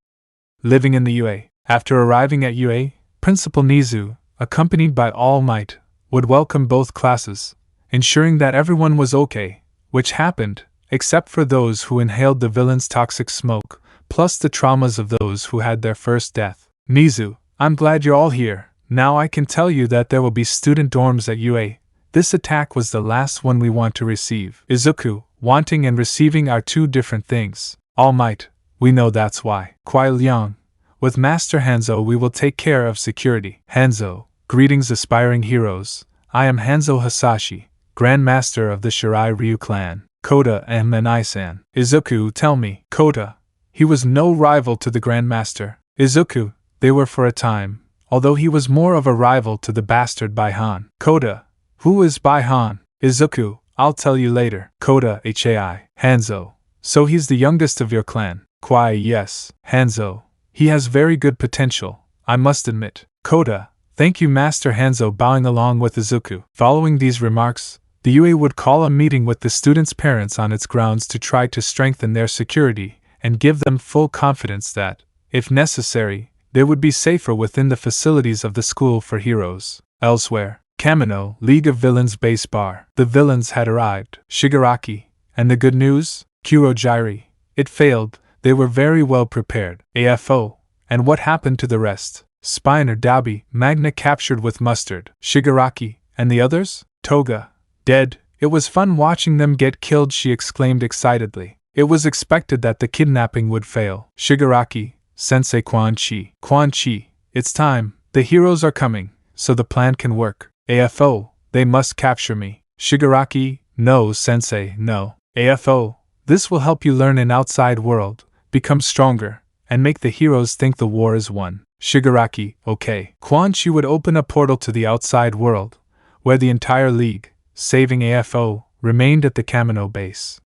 Living in the UA. After arriving at UA, Principal Nizu, accompanied by Almight, would welcome both classes, ensuring that everyone was okay, which happened, except for those who inhaled the villain's toxic smoke, plus the traumas of those who had their first death. Nizu, I'm glad you're all here. Now I can tell you that there will be student dorms at UA. This attack was the last one we want to receive. Izuku, wanting and receiving are two different things. Almight, we know that's why. Kuai Liang, with Master Hanzo we will take care of security. Hanzo, greetings aspiring heroes. I am Hanzo Hasashi, Grand Master of the Shirai Ryu clan. Kota and Isan. Izuku, tell me. Kota, he was no rival to the Grand Master. Izuku, they were for a time, although he was more of a rival to the bastard Baihan. Kota, who is Baihan? Izuku, I'll tell you later. Kota Hai. Hanzo, so he's the youngest of your clan. Quai, yes. Hanzo, he has very good potential, I must admit. Kota, thank you, Master Hanzo, bowing along with Izuku. Following these remarks, the UA would call a meeting with the students' parents on its grounds to try to strengthen their security and give them full confidence that, if necessary, they would be safer within the facilities of the School for Heroes. Elsewhere, Kamino, League of Villains base bar. The villains had arrived. Shigaraki, and the good news? Kurojiri. It failed. They were very well prepared. AFO, and what happened to the rest? Spiner, Dabi, Magna captured with Mustard. Shigaraki, and the others? Toga, dead. It was fun watching them get killed, she exclaimed excitedly. It was expected that the kidnapping would fail. Shigaraki, Sensei Quan Chi. Quan Chi, it's time. The heroes are coming, so the plan can work. AFO, they must capture me. Shigaraki, no, Sensei, no. AFO, this will help you learn an outside world, become stronger, and make the heroes think the war is won. Shigaraki, okay. Quan Chi would open a portal to the outside world, where the entire league, saving AFO, remained at the Kamino base.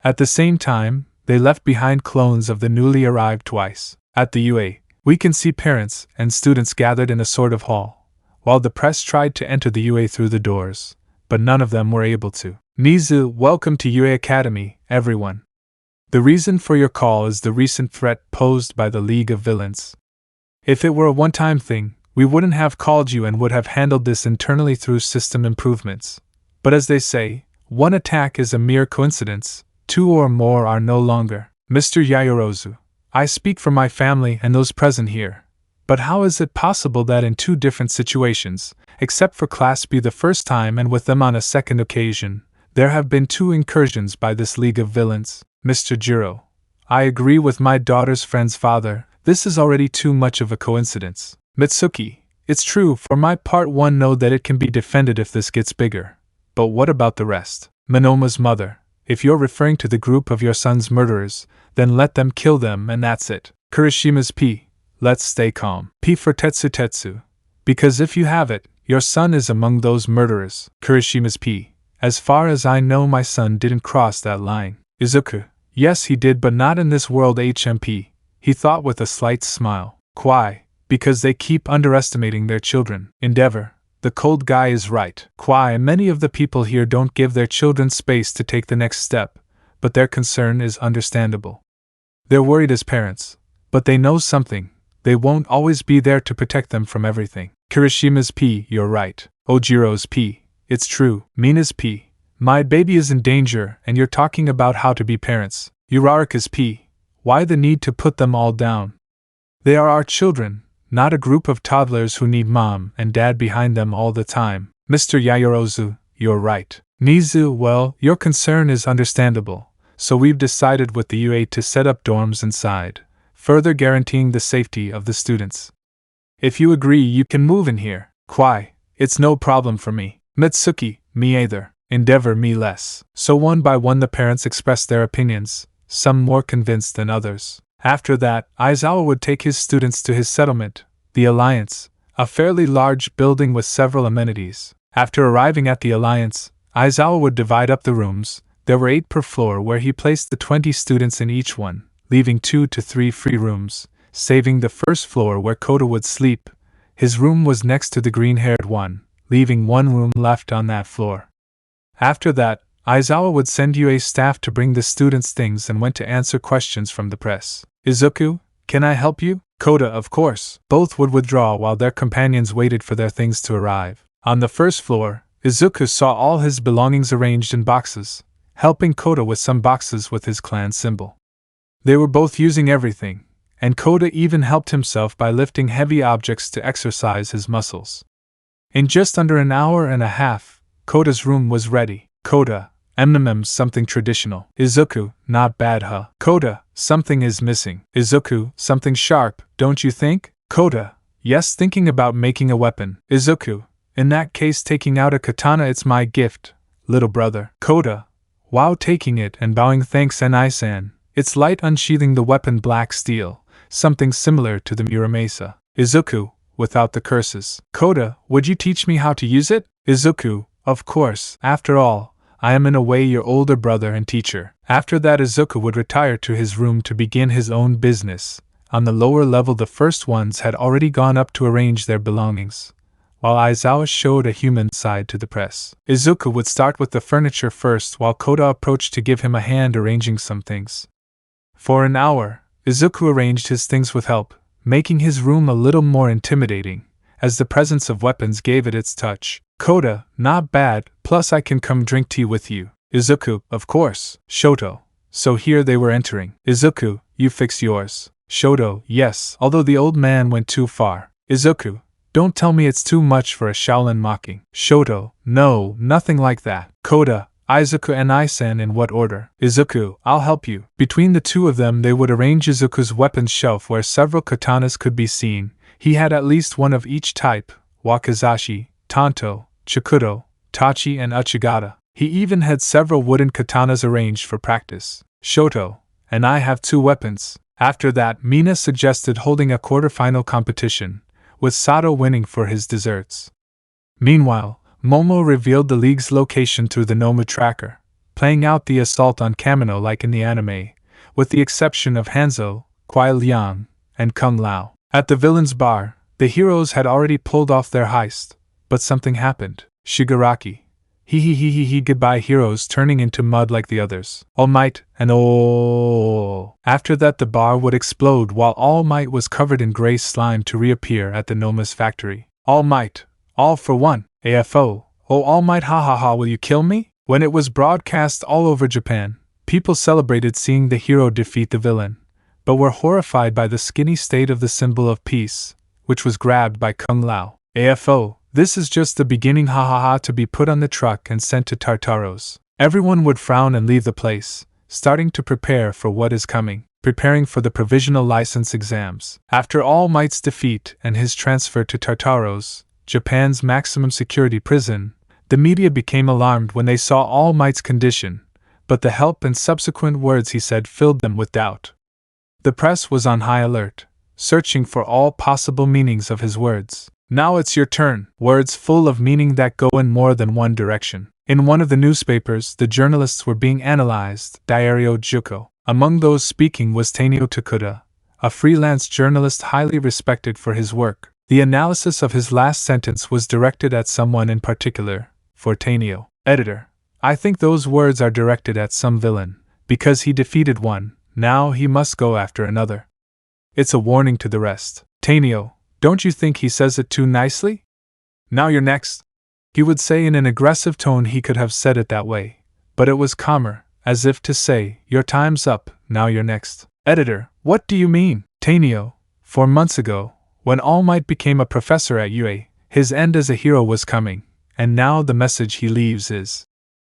At the same time, they left behind clones of the newly arrived twice. At the UA, we can see parents and students gathered in a sort of hall, while the press tried to enter the UA through the doors, but none of them were able to. Nizu, welcome to UA Academy, everyone. The reason for your call is the recent threat posed by the League of Villains. If it were a one-time thing, we wouldn't have called you and would have handled this internally through system improvements. But as they say, one attack is a mere coincidence, two or more are no longer. Mr. Yayorozu, I speak for my family and those present here. But how is it possible that in two different situations, except for Class B the first time and with them on a second occasion, there have been two incursions by this League of Villains? Mr. Jiro, I agree with my daughter's friend's father, this is already too much of a coincidence. Mitsuki, it's true, for my part one know that it can be defended if this gets bigger. But what about the rest? Monoma's mother, if you're referring to the group of your son's murderers, then let them kill them and that's it. Kurishima's P, let's stay calm. P for Tetsu, because if you have it, your son is among those murderers. Kurishima's P, as far as I know my son didn't cross that line. Izuku, yes he did, but not in this world. HMP, he thought with a slight smile. Quai, because they keep underestimating their children. Endeavor, the cold guy is right. Quai, many of the people here don't give their children space to take the next step, but their concern is understandable. They're worried as parents, But they know something. They won't always be there to protect them from everything. Kirishima's P, you're right. Ojiro's P, it's true. Mina's P, my baby is in danger and you're talking about how to be parents. Uraraka's P, why the need to put them all down? They are our children, not a group of toddlers who need mom and dad behind them all the time. Mr. Yayorozu, you're right. Nizu, well, your concern is understandable, so we've decided with the UA to set up dorms inside, further guaranteeing the safety of the students. If you agree, you can move in here. Quai, it's no problem for me. Mitsuki, me either. Endeavor, me less. So one by one the parents expressed their opinions, some more convinced than others. After that, Aizawa would take his students to his settlement, the Alliance, a fairly large building with several amenities. After arriving at the Alliance, Aizawa would divide up the rooms. There were 8 per floor where he placed the 20 students in each one, leaving 2 to 3 free rooms, saving the first floor where Kota would sleep. His room was next to the green-haired one, leaving 1 room left on that floor. After that, Aizawa would send UA staff to bring the students things and went to answer questions from the press. Izuku, can I help you? Kota, of course. Both would withdraw while their companions waited for their things to arrive. On the first floor, Izuku saw all his belongings arranged in boxes, helping Kota with some boxes with his clan symbol. They were both using everything, and Kota even helped himself by lifting heavy objects to exercise his muscles. In just under an hour and a half, Kota's room was ready. Kota, something traditional. Izuku, not bad huh? Kota, something is missing. Izuku, something sharp, don't you think? Kota, yes, thinking about making a weapon. Izuku, in that case taking out a katana, it's my gift, little brother. Kota, wow, taking it and bowing thanks Enai-san. It's light unsheathing the weapon black steel, something similar to the Muramasa. Izuku, without the curses. Kota, would you teach me how to use it? Izuku, of course, after all, I am in a way your older brother and teacher. After that Izuku would retire to his room to begin his own business. On the lower level the first ones had already gone up to arrange their belongings, while Aizawa showed a human side to the press. Izuku would start with the furniture first while Kota approached to give him a hand arranging some things. For an hour, Izuku arranged his things with help, making his room a little more intimidating, as the presence of weapons gave it its touch. Kota, not bad, plus I can come drink tea with you. Izuku, of course. Shoto. So here they were entering. Izuku, you fix yours. Shoto, yes, although the old man went too far. Izuku, don't tell me it's too much for a Shaolin mocking. Shoto, no, nothing like that. Kota, Izuku and Enai-san in what order? Izuku, I'll help you. Between the two of them they would arrange Izuku's weapons shelf where several katanas could be seen. He had at least one of each type, wakizashi, tanto, chikudo, tachi and uchigata. He even had several wooden katanas arranged for practice. Shoto, and I have 2 weapons. After that Mina suggested holding a quarterfinal competition, with Sato winning for his desserts. Meanwhile, Momo revealed the league's location through the Nomu tracker, playing out the assault on Kamino like in the anime, with the exception of Hanzo, Kuai Liang, and Kung Lao. At the villain's bar, the heroes had already pulled off their heist, but something happened. Shigaraki. Goodbye heroes turning into mud like the others. Almight and oh. After that the bar would explode while Almight was covered in grey slime to reappear at the Noma's factory. Almight, all for one. AFO, oh Almight ha, will you kill me? When it was broadcast all over Japan, people celebrated seeing the hero defeat the villain, but were horrified by the skinny state of the symbol of peace, which was grabbed by Kung Lao. AFO, this is just the beginning ha to be put on the truck and sent to Tartaros. Everyone would frown and leave the place, starting to prepare for what is coming, preparing for the provisional license exams. After All Might's defeat and his transfer to Tartaros, Japan's maximum security prison, the media became alarmed when they saw All Might's condition, but the help and subsequent words he said filled them with doubt. The press was on high alert, searching for all possible meanings of his words. Now it's your turn. Words full of meaning that go in more than one direction. In one of the newspapers, the journalists were being analyzed. Diario Juko. Among those speaking was Tanio Takuda, a freelance journalist highly respected for his work. The analysis of his last sentence was directed at someone in particular. For Tanio, editor, I think those words are directed at some villain, because he defeated one, now he must go after another. It's a warning to the rest. Tanio, don't you think he says it too nicely? Now you're next. He would say in an aggressive tone. He could have said it that way, but it was calmer, as if to say, your time's up, now you're next. Editor, what do you mean? Tanio, 4 months ago, when Almight became a professor at UA, his end as a hero was coming, and now the message he leaves is,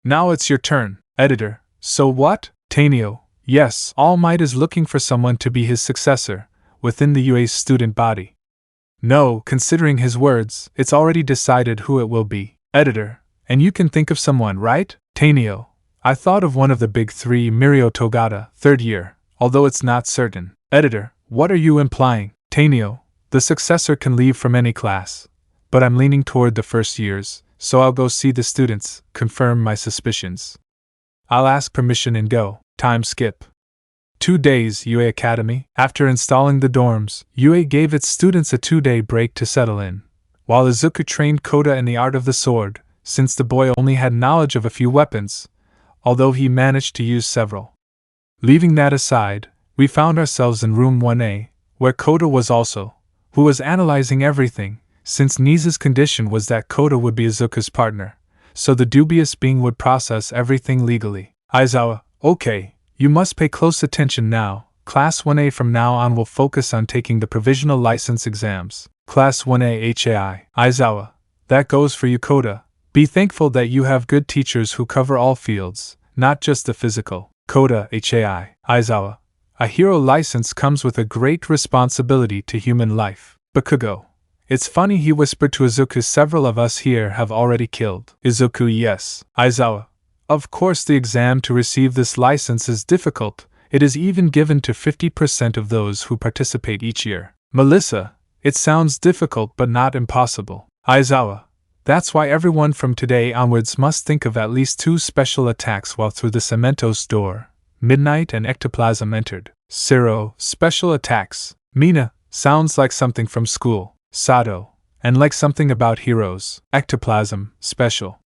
now it's your turn. Editor, so what? Tanio, yes, Almight is looking for someone to be his successor, within the UA's student body. No, considering his words, it's already decided who it will be. Editor, and you can think of someone, right? Tanio, I thought of one of the big three, Mirio Togata, 3rd year, although it's not certain. Editor, what are you implying? Tanio, the successor can leave from any class, but I'm leaning toward the 1st years, so I'll go see the students, confirm my suspicions. I'll ask permission and go. Time skip. 2 days, UA Academy. After installing the dorms, UA gave its students a 2-day break to settle in, while Izuku trained Kota in the art of the sword, since the boy only had knowledge of a few weapons, although he managed to use several. Leaving that aside, we found ourselves in room 1A, where Kota was also, who was analyzing everything, since Niza's condition was that Kota would be Izuku's partner, so the dubious being would process everything legally. Aizawa, okay, you must pay close attention now. Class 1A from now on will focus on taking the provisional license exams. Class 1A HAI. Aizawa, that goes for you, Kota. Be thankful that you have good teachers who cover all fields, not just the physical. Kota HAI. Aizawa, a hero license comes with a great responsibility to human life. Bakugo. It's funny, he whispered to Izuku, several of us here have already killed. Izuku, yes. Aizawa, of course the exam to receive this license is difficult. It is even given to 50% of those who participate each year. Melissa, it sounds difficult but not impossible. Aizawa, that's why everyone from today onwards must think of at least 2 special attacks while through the Cementos door. Midnight and Ectoplasm entered. Zero, special attacks. Mina, sounds like something from school. Sato, and like something about heroes. Ectoplasm, special.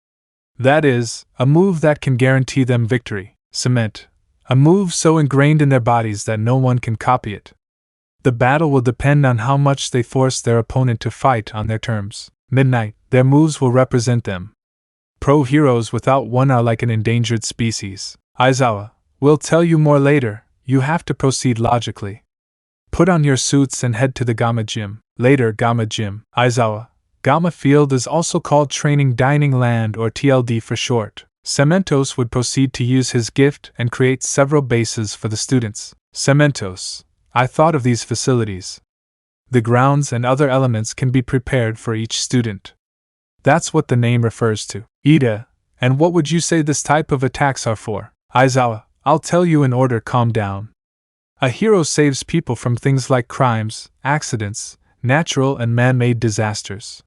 That is, a move that can guarantee them victory. Cement, a move so ingrained in their bodies that no one can copy it. The battle will depend on how much they force their opponent to fight on their terms. Midnight, their moves will represent them. Pro heroes without one are like an endangered species. Aizawa, we'll tell you more later, you have to proceed logically. Put on your suits and head to the Gamma Gym. Later, Gamma Gym. Aizawa, Gamma Field is also called Training Dining Land or TLD for short. Cementos would proceed to use his gift and create several bases for the students. Cementos, I thought of these facilities. The grounds and other elements can be prepared for each student. That's what the name refers to. Ida, and what would you say this type of attacks are for? Aizawa, I'll tell you in order, calm down. A hero saves people from things like crimes, accidents, natural and man-made disasters.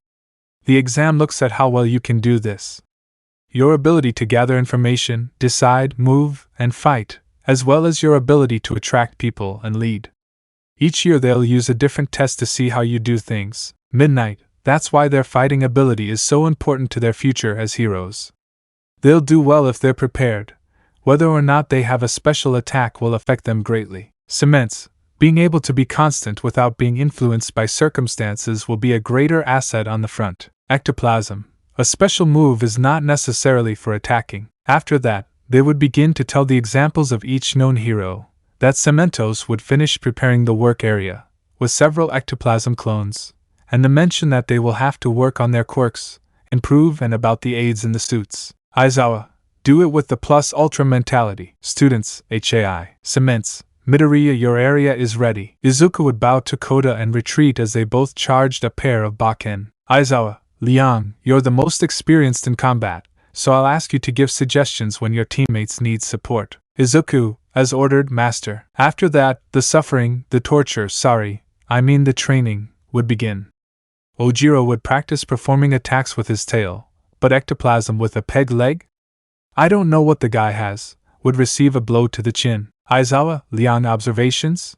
The exam looks at how well you can do this. Your ability to gather information, decide, move, and fight, as well as your ability to attract people and lead. Each year they'll use a different test to see how you do things. Midnight, that's why their fighting ability is so important to their future as heroes. They'll do well if they're prepared. Whether or not they have a special attack will affect them greatly. Cements, being able to be constant without being influenced by circumstances will be a greater asset on the front. Ectoplasm, a special move is not necessarily for attacking. After that, they would begin to tell the examples of each known hero. That Cementos would finish preparing the work area, with several ectoplasm clones, and the mention that they will have to work on their quirks, improve and about the aids in the suits. Aizawa, do it with the plus ultra mentality. Students, HAI. Cements, Midoriya, your area is ready. Izuku would bow to Kota and retreat as they both charged a pair of Bakken. Aizawa, Liang, you're the most experienced in combat, so I'll ask you to give suggestions when your teammates need support. Izuku, as ordered, master. After that, the suffering, the torture, the training, would begin. Ojiro would practice performing attacks with his tail, but ectoplasm with a peg leg? I don't know what the guy has, would receive a blow to the chin. Aizawa, Liang, observations?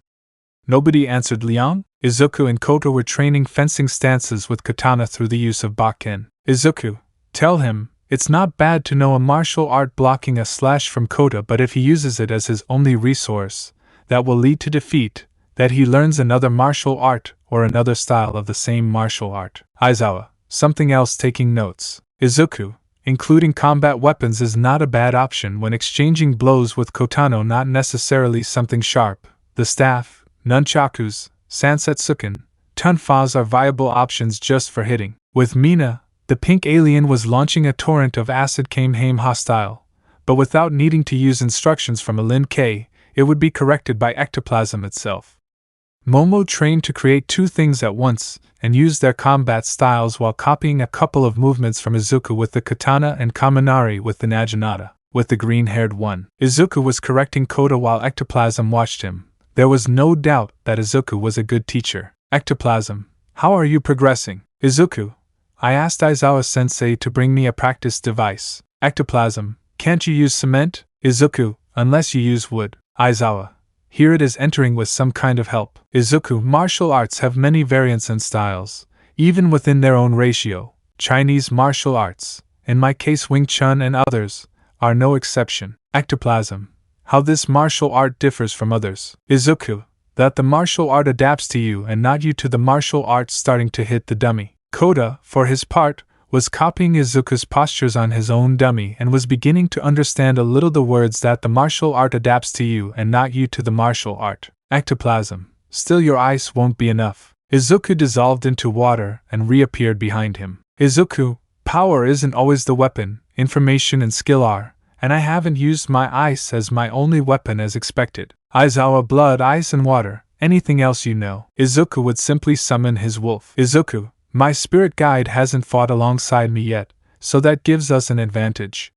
Nobody answered. Liang? Izuku and Kota were training fencing stances with katana through the use of Bakken. Izuku, tell him, it's not bad to know a martial art blocking a slash from Kota, but if he uses it as his only resource, that will lead to defeat. that he learns another martial art or another style of the same martial art. Aizawa, something else taking notes. Izuku, including combat weapons is not a bad option when exchanging blows with Kotano, not necessarily something sharp. The staff, nunchakus, Sansetsuken, Tunfas are viable options just for hitting. With Mina, the pink alien was launching a torrent of acid came hostile, but without needing to use instructions from a Lin K, it would be corrected by ectoplasm itself. Momo trained to create two things at once, and used their combat styles while copying a couple of movements from Izuku with the katana and Kaminari with the Naginata, with the green-haired one. Izuku was correcting Koda while ectoplasm watched him. There was no doubt that Izuku was a good teacher. Ectoplasm, how are you progressing? Izuku, I asked Aizawa-sensei to bring me a practice device. Ectoplasm, can't you use cement? Izuku, unless you use wood. Aizawa, here it is entering with some kind of help. Izuku, martial arts have many variants and styles, even within their own ratio. Chinese martial arts, in my case Wing Chun and others, are no exception. Ectoplasm, how this martial art differs from others. Izuku, that the martial art adapts to you and not you to the martial art starting to hit the dummy. Koda, for his part, was copying Izuku's postures on his own dummy and was beginning to understand a little the words that the martial art adapts to you and not you to the martial art. Ectoplasm, still your ice won't be enough. Izuku dissolved into water and reappeared behind him. Izuku, power isn't always the weapon, information and skill are, and I haven't used my ice as my only weapon as expected. Aizawa, blood, ice and water, anything else you know. Izuku would simply summon his wolf. Izuku, my spirit guide hasn't fought alongside me yet, so that gives us an advantage.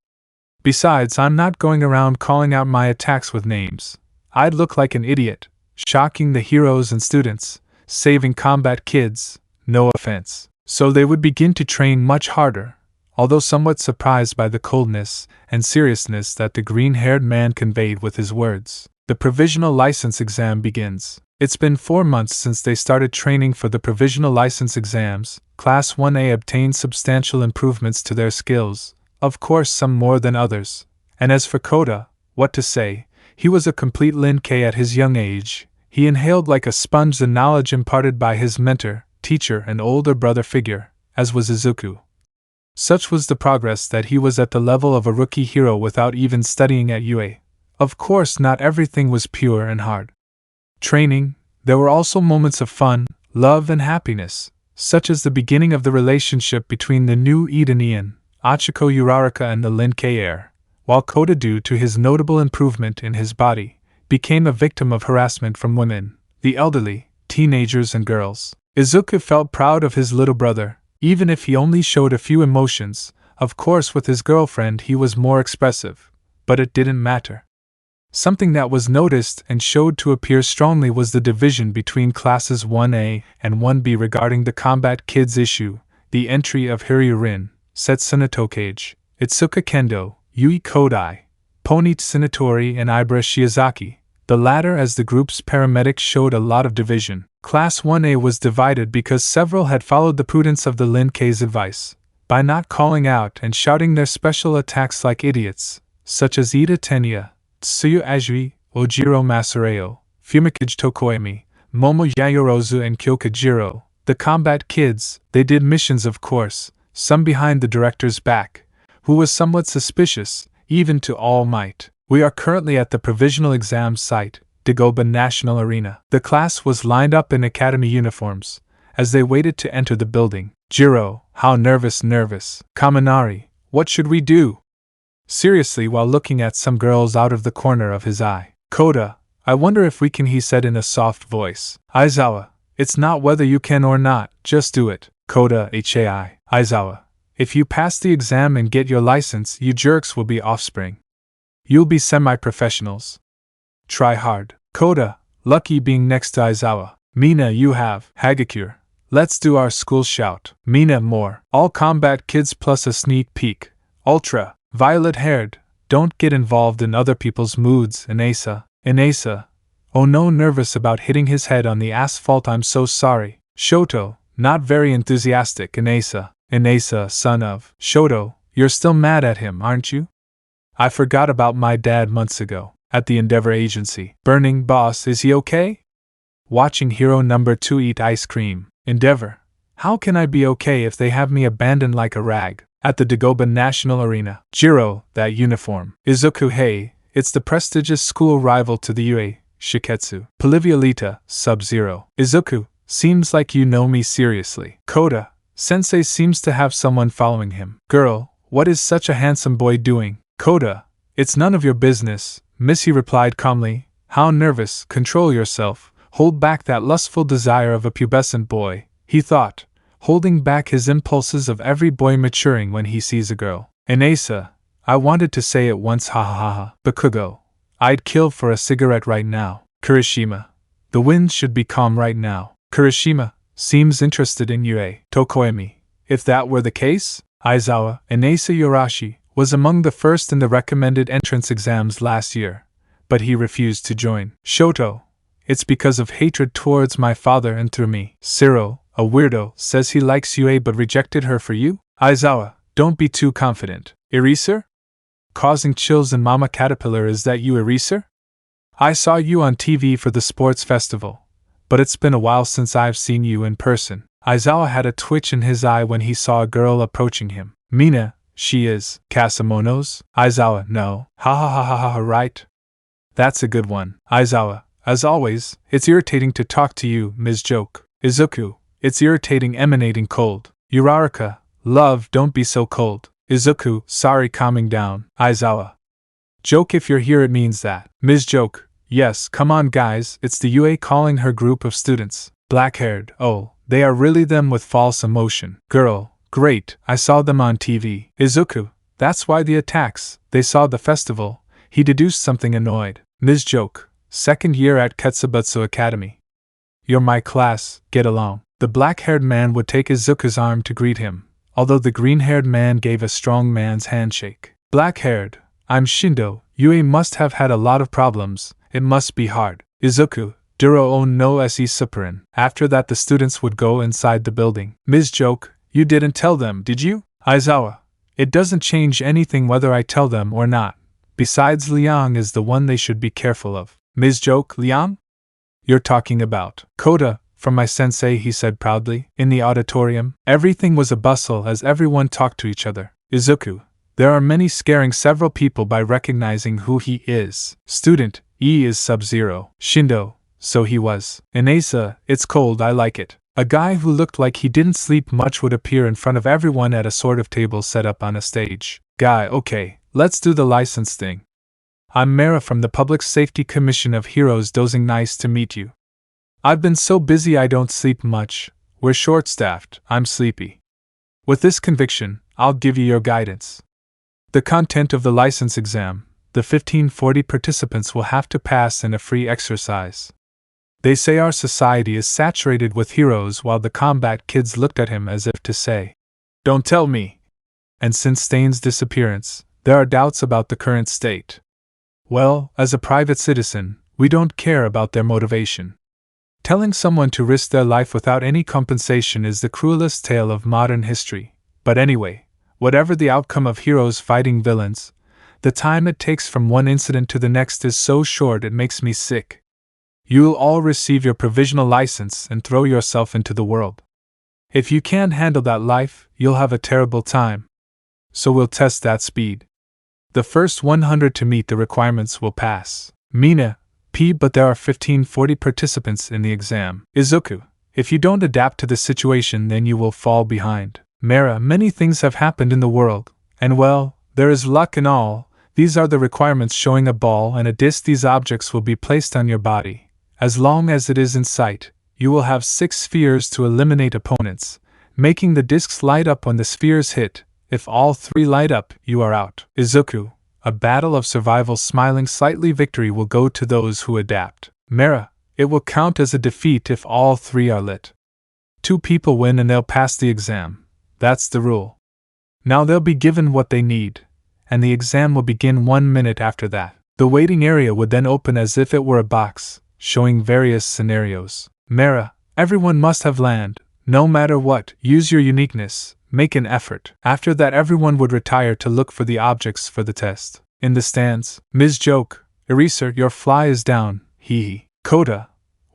Besides, I'm not going around calling out my attacks with names. I'd look like an idiot, shocking the heroes and students, saving combat kids, no offense. So they would begin to train much harder, although somewhat surprised by the coldness and seriousness that the green-haired man conveyed with his words. The provisional license exam begins. It's been 4 months since they started training for the provisional license exams. Class 1A obtained substantial improvements to their skills, of course some more than others. And as for Koda, what to say, he was a complete Lin K at his young age. He inhaled like a sponge the knowledge imparted by his mentor, teacher and older brother figure, as was Izuku. Such was the progress that he was at the level of a rookie hero without even studying at UA. Of course not everything was pure and hard. Training, there were also moments of fun, love and happiness, such as the beginning of the relationship between the new Edenian, Achiko Uraraka and the Lin K heir, while Koda, due to his notable improvement in his body, became a victim of harassment from women, the elderly, teenagers and girls. Izuku felt proud of his little brother, even if he only showed a few emotions. Of course with his girlfriend he was more expressive, but it didn't matter. Something that was noticed and showed to appear strongly was the division between classes 1A and 1B regarding the combat kids issue, the entry of Hiryurin, Setsuna Tokage, Itsuka Kendo, Yui Kodai, Pony Tsunatori and Ibara Shiozaki, the latter as the group's paramedics showed a lot of division. Class 1A was divided because several had followed the prudence of the Lin K's advice, by not calling out and shouting their special attacks like idiots, such as Ida Tenya, Tsuyu Ajui, Ojiro Masureo, Fumikage Tokoemi, Momo Yayorozu and Kyokajiro. The combat kids, they did missions of course, some behind the director's back, who was somewhat suspicious, even to Almight. We are currently at the provisional exam site, Dagoba National Arena. The class was lined up in academy uniforms, as they waited to enter the building. Jiro, how nervous. Kaminari, what should we do? Seriously, while looking at some girls out of the corner of his eye. Koda, I wonder if we can, he said in a soft voice. Aizawa, it's not whether you can or not, just do it. Koda, HAI. Aizawa, if you pass the exam and get your license, you jerks will be offspring. You'll be semi-professionals. Try hard. Koda, lucky being next to Aizawa. Mina, you have. Hagakure, let's do our school shout. Mina, more. All combat kids plus a sneak peek. Ultra. Violet-haired, don't get involved in other people's moods. Inesa, oh no, nervous about hitting his head on the asphalt, I'm so sorry. Shoto, not very enthusiastic. Inesa, son of. Shoto, you're still mad at him, aren't you? I forgot about my dad months ago, at the Endeavor Agency. Burning boss, is he okay? watching hero number 2 eat ice cream. Endeavor. How can I be okay if they have me abandoned like a rag? At the Dagoba National Arena. Jiro, that uniform. Izuku, hey, it's the prestigious school rival to the UA, Shiketsu. Poliviolita, Sub-Zero. Izuku, seems like you know me seriously. Koda, Sensei seems to have someone following him. Girl, what is such a handsome boy doing? Koda, it's none of your business, Missy replied calmly. How nervous, control yourself, hold back that lustful desire of a pubescent boy, he thought, holding back his impulses of every boy maturing when he sees a girl. Inasa, I wanted to say it once, ha ha ha ha. Bakugo, I'd kill for a cigarette right now. Kirishima, the winds should be calm right now. Kirishima, seems interested in Yue. Tokoemi, if that were the case? Aizawa, Inasa Yorashi, was among the first in the recommended entrance exams last year, but he refused to join. Shoto, it's because of hatred towards my father and through me. Ciro, a weirdo, says he likes Yue but rejected her for you? Aizawa, don't be too confident. Eraser? Causing chills in Mama Caterpillar, is that you, Eraser? I saw you on TV for the sports festival, but it's been a while since I've seen you in person. Aizawa had a twitch in his eye when he saw a girl approaching him. Mina, she is. Kasamono's? Aizawa, no. Ha ha ha ha ha, right. That's a good one. Aizawa, as always, it's irritating to talk to you, Ms. Joke. Izuku, it's irritating emanating cold. Uraraka, love, don't be so cold. Izuku, sorry, calming down. Aizawa, Joke, if you're here it means that. Ms. Joke, yes, come on guys, it's the UA calling her group of students. Black-haired, oh, they are really them with false emotion. Girl, great, I saw them on TV. Izuku, that's why the attacks, they saw the festival, he deduced something annoyed. Ms. Joke, second year at Ketsubutsu Academy. You're my class, get along. The black-haired man would take Izuku's arm to greet him, although the green-haired man gave a strong man's handshake. Black-haired, I'm Shindo, Yue must have had a lot of problems, it must be hard. Izuku, Duro o no se superin. After that the students would go inside the building. Ms. Joke, you didn't tell them, did you? Aizawa, it doesn't change anything whether I tell them or not. Besides, Liang is the one they should be careful of. Ms. Joke, Liang? You're talking about Koda, from my sensei, he said proudly. In the auditorium, everything was a bustle as everyone talked to each other. Izuku, there are many scaring several people by recognizing who he is. Student, E is Sub-Zero. Shindo, so he was. Inasa, it's cold, I like it. A guy who looked like he didn't sleep much would appear in front of everyone at a sort of table set up on a stage. Guy, okay, let's do the license thing. I'm Mara from the Public Safety Commission of Heroes. Dozing, nice to meet you. I've been so busy I don't sleep much. We're short-staffed, I'm sleepy. With this conviction, I'll give you your guidance. The content of the license exam, the 1540 participants will have to pass in a free exercise. They say our society is saturated with heroes, while the combat kids looked at him as if to say, don't tell me. And since Stain's disappearance, there are doubts about the current state. Well, as a private citizen, we don't care about their motivation. Telling someone to risk their life without any compensation is the cruelest tale of modern history. But anyway, whatever the outcome of heroes fighting villains, the time it takes from one incident to the next is so short it makes me sick. You'll all receive your provisional license and throw yourself into the world. If you can't handle that life, you'll have a terrible time. So we'll test that speed. The first 100 to meet the requirements will pass. Mina, P. But there are 1540 participants in the exam. Izuku, if you don't adapt to the situation then you will fall behind. Mara, many things have happened in the world, and well, there is luck and all. These are the requirements: showing a ball and a disc. These objects will be placed on your body. As long as it is in sight, you will have 6 spheres to eliminate opponents, making the discs light up when the spheres hit. If all 3 light up, you are out. Izuku, a battle of survival. Smiling slightly, victory will go to those who adapt. Mara, it will count as a defeat if all 3 are lit. 2 people win and they'll pass the exam. That's the rule. Now they'll be given what they need, and the exam will begin 1 minute after that. The waiting area would then open as if it were a box, showing various scenarios. Mara, everyone must have land, no matter what. Use your uniqueness, make an effort. After that everyone would retire to look for the objects for the test. In the stands, Ms. Joke, Eraser, your fly is down, hee hee. Koda,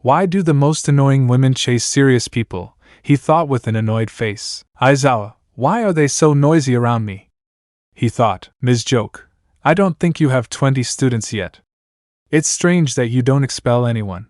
Why do the most annoying women chase serious people? He thought with an annoyed face. Aizawa, why are they so noisy around me? He thought. Ms. Joke, I don't think you have 20 students yet. It's strange that you don't expel anyone.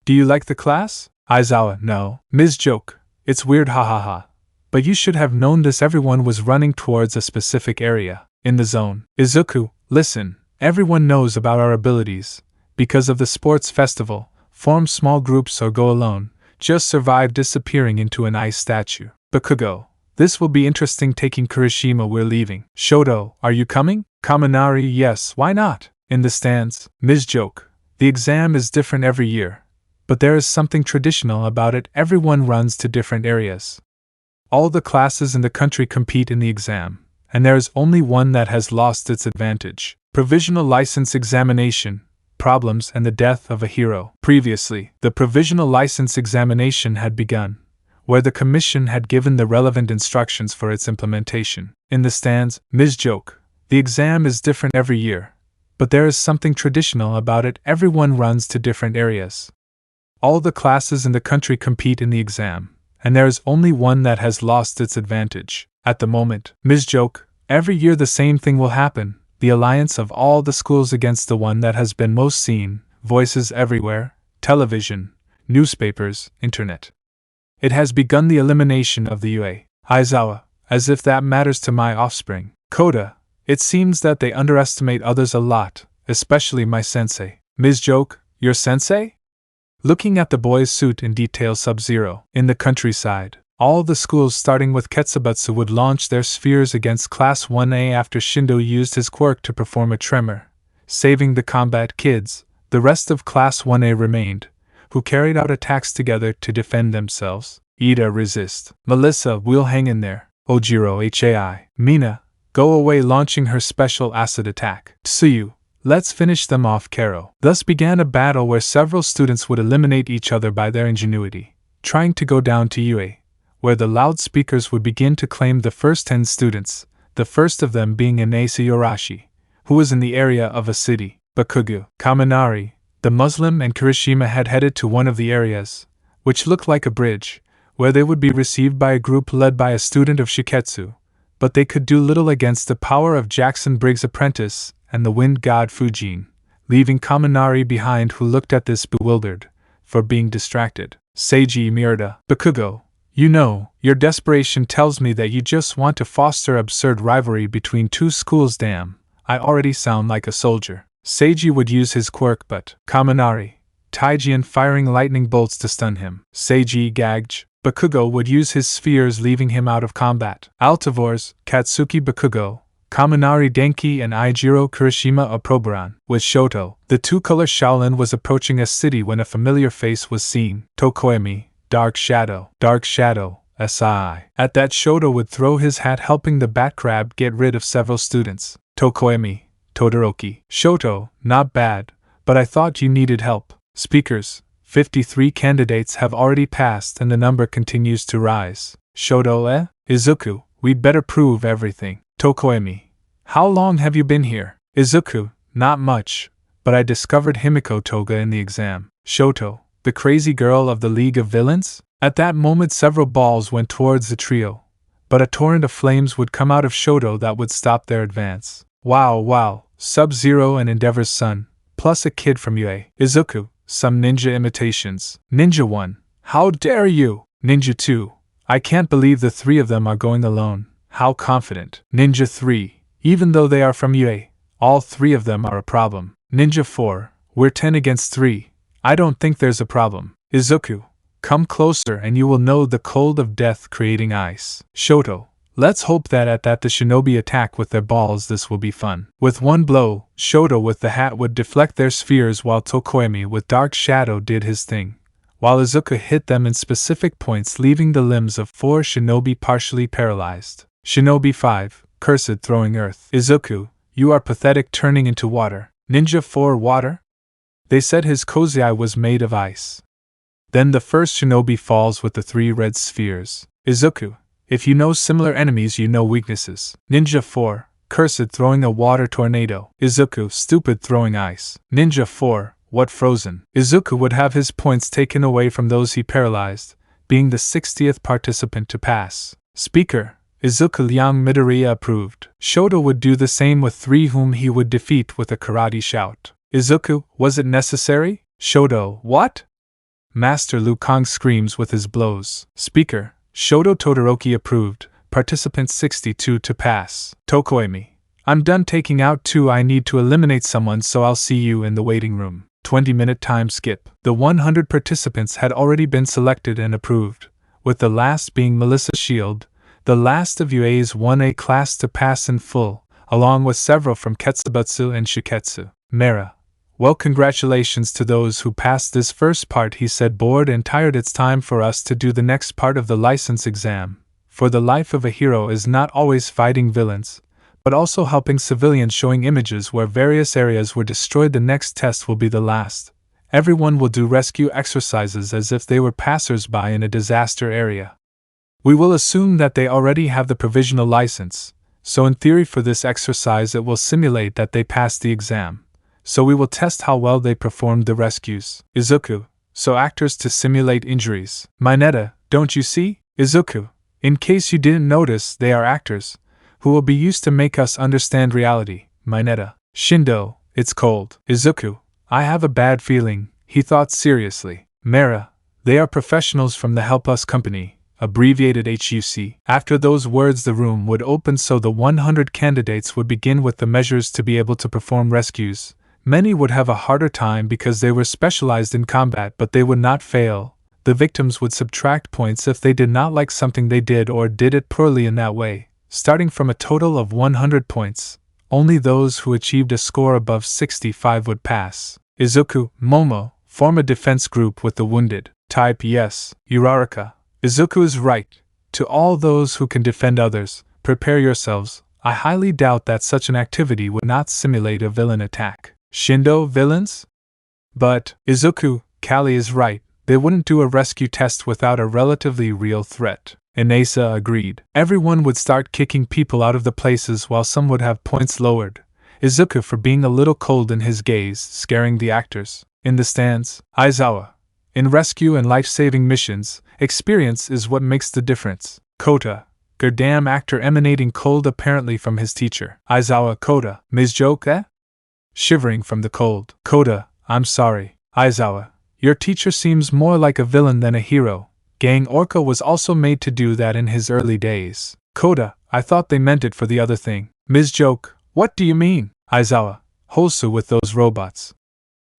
Do you like the class? Aizawa, no. Ms. Joke, it's weird, hahaha. But you should have known this. Everyone was running towards a specific area, in the zone. Izuku, listen, everyone knows about our abilities. Because of the sports festival, form small groups or go alone. Just survive disappearing into an ice statue. Bakugo, this will be interesting. Taking Kirishima, we're leaving. Shoto, are you coming? Kaminari, yes, why not? In the stands. Ms. Joke, the exam is different every year. But there is something traditional about it. Everyone runs to different areas. All the classes in the country compete in the exam, and there is only one that has lost its advantage. Provisional license examination, problems and the death of a hero. Previously, the provisional license examination had begun, where the commission had given the relevant instructions for its implementation. In the stands, Ms. Joke, the exam is different every year, but there is something traditional about it. Everyone runs to different areas. All the classes in the country compete in the exam, and there is only one that has lost its advantage. At the moment, Ms. Joke, every year the same thing will happen. The alliance of all the schools against the one that has been most seen, voices everywhere, television, newspapers, internet. It has begun the elimination of the UA. Aizawa, as if that matters to my offspring. Koda, it seems that they underestimate others a lot, especially my sensei. Ms. Joke, your sensei? Looking at the boy's suit in detail. Sub-Zero. In the countryside, all the schools starting with Ketsubutsu would launch their spheres against Class 1A after Shindo used his quirk to perform a tremor, saving the combat kids. The rest of Class 1A remained, who carried out attacks together to defend themselves. Ida, resist. Melissa, we'll hang in there. Ojiro, HAI. Mina, go away, launching her special acid attack. Tsuyu, let's finish them off. Karo. Thus began a battle where several students would eliminate each other by their ingenuity, trying to go down to UA, where the loudspeakers would begin to claim the first 10 students, the first of them being Inasa Yorashi, who was in the area of a city. Bakugo, Kaminari, the Muslim, and Kirishima had headed to one of the areas, which looked like a bridge, where they would be received by a group led by a student of Shiketsu, but they could do little against the power of Jackson Briggs' apprentice and the wind god Fujin, leaving Kaminari behind, who looked at this bewildered, for being distracted. Seiji Murata, Bakugo, you know, your desperation tells me that you just want to foster absurd rivalry between two schools. Damn, I already sound like a soldier. Seiji would use his quirk, but Kaminari, Taijian firing lightning bolts to stun him. Seiji gagged. Bakugo would use his spheres, leaving him out of combat. Altavors, Katsuki Bakugo, Kaminari Denki, and Eijiro Kirishima Oprobaran. With Shoto, the two-color Shaolin was approaching a city when a familiar face was seen. Tokoemi, Dark Shadow, SI. At that, Shoto would throw his hat, helping the bat crab get rid of several students. Tokoemi, Todoroki. Shoto, not bad, but I thought you needed help. Speakers, 53 candidates have already passed and the number continues to rise. Shoto, Izuku, we'd better prove everything. Tokoemi, how long have you been here? Izuku, not much, but I discovered Himiko Toga in the exam. Shoto, the crazy girl of the League of Villains? At that moment several balls went towards the trio, but a torrent of flames would come out of Shoto that would stop their advance. Wow, Sub-Zero and Endeavor's son, plus a kid from UA. Izuku, some ninja imitations. Ninja 1, how dare you? Ninja 2, I can't believe the three of them are going alone. How confident. Ninja 3, even though they are from UA, all three of them are a problem. Ninja 4, we're 10 against 3. I don't think there's a problem. Izuku, come closer and you will know the cold of death creating ice. Shoto, let's hope that at that the shinobi attack with their balls. This will be fun. With one blow, Shoto with the hat would deflect their spheres, while Tokoemi with Dark Shadow did his thing, while Izuku hit them in specific points, leaving the limbs of 4 shinobi partially paralyzed. Shinobi 5, Cursed, throwing earth. Izuku, you are pathetic, turning into water. Ninja 4, water? They said his kozai was made of ice. Then the first shinobi falls with the 3 red spheres. Izuku, if you know similar enemies, you know weaknesses. Ninja 4, Cursed, throwing a water tornado. Izuku, stupid, throwing ice. Ninja 4, What frozen? Izuku would have his points taken away from those he paralyzed, being the 60th participant to pass. Speaker, Izuku Liang Midoriya approved. Shoto would do the same with 3 whom he would defeat with a karate shout. Izuku, was it necessary? Shoto, what? Master Liu Kang screams with his blows. Speaker, Shoto Todoroki approved, participant 62 to pass. Tokoemi, I'm done taking out 2. I need to eliminate someone, so I'll see you in the waiting room. 20-minute time skip. The 100 participants had already been selected and approved, with the last being Melissa Shield, the last of UA's 1A class to pass in full, along with several from Ketsubutsu and Shiketsu. Mera, well, congratulations to those who passed this first part, he said, bored and tired. It's time for us to do the next part of the license exam, for the life of a hero is not always fighting villains, but also helping civilians, showing images where various areas were destroyed. The next test will be the last. Everyone will do rescue exercises as if they were passers-by in a disaster area. We will assume that they already have the provisional license, so in theory for this exercise it will simulate that they passed the exam, so we will test how well they performed the rescues. Izuku, so actors to simulate injuries. Mineta, don't you see? Izuku, in case you didn't notice, they are actors, who will be used to make us understand reality. Mineta, Shindo, it's cold. Izuku, I have a bad feeling, he thought seriously. Mera, they are professionals from the Help Us Company, abbreviated HUC. After those words the room would open so the 100 candidates would begin with the measures to be able to perform rescues. Many would have a harder time because they were specialized in combat, but they would not fail. The victims would subtract points if they did not like something they did or did it poorly in that way. Starting from a total of 100 points, only those who achieved a score above 65 would pass. Izuku, Momo, form a defense group with the wounded. Type yes. Uraraka, Izuku is right. To all those who can defend others, prepare yourselves. I highly doubt that such an activity would not simulate a villain attack. Shindo, villains? But, Izuku, Kali is right. They wouldn't do a rescue test without a relatively real threat. Inasa agreed. Everyone would start kicking people out of the places while some would have points lowered. Izuku for being a little cold in his gaze, scaring the actors. In the stands, Aizawa. In rescue and life-saving missions, experience is what makes the difference. Kota, goddamn actor emanating cold apparently from his teacher. Aizawa, Kota, Ms. Joke, eh? Shivering from the cold. Kota, I'm sorry. Aizawa, your teacher seems more like a villain than a hero. Gang Orca was also made to do that in his early days. Kota, I thought they meant it for the other thing. Ms. Joke, what do you mean? Aizawa, Hosu with those robots.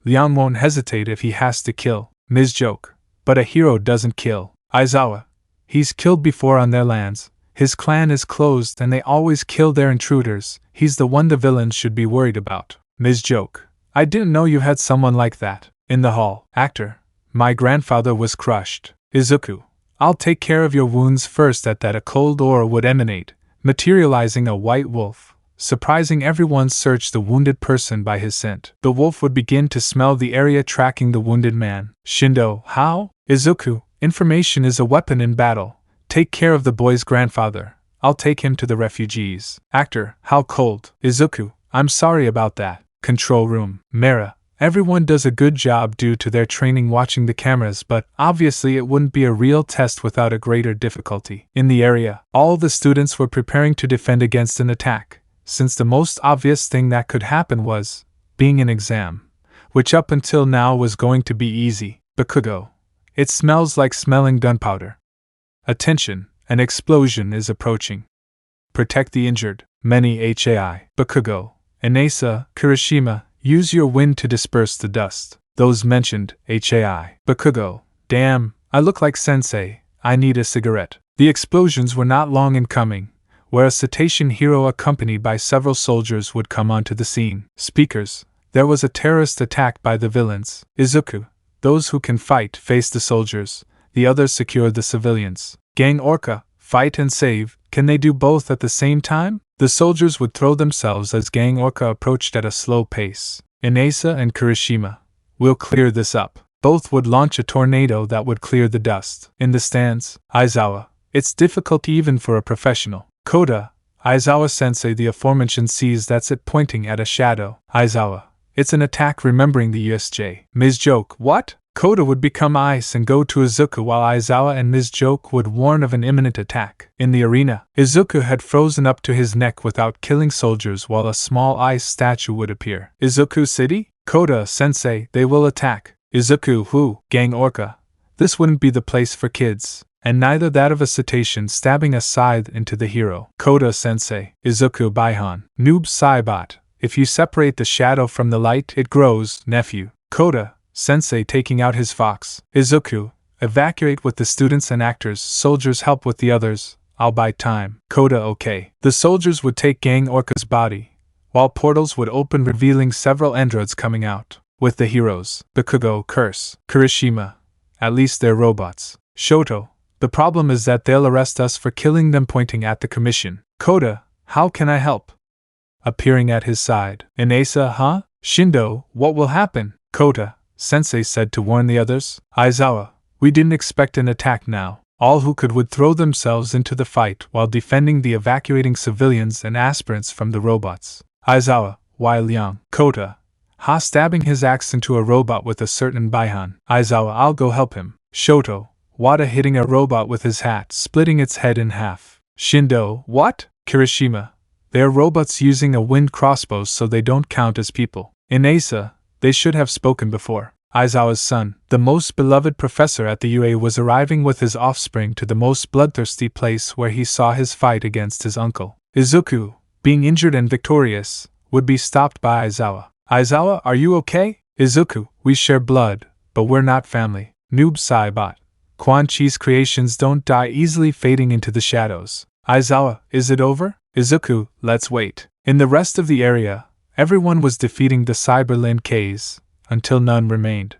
Liang won't hesitate if he has to kill. Ms. Joke, but a hero doesn't kill. Aizawa, he's killed before on their lands. His clan is closed and they always kill their intruders. He's the one the villains should be worried about. Ms. Joke, I didn't know you had someone like that. In the hall, actor, my grandfather was crushed. Izuku, I'll take care of your wounds first. At that a cold aura would emanate, materializing a white wolf, surprising everyone. Search the wounded person by his scent. The wolf would begin to smell the area, tracking the wounded man. Shindo, how? Izuku, information is a weapon in battle. Take care of the boy's grandfather. I'll take him to the refugees. Actor, how cold? Izuku, I'm sorry about that. Control room. Mera, everyone does a good job due to their training watching the cameras, but obviously it wouldn't be a real test without a greater difficulty. In the area, all the students were preparing to defend against an attack, since the most obvious thing that could happen was being an exam, which up until now was going to be easy. Bakugo, it smells like smelling gunpowder. Attention, an explosion is approaching. Protect the injured. Many HAI. Bakugo, Inasa, Kirishima, use your wind to disperse the dust. Those mentioned, HAI. Bakugo, damn, I look like sensei, I need a cigarette. The explosions were not long in coming, where a cetacean hero accompanied by several soldiers would come onto the scene. Speakers, there was a terrorist attack by the villains. Izuku, those who can fight face the soldiers, the others secure the civilians. Gang Orca, fight and save, can they do both at the same time? The soldiers would throw themselves as Gang Orca approached at a slow pace. Inasa and Kirishima, we'll clear this up. Both would launch a tornado that would clear the dust. In the stands, Aizawa, it's difficult even for a professional. Kota, Aizawa sensei, the aforementioned sees that's it, pointing at a shadow. Aizawa, It's an attack remembering the USJ. Ms. Joke, what? Kota would become ice and go to Izuku while Aizawa and Ms. Joke would warn of an imminent attack. In the arena, Izuku had frozen up to his neck without killing soldiers while a small ice statue would appear. Izuku City? Kota-sensei, they will attack. Izuku, who? Gang Orca. This wouldn't be the place for kids, and neither that of a cetacean stabbing a scythe into the hero. Kota-sensei, Izuku Baihan. Noob Saibot. If you separate the shadow from the light, it grows, nephew. Kota-sensei taking out his fox. Izuku, evacuate with the students and actors, soldiers help with the others, I'll buy time. Kota okay. The soldiers would take Gang Orca's body, while portals would open revealing several androids coming out. With the heroes. Bakugo curse. Kirishima. At least they're robots. Shoto. The problem is that they'll arrest us for killing them pointing at the commission. Kota, how can I help? Appearing at his side. Inasa, huh? Shindo, what will happen? Kota-sensei said to warn the others. Aizawa, we didn't expect an attack now. All who could would throw themselves into the fight while defending the evacuating civilians and aspirants from the robots. Aizawa, Kuai Liang. Kota, stabbing his axe into a robot with a certain Baihan. Aizawa, I'll go help him. Shoto, Wada hitting a robot with his hat, splitting its head in half. Shindo, what? Kirishima, they are robots using a wind crossbow so they don't count as people. Inasa, they should have spoken before. Aizawa's son, the most beloved professor at the UA, was arriving with his offspring to the most bloodthirsty place where he saw his fight against his uncle. Izuku, being injured and victorious, would be stopped by Aizawa. Aizawa, are you okay? Izuku, we share blood, but we're not family. Noob Saibot. Quan Chi's creations don't die easily, fading into the shadows. Aizawa, is it over? Izuku, let's wait. In the rest of the area, everyone was defeating the Cyberlin Ks, until none remained.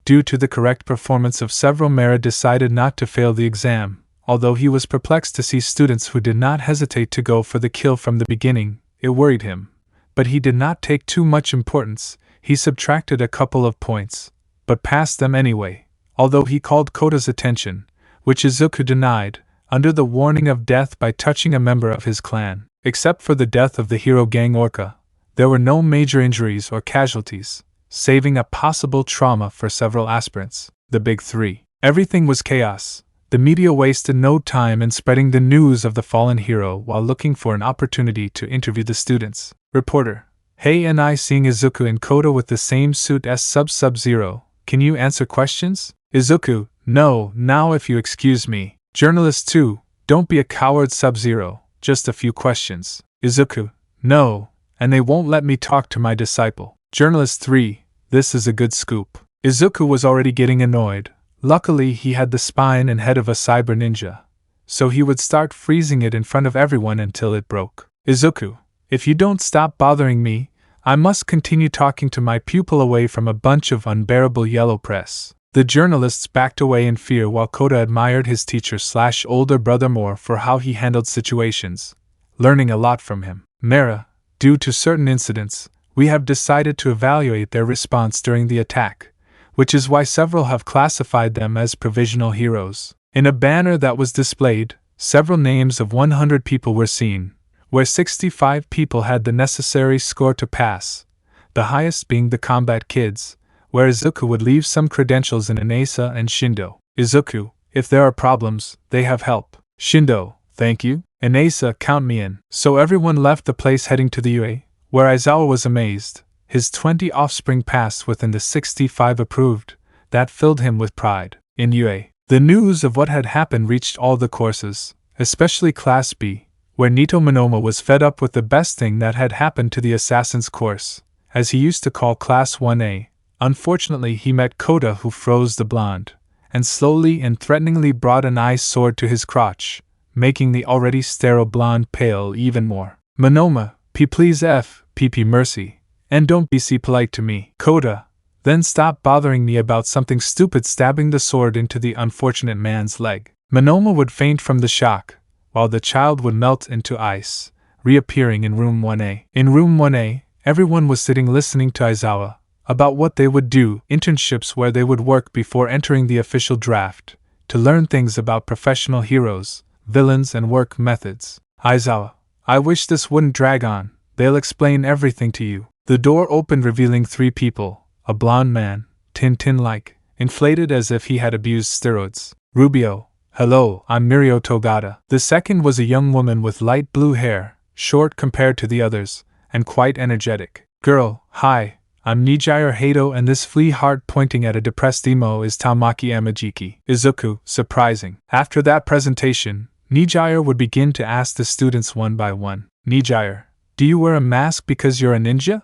Due to the correct performance of several, Mera decided not to fail the exam. Although he was perplexed to see students who did not hesitate to go for the kill from the beginning, it worried him. But he did not take too much importance. He subtracted a couple of points, but passed them anyway, although he called Kota's attention, which Izuku denied, under the warning of death by touching a member of his clan. Except for the death of the hero Gang Orca, there were no major injuries or casualties, saving a possible trauma for several aspirants. The big three. Everything was chaos. The media wasted no time in spreading the news of the fallen hero while looking for an opportunity to interview the students. Reporter, hey, and I seeing Izuku and Kota with the same suit as Sub-Zero. Can you answer questions? Izuku, no, now if you excuse me. Journalist 2, don't be a coward. Sub-Zero, just a few questions. Izuku, no, and they won't let me talk to my disciple. Journalist 3, this is a good scoop. Izuku was already getting annoyed. Luckily he had the spine and head of a cyber ninja, so he would start freezing it in front of everyone until it broke. Izuku, if you don't stop bothering me, I must continue talking to my pupil away from a bunch of unbearable yellow press. The journalists backed away in fear while Kota admired his teacher/older brother more for how he handled situations, learning a lot from him. Mera, due to certain incidents, we have decided to evaluate their response during the attack, which is why several have classified them as provisional heroes. In a banner that was displayed, several names of 100 people were seen, where 65 people had the necessary score to pass, the highest being the Combat Kids, where Izuku would leave some credentials in Inasa and Shindo. Izuku, if there are problems, they have help. Shindo, thank you. Inasa, count me in. So everyone left the place heading to the UA, where Aizawa was amazed. His 20 offspring passed within the 65 approved. That filled him with pride. In UA, the news of what had happened reached all the courses, especially Class B, where Nito Monoma was fed up with the best thing that had happened to the Assassin's course, as he used to call Class 1A. Unfortunately, he met Kota, who froze the blonde, and slowly and threateningly brought an ice sword to his crotch, making the already sterile blonde pale even more. Monoma, please PP mercy, and don't be so polite to me. Kota, then stop bothering me about something stupid, stabbing the sword into the unfortunate man's leg. Monoma would faint from the shock, while the child would melt into ice, reappearing in room 1A. In room 1A, everyone was sitting listening to Aizawa about what they would do, internships where they would work before entering the official draft, to learn things about professional heroes, villains and work methods. Aizawa, I wish this wouldn't drag on, they'll explain everything to you. The door opened, revealing 3 people, a blonde man, Tintin-like, inflated as if he had abused steroids. Rubio, hello, I'm Mirio Togata. The second was a young woman with light blue hair, short compared to the others, and quite energetic. Girl, hi, I'm Nicuchio Hato, and this flea heart pointing at a depressed emo is Tamaki Amajiki. Izuku, surprising. After that presentation, Nicuchio would begin to ask the students one by one. Nicuchio, do you wear a mask because you're a ninja?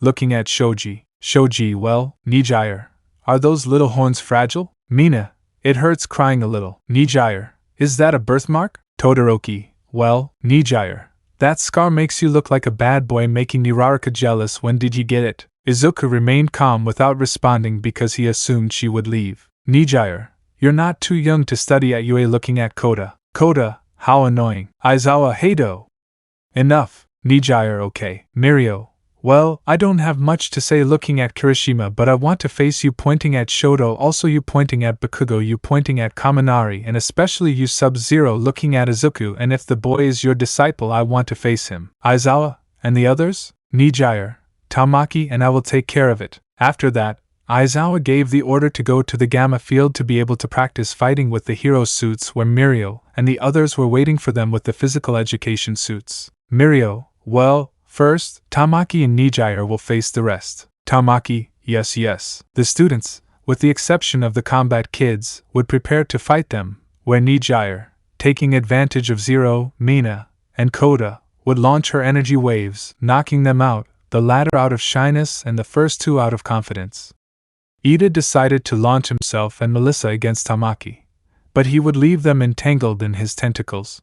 Looking at Shoji. Shoji, well, Nicuchio, are those little horns fragile? Mina, it hurts crying a little. Nicuchio, is that a birthmark? Todoroki, well, Nicuchio, that scar makes you look like a bad boy, making Uraraka jealous. When did you get it? Izuku remained calm without responding because he assumed she would leave. Nicuchio, you're not too young to study at UA. Looking at Koda. Koda, how annoying. Aizawa Hato. Enough. Nicuchio, okay. Mirio, well, I don't have much to say. Looking at Kirishima, but I want to face you, pointing at Shoto, also you pointing at Bakugo, you pointing at Kaminari, and especially you Sub-Zero. Looking at Izuku, and if the boy is your disciple I want to face him. Aizawa, and the others? Nicuchio, Tamaki, and I will take care of it. After that, Aizawa gave the order to go to the Gamma Field to be able to practice fighting with the hero suits, where Mirio and the others were waiting for them with the physical education suits. Mirio, well, first, Tamaki and Nicuchio will face the rest. Tamaki, yes. The students, with the exception of the combat kids, would prepare to fight them, where Nicuchio, taking advantage of Zero, Mina, and Koda, would launch her energy waves, knocking them out, the latter out of shyness and the first 2 out of confidence. Ida decided to launch himself and Melissa against Tamaki, but he would leave them entangled in his tentacles.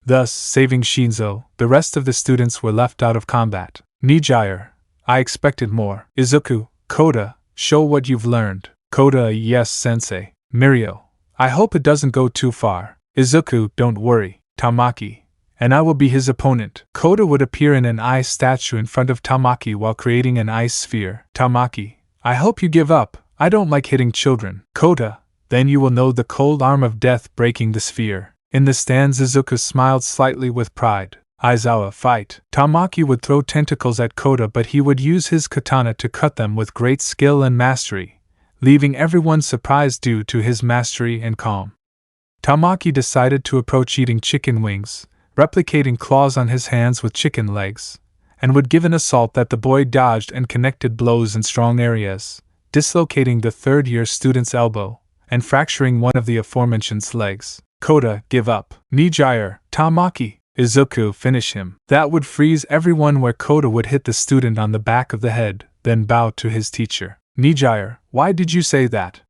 Thus, saving Shinzo, the rest of the students were left out of combat. Nicuchio, I expected more. Izuku, Koda, show what you've learned. Koda, yes, sensei. Mirio, I hope it doesn't go too far. Izuku, don't worry. Tamaki, and I will be his opponent. Koda would appear in an ice statue in front of Tamaki while creating an ice sphere. Tamaki, I hope you give up. I don't like hitting children. Koda, then you will know the cold arm of death breaking the sphere. In the stands, Izuku smiled slightly with pride. Aizawa, fight. Tamaki would throw tentacles at Koda, but he would use his katana to cut them with great skill and mastery, leaving everyone surprised due to his mastery and calm. Tamaki decided to approach eating chicken wings, replicating claws on his hands with chicken legs, and would give an assault that the boy dodged and connected blows in strong areas, dislocating the third-year student's elbow and fracturing one of the aforementioned legs. Koda, give up. Nicuchio, Tamaki, Izuku, finish him. That would freeze everyone, where Koda would hit the student on the back of the head, then bow to his teacher. Nicuchio, why did you say that?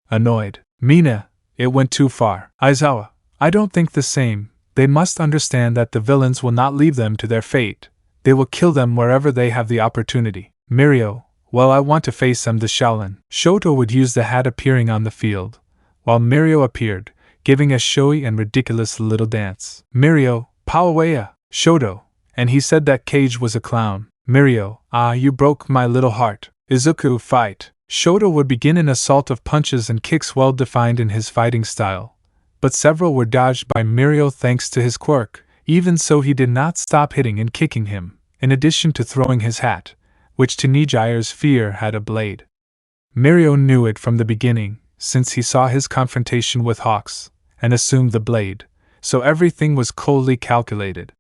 Annoyed. Mina, it went too far. Aizawa, I don't think the same. They must understand that the villains will not leave them to their fate. They will kill them wherever they have the opportunity. Mirio, well, I want to face them. The Shaolin. Shoto would use the hat appearing on the field, while Mirio appeared, giving a showy and ridiculous little dance. Mirio, Pauawea, Shoto, and he said that Cage was a clown. Mirio, ah, you broke my little heart. Izuku, fight. Shoto would begin an assault of punches and kicks well defined in his fighting style, but several were dodged by Mirio thanks to his quirk. Even so, he did not stop hitting and kicking him, in addition to throwing his hat, which to Nicuchio's fear had a blade. Mirio knew it from the beginning, since he saw his confrontation with Hawks, and assumed the blade, so everything was coldly calculated.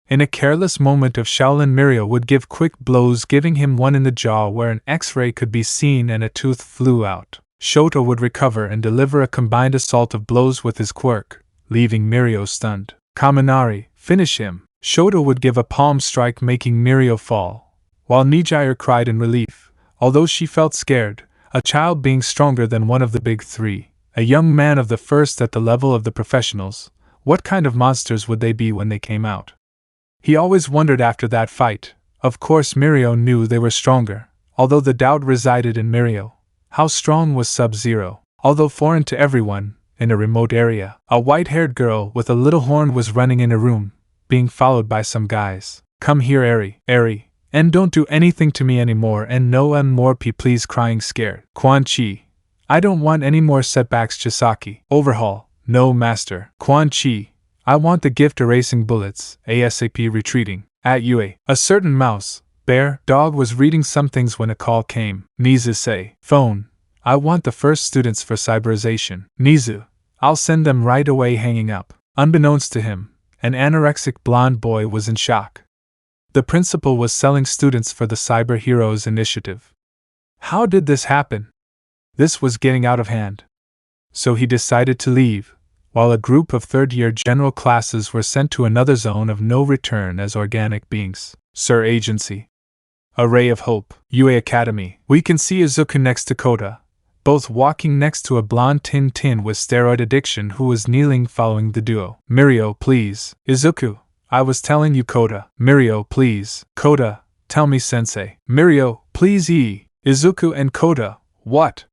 In a careless moment of Shaolin, Mirio would give quick blows, giving him one in the jaw where an X-ray could be seen and a tooth flew out. Shoto would recover and deliver a combined assault of blows with his quirk, leaving Mirio stunned. Kaminari, finish him. Shoto would give a palm strike, making Mirio fall, while Nicuchio cried in relief, although she felt scared, a child being stronger than one of the big 3, a young man of the first at the level of the professionals. What kind of monsters would they be when they came out? He always wondered after that fight. Of course Mirio knew they were stronger, although the doubt resided in Mirio. How strong was Sub-Zero? Although foreign to everyone, in a remote area, a white-haired girl with a little horn was running in a room, being followed by some guys. Come here, Eri, and don't do anything to me anymore, and no more please, crying scared. Quan Chi, I don't want any more setbacks. Chisaki, overhaul, no master. Quan Chi, I want the gift erasing bullets, ASAP retreating. At UA, a certain mouse, Bear Dog was reading some things when a call came. Nizu say, phone. I want the first students for cyberization. Nizu, I'll send them right away. Hanging up. Unbeknownst to him, an anorexic blonde boy was in shock. The principal was selling students for the Cyber Heroes initiative. How did this happen? This was getting out of hand. So he decided to leave, while a group of third-year general classes were sent to another zone of no return as organic beings. Sir Agency. A ray of hope. UA Academy. We can see Izuku next to Kota, both walking next to a blonde Tin with steroid addiction who was kneeling following the duo. Mirio, please. Izuku, I was telling you. Kota. Mirio, please. Kota, tell me sensei. Mirio, please. Izuku and Kota, what?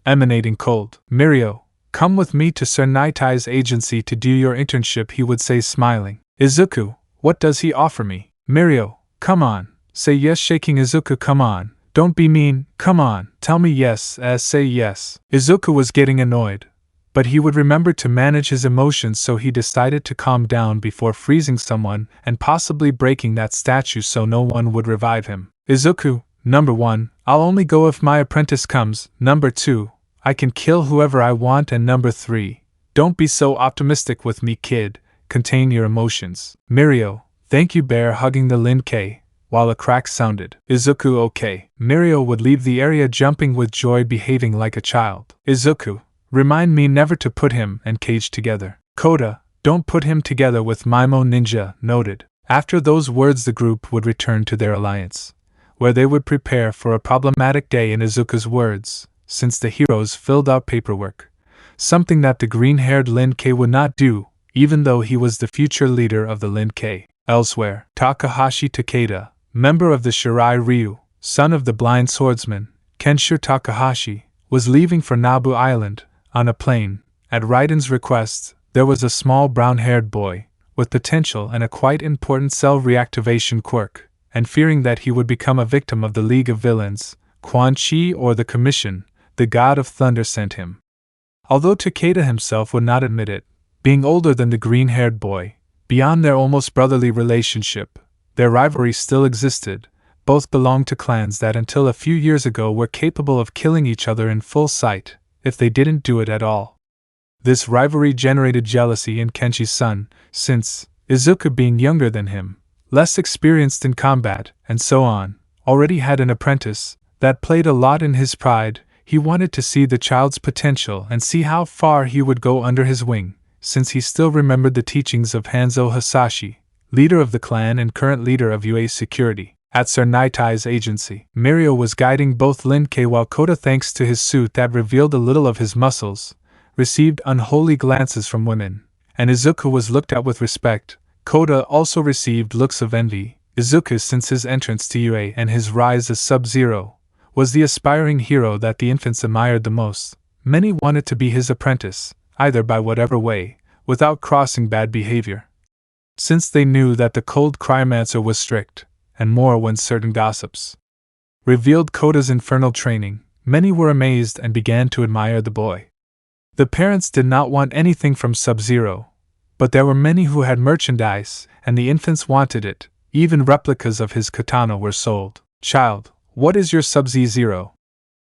Emanating cold. Mirio, come with me to Sir Naitai's agency to do your internship, he would say smiling. Izuku, what does he offer me? Mirio, come on, say yes. Shaking Izuku, come on, don't be mean, come on, tell me yes, say yes. Izuku was getting annoyed, but he would remember to manage his emotions, so he decided to calm down before freezing someone and possibly breaking that statue so no one would revive him. Izuku, number 1, I'll only go if my apprentice comes. Number 2, I can kill whoever I want. And number 3, don't be so optimistic with me, kid, contain your emotions. Mirio, thank you. Bear hugging the Lin-Kei, while a crack sounded. Izuku, okay. Mirio would leave the area jumping with joy, behaving like a child. Izuku, remind me never to put him and Cage together. Kota, don't put him together with Maimo Ninja, noted. After those words the group would return to their alliance, where they would prepare for a problematic day. In Izuku's words, since the heroes filled out paperwork, something that the green-haired Lin-Kei would not do, even though he was the future leader of the Lin-Kei. Elsewhere, Takahashi Takeda, member of the Shirai Ryu, son of the blind swordsman, Kenshiro Takahashi, was leaving for Nabu Island. On a plane, at Raiden's request, there was a small brown-haired boy, with potential and a quite important cell reactivation quirk, and fearing that he would become a victim of the League of Villains, Quan Chi or the Commission, the God of Thunder sent him. Although Takeda himself would not admit it, being older than the green-haired boy, beyond their almost brotherly relationship, their rivalry still existed. Both belonged to clans that until a few years ago were capable of killing each other in full sight, if they didn't do it at all. This rivalry generated jealousy in Kenshi's son, since, Izuku being younger than him, less experienced in combat, and so on, already had an apprentice that played a lot in his pride. He wanted to see the child's potential and see how far he would go under his wing, since he still remembered the teachings of Hanzo Hasashi, leader of the clan and current leader of UA's security. At Sir Naitai's agency, Mirio was guiding both Lin-Kei, while Kota, thanks to his suit that revealed a little of his muscles, received unholy glances from women, and Izuku was looked at with respect. Kota also received looks of envy. Izuku, since his entrance to UA and his rise as Sub-Zero, was the aspiring hero that the infants admired the most. Many wanted to be his apprentice, either by whatever way, without crossing bad behavior. Since they knew that the cold cryomancer was strict, and more when certain gossips revealed Kota's infernal training, many were amazed and began to admire the boy. The parents did not want anything from Sub-Zero, but there were many who had merchandise, and the infants wanted it. Even replicas of his katana were sold. Child, what is your Sub-Zero?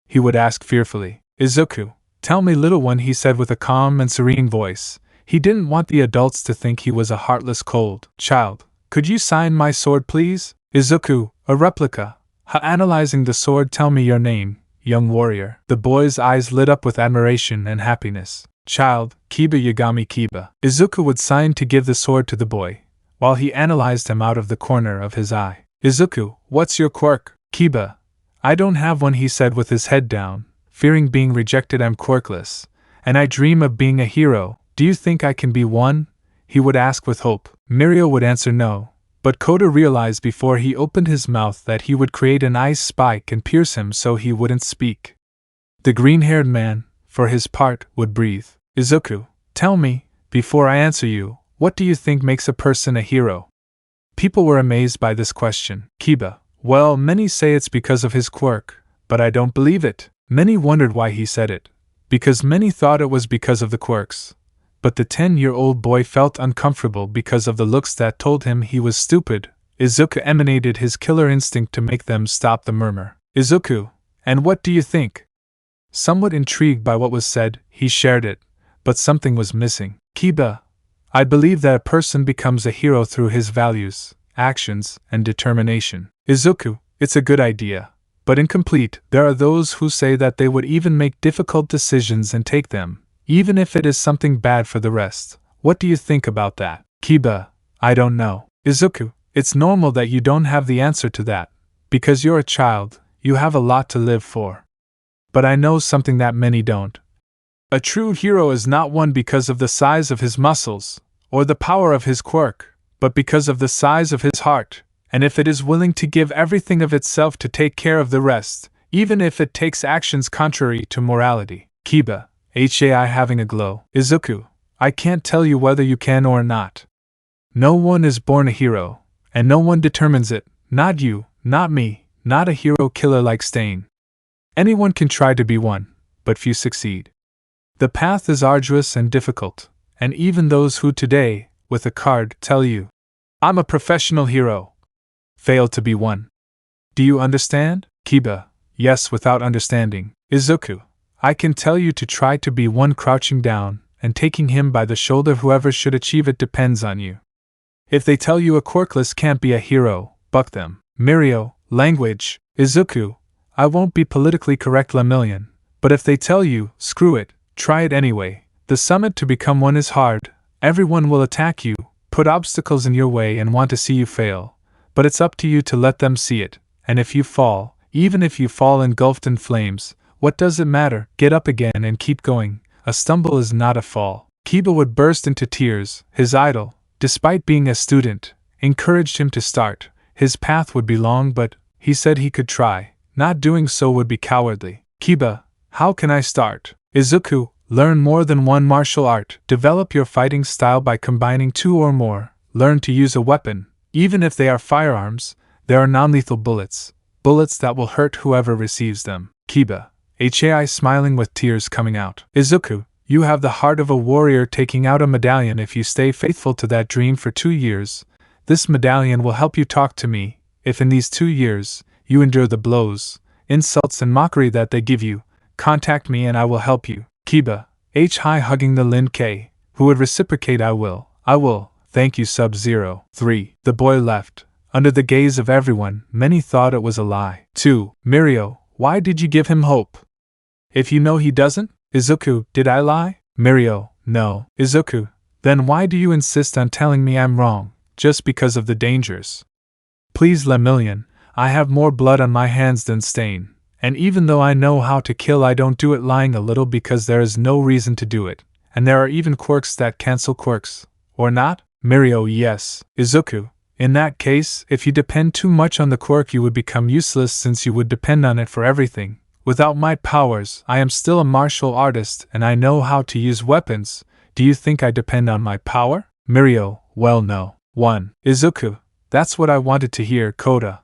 He would ask fearfully. Izuku, tell me, little one, he said with a calm and serene voice. He didn't want the adults to think he was a heartless cold child. Could you sign my sword, please? Izuku, a replica. Analyzing the sword, tell me your name, young warrior. The boy's eyes lit up with admiration and happiness. Child, Kiba Yagami Kiba. Izuku would sign to give the sword to the boy, while he analyzed him out of the corner of his eye. Izuku, what's your quirk? Kiba, I don't have one, he said with his head down, fearing being rejected. I'm quirkless, and I dream of being a hero. Do you think I can be one? He would ask with hope. Mirio would answer no, but Kota realized before he opened his mouth that he would create an ice spike and pierce him so he wouldn't speak. The green-haired man, for his part, would breathe. Izuku, tell me, before I answer you, what do you think makes a person a hero? People were amazed by this question. Kiba, well, many say it's because of his quirk, but I don't believe it. Many wondered why he said it, because many thought it was because of the quirks. But the 10-year-old boy felt uncomfortable because of the looks that told him he was stupid, Izuku emanated his killer instinct to make them stop the murmur. Izuku, and what do you think? Somewhat intrigued by what was said, he shared it, but something was missing. Kiba, I believe that a person becomes a hero through his values, actions, and determination. Izuku, it's a good idea, but incomplete. There are those who say that they would even make difficult decisions and take them, even if it is something bad for the rest. What do you think about that? Kiba, I don't know. Izuku, it's normal that you don't have the answer to that. Because you're a child, you have a lot to live for. But I know something that many don't. A true hero is not one because of the size of his muscles, or the power of his quirk, but because of the size of his heart, and if it is willing to give everything of itself to take care of the rest, even if it takes actions contrary to morality. Kiba, HAI having a glow. Izuku, I can't tell you whether you can or not. No one is born a hero, and no one determines it, not you, not me, not a hero killer like Stain. Anyone can try to be one, but few succeed. The path is arduous and difficult, and even those who today, with a card, tell you, I'm a professional hero, fail to be one. Do you understand? Kiba, yes, without understanding. Izuku, I can tell you to try to be one, crouching down and taking him by the shoulder. Whoever should achieve it depends on you. If they tell you a Quirkless can't be a hero, buck them. Mirio, language. Izuku, I won't be politically correct, Lemillion, but if they tell you, screw it, try it anyway. The summit to become one is hard. Everyone will attack you, put obstacles in your way, and want to see you fail. But it's up to you to let them see it, and if you fall, even if you fall engulfed in flames, what does it matter? Get up again and keep going. A stumble is not a fall. Kiba would burst into tears. His idol, despite being a student, encouraged him to start. His path would be long, but he said he could try. Not doing so would be cowardly. Kiba, how can I start? Izuku, learn more than one martial art. Develop your fighting style by combining two or more. Learn to use a weapon. Even if they are firearms, there are non-lethal bullets. Bullets that will hurt whoever receives them. Kiba, HAI smiling with tears coming out. Izuku, you have the heart of a warrior taking out a medallion. If you stay faithful to that dream for 2 years, this medallion will help you talk to me. If in these 2 years, you endure the blows, insults and mockery that they give you, contact me and I will help you. Kiba, HAI hugging the Lin K, who would reciprocate. I will, thank you. Sub-Zero. 3. The boy left. Under the gaze of everyone, many thought it was a lie. 2. Mirio, why did you give him hope? If you know he doesn't? Izuku, did I lie? Mirio, no. Izuku, then why do you insist on telling me I'm wrong, just because of the dangers? Please, Lemillion, I have more blood on my hands than Stain, and even though I know how to kill, I don't do it lying a little because there is no reason to do it, and there are even quirks that cancel quirks, or not? Mirio, yes. Izuku, in that case, if you depend too much on the quirk, you would become useless since you would depend on it for everything. Without my powers, I am still a martial artist and I know how to use weapons. Do you think I depend on my power? Mirio, well, no. 1. Izuku, that's what I wanted to hear. Koda,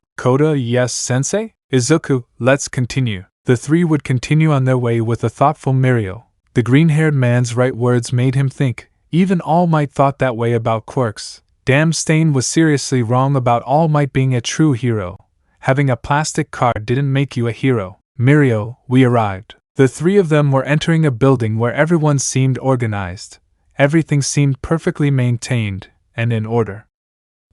yes, sensei? Izuku, let's continue. The three would continue on their way with a thoughtful Mirio. The green-haired man's right words made him think. Even All Might thought that way about quirks. Damn, Stain was seriously wrong about All Might being a true hero. Having a plastic card didn't make you a hero. Mirio, we arrived. The three of them were entering a building where everyone seemed organized. Everything seemed perfectly maintained and in order.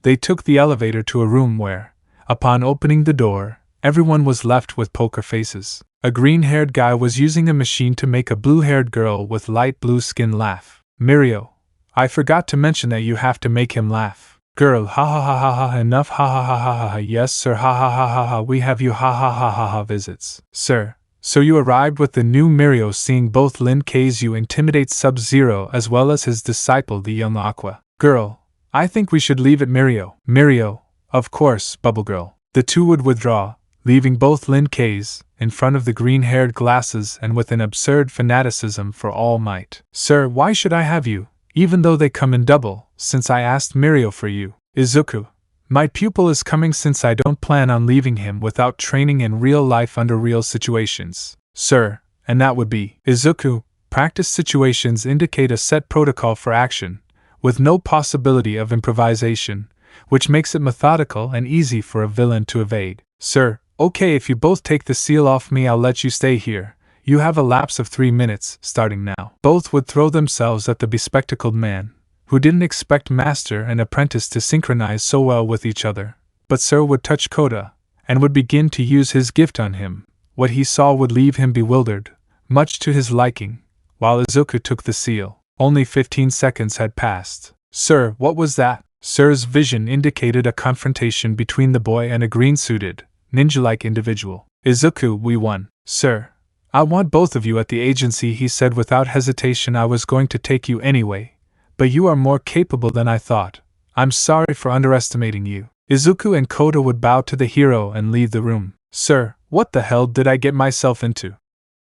They took the elevator to a room where, upon opening the door, everyone was left with poker faces. A green-haired guy was using a machine to make a blue-haired girl with light blue skin laugh. Mirio, I forgot to mention that you have to make him laugh. Girl, ha ha ha ha ha, enough, ha ha ha ha ha, yes sir, ha ha ha ha ha, we have you, ha ha ha ha ha, visits. Sir, so you arrived with the new Mirio. Seeing both Lin K's you intimidate Sub-Zero as well as his disciple the young Aqua. Girl, I think we should leave it. Mirio. Mirio, of course, Bubble Girl. The two would withdraw, leaving both Lin K's in front of the green-haired glasses and with an absurd fanaticism for All Might. Sir, why should I have you, even though they come in double, since I asked Mirio for you? Izuku, my pupil is coming since I don't plan on leaving him without training in real life under real situations. Sir, and that would be? Izuku, practice situations indicate a set protocol for action, with no possibility of improvisation. which makes it methodical and easy for a villain to evade. Sir, okay, if you both take the seal off me, I'll let you stay here. You have a lapse of 3 minutes, starting now. Both would throw themselves at the bespectacled man, who didn't expect master and apprentice to synchronize so well with each other. But Sir would touch Kota, and would begin to use his gift on him. What he saw would leave him bewildered, much to his liking, while Izuku took the seal. Only 15 seconds had passed. Sir, what was that? Sir's vision indicated a confrontation between the boy and a green-suited, ninja-like individual. Izuku, we won. Sir, I want both of you at the agency, he said without hesitation. I was going to take you anyway, but you are more capable than I thought. I'm sorry for underestimating you. Izuku and Kota would bow to the hero and leave the room. Sir, what the hell did I get myself into?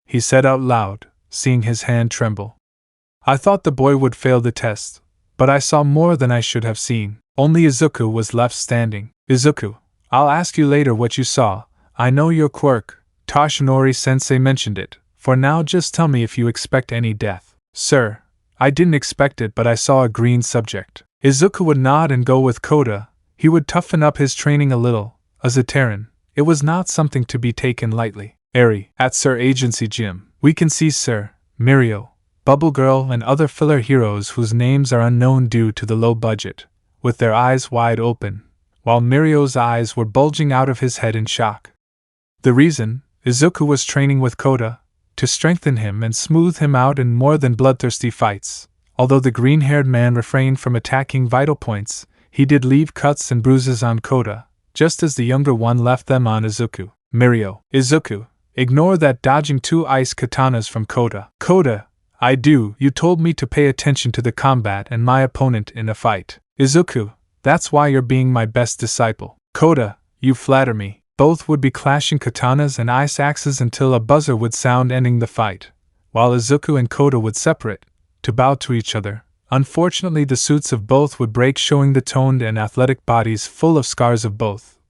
He said out loud, seeing his hand tremble. I thought the boy would fail the test, but I saw more than I should have seen. Only Izuku was left standing. Izuku, I'll ask you later what you saw. I know your quirk. Toshinori-sensei mentioned it. For now, just tell me if you expect any death. Sir, I didn't expect it, but I saw a green subject. Izuku would nod and go with Kota. He would toughen up his training a little. As a Terran, it was not something to be taken lightly. Eri, at Sir Agency Gym, we can see Sir Mirio, Bubble Girl, and other filler heroes whose names are unknown due to the low budget, with their eyes wide open, while Mirio's eyes were bulging out of his head in shock. The reason? Izuku was training with Kota, to strengthen him and smooth him out in more than bloodthirsty fights. Although the green-haired man refrained from attacking vital points, he did leave cuts and bruises on Kota, just as the younger one left them on Izuku. Mirio, Izuku, ignore that, dodging 2 ice katanas from Kota. Kota, I do, you told me to pay attention to the combat and my opponent in a fight. Izuku, that's why you're being my best disciple. Kota, you flatter me. Both would be clashing katanas and ice axes until a buzzer would sound ending the fight, while Izuku and Kota would separate, to bow to each other. Unfortunately, the suits of both would break, showing the toned and athletic bodies full of scars of both,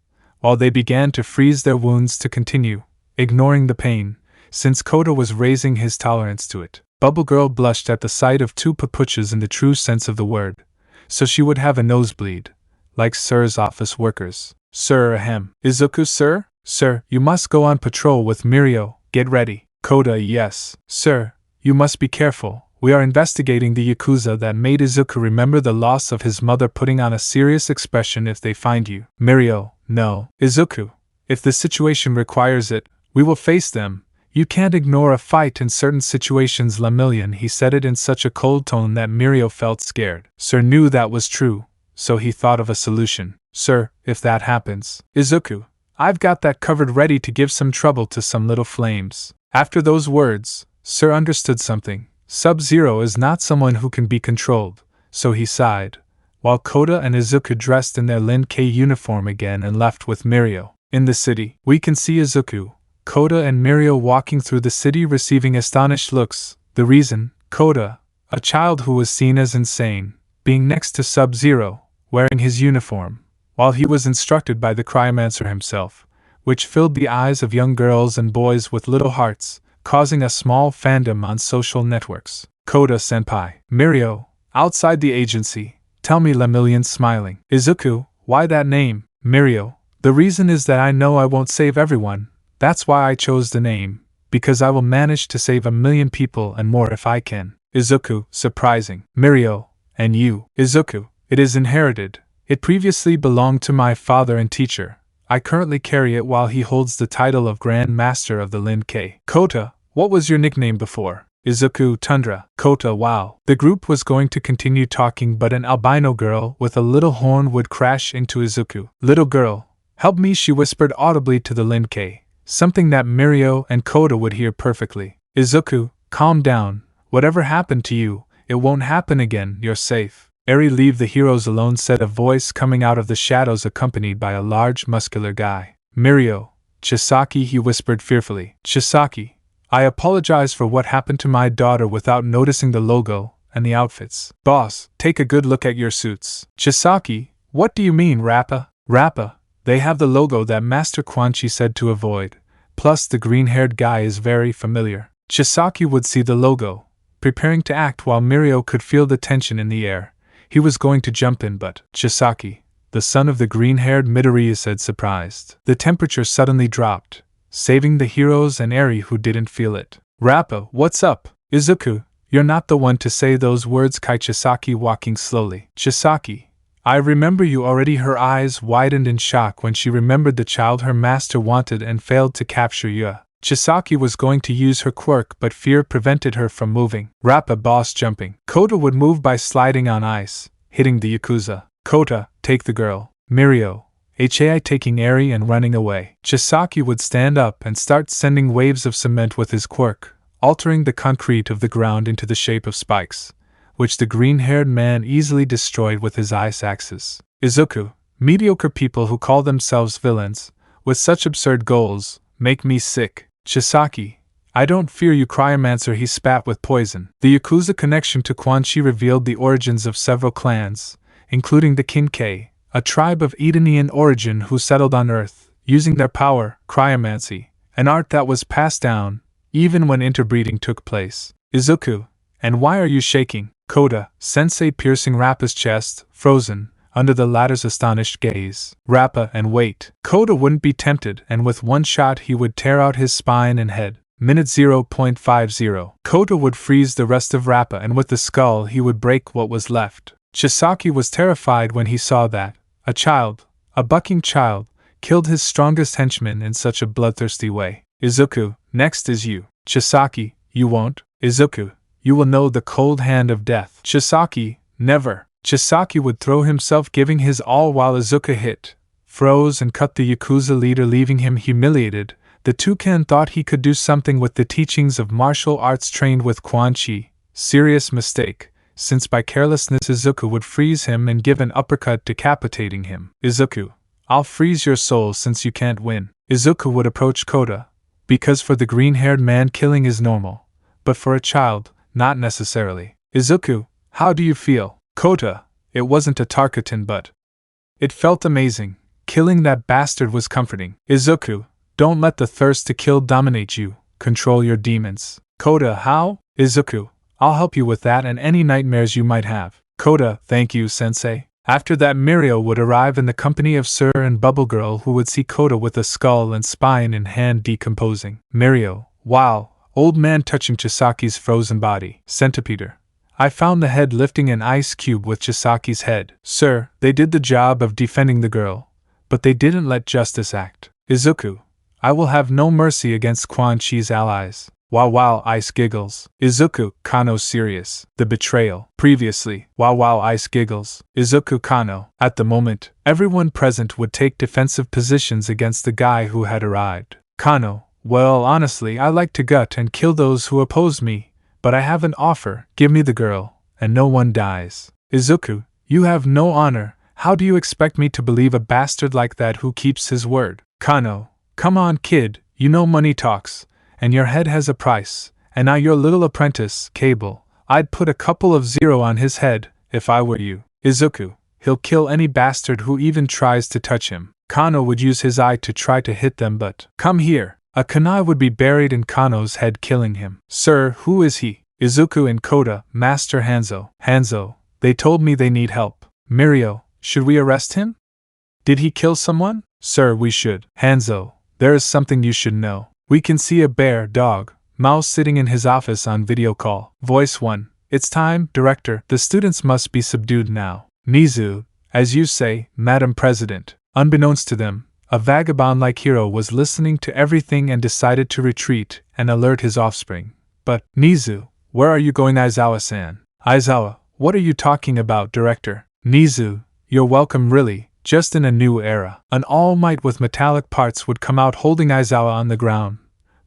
while they began to freeze their wounds to continue, ignoring the pain, since Kota was raising his tolerance to it. Bubble Girl blushed at the sight of 2 papuchas in the true sense of the word, so she would have a nosebleed, like Sir's office workers. Sir, ahem. Izuku, sir? Sir, you must go on patrol with Mirio. Get ready. Kota, yes. Sir, you must be careful. We are investigating the Yakuza that made Izuku remember the loss of his mother, putting on a serious expression if they find you. Mirio, no. Izuku, if the situation requires it, we will face them. You can't ignore a fight in certain situations, Lemillion. He said it in such a cold tone that Mirio felt scared. Sir knew that was true, so he thought of a solution. Sir, if that happens. Izuku, I've got that covered, ready to give some trouble to some little flames. After those words, Sir understood something. Sub-Zero is not someone who can be controlled, so he sighed, while Kota and Izuku dressed in their Lin K uniform again and left with Mirio. In the city, we can see Izuku, Kota and Mirio walking through the city receiving astonished looks. The reason? Kota, a child who was seen as insane, being next to Sub-Zero, wearing his uniform, while he was instructed by the Cryomancer himself, which filled the eyes of young girls and boys with little hearts, causing a small fandom on social networks. Kota-senpai. Mirio, outside the agency, tell me, Lemillion, smiling. Izuku, why that name? Mirio, the reason is that I know I won't save everyone. That's why I chose the name, because I will manage to save 1,000,000 people and more if I can. Izuku, surprising. Mirio, and you? Izuku, it is inherited. It previously belonged to my father and teacher. I currently carry it while he holds the title of Grand Master of the Lin K. Kota, what was your nickname before? Izuku, Tundra. Kota, wow. The group was going to continue talking, but an albino girl with a little horn would crash into Izuku. Little girl, help me, she whispered audibly to the Lin K, something that Mirio and Kota would hear perfectly. Izuku, calm down. Whatever happened to you, it won't happen again, you're safe. Eri, leave the heroes alone, said a voice coming out of the shadows accompanied by a large muscular guy. Mirio, Chisaki, he whispered fearfully. Chisaki, I apologize for what happened to my daughter without noticing the logo and the outfits. Boss, take a good look at your suits. Chisaki, what do you mean, Rappa? Rappa, they have the logo that Master Quanchi said to avoid. Plus the green-haired guy is very familiar. Chisaki would see the logo, preparing to act while Mirio could feel the tension in the air. He was going to jump in, but, Chisaki, the son of the green-haired Midoriya said, surprised. The temperature suddenly dropped, saving the heroes and Eri who didn't feel it. Rappa, what's up? Izuku, you're not the one to say those words, cried Chisaki, walking slowly. Chisaki, I remember you already. Her eyes widened in shock when she remembered the child her master wanted and failed to capture. Chisaki was going to use her quirk, but fear prevented her from moving. Rappa, boss, jumping. Kota would move by sliding on ice, hitting the Yakuza. Kota, take the girl. Mirio, Hai taking Eri and running away. Chisaki would stand up and start sending waves of cement with his quirk, altering the concrete of the ground into the shape of spikes, which the green-haired man easily destroyed with his ice axes. Izuku, mediocre people who call themselves villains, with such absurd goals, make me sick. Chisaki, I don't fear you, Cryomancer, he spat with poison. The Yakuza connection to Quan Chi revealed the origins of several clans, including the Kinkei, a tribe of Edenian origin who settled on Earth, using their power, cryomancy, an art that was passed down, even when interbreeding took place. Izuku, and why are you shaking? Kota, sensei, piercing Rappa's chest, frozen, under the latter's astonished gaze. Rappa, and wait. Kota wouldn't be tempted, and with one shot he would tear out his spine and head. Minute 0.50. Kota would freeze the rest of Rappa, and with the skull he would break what was left. Chisaki was terrified when he saw that a child, a bucking child, killed his strongest henchman in such a bloodthirsty way. Izuku, next is you. Chisaki, you won't. Izuku, you will know the cold hand of death. Chisaki, never. Chisaki would throw himself, giving his all, while Izuku hit, froze, and cut the Yakuza leader, leaving him humiliated. The toucan thought he could do something with the teachings of martial arts trained with Quan Chi. Serious mistake, since by carelessness Izuku would freeze him and give an uppercut, decapitating him. Izuku, I'll freeze your soul since you can't win. Izuku would approach Kota, because for the green-haired man killing is normal, but for a child, not necessarily. Izuku, how do you feel? Kota, it wasn't a Tarkatan, but it felt amazing. Killing that bastard was comforting. Izuku, don't let the thirst to kill dominate you. Control your demons. Kota, how? Izuku, I'll help you with that and any nightmares you might have. Kota, thank you, sensei. After that, Mirio would arrive in the company of Sir and Bubble Girl, who would see Kota with a skull and spine in hand decomposing. Mirio, wow, old man, touching Chisaki's frozen body. Centipeder, I found the head lifting an ice cube with Chisaki's head. Sir, they did the job of defending the girl, but they didn't let justice act. Izuku, I will have no mercy against Quan Chi's allies. Wow, Ice giggles. Izuku, Kano serious. The betrayal. Previously, wow, Ice giggles. Izuku, Kano. At the moment, everyone present would take defensive positions against the guy who had arrived. Kano, well, honestly, I like to gut and kill those who oppose me, but I have an offer. Give me the girl, and no one dies. Izuku, you have no honor. How do you expect me to believe a bastard like that who keeps his word? Kano, come on, kid, you know money talks. And your head has a price, and now your little apprentice, Cable, I'd put a couple of zero on his head, if I were you. Izuku, he'll kill any bastard who even tries to touch him. Kano would use his eye to try to hit them, but come here. A kunai would be buried in Kano's head, killing him. Sir, who is he? Izuku and Kota, Master Hanzo. Hanzo, they told me they need help. Mirio, should we arrest him? Did he kill someone? Sir, we should. Hanzo, there is something you should know. We can see a bear, dog, mouse sitting in his office on video call. Voice 1. It's time, Director. The students must be subdued now. Nizu, as you say, Madam President. Unbeknownst to them, a vagabond-like hero was listening to everything and decided to retreat and alert his offspring. But, Nizu, where are you going? Aizawa-san. Aizawa, what are you talking about, Director? Nizu, you're welcome really. Just in a new era. An Almight with metallic parts would come out holding Aizawa on the ground,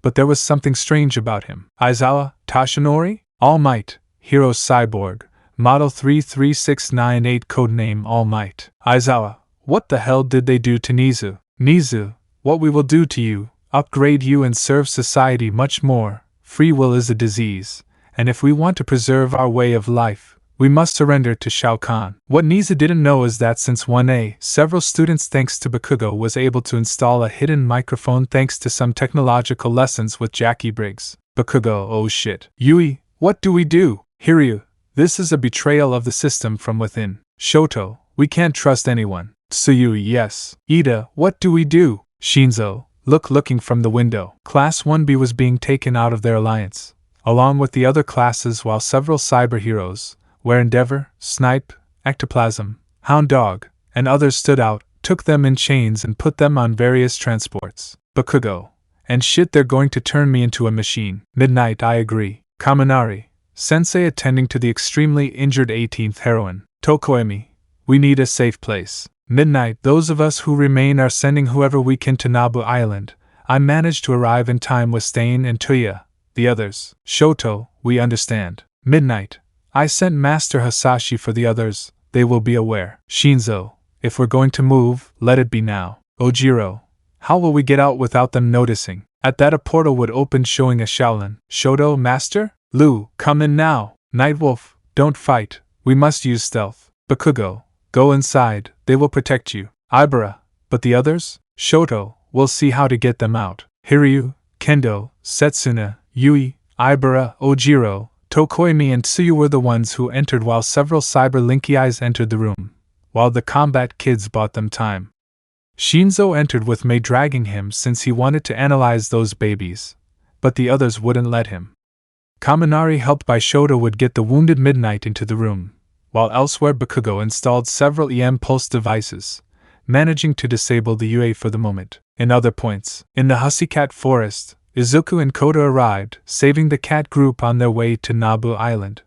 but there was something strange about him. Aizawa, Tashinori? Almight, Hero Cyborg, Model 33698, codename Almight. Aizawa, what the hell did they do to Nizu? Nizu, what we will do to you, upgrade you and serve society much more. Free will is a disease, and if we want to preserve our way of life, we must surrender to Shao Kahn. What Nizu didn't know is that since 1A, several students thanks to Bakugo was able to install a hidden microphone thanks to some technological lessons with Jackie Briggs. Bakugo, oh shit. Yui, what do we do? Hiryu, this is a betrayal of the system from within. Shoto, we can't trust anyone. Tsuyu, yes. Ida, what do we do? Shinzo, looking from the window. Class 1B was being taken out of their alliance, along with the other classes, while several cyber heroes, where Endeavor, Snipe, Ectoplasm, Hound Dog, and others stood out, took them in chains and put them on various transports. Bakugo. And shit, they're going to turn me into a machine. Midnight, I agree. Kaminari, Sensei attending to the extremely injured 18th heroine. Tokoemi, we need a safe place. Midnight, those of us who remain are sending whoever we can to Nabu Island. I managed to arrive in time with Stain and Tuya. The others. Shoto, we understand. Midnight, I sent Master Hasashi for the others, they will be aware. Shinzo, if we're going to move, let it be now. Ojiro, how will we get out without them noticing? At that a portal would open showing a Shaolin. Shoto, Master? Lu, come in now. Nightwolf, don't fight, we must use stealth. Bakugo, go inside, they will protect you. Ibara, but the others? Shoto, we'll see how to get them out. Hiryu, Kendo, Setsuna, Yui, Ibara, Ojiro, Tokoemi and Tsuyu were the ones who entered, while several cyber linky eyes entered the room, while the combat kids bought them time. Shinzo entered with Mei dragging him since he wanted to analyze those babies, but the others wouldn't let him. Kaminari, helped by Shoto, would get the wounded Midnight into the room, while elsewhere Bakugo installed several EM pulse devices, managing to disable the UA for the moment. In other points, in the Hussycat Forest, Izuku and Koda arrived, saving the cat group on their way to Nabu Island.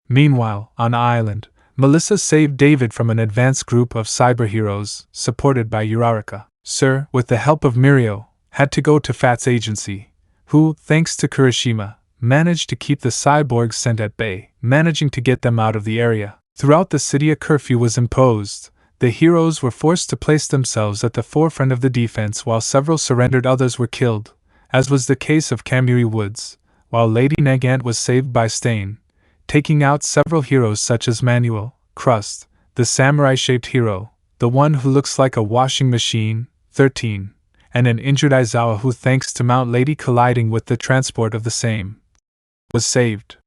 Meanwhile, on the island, Melissa saved David from an advanced group of cyber heroes, supported by Uraraka. Sir, with the help of Mirio, had to go to Fat's agency, who, thanks to Kurishima, managed to keep the cyborgs sent at bay, managing to get them out of the area. Throughout the city a curfew was imposed. The heroes were forced to place themselves at the forefront of the defense, while several surrendered, others were killed, as was the case of Kamui Woods, while Lady Nagant was saved by Stain, taking out several heroes such as Manuel, Crust, the samurai-shaped hero, the one who looks like a washing machine, 13, and an injured Aizawa who, thanks to Mount Lady colliding with the transport of the same, was saved.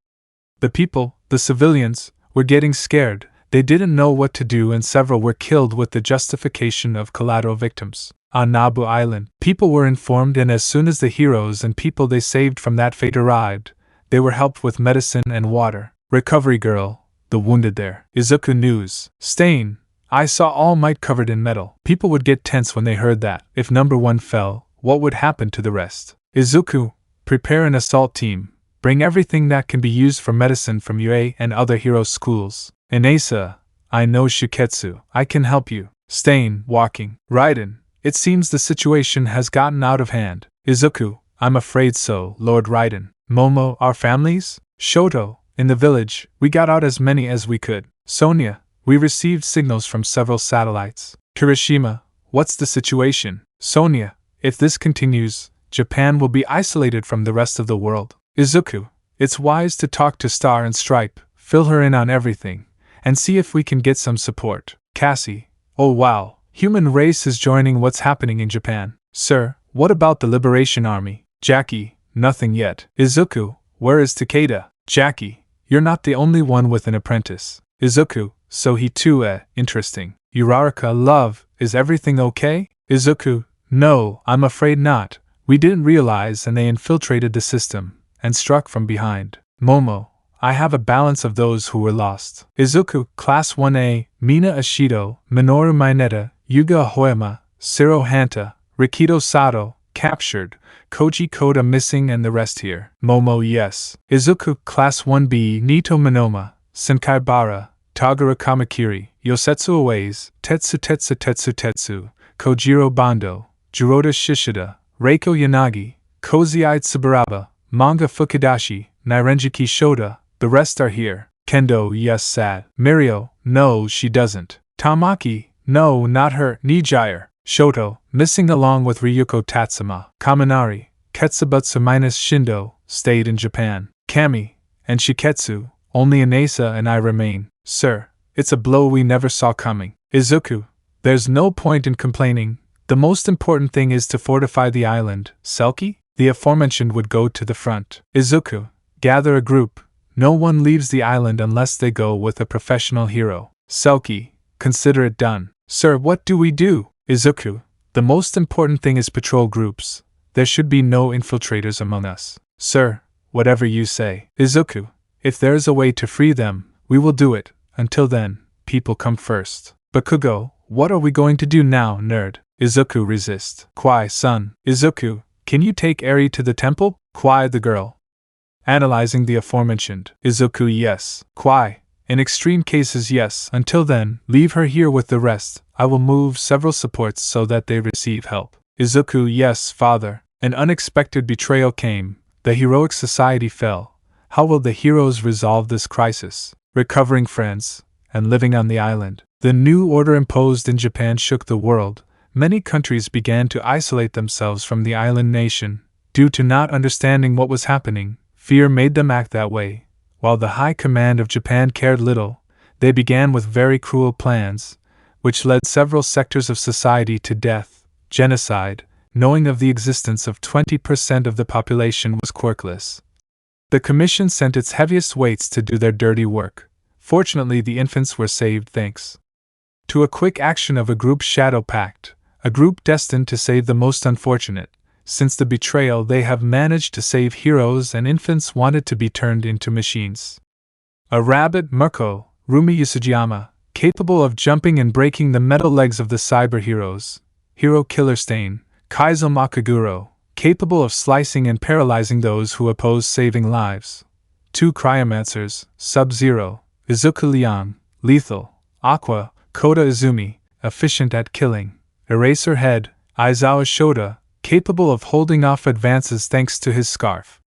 The people, the civilians, were getting scared. They didn't know what to do, and several were killed with the justification of collateral victims. On Nabu Island, people were informed, and as soon as the heroes and people they saved from that fate arrived, they were helped with medicine and water. Recovery girl, the wounded there. Izuku news. Stain, I saw All Might covered in metal. People would get tense when they heard that. If number 1 fell, what would happen to the rest? Izuku, prepare an assault team. Bring everything that can be used for medicine from UA and other hero schools. Inasa, I know Shiketsu. I can help you. Stain, walking. Raiden, it seems the situation has gotten out of hand. Izuku, I'm afraid so, Lord Raiden. Momo, our families? Shoto, in the village, we got out as many as we could. Sonia, we received signals from several satellites. Kirishima, what's the situation? Sonia, if this continues, Japan will be isolated from the rest of the world. Izuku, it's wise to talk to Star and Stripe, fill her in on everything, and see if we can get some support. Cassie, oh wow, human race is joining what's happening in Japan. Sir, what about the Liberation Army? Jackie, nothing yet. Izuku, where is Takeda? Jackie, you're not the only one with an apprentice. Izuku, so he too, interesting. Uraraka, love, is everything okay? Izuku, no, I'm afraid not. We didn't realize and they infiltrated the system and struck from behind. Momo, I have a balance of those who were lost. Izuku, Class 1A, Mina Ashido, Minoru Mineta, Yuga Ahoyama, Siro Hanta, Rikido Sato, captured, Koji Koda missing and the rest here. Momo, yes. Izuku, Class 1B, Nito Minoma, Senkai Bara, Tagara Kamakiri, Yosetsu Aways, Tetsu, Kojiro Bando, Jiroda Shishida, Reiko Yanagi, Kozai Tsubaraba, Manga Fukidashi, Nairenjiki Shoda, the rest are here. Kendo, yes, sad. Mirio, no, she doesn't. Tamaki, no, not her. Nijire, Shoto, missing along with Ryuko Tatsuma. Kaminari, Ketsubutsu minus Shindo, stayed in Japan. Kami, and Shiketsu, only Inasa and I remain. Sir, it's a blow we never saw coming. Izuku, there's no point in complaining. The most important thing is to fortify the island. Selkie? The aforementioned would go to the front. Izuku, gather a group. No one leaves the island unless they go with a professional hero. Selkie, consider it done. Sir, what do we do? Izuku, the most important thing is patrol groups. There should be no infiltrators among us. Sir, whatever you say. Izuku, if there is a way to free them, we will do it. Until then, people come first. Bakugo, what are we going to do now, nerd? Izuku resist. Quai-san. Izuku, can you take Eri to the temple? Quai the girl. Analyzing the aforementioned. Izuku, yes. Quai, in extreme cases, yes. Until then, leave her here with the rest. I will move several supports so that they receive help. Izuku, yes, father. An unexpected betrayal came. The heroic society fell. How will the heroes resolve this crisis? Recovering friends, and living on the island. The new order imposed in Japan shook the world. Many countries began to isolate themselves from the island nation. Due to not understanding what was happening, fear made them act that way. While the High Command of Japan cared little, they began with very cruel plans, which led several sectors of society to death, genocide. Knowing of the existence of 20% of the population was Quirkless. The Commission sent its heaviest weights to do their dirty work. Fortunately, the infants were saved thanks to a quick action of a group Shadow Pact, a group destined to save the most unfortunate. Since the betrayal, they have managed to save heroes and infants wanted to be turned into machines. A rabbit, Mirko, Rumi Yusujiyama, capable of jumping and breaking the metal legs of the cyber heroes. Hero Killer Stain, Kaizo Makaguro, capable of slicing and paralyzing those who oppose saving lives. 2 Cryomancers, Sub-Zero, Izuku Liang, lethal. Aqua, Kota Izumi, efficient at killing. Eraserhead, Aizawa Shota, capable of holding off advances thanks to his scarf.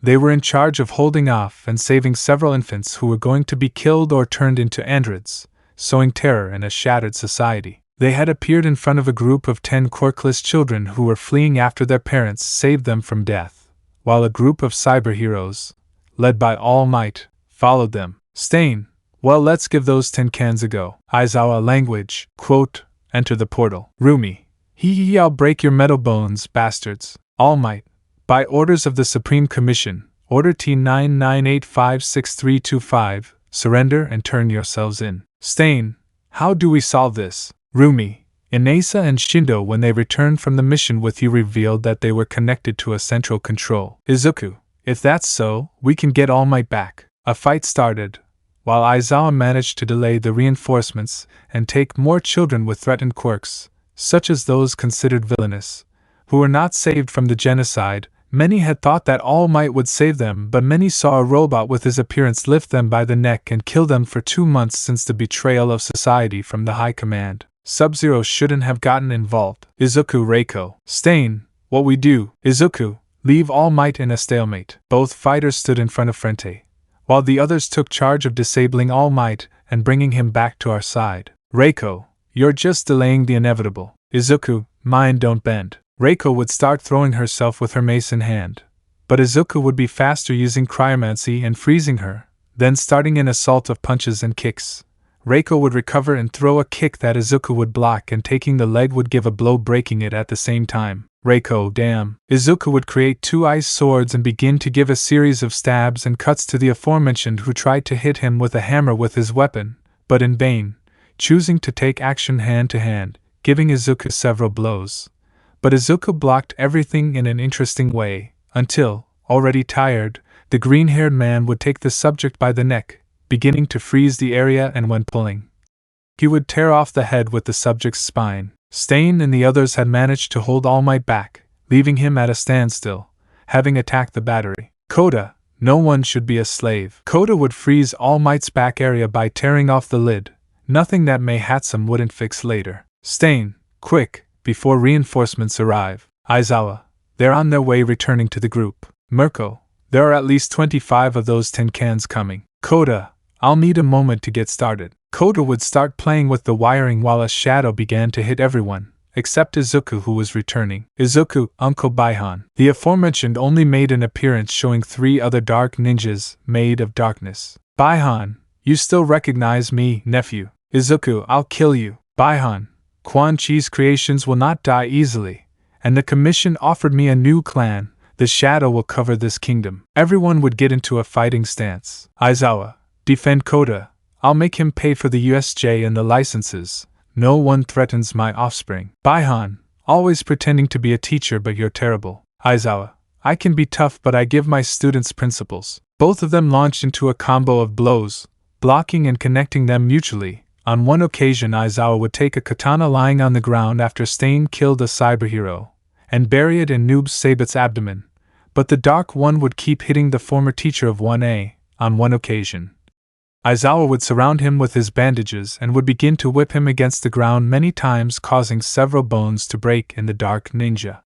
They were in charge of holding off and saving several infants who were going to be killed or turned into androids, sowing terror in a shattered society. They had appeared in front of a group of 10 quirkless children who were fleeing after their parents saved them from death, while a group of cyber heroes, led by Almight, followed them. Stain, well, let's give those tin cans a go. Aizawa language, quote, enter the portal. Rumi, hee I'll break your metal bones, bastards. Almight, by orders of the Supreme Commission, Order T998563225, surrender and turn yourselves in. Stain, how do we solve this? Rumi, Inasa and Shindo, when they returned from the mission with you, revealed that they were connected to a central control. Izuku, if that's so, we can get All Might back. A fight started, while Aizawa managed to delay the reinforcements and take more children with threatened quirks, such as those considered villainous, who were not saved from the genocide. Many had thought that All Might would save them, but many saw a robot with his appearance lift them by the neck and kill them for 2 months since the betrayal of society from the High Command. Sub-Zero shouldn't have gotten involved. Izuku Reiko. Stain, what we do? Izuku, leave All Might in a stalemate. Both fighters stood in front of Frente, while the others took charge of disabling All Might and bringing him back to our side. Reiko, you're just delaying the inevitable. Izuku, mind don't bend. Reiko would start throwing herself with her mace in hand, but Izuku would be faster using cryomancy and freezing her, then starting an assault of punches and kicks. Reiko would recover and throw a kick that Izuku would block, and taking the leg would give a blow, breaking it at the same time. Reiko, damn. Izuku would create 2 ice swords and begin to give a series of stabs and cuts to the aforementioned who tried to hit him with a hammer with his weapon, but in vain, choosing to take action hand to hand, giving Izuku several blows. But Izuku blocked everything in an interesting way, until, already tired, the green-haired man would take the subject by the neck, beginning to freeze the area, and when pulling, he would tear off the head with the subject's spine. Stain and the others had managed to hold All Might back, leaving him at a standstill, having attacked the battery. Kota, no one should be a slave. Kota would freeze All Might's back area by tearing off the lid, nothing that Mei Hatsum wouldn't fix later. Stain, quick, before reinforcements arrive. Aizawa, they're on their way returning to the group. Mirko, there are at least 25 of those tin cans coming. Kota, I'll need a moment to get started. Kota would start playing with the wiring while a shadow began to hit everyone, except Izuku, who was returning. Izuku, Uncle Baihan. The aforementioned only made an appearance, showing 3 other dark ninjas made of darkness. Baihan, you still recognize me, nephew? Izuku, I'll kill you. Baihan, Quan Chi's creations will not die easily, and the commission offered me a new clan. The shadow will cover this kingdom. Everyone would get into a fighting stance. Aizawa, defend Kota. I'll make him pay for the USJ and the licenses. no one threatens my offspring. Baihan, always pretending to be a teacher but you're terrible. Aizawa, I can be tough but I give my students principles. Both of them launched into a combo of blows, blocking and connecting them mutually. On one occasion Aizawa would take a katana lying on the ground after Stain killed a cyberhero, and bury it in Noob Sabit's abdomen, but the Dark One would keep hitting the former teacher of 1A. On one occasion, Aizawa would surround him with his bandages and would begin to whip him against the ground many times, causing several bones to break in the Dark Ninja.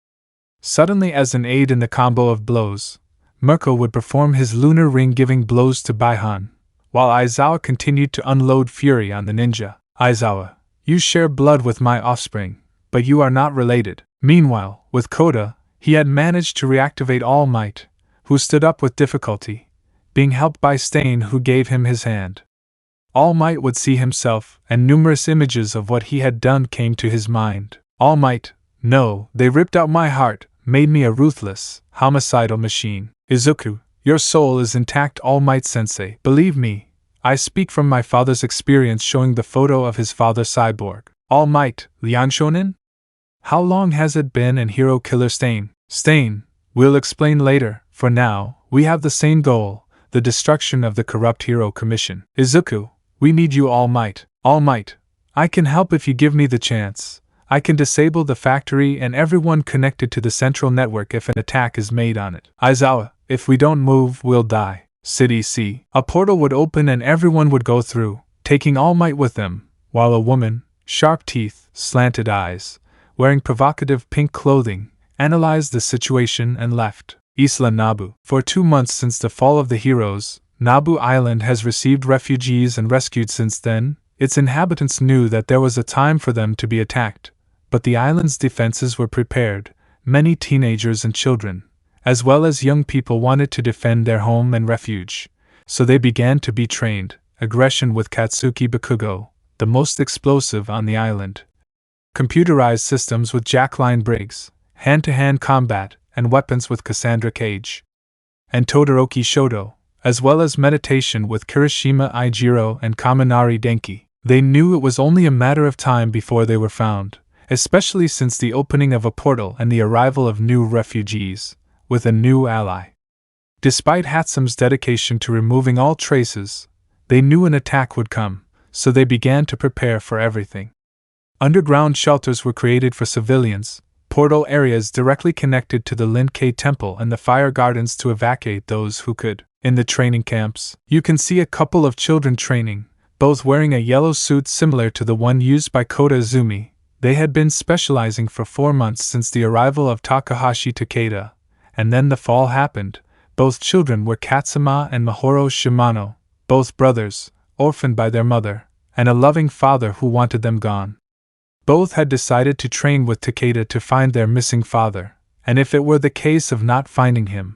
Suddenly, as an aid in the combo of blows, Mirko would perform his lunar ring giving blows to Baihan, while Aizawa continued to unload fury on the ninja. Aizawa, you share blood with my offspring, but you are not related. Meanwhile, with Koda, he had managed to reactivate All Might, who stood up with difficulty, being helped by Stain who gave him his hand. All Might would see himself, and numerous images of what he had done came to his mind. All Might, no, they ripped out my heart, made me a ruthless, homicidal machine. Izuku, your soul is intact, All Might Sensei. Believe me, I speak from my father's experience, showing the photo of his father Cyborg. All Might, Lian Shonin? How long has it been? And Hero Killer Stain? Stain, we'll explain later. For now, we have the same goal, the destruction of the corrupt Hero Commission. Izuku, we need you, All Might. All Might, I can help if you give me the chance. I can disable the factory and everyone connected to the central network if an attack is made on it. Aizawa, if we don't move, we'll die. City C. A portal would open and everyone would go through, taking All Might with them, while a woman, sharp teeth, slanted eyes, wearing provocative pink clothing, analyzed the situation and left. Isla Nabu. For 2 months since the fall of the heroes, Nabu Island has received refugees and rescued. Since then, its inhabitants knew that there was a time for them to be attacked, but the island's defenses were prepared. Many teenagers and children, as well as young people, wanted to defend their home and refuge, so they began to be trained. Aggression with Katsuki Bakugo, the most explosive on the island. Computerized systems with Jacqueline Briggs, hand-to-hand combat, and weapons with Cassandra Cage and Todoroki Shoto, as well as meditation with Kirishima Aijiro and Kaminari Denki. They knew it was only a matter of time before they were found, especially since the opening of a portal and the arrival of new refugees, with a new ally. Despite Hatsume's dedication to removing all traces, they knew an attack would come, so they began to prepare for everything. Underground shelters were created for civilians, portal areas directly connected to the Lin-Kei Temple and the fire gardens to evacuate those who could. In the training camps, you can see a couple of children training, both wearing a yellow suit similar to the one used by Kota Izumi. They had been specializing for 4 months since the arrival of Takahashi Takeda, and then the fall happened. Both children were Katsuma and Mahoro Shimano, both brothers, orphaned by their mother, and a loving father who wanted them gone. Both had decided to train with Takeda to find their missing father, and if it were the case of not finding him,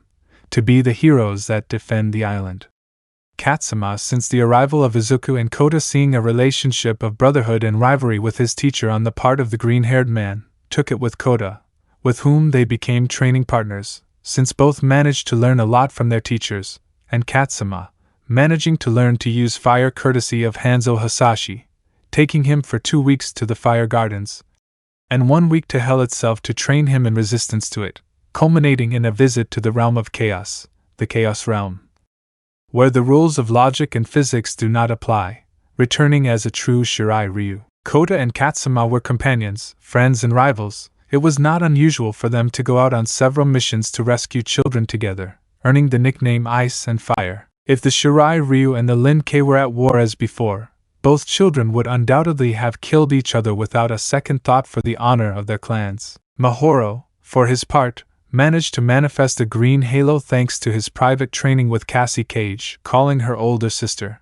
to be the heroes that defend the island. Katsuma, since the arrival of Izuku and Kota, seeing a relationship of brotherhood and rivalry with his teacher on the part of the green-haired man, took it with Kota, with whom they became training partners, since both managed to learn a lot from their teachers, and Katsuma, managing to learn to use fire courtesy of Hanzo Hasashi, taking him for 2 weeks to the fire gardens, and 1 week to hell itself to train him in resistance to it, culminating in a visit to the realm of chaos, the Chaos Realm, where the rules of logic and physics do not apply, returning as a true Shirai Ryu. Kota and Katsuma were companions, friends and rivals. It was not unusual for them to go out on several missions to rescue children together, earning the nickname Ice and Fire. If the Shirai Ryu and the Lin-Kei were at war as before, both children would undoubtedly have killed each other without a second thought for the honor of their clans. Mahoro, for his part, managed to manifest a green halo thanks to his private training with Cassie Cage, calling her older sister.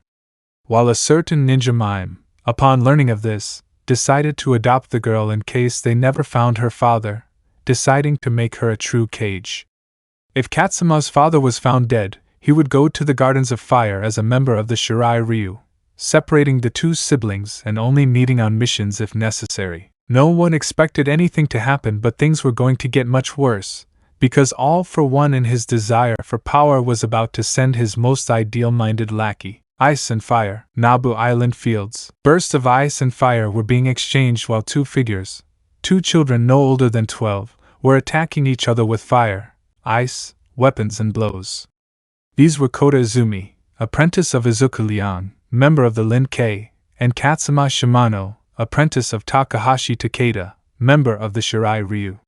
While a certain ninja mime, upon learning of this, decided to adopt the girl in case they never found her father, deciding to make her a true Cage. If Katsuma's father was found dead, he would go to the Gardens of Fire as a member of the Shirai Ryu, separating the two siblings and only meeting on missions if necessary. No one expected anything to happen, but things were going to get much worse, because All for One in his desire for power was about to send his most ideal-minded lackey. Ice and fire. Nabu Island fields. Bursts of ice and fire were being exchanged while two figures, two children no older than 12, were attacking each other with fire, ice, weapons and blows. These were Kota Izumi, apprentice of Izuku Liang, member of the Lin Kei, and Katsuma Shimano, apprentice of Takahashi Takeda, member of the Shirai Ryu.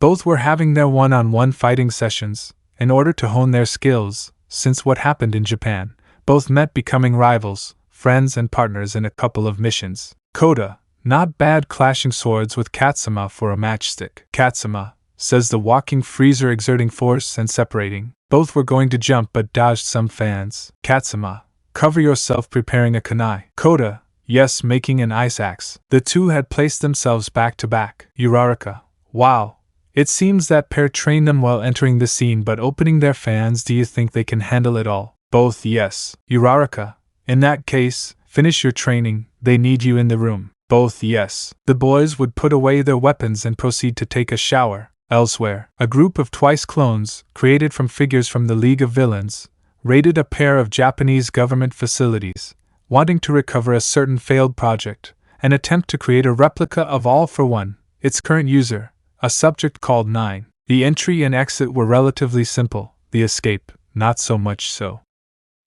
Both were having their one-on-one fighting sessions, in order to hone their skills, since what happened in Japan. Both met becoming rivals, friends and partners in a couple of missions. Kota, not bad clashing swords with Katsuma for a matchstick. Katsuma, says the walking freezer exerting force and separating. Both were going to jump but dodged some fans. Katsuma, cover yourself preparing a kunai. Kota, yes, making an ice axe. The two had placed themselves back to back. Uraraka, wow. It seems that pair trained them while entering the scene but opening their fans. Do you think they can handle it all? Both yes. Uraraka, in that case, finish your training, they need you in the room. Both yes. The boys would put away their weapons and proceed to take a shower. Elsewhere, a group of twice clones, created from figures from the League of Villains, raided a pair of Japanese government facilities, wanting to recover a certain failed project, and attempt to create a replica of All for One, its current user, a subject called 9. The entry and exit were relatively simple, the escape, not so much so.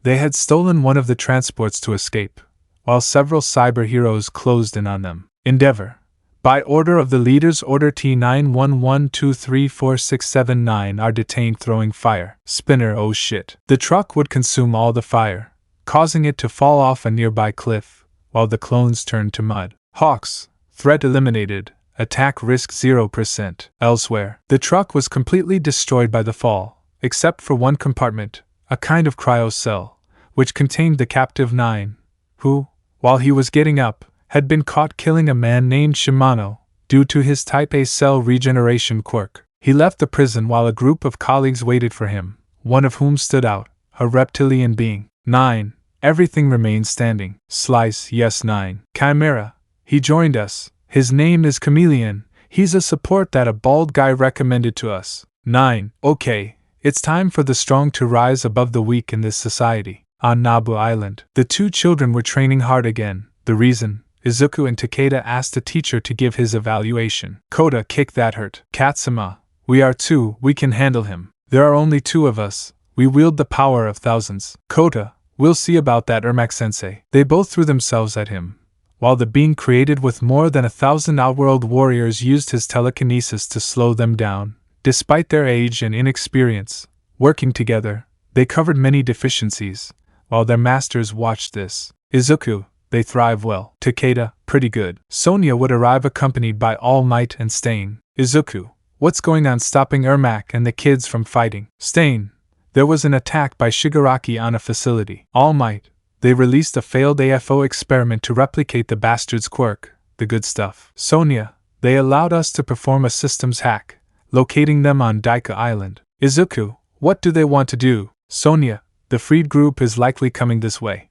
They had stolen one of the transports to escape, while several cyber heroes closed in on them. Endeavor. By order of the leaders, Order T911234679 are detained throwing fire. Spinner, oh shit. The truck would consume all the fire, causing it to fall off a nearby cliff, while the clones turned to mud. Hawks. Threat eliminated. Attack risk 0%. Elsewhere, the truck was completely destroyed by the fall, except for one compartment, a kind of cryo cell, which contained the captive 9, who, while he was getting up, had been caught killing a man named Shimano, due to his Type A cell regeneration quirk. He left the prison while a group of colleagues waited for him, one of whom stood out, a reptilian being. 9. Everything remained standing. Slice, yes 9. Chimera. He joined us. His name is Chameleon. He's a support that a bald guy recommended to us. 9. Okay, it's time for the strong to rise above the weak in this society. On Nabu Island, the two children were training hard again. The reason? Izuku and Takeda asked the teacher to give his evaluation. Kota, kick that hurt. Katsuma, we are two, we can handle him. There are only two of us, we wield the power of thousands. Kota, we'll see about that, Ermac-sensei. They both threw themselves at him, while the being created with more than 1,000 outworld warriors used his telekinesis to slow them down. Despite their age and inexperience, working together, they covered many deficiencies, while their masters watched this. Izuku, they thrive well. Takeda, pretty good. Sonia would arrive accompanied by Almight and Stain. Izuku, what's going on stopping Ermac and the kids from fighting? Stain, there was an attack by Shigaraki on a facility. Almight, they released a failed AFO experiment to replicate the bastard's quirk, the good stuff. Sonia, they allowed us to perform a systems hack, locating them on Daika Island. Izuku, what do they want to do? Sonia, the freed group is likely coming this way.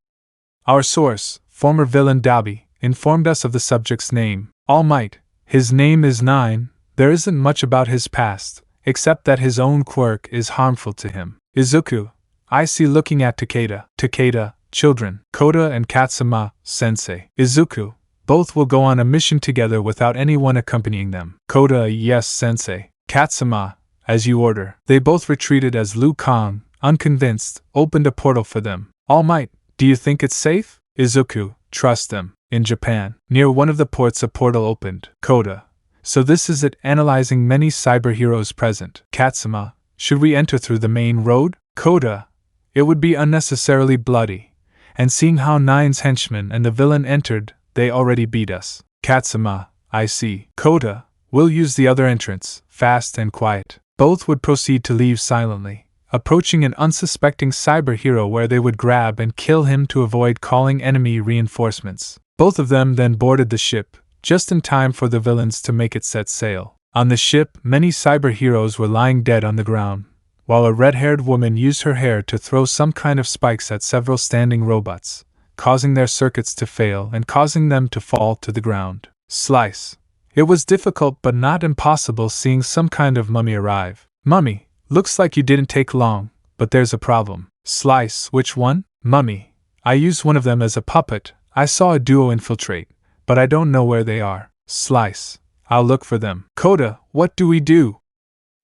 Our source, former villain Dabi, informed us of the subject's name. All Might, his name is 9, there isn't much about his past, except that his own quirk is harmful to him. Izuku, I see looking at Takeda. Takeda, children. Kota and Katsuma, sensei. Izuku, both will go on a mission together without anyone accompanying them. Kota, yes sensei. Katsuma, as you order. They both retreated as Liu Kang, unconvinced, opened a portal for them. All Might, do you think it's safe? Izuku, trust them. In Japan, near one of the ports a portal opened. Kota, so this is it, analyzing many cyber heroes present. Katsuma, should we enter through the main road? Kota, it would be unnecessarily bloody, and seeing how 9's henchmen and the villain entered, they already beat us. Katsuma, I see. Kota, we'll use the other entrance, fast and quiet. Both would proceed to leave silently, approaching an unsuspecting cyber hero where they would grab and kill him to avoid calling enemy reinforcements. Both of them then boarded the ship, just in time for the villains to make it set sail. On the ship, many cyber heroes were lying dead on the ground, while a red-haired woman used her hair to throw some kind of spikes at several standing robots, causing their circuits to fail and causing them to fall to the ground. Slice. It was difficult but not impossible seeing some kind of mummy arrive. Mummy, looks like you didn't take long, but there's a problem. Slice, which one? Mummy, I used one of them as a puppet. I saw a duo infiltrate, but I don't know where they are. Slice. I'll look for them. Koda, what do we do?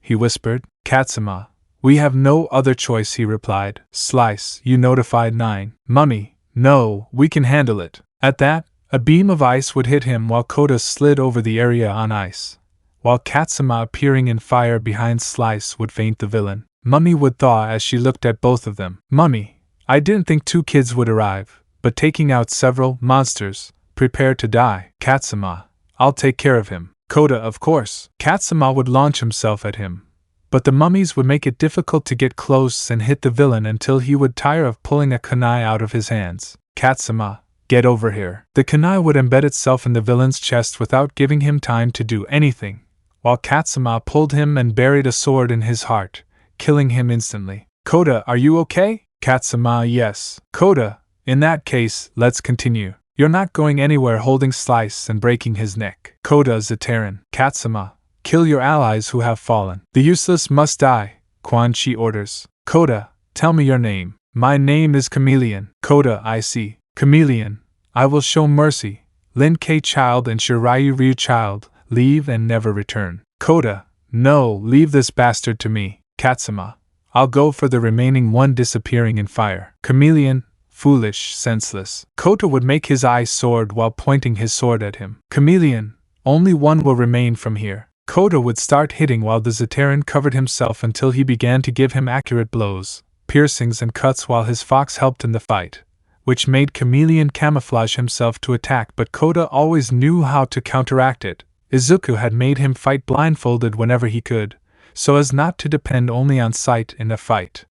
He whispered. Katsuma. We have no other choice, he replied. Slice, you notified 9. Mummy. No, we can handle it. At that, a beam of ice would hit him while Koda slid over the area on ice, while Katsuma appearing in fire behind Slice would faint the villain. Mummy would thaw as she looked at both of them. Mummy, I didn't think 2 kids would arrive, but taking out several monsters, prepare to die. Katsuma, I'll take care of him. Koda, of course. Katsuma would launch himself at him, but the mummies would make it difficult to get close and hit the villain until he would tire of pulling a kunai out of his hands. Katsuma, get over here. The kunai would embed itself in the villain's chest without giving him time to do anything, while Katsuma pulled him and buried a sword in his heart, killing him instantly. Koda, are you okay? Katsuma, yes. Koda, in that case, let's continue. You're not going anywhere holding Slice and breaking his neck. Koda, Zaterran. Katsuma, kill your allies who have fallen. The useless must die, Quan Chi orders. Koda, tell me your name. My name is Chameleon. Koda, I see. Chameleon, I will show mercy. Lin K child and Shiryu Ryu child, leave and never return. Koda, no, leave this bastard to me. Katsuma, I'll go for the remaining one disappearing in fire. Chameleon, foolish, senseless. Koda would make his eyes sword while pointing his sword at him. Chameleon, only one will remain from here. Koda would start hitting while the Zaterran covered himself until he began to give him accurate blows, piercings and cuts while his fox helped in the fight, which made Chameleon camouflage himself to attack, but Koda always knew how to counteract it. Izuku had made him fight blindfolded whenever he could, so as not to depend only on sight in a fight.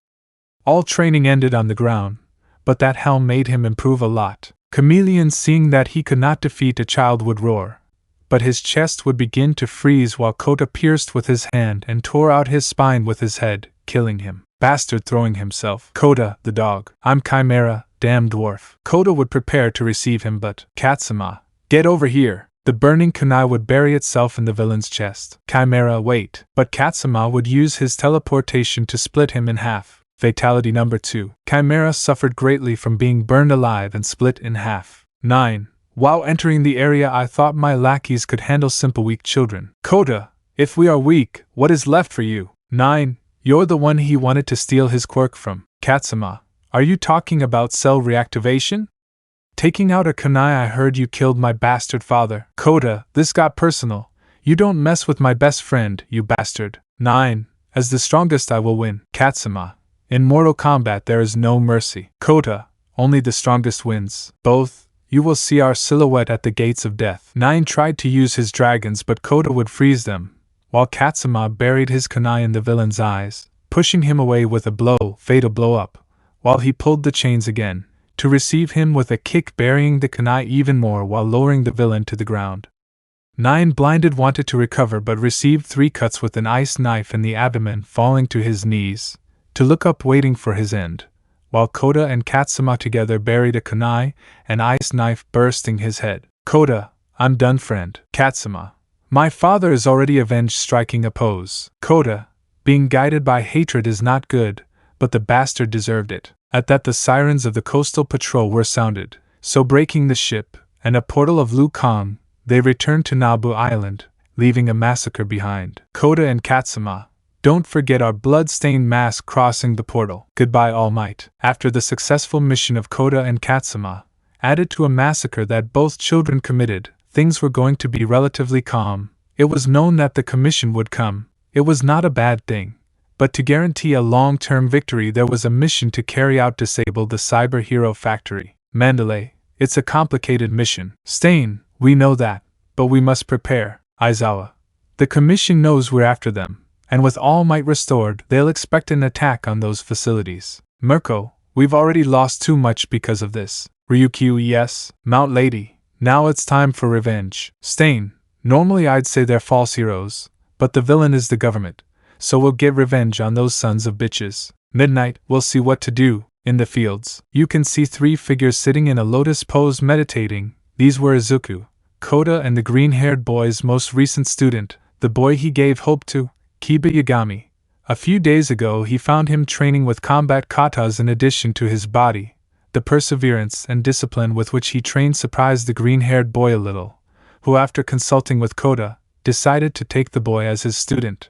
All training ended on the ground, but that helm made him improve a lot. Chameleon, seeing that he could not defeat a child, would roar, but his chest would begin to freeze while Koda pierced with his hand and tore out his spine with his head, killing him. Bastard, throwing himself. Koda, the dog. I'm Chimera, damn dwarf. Koda would prepare to receive him, but Katsuma, get over here. The burning kunai would bury itself in the villain's chest. Chimera, wait. But Katsuma would use his teleportation to split him in half. Fatality number 2. Chimera suffered greatly from being burned alive and split in half. 9. While entering the area, I thought my lackeys could handle simple weak children. Koda, if we are weak, what is left for you? 9. You're the one he wanted to steal his quirk from. Katsuma, are you talking about cell reactivation? Taking out a kunai, I heard you killed my bastard father. Koda, this got personal. You don't mess with my best friend, you bastard. 9. As the strongest I will win. Katsuma, in Mortal Kombat there is no mercy. Koda, only the strongest wins. Both, you will see our silhouette at the gates of death. 9 tried to use his dragons, but Koda would freeze them, while Katsuma buried his kunai in the villain's eyes, pushing him away with a blow, fatal blow up, while he pulled the chains again, to receive him with a kick, burying the kunai even more while lowering the villain to the ground. 9 blinded wanted to recover but received 3 cuts with an ice knife in the abdomen, falling to his knees, to look up waiting for his end, while Koda and Katsuma together buried a kunai, an ice knife bursting his head. Koda, I'm done, friend. Katsuma, my father is already avenged, striking a pose. Koda, being guided by hatred is not good, but the bastard deserved it. At that, the sirens of the coastal patrol were sounded, so breaking the ship, and a portal of Lu Kang, they returned to Nabu Island, leaving a massacre behind. Koda and Katsuma, don't forget our blood-stained mask crossing the portal. Goodbye, Almight. After the successful mission of Koda and Katsuma, added to a massacre that both children committed, things were going to be relatively calm. It was known that the commission would come. It was not a bad thing. But to guarantee a long-term victory, there was a mission to carry out, disable the cyber hero factory. Mandalay, it's a complicated mission. Stain, we know that, but we must prepare. Aizawa, the commission knows we're after them, and with All Might restored, they'll expect an attack on those facilities. Mirko, we've already lost too much because of this. Ryukyu, yes. Mount Lady, now it's time for revenge. Stain, normally I'd say they're false heroes, but the villain is the government, so we'll get revenge on those sons of bitches. Midnight, we'll see what to do. In the fields, you can see 3 figures sitting in a lotus pose meditating. These were Izuku, Koda, and the green-haired boy's most recent student, the boy he gave hope to, Kiba Yagami. A few days ago he found him training with combat katas in addition to his body, the perseverance and discipline with which he trained surprised the green-haired boy a little, who after consulting with Kota, decided to take the boy as his student.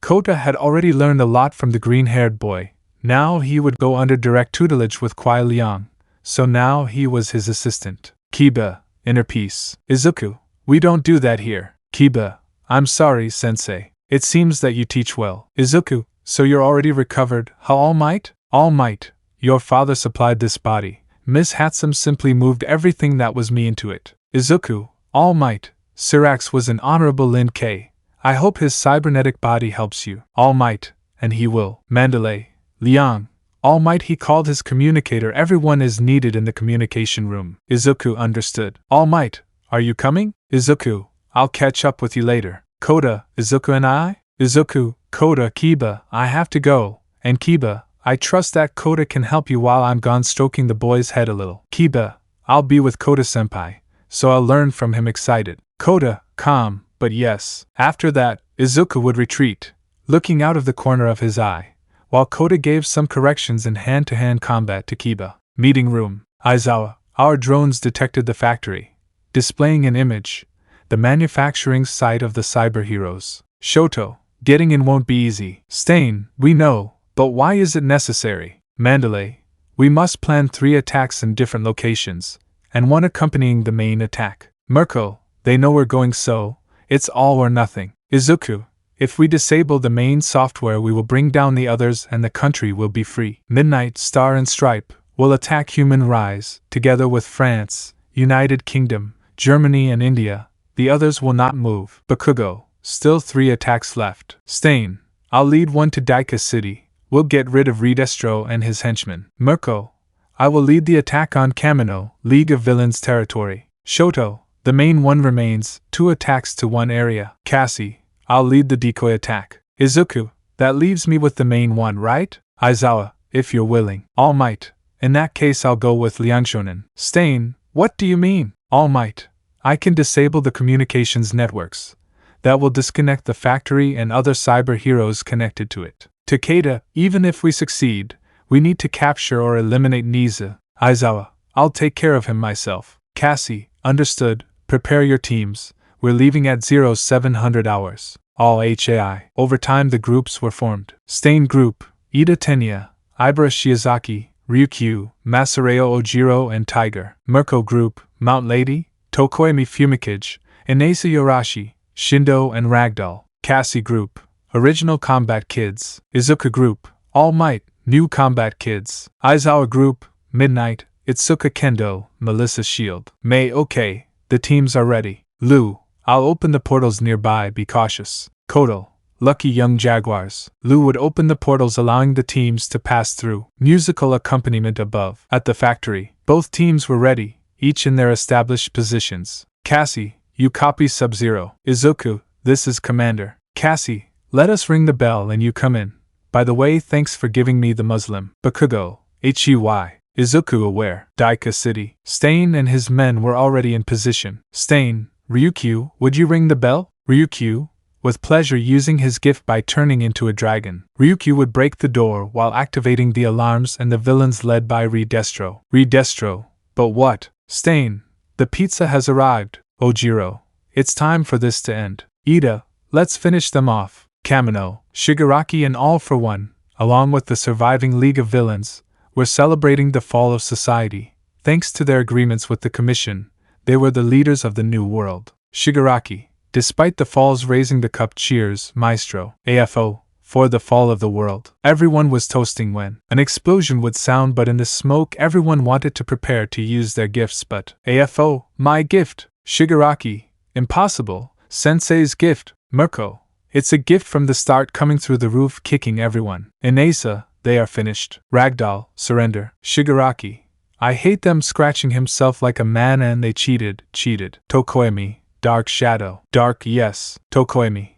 Kota had already learned a lot from the green-haired boy. Now he would go under direct tutelage with Kuai Liang, so now he was his assistant. Kiba, inner peace. Izuku, we don't do that here. Kiba, I'm sorry, sensei. It seems that you teach well. Izuku, so you're already recovered, huh? Almight? Almight, your father supplied this body. Miss Hatsum simply moved everything that was me into it. Izuku, Almight, Syrax was an honorable Lin K. I hope his cybernetic body helps you. Almight, and he will. Mandalay, Liang, Almight, he called his communicator. Everyone is needed in the communication room. Izuku understood. Almight, are you coming? Izuku, I'll catch up with you later. Kota, Izuku and I? Izuku, Kota, Kiba, I have to go. And Kiba, I trust that Kota can help you while I'm gone, stroking the boy's head a little. Kiba, I'll be with Kota-senpai, so I'll learn from him. Excited. Kota, calm, but yes. After that, Izuku would retreat, looking out of the corner of his eye, while Kota gave some corrections in hand-to-hand combat to Kiba. Meeting room. Aizawa, our drones detected the factory, displaying an image, the manufacturing site of the cyber heroes. Shoto, getting in won't be easy. Stain, we know, but why is it necessary? Mandalay, we must plan 3 attacks in different locations, and one accompanying the main attack. Mirko, they know we're going, so it's all or nothing. Izuku, if we disable the main software we will bring down the others and the country will be free. Midnight Star and Stripe will attack Human Rise, together with France, United Kingdom, Germany and India. The others will not move. Bakugo, still 3 attacks left. Stain, I'll lead one to Daika City. We'll get rid of Redestro and his henchmen. Mirko, I will lead the attack on Kamino, League of Villains territory. Shoto, the main one remains, 2 attacks to 1 area. Cassie, I'll lead the decoy attack. Izuku, that leaves me with the main one, right? Aizawa, if you're willing. Almight, in that case I'll go with Liangshonen. Stain, what do you mean? Almight, I can disable the communications networks. That will disconnect the factory and other cyber heroes connected to it. Takeda, even if we succeed, we need to capture or eliminate Niza. Aizawa, I'll take care of him myself. Cassie, understood, prepare your teams. We're leaving at 0700 hours. All HAI. Over time the groups were formed. Stain Group, Ida Tenya, Ibara Shiozaki, Ryukyu, Masareo Ojiro and Tiger. Mirko Group, Mount Lady, Tokoemi Fumikage, Inasa Yorashi, Shindo and Ragdoll. Cassie Group, Original Combat Kids. Izuku Group, All Might, New Combat Kids. Aizawa Group, Midnight, Itsuka Kendo, Melissa Shield. May, okay, the teams are ready. Lu, I'll open the portals nearby, be cautious. Kotal, Lucky Young Jaguars. Lu would open the portals allowing the teams to pass through. Musical accompaniment above. At the factory, both teams were ready, each in their established positions. Cassie, you copy Sub-Zero. Izuku, this is Commander. Cassie, let us ring the bell and you come in. By the way, thanks for giving me the Muslim. Bakugo, HEY. Izuku aware. Daika City. Stain and his men were already in position. Stain, Ryukyu, would you ring the bell? Ryukyu, with pleasure, using his gift by turning into a dragon. Ryukyu would break the door while activating the alarms and the villains led by Redestro. Redestro, but what? Stain, the pizza has arrived. Ojiro, it's time for this to end. Ida, let's finish them off. Kamino, Shigaraki and All for One, along with the surviving League of Villains, were celebrating the fall of society. Thanks to their agreements with the Commission, they were the leaders of the new world. Shigaraki, despite the falls, raising the cup, cheers, maestro, AFO, for the fall of the world. Everyone was toasting when an explosion would sound, but in the smoke everyone wanted to prepare to use their gifts. But AFO, my gift. Shigaraki, impossible. Sensei's gift. Mirko, it's a gift from the start, coming through the roof, kicking everyone. Inasa, they are finished. Ragdoll, surrender. Shigaraki, I hate them, scratching himself like a man, and they cheated. Tokoemi, Dark Shadow. Dark, yes. Tokoemi,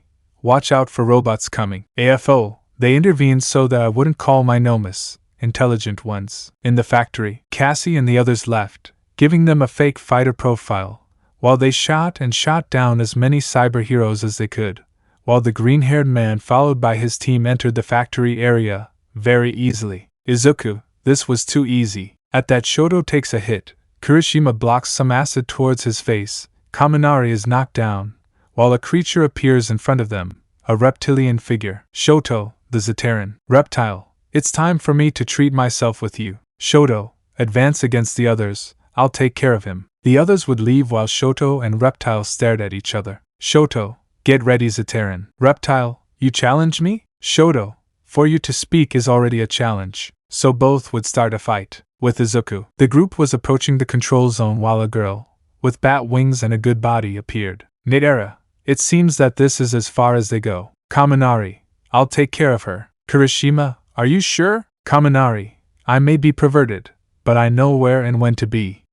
watch out for robots coming. AFO, they intervened so that I wouldn't call my nomas intelligent ones. In the factory, Cassie and the others left, giving them a fake fighter profile, while they shot and shot down as many cyber heroes as they could, while the green-haired man followed by his team entered the factory area very easily. Izuku, this was too easy. At that, Shoto takes a hit. Kirishima blocks some acid towards his face. Kaminari is knocked down, while a creature appears in front of them, a reptilian figure. Shoto, the Zaterran. Reptile, it's time for me to treat myself with you. Shoto, advance against the others, I'll take care of him. The others would leave while Shoto and Reptile stared at each other. Shoto, get ready, Zaterran. Reptile, you challenge me? Shoto, for you to speak is already a challenge. So both would start a fight. With Izuku, the group was approaching the control zone while a girl, with bat wings and a good body, appeared. Nidera, it seems that this is as far as they go. Kaminari, I'll take care of her. Kirishima, are you sure? Kaminari, I may be perverted, but I know where and when to be.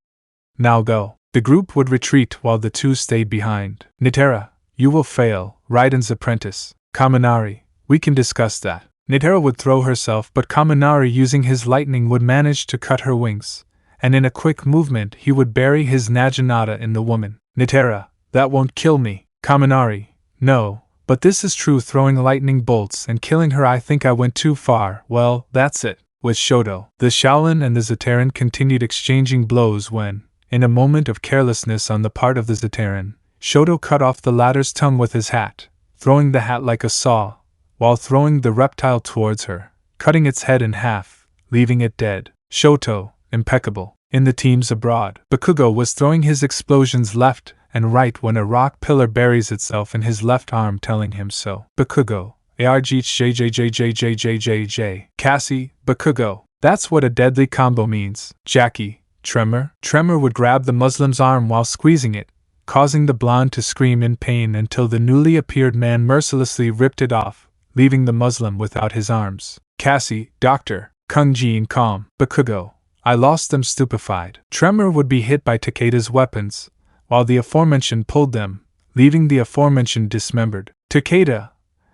Now go. The group would retreat while the two stayed behind. Nidera, you will fail, Raiden's apprentice. Kaminari, we can discuss that. Nidera would throw herself, but Kaminari, using his lightning, would manage to cut her wings, and in a quick movement he would bury his Naginata in the woman. Nidera, that won't kill me. Kaminari, no, but this is true, throwing lightning bolts and killing her. I think I went too far. Well, that's it. With Shoto, the Shaolin and the Zaterran continued exchanging blows when, in a moment of carelessness on the part of the Zaterran, Shoto cut off the latter's tongue with his hat, throwing the hat like a saw, while throwing the reptile towards her, cutting its head in half, leaving it dead. Shoto, impeccable. In the teams abroad, Bakugo was throwing his explosions left and right when a rock pillar buries itself in his left arm, telling him so. Bakugo, ARGJJJJJJJ. Cassie, Bakugo, that's what a deadly combo means. Jackie, Tremor. Tremor would grab the Muslim's arm while squeezing it, causing the blonde to scream in pain until the newly appeared man mercilessly ripped it off, leaving the Muslim without his arms. Cassie, Doctor, Kung-ji and calm. Bakugo, I lost them, stupefied. Tremor would be hit by Takeda's weapons, while the aforementioned pulled them, leaving the aforementioned dismembered. Takeda,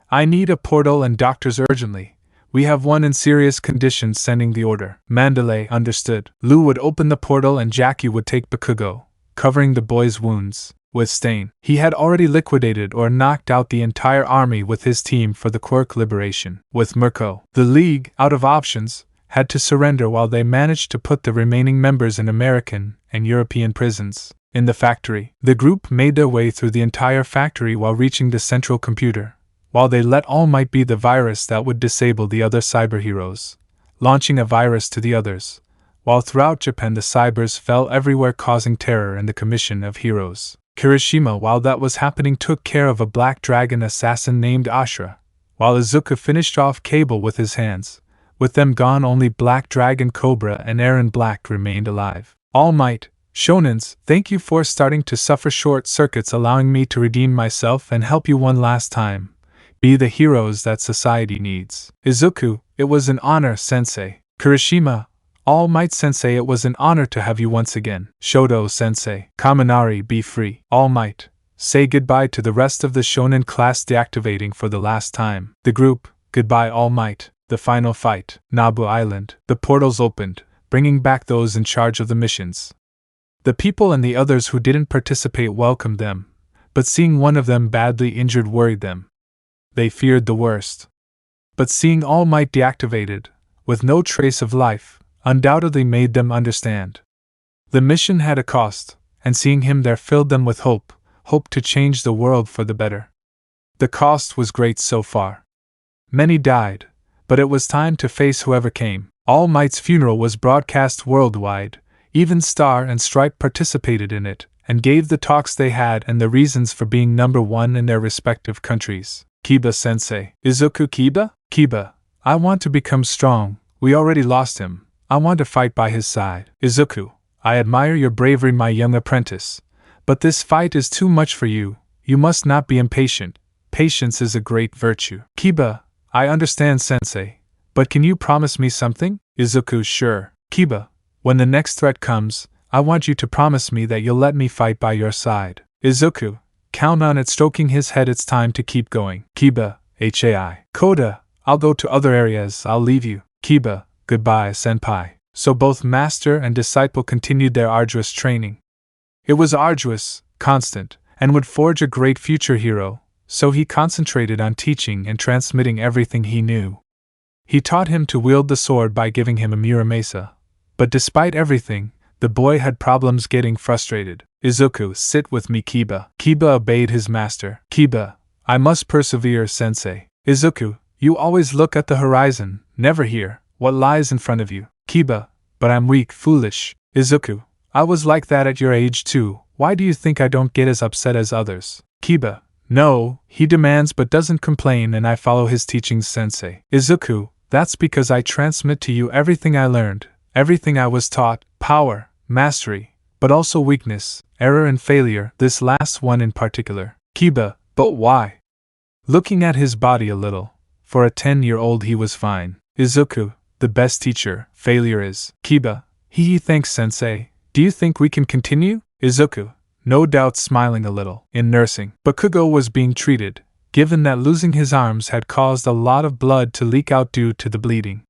I need a portal and doctors urgently. We have one in serious condition, sending the order. Mandalay, understood. Lou would open the portal and Jackie would take Bakugo, covering the boy's wounds. With Stain, he had already liquidated or knocked out the entire army with his team for the Quirk liberation. With Mirko, the League, out of options, had to surrender while they managed to put the remaining members in American and European prisons. In the factory, the group made their way through the entire factory while reaching the central computer, while they let Almight be the virus that would disable the other cyberheroes, launching a virus to the others, while throughout Japan the cybers fell everywhere, causing terror in the Commission of Heroes. Kirishima, while that was happening, took care of a black dragon assassin named Ashura, while Izuku finished off Cable with his hands. With them gone, only Black Dragon Cobra and Aaron Black remained alive. All Might, Shonins, thank you for starting to suffer short circuits, allowing me to redeem myself and help you one last time. Be the heroes that society needs. Izuku, it was an honor, Sensei. Kirishima, All Might Sensei, it was an honor to have you once again. Shoto Sensei, Kaminari, be free. All Might, say goodbye to the rest of the Shonen class, deactivating for the last time. The group, goodbye All Might. The final fight. Nabu Island. The portals opened, bringing back those in charge of the missions. The people and the others who didn't participate welcomed them, but seeing one of them badly injured worried them. They feared the worst. But seeing All Might deactivated, with no trace of life, undoubtedly made them understand. The mission had a cost, and seeing him there filled them with hope to change the world for the better. The cost was great so far. Many died, but it was time to face whoever came. All Might's funeral was broadcast worldwide. Even Star and Stripe participated in it, and gave the talks they had and the reasons for being number one in their respective countries. Kiba Sensei. Izuku Kiba? Kiba, I want to become strong. We already lost him. I want to fight by his side. Izuku, I admire your bravery, my young apprentice. But this fight is too much for you. You must not be impatient. Patience is a great virtue. Kiba, I understand, Sensei. But can you promise me something? Izuku, sure. Kiba, when the next threat comes, I want you to promise me that you'll let me fight by your side. Izuku, count on it, stroking his head. It's time to keep going. Kiba, HAI. Koda, I'll go to other areas. I'll leave you. Kiba, goodbye, senpai. So both master and disciple continued their arduous training. It was arduous, constant, and would forge a great future hero, so he concentrated on teaching and transmitting everything he knew. He taught him to wield the sword by giving him a Muramasa, But despite everything, the boy had problems getting frustrated. Izuku, sit with me, Kiba. Kiba obeyed his master. Kiba, I must persevere, sensei. Izuku, you always look at the horizon, never hear what lies in front of you. Kiba, but I'm weak, foolish. Izuku, I was like that at your age too. Why do you think I don't get as upset as others? Kiba, no, he demands but doesn't complain and I follow his teachings, sensei. Izuku, that's because I transmit to you everything I learned, everything I was taught, power, mastery, but also weakness, error and failure, this last one in particular. Kiba, but why? Looking at his body a little, for a 10-year-old he was fine. Izuku, the best teacher, failure is. Kiba, thanks sensei. Do you think we can continue? Izuku, no doubt smiling a little. In nursing, Bakugo was being treated, given that losing his arms had caused a lot of blood to leak out due to the bleeding.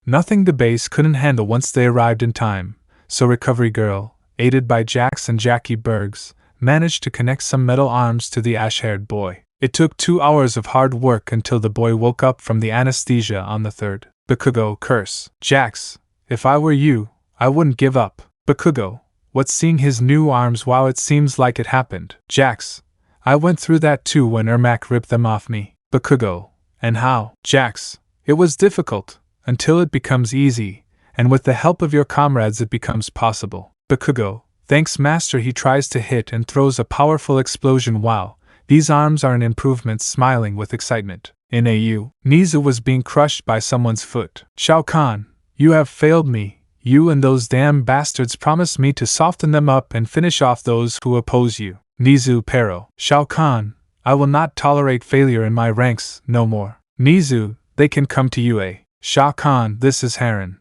Nothing the base couldn't handle once they arrived in time, so Recovery Girl, aided by Jax and Jackie Bergs, managed to connect some metal arms to the ash-haired boy. It took 2 hours of hard work until the boy woke up from the anesthesia on the third. Bakugo, curse. Jax, if I were you, I wouldn't give up. Bakugo, what's seeing his new arms? Wow, it seems like it happened. Jax, I went through that too when Ermac ripped them off me. Bakugo, and how? Jax, it was difficult, until it becomes easy, and with the help of your comrades it becomes possible. Bakugo, thanks master. He tries to hit and throws a powerful explosion. Wow, these arms are an improvement, smiling with excitement. In AU, Nizu was being crushed by someone's foot. Shao Kahn, you have failed me. You and those damn bastards promised me to soften them up and finish off those who oppose you. Nizu Pero, Shao Kahn, I will not tolerate failure in my ranks no more. Nizu, they can come to you. Shao Kahn, this is Haran.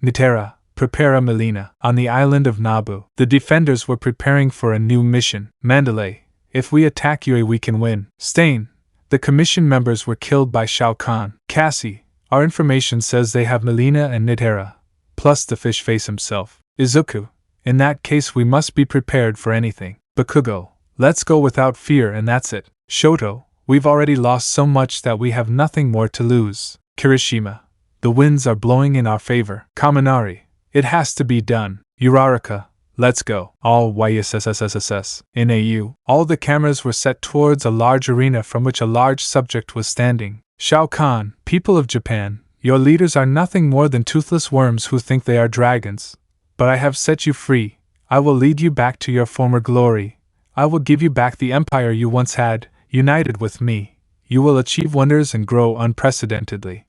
Nitera, prepare a Melina. On the island of Nabu, the defenders were preparing for a new mission. Mandalay, if we attack Yue we can win. Stain, the commission members were killed by Shao Kahn. Cassie, our information says they have Melina and Nitera, plus the fish face himself. Izuku, in that case we must be prepared for anything. Bakugo, let's go without fear and that's it. Shoto, we've already lost so much that we have nothing more to lose. Kirishima, the winds are blowing in our favor. Kaminari, it has to be done. Uraraka, let's go. All YSSSSS. In AU, all the cameras were set towards a large arena from which a large subject was standing. Shao Kahn, people of Japan, your leaders are nothing more than toothless worms who think they are dragons. But I have set you free. I will lead you back to your former glory. I will give you back the empire you once had. United with me, you will achieve wonders and grow unprecedentedly.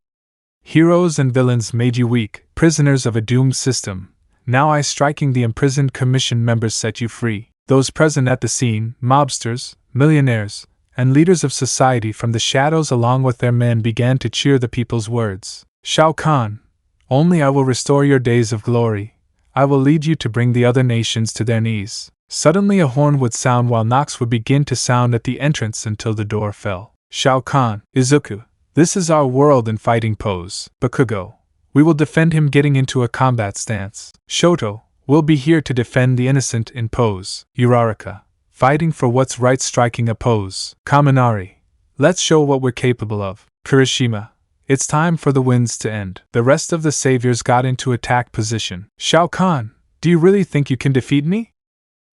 Heroes and villains made you weak, prisoners of a doomed system. Now I, striking the imprisoned commission members, set you free. Those present at the scene, mobsters, millionaires, and leaders of society from the shadows along with their men began to cheer the people's words. Shao Kahn, only I will restore your days of glory. I will lead you to bring the other nations to their knees. Suddenly a horn would sound while knocks would begin to sound at the entrance until the door fell. Shao Kahn, Izuku, this is our world in fighting pose. Bakugo, we will defend him getting into a combat stance. Shoto, we'll be here to defend the innocent in pose. Uraraka, fighting for what's right, striking a pose. Kaminari, let's show what we're capable of. Kirishima, it's time for the winds to end. The rest of the saviors got into attack position. Shao Kahn, do you really think you can defeat me?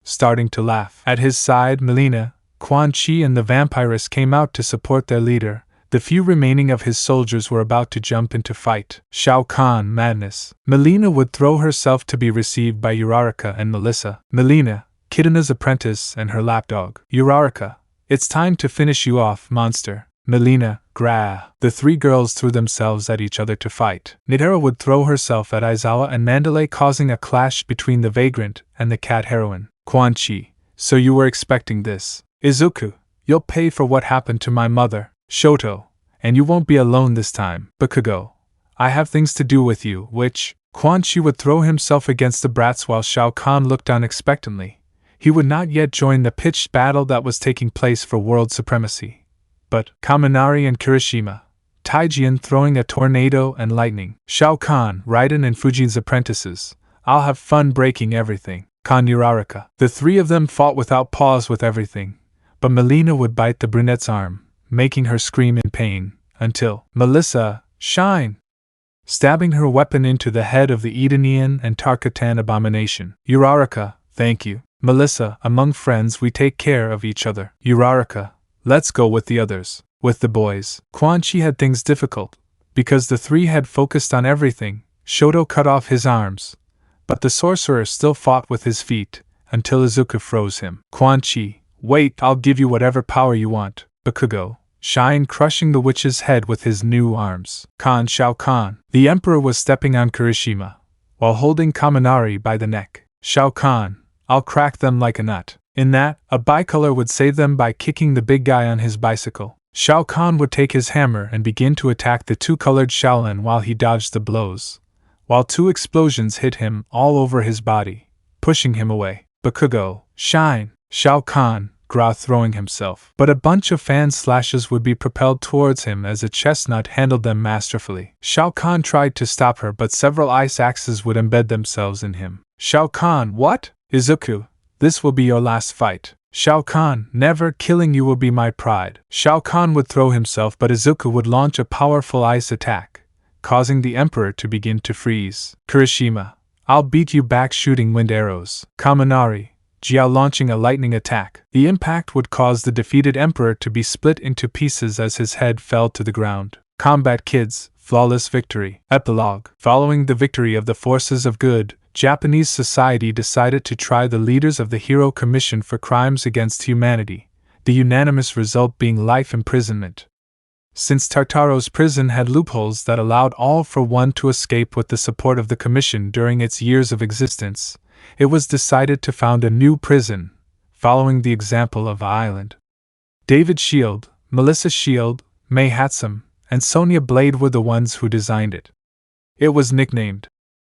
Starting to laugh. At his side, Melina, Quan Chi and the vampiress came out to support their leader. The few remaining of his soldiers were about to jump into fight. Shao Kahn, madness. Melina would throw herself to be received by Uraraka and Melissa. Melina, Kitana's apprentice and her lapdog. Uraraka, it's time to finish you off, monster. Melina, gra. The three girls threw themselves at each other to fight. Nitera would throw herself at Aizawa and Mandalay, causing a clash between the vagrant and the cat heroine. Quan Chi, so you were expecting this. Izuku, you'll pay for what happened to my mother. Shoto, and you won't be alone this time. Bakugo, I have things to do with you, which... Quan Chi would throw himself against the brats while Shao Kahn looked on expectantly. He would not yet join the pitched battle that was taking place for world supremacy. But Kaminari and Kirishima, Taijian throwing a tornado and lightning. Shao Kahn, Raiden and Fujin's apprentices. I'll have fun breaking everything. Kan Uraraka. The three of them fought without pause with everything, but Melina would bite the brunette's arm, making her scream in pain, until, Melissa, shine! stabbing her weapon into the head of the Edenian and Tarkatan abomination. Uraraka, thank you. Melissa, among friends we take care of each other. Uraraka, let's go with the others. With the boys. Quan Chi had things difficult, because the three had focused on everything. Shoto cut off his arms, but the sorcerer still fought with his feet, until Izuku froze him. Quan Chi, wait, I'll give you whatever power you want. Bakugo, Shine crushing the witch's head with his new arms. Shao Kahn. The Emperor was stepping on Kirishima, while holding Kaminari by the neck. Shao Kahn, I'll crack them like a nut. In that, a bicolor would save them by kicking the big guy on his bicycle. Shao Kahn would take his hammer and begin to attack the two-colored Shaolin while he dodged the blows, while two explosions hit him all over his body, pushing him away. Bakugo, Shine, Shao Kahn, Gra throwing himself. But a bunch of fan slashes would be propelled towards him as a chestnut handled them masterfully. Shao Kahn tried to stop her, but several ice axes would embed themselves in him. Shao Kahn, what? Izuku, this will be your last fight. Shao Kahn, never, killing you will be my pride. Shao Kahn would throw himself, but Izuku would launch a powerful ice attack, causing the Emperor to begin to freeze. Kirishima, I'll beat you back shooting wind arrows. Kaminari, Jiao launching a lightning attack. The impact would cause the defeated Emperor to be split into pieces as his head fell to the ground. Combat Kids, flawless victory. Epilogue. Following the victory of the forces of good, Japanese society decided to try the leaders of the Hero Commission for crimes against humanity, the unanimous result being life imprisonment. Since Tartaro's prison had loopholes that allowed all for one to escape with the support of the Commission during its years of existence, it was decided to found a new prison, following the example of Island. David Shield, Melissa Shield, May Hatsum, and Sonia Blade were the ones who designed it. It was nicknamed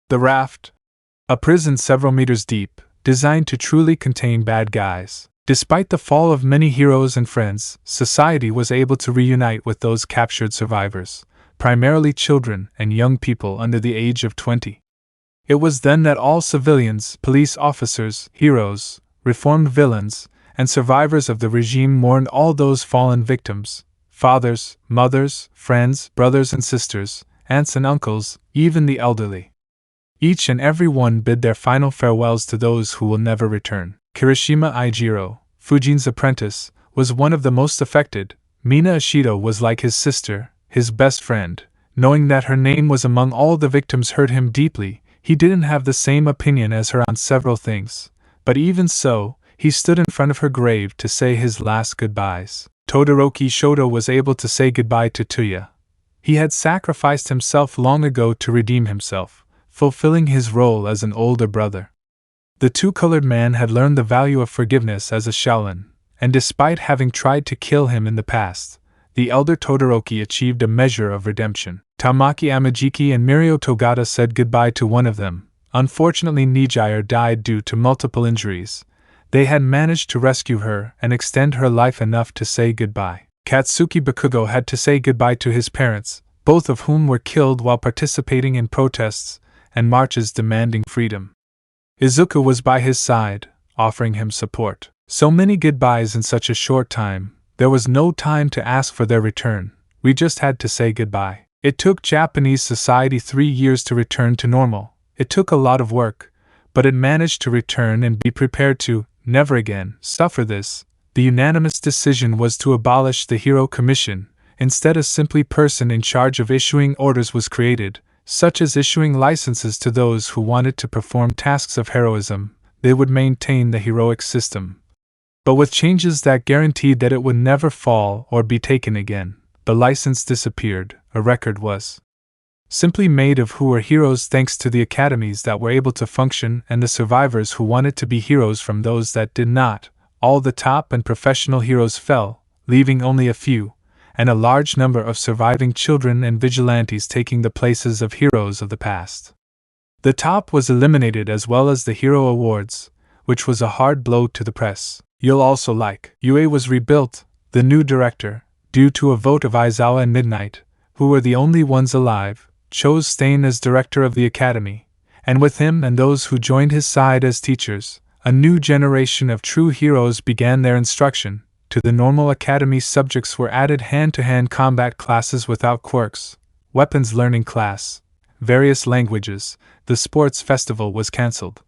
The Raft, a prison several meters deep, designed to truly contain bad guys. Despite the fall of many heroes and friends, society was able to reunite with those captured survivors, primarily children and young people under the age of 20. It was then that all civilians, police officers, heroes, reformed villains, and survivors of the regime mourned all those fallen victims: fathers, mothers, friends, brothers and sisters, aunts and uncles, even the elderly. Each and every one bid their final farewells to those who will never return. Kirishima Aijiro, Fujin's apprentice, was one of the most affected. Mina Ashido was like his sister, his best friend. Knowing that her name was among all the victims hurt him deeply. He didn't have the same opinion as her on several things, but even so, he stood in front of her grave to say his last goodbyes. Todoroki Shoto was able to say goodbye to Tuya. He had sacrificed himself long ago to redeem himself, fulfilling his role as an older brother. The two-colored man had learned the value of forgiveness as a Shaolin, and despite having tried to kill him in the past, the elder Todoroki achieved a measure of redemption. Tamaki Amajiki and Mirio Togata said goodbye to one of them. Unfortunately, Nijire died due to multiple injuries. They had managed to rescue her and extend her life enough to say goodbye. Katsuki Bakugo had to say goodbye to his parents, both of whom were killed while participating in protests and marches demanding freedom. Izuku was by his side, offering him support. So many goodbyes in such a short time, there was no time to ask for their return. We just had to say goodbye. It took Japanese society 3 years to return to normal. It took a lot of work, but it managed to return and be prepared to, never again, suffer this. The unanimous decision was to abolish the Hero Commission. Instead, a simply person in charge of issuing orders was created, such as issuing licenses to those who wanted to perform tasks of heroism. They would maintain the heroic system, but with changes that guaranteed that it would never fall or be taken again. The license disappeared. A record was simply made of who were heroes thanks to the academies that were able to function and the survivors who wanted to be heroes from those that did not. All the top and professional heroes fell, leaving only a few, and a large number of surviving children and vigilantes taking the places of heroes of the past. The top was eliminated as well as the Hero Awards, which was a hard blow to the press. You'll also like. UA was rebuilt, the new director, due to a vote of Aizawa and Midnight, who were the only ones alive, chose Stain as director of the academy, and with him and those who joined his side as teachers, a new generation of true heroes began their instruction. To the normal academy subjects were added hand-to-hand combat classes without quirks, weapons learning class, various languages, the sports festival was cancelled.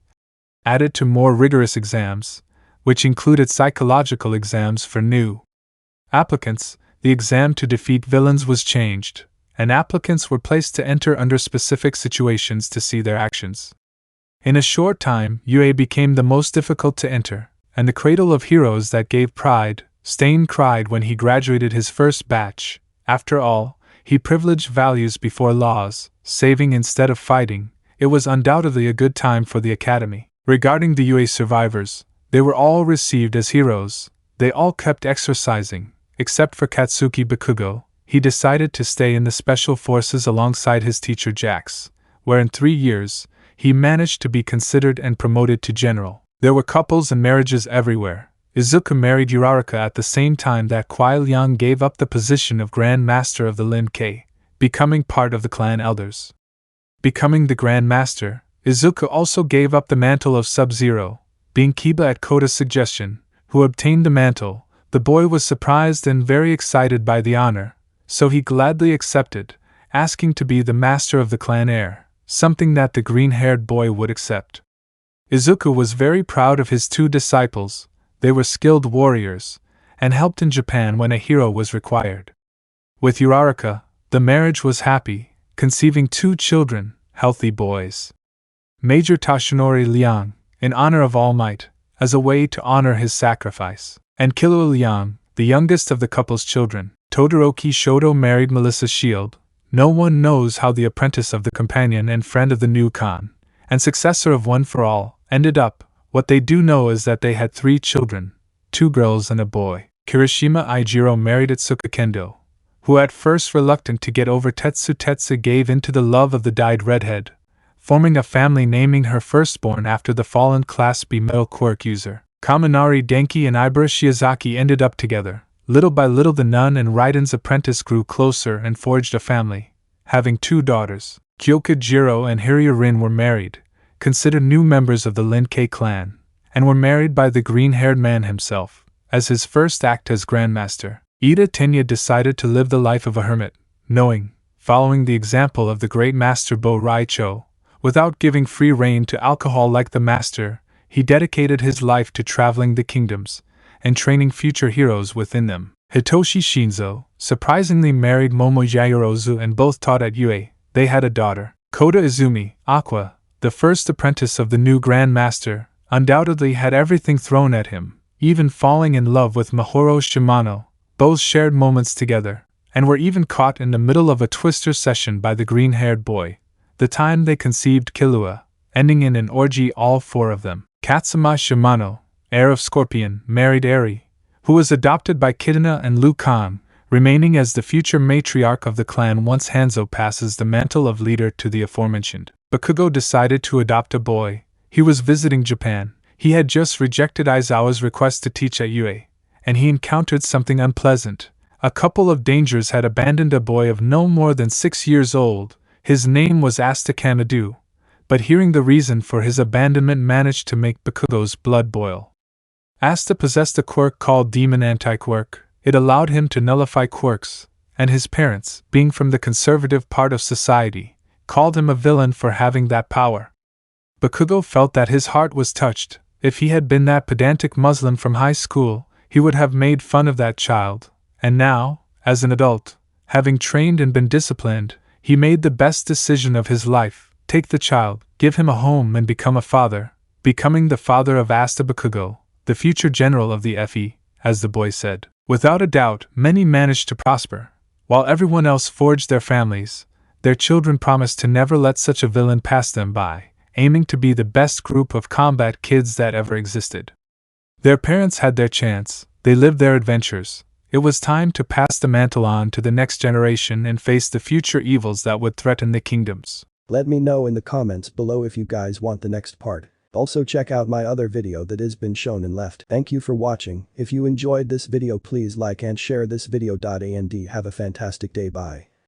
Added to more rigorous exams, which included psychological exams for new applicants, the exam to defeat villains was changed, and applicants were placed to enter under specific situations to see their actions. In a short time, UA became the most difficult to enter, and the cradle of heroes that gave pride. Stain cried when he graduated his first batch. After all, he privileged values before laws, saving instead of fighting. It was undoubtedly a good time for the academy. Regarding the UA survivors, they were all received as heroes. They all kept exercising, except for Katsuki Bakugo. He decided to stay in the special forces alongside his teacher Jax, where in 3 years, he managed to be considered and promoted to general. There were couples and marriages everywhere. Izuku married Uraraka at the same time that Kuai Liang gave up the position of Grand Master of the Lin K, becoming part of the clan elders. Becoming the Grand Master, Izuku also gave up the mantle of Sub-Zero, being Kiba at Koda's suggestion, who obtained the mantle. The boy was surprised and very excited by the honor, so he gladly accepted, asking to be the master of the clan heir, something that the green-haired boy would accept. Izuku was very proud of his 2 disciples. They were skilled warriors, and helped in Japan when a hero was required. With Uraraka, the marriage was happy, conceiving 2 children, healthy boys. Major Toshinori Liang, in honor of Almight, as a way to honor his sacrifice, and Killua Liang, the youngest of the couple's children. Todoroki Shoto married Melissa Shield. No one knows how the apprentice of the companion and friend of the new Khan, and successor of One for All, ended up. What they do know is that they had 3 children, 2 girls and a boy. Kirishima Ijiro married Atsuka Kendo, who at first reluctant to get over Tetsu Tetsu gave in to the love of the dyed redhead, forming a family naming her firstborn after the fallen Class B metal quirk user. Kaminari Denki and Ibara Shiozaki ended up together. Little by little the nun and Raiden's apprentice grew closer and forged a family, having 2 daughters. Kyoka Jiro and Hiryu Rin were married, considered new members of the Lin K clan, and were married by the green-haired man himself, as his first act as Grandmaster. Ida Tenya decided to live the life of a hermit, knowing, following the example of the great master Bo Raicho, without giving free rein to alcohol like the master, he dedicated his life to traveling the kingdoms, and training future heroes within them. Hitoshi Shinzo surprisingly married Momo Yaoyorozu and both taught at UA. They had a daughter. Koda Izumi, Aqua, the first apprentice of the new Grand Master, undoubtedly had everything thrown at him, even falling in love with Mahoro Shimano. Both shared moments together, and were even caught in the middle of a twister session by the green-haired boy, the time they conceived Killua, ending in an orgy all 4 of them. Katsuma Shimano, heir of Scorpion, married Eri, who was adopted by Kidana and Liu Kang, remaining as the future matriarch of the clan once Hanzo passes the mantle of leader to the aforementioned. Bakugo decided to adopt a boy. He was visiting Japan. He had just rejected Aizawa's request to teach at UA, and he encountered something unpleasant. A couple of dangers had abandoned a boy of no more than 6 years old. His name was Asta Kanadu, but hearing the reason for his abandonment managed to make Bakugo's blood boil. Asta possessed a quirk called Demon Anti-Quirk. It allowed him to nullify quirks, and his parents, being from the conservative part of society, called him a villain for having that power. Bakugo felt that his heart was touched. If he had been that pedantic Muslim from high school, he would have made fun of that child, and now, as an adult, having trained and been disciplined, he made the best decision of his life: take the child, give him a home and become a father, becoming the father of Asta Bakugo, the future general of the FE, as the boy said. Without a doubt, many managed to prosper. While everyone else forged their families, their children promised to never let such a villain pass them by, aiming to be the best group of combat kids that ever existed. Their parents had their chance, they lived their adventures. It was time to pass the mantle on to the next generation and face the future evils that would threaten the kingdoms. Let me know in the comments below if you guys want the next part. Also check out my other video that has been shown and left. Thank you for watching. If you enjoyed this video, please like and share this video. And have a fantastic day. Bye.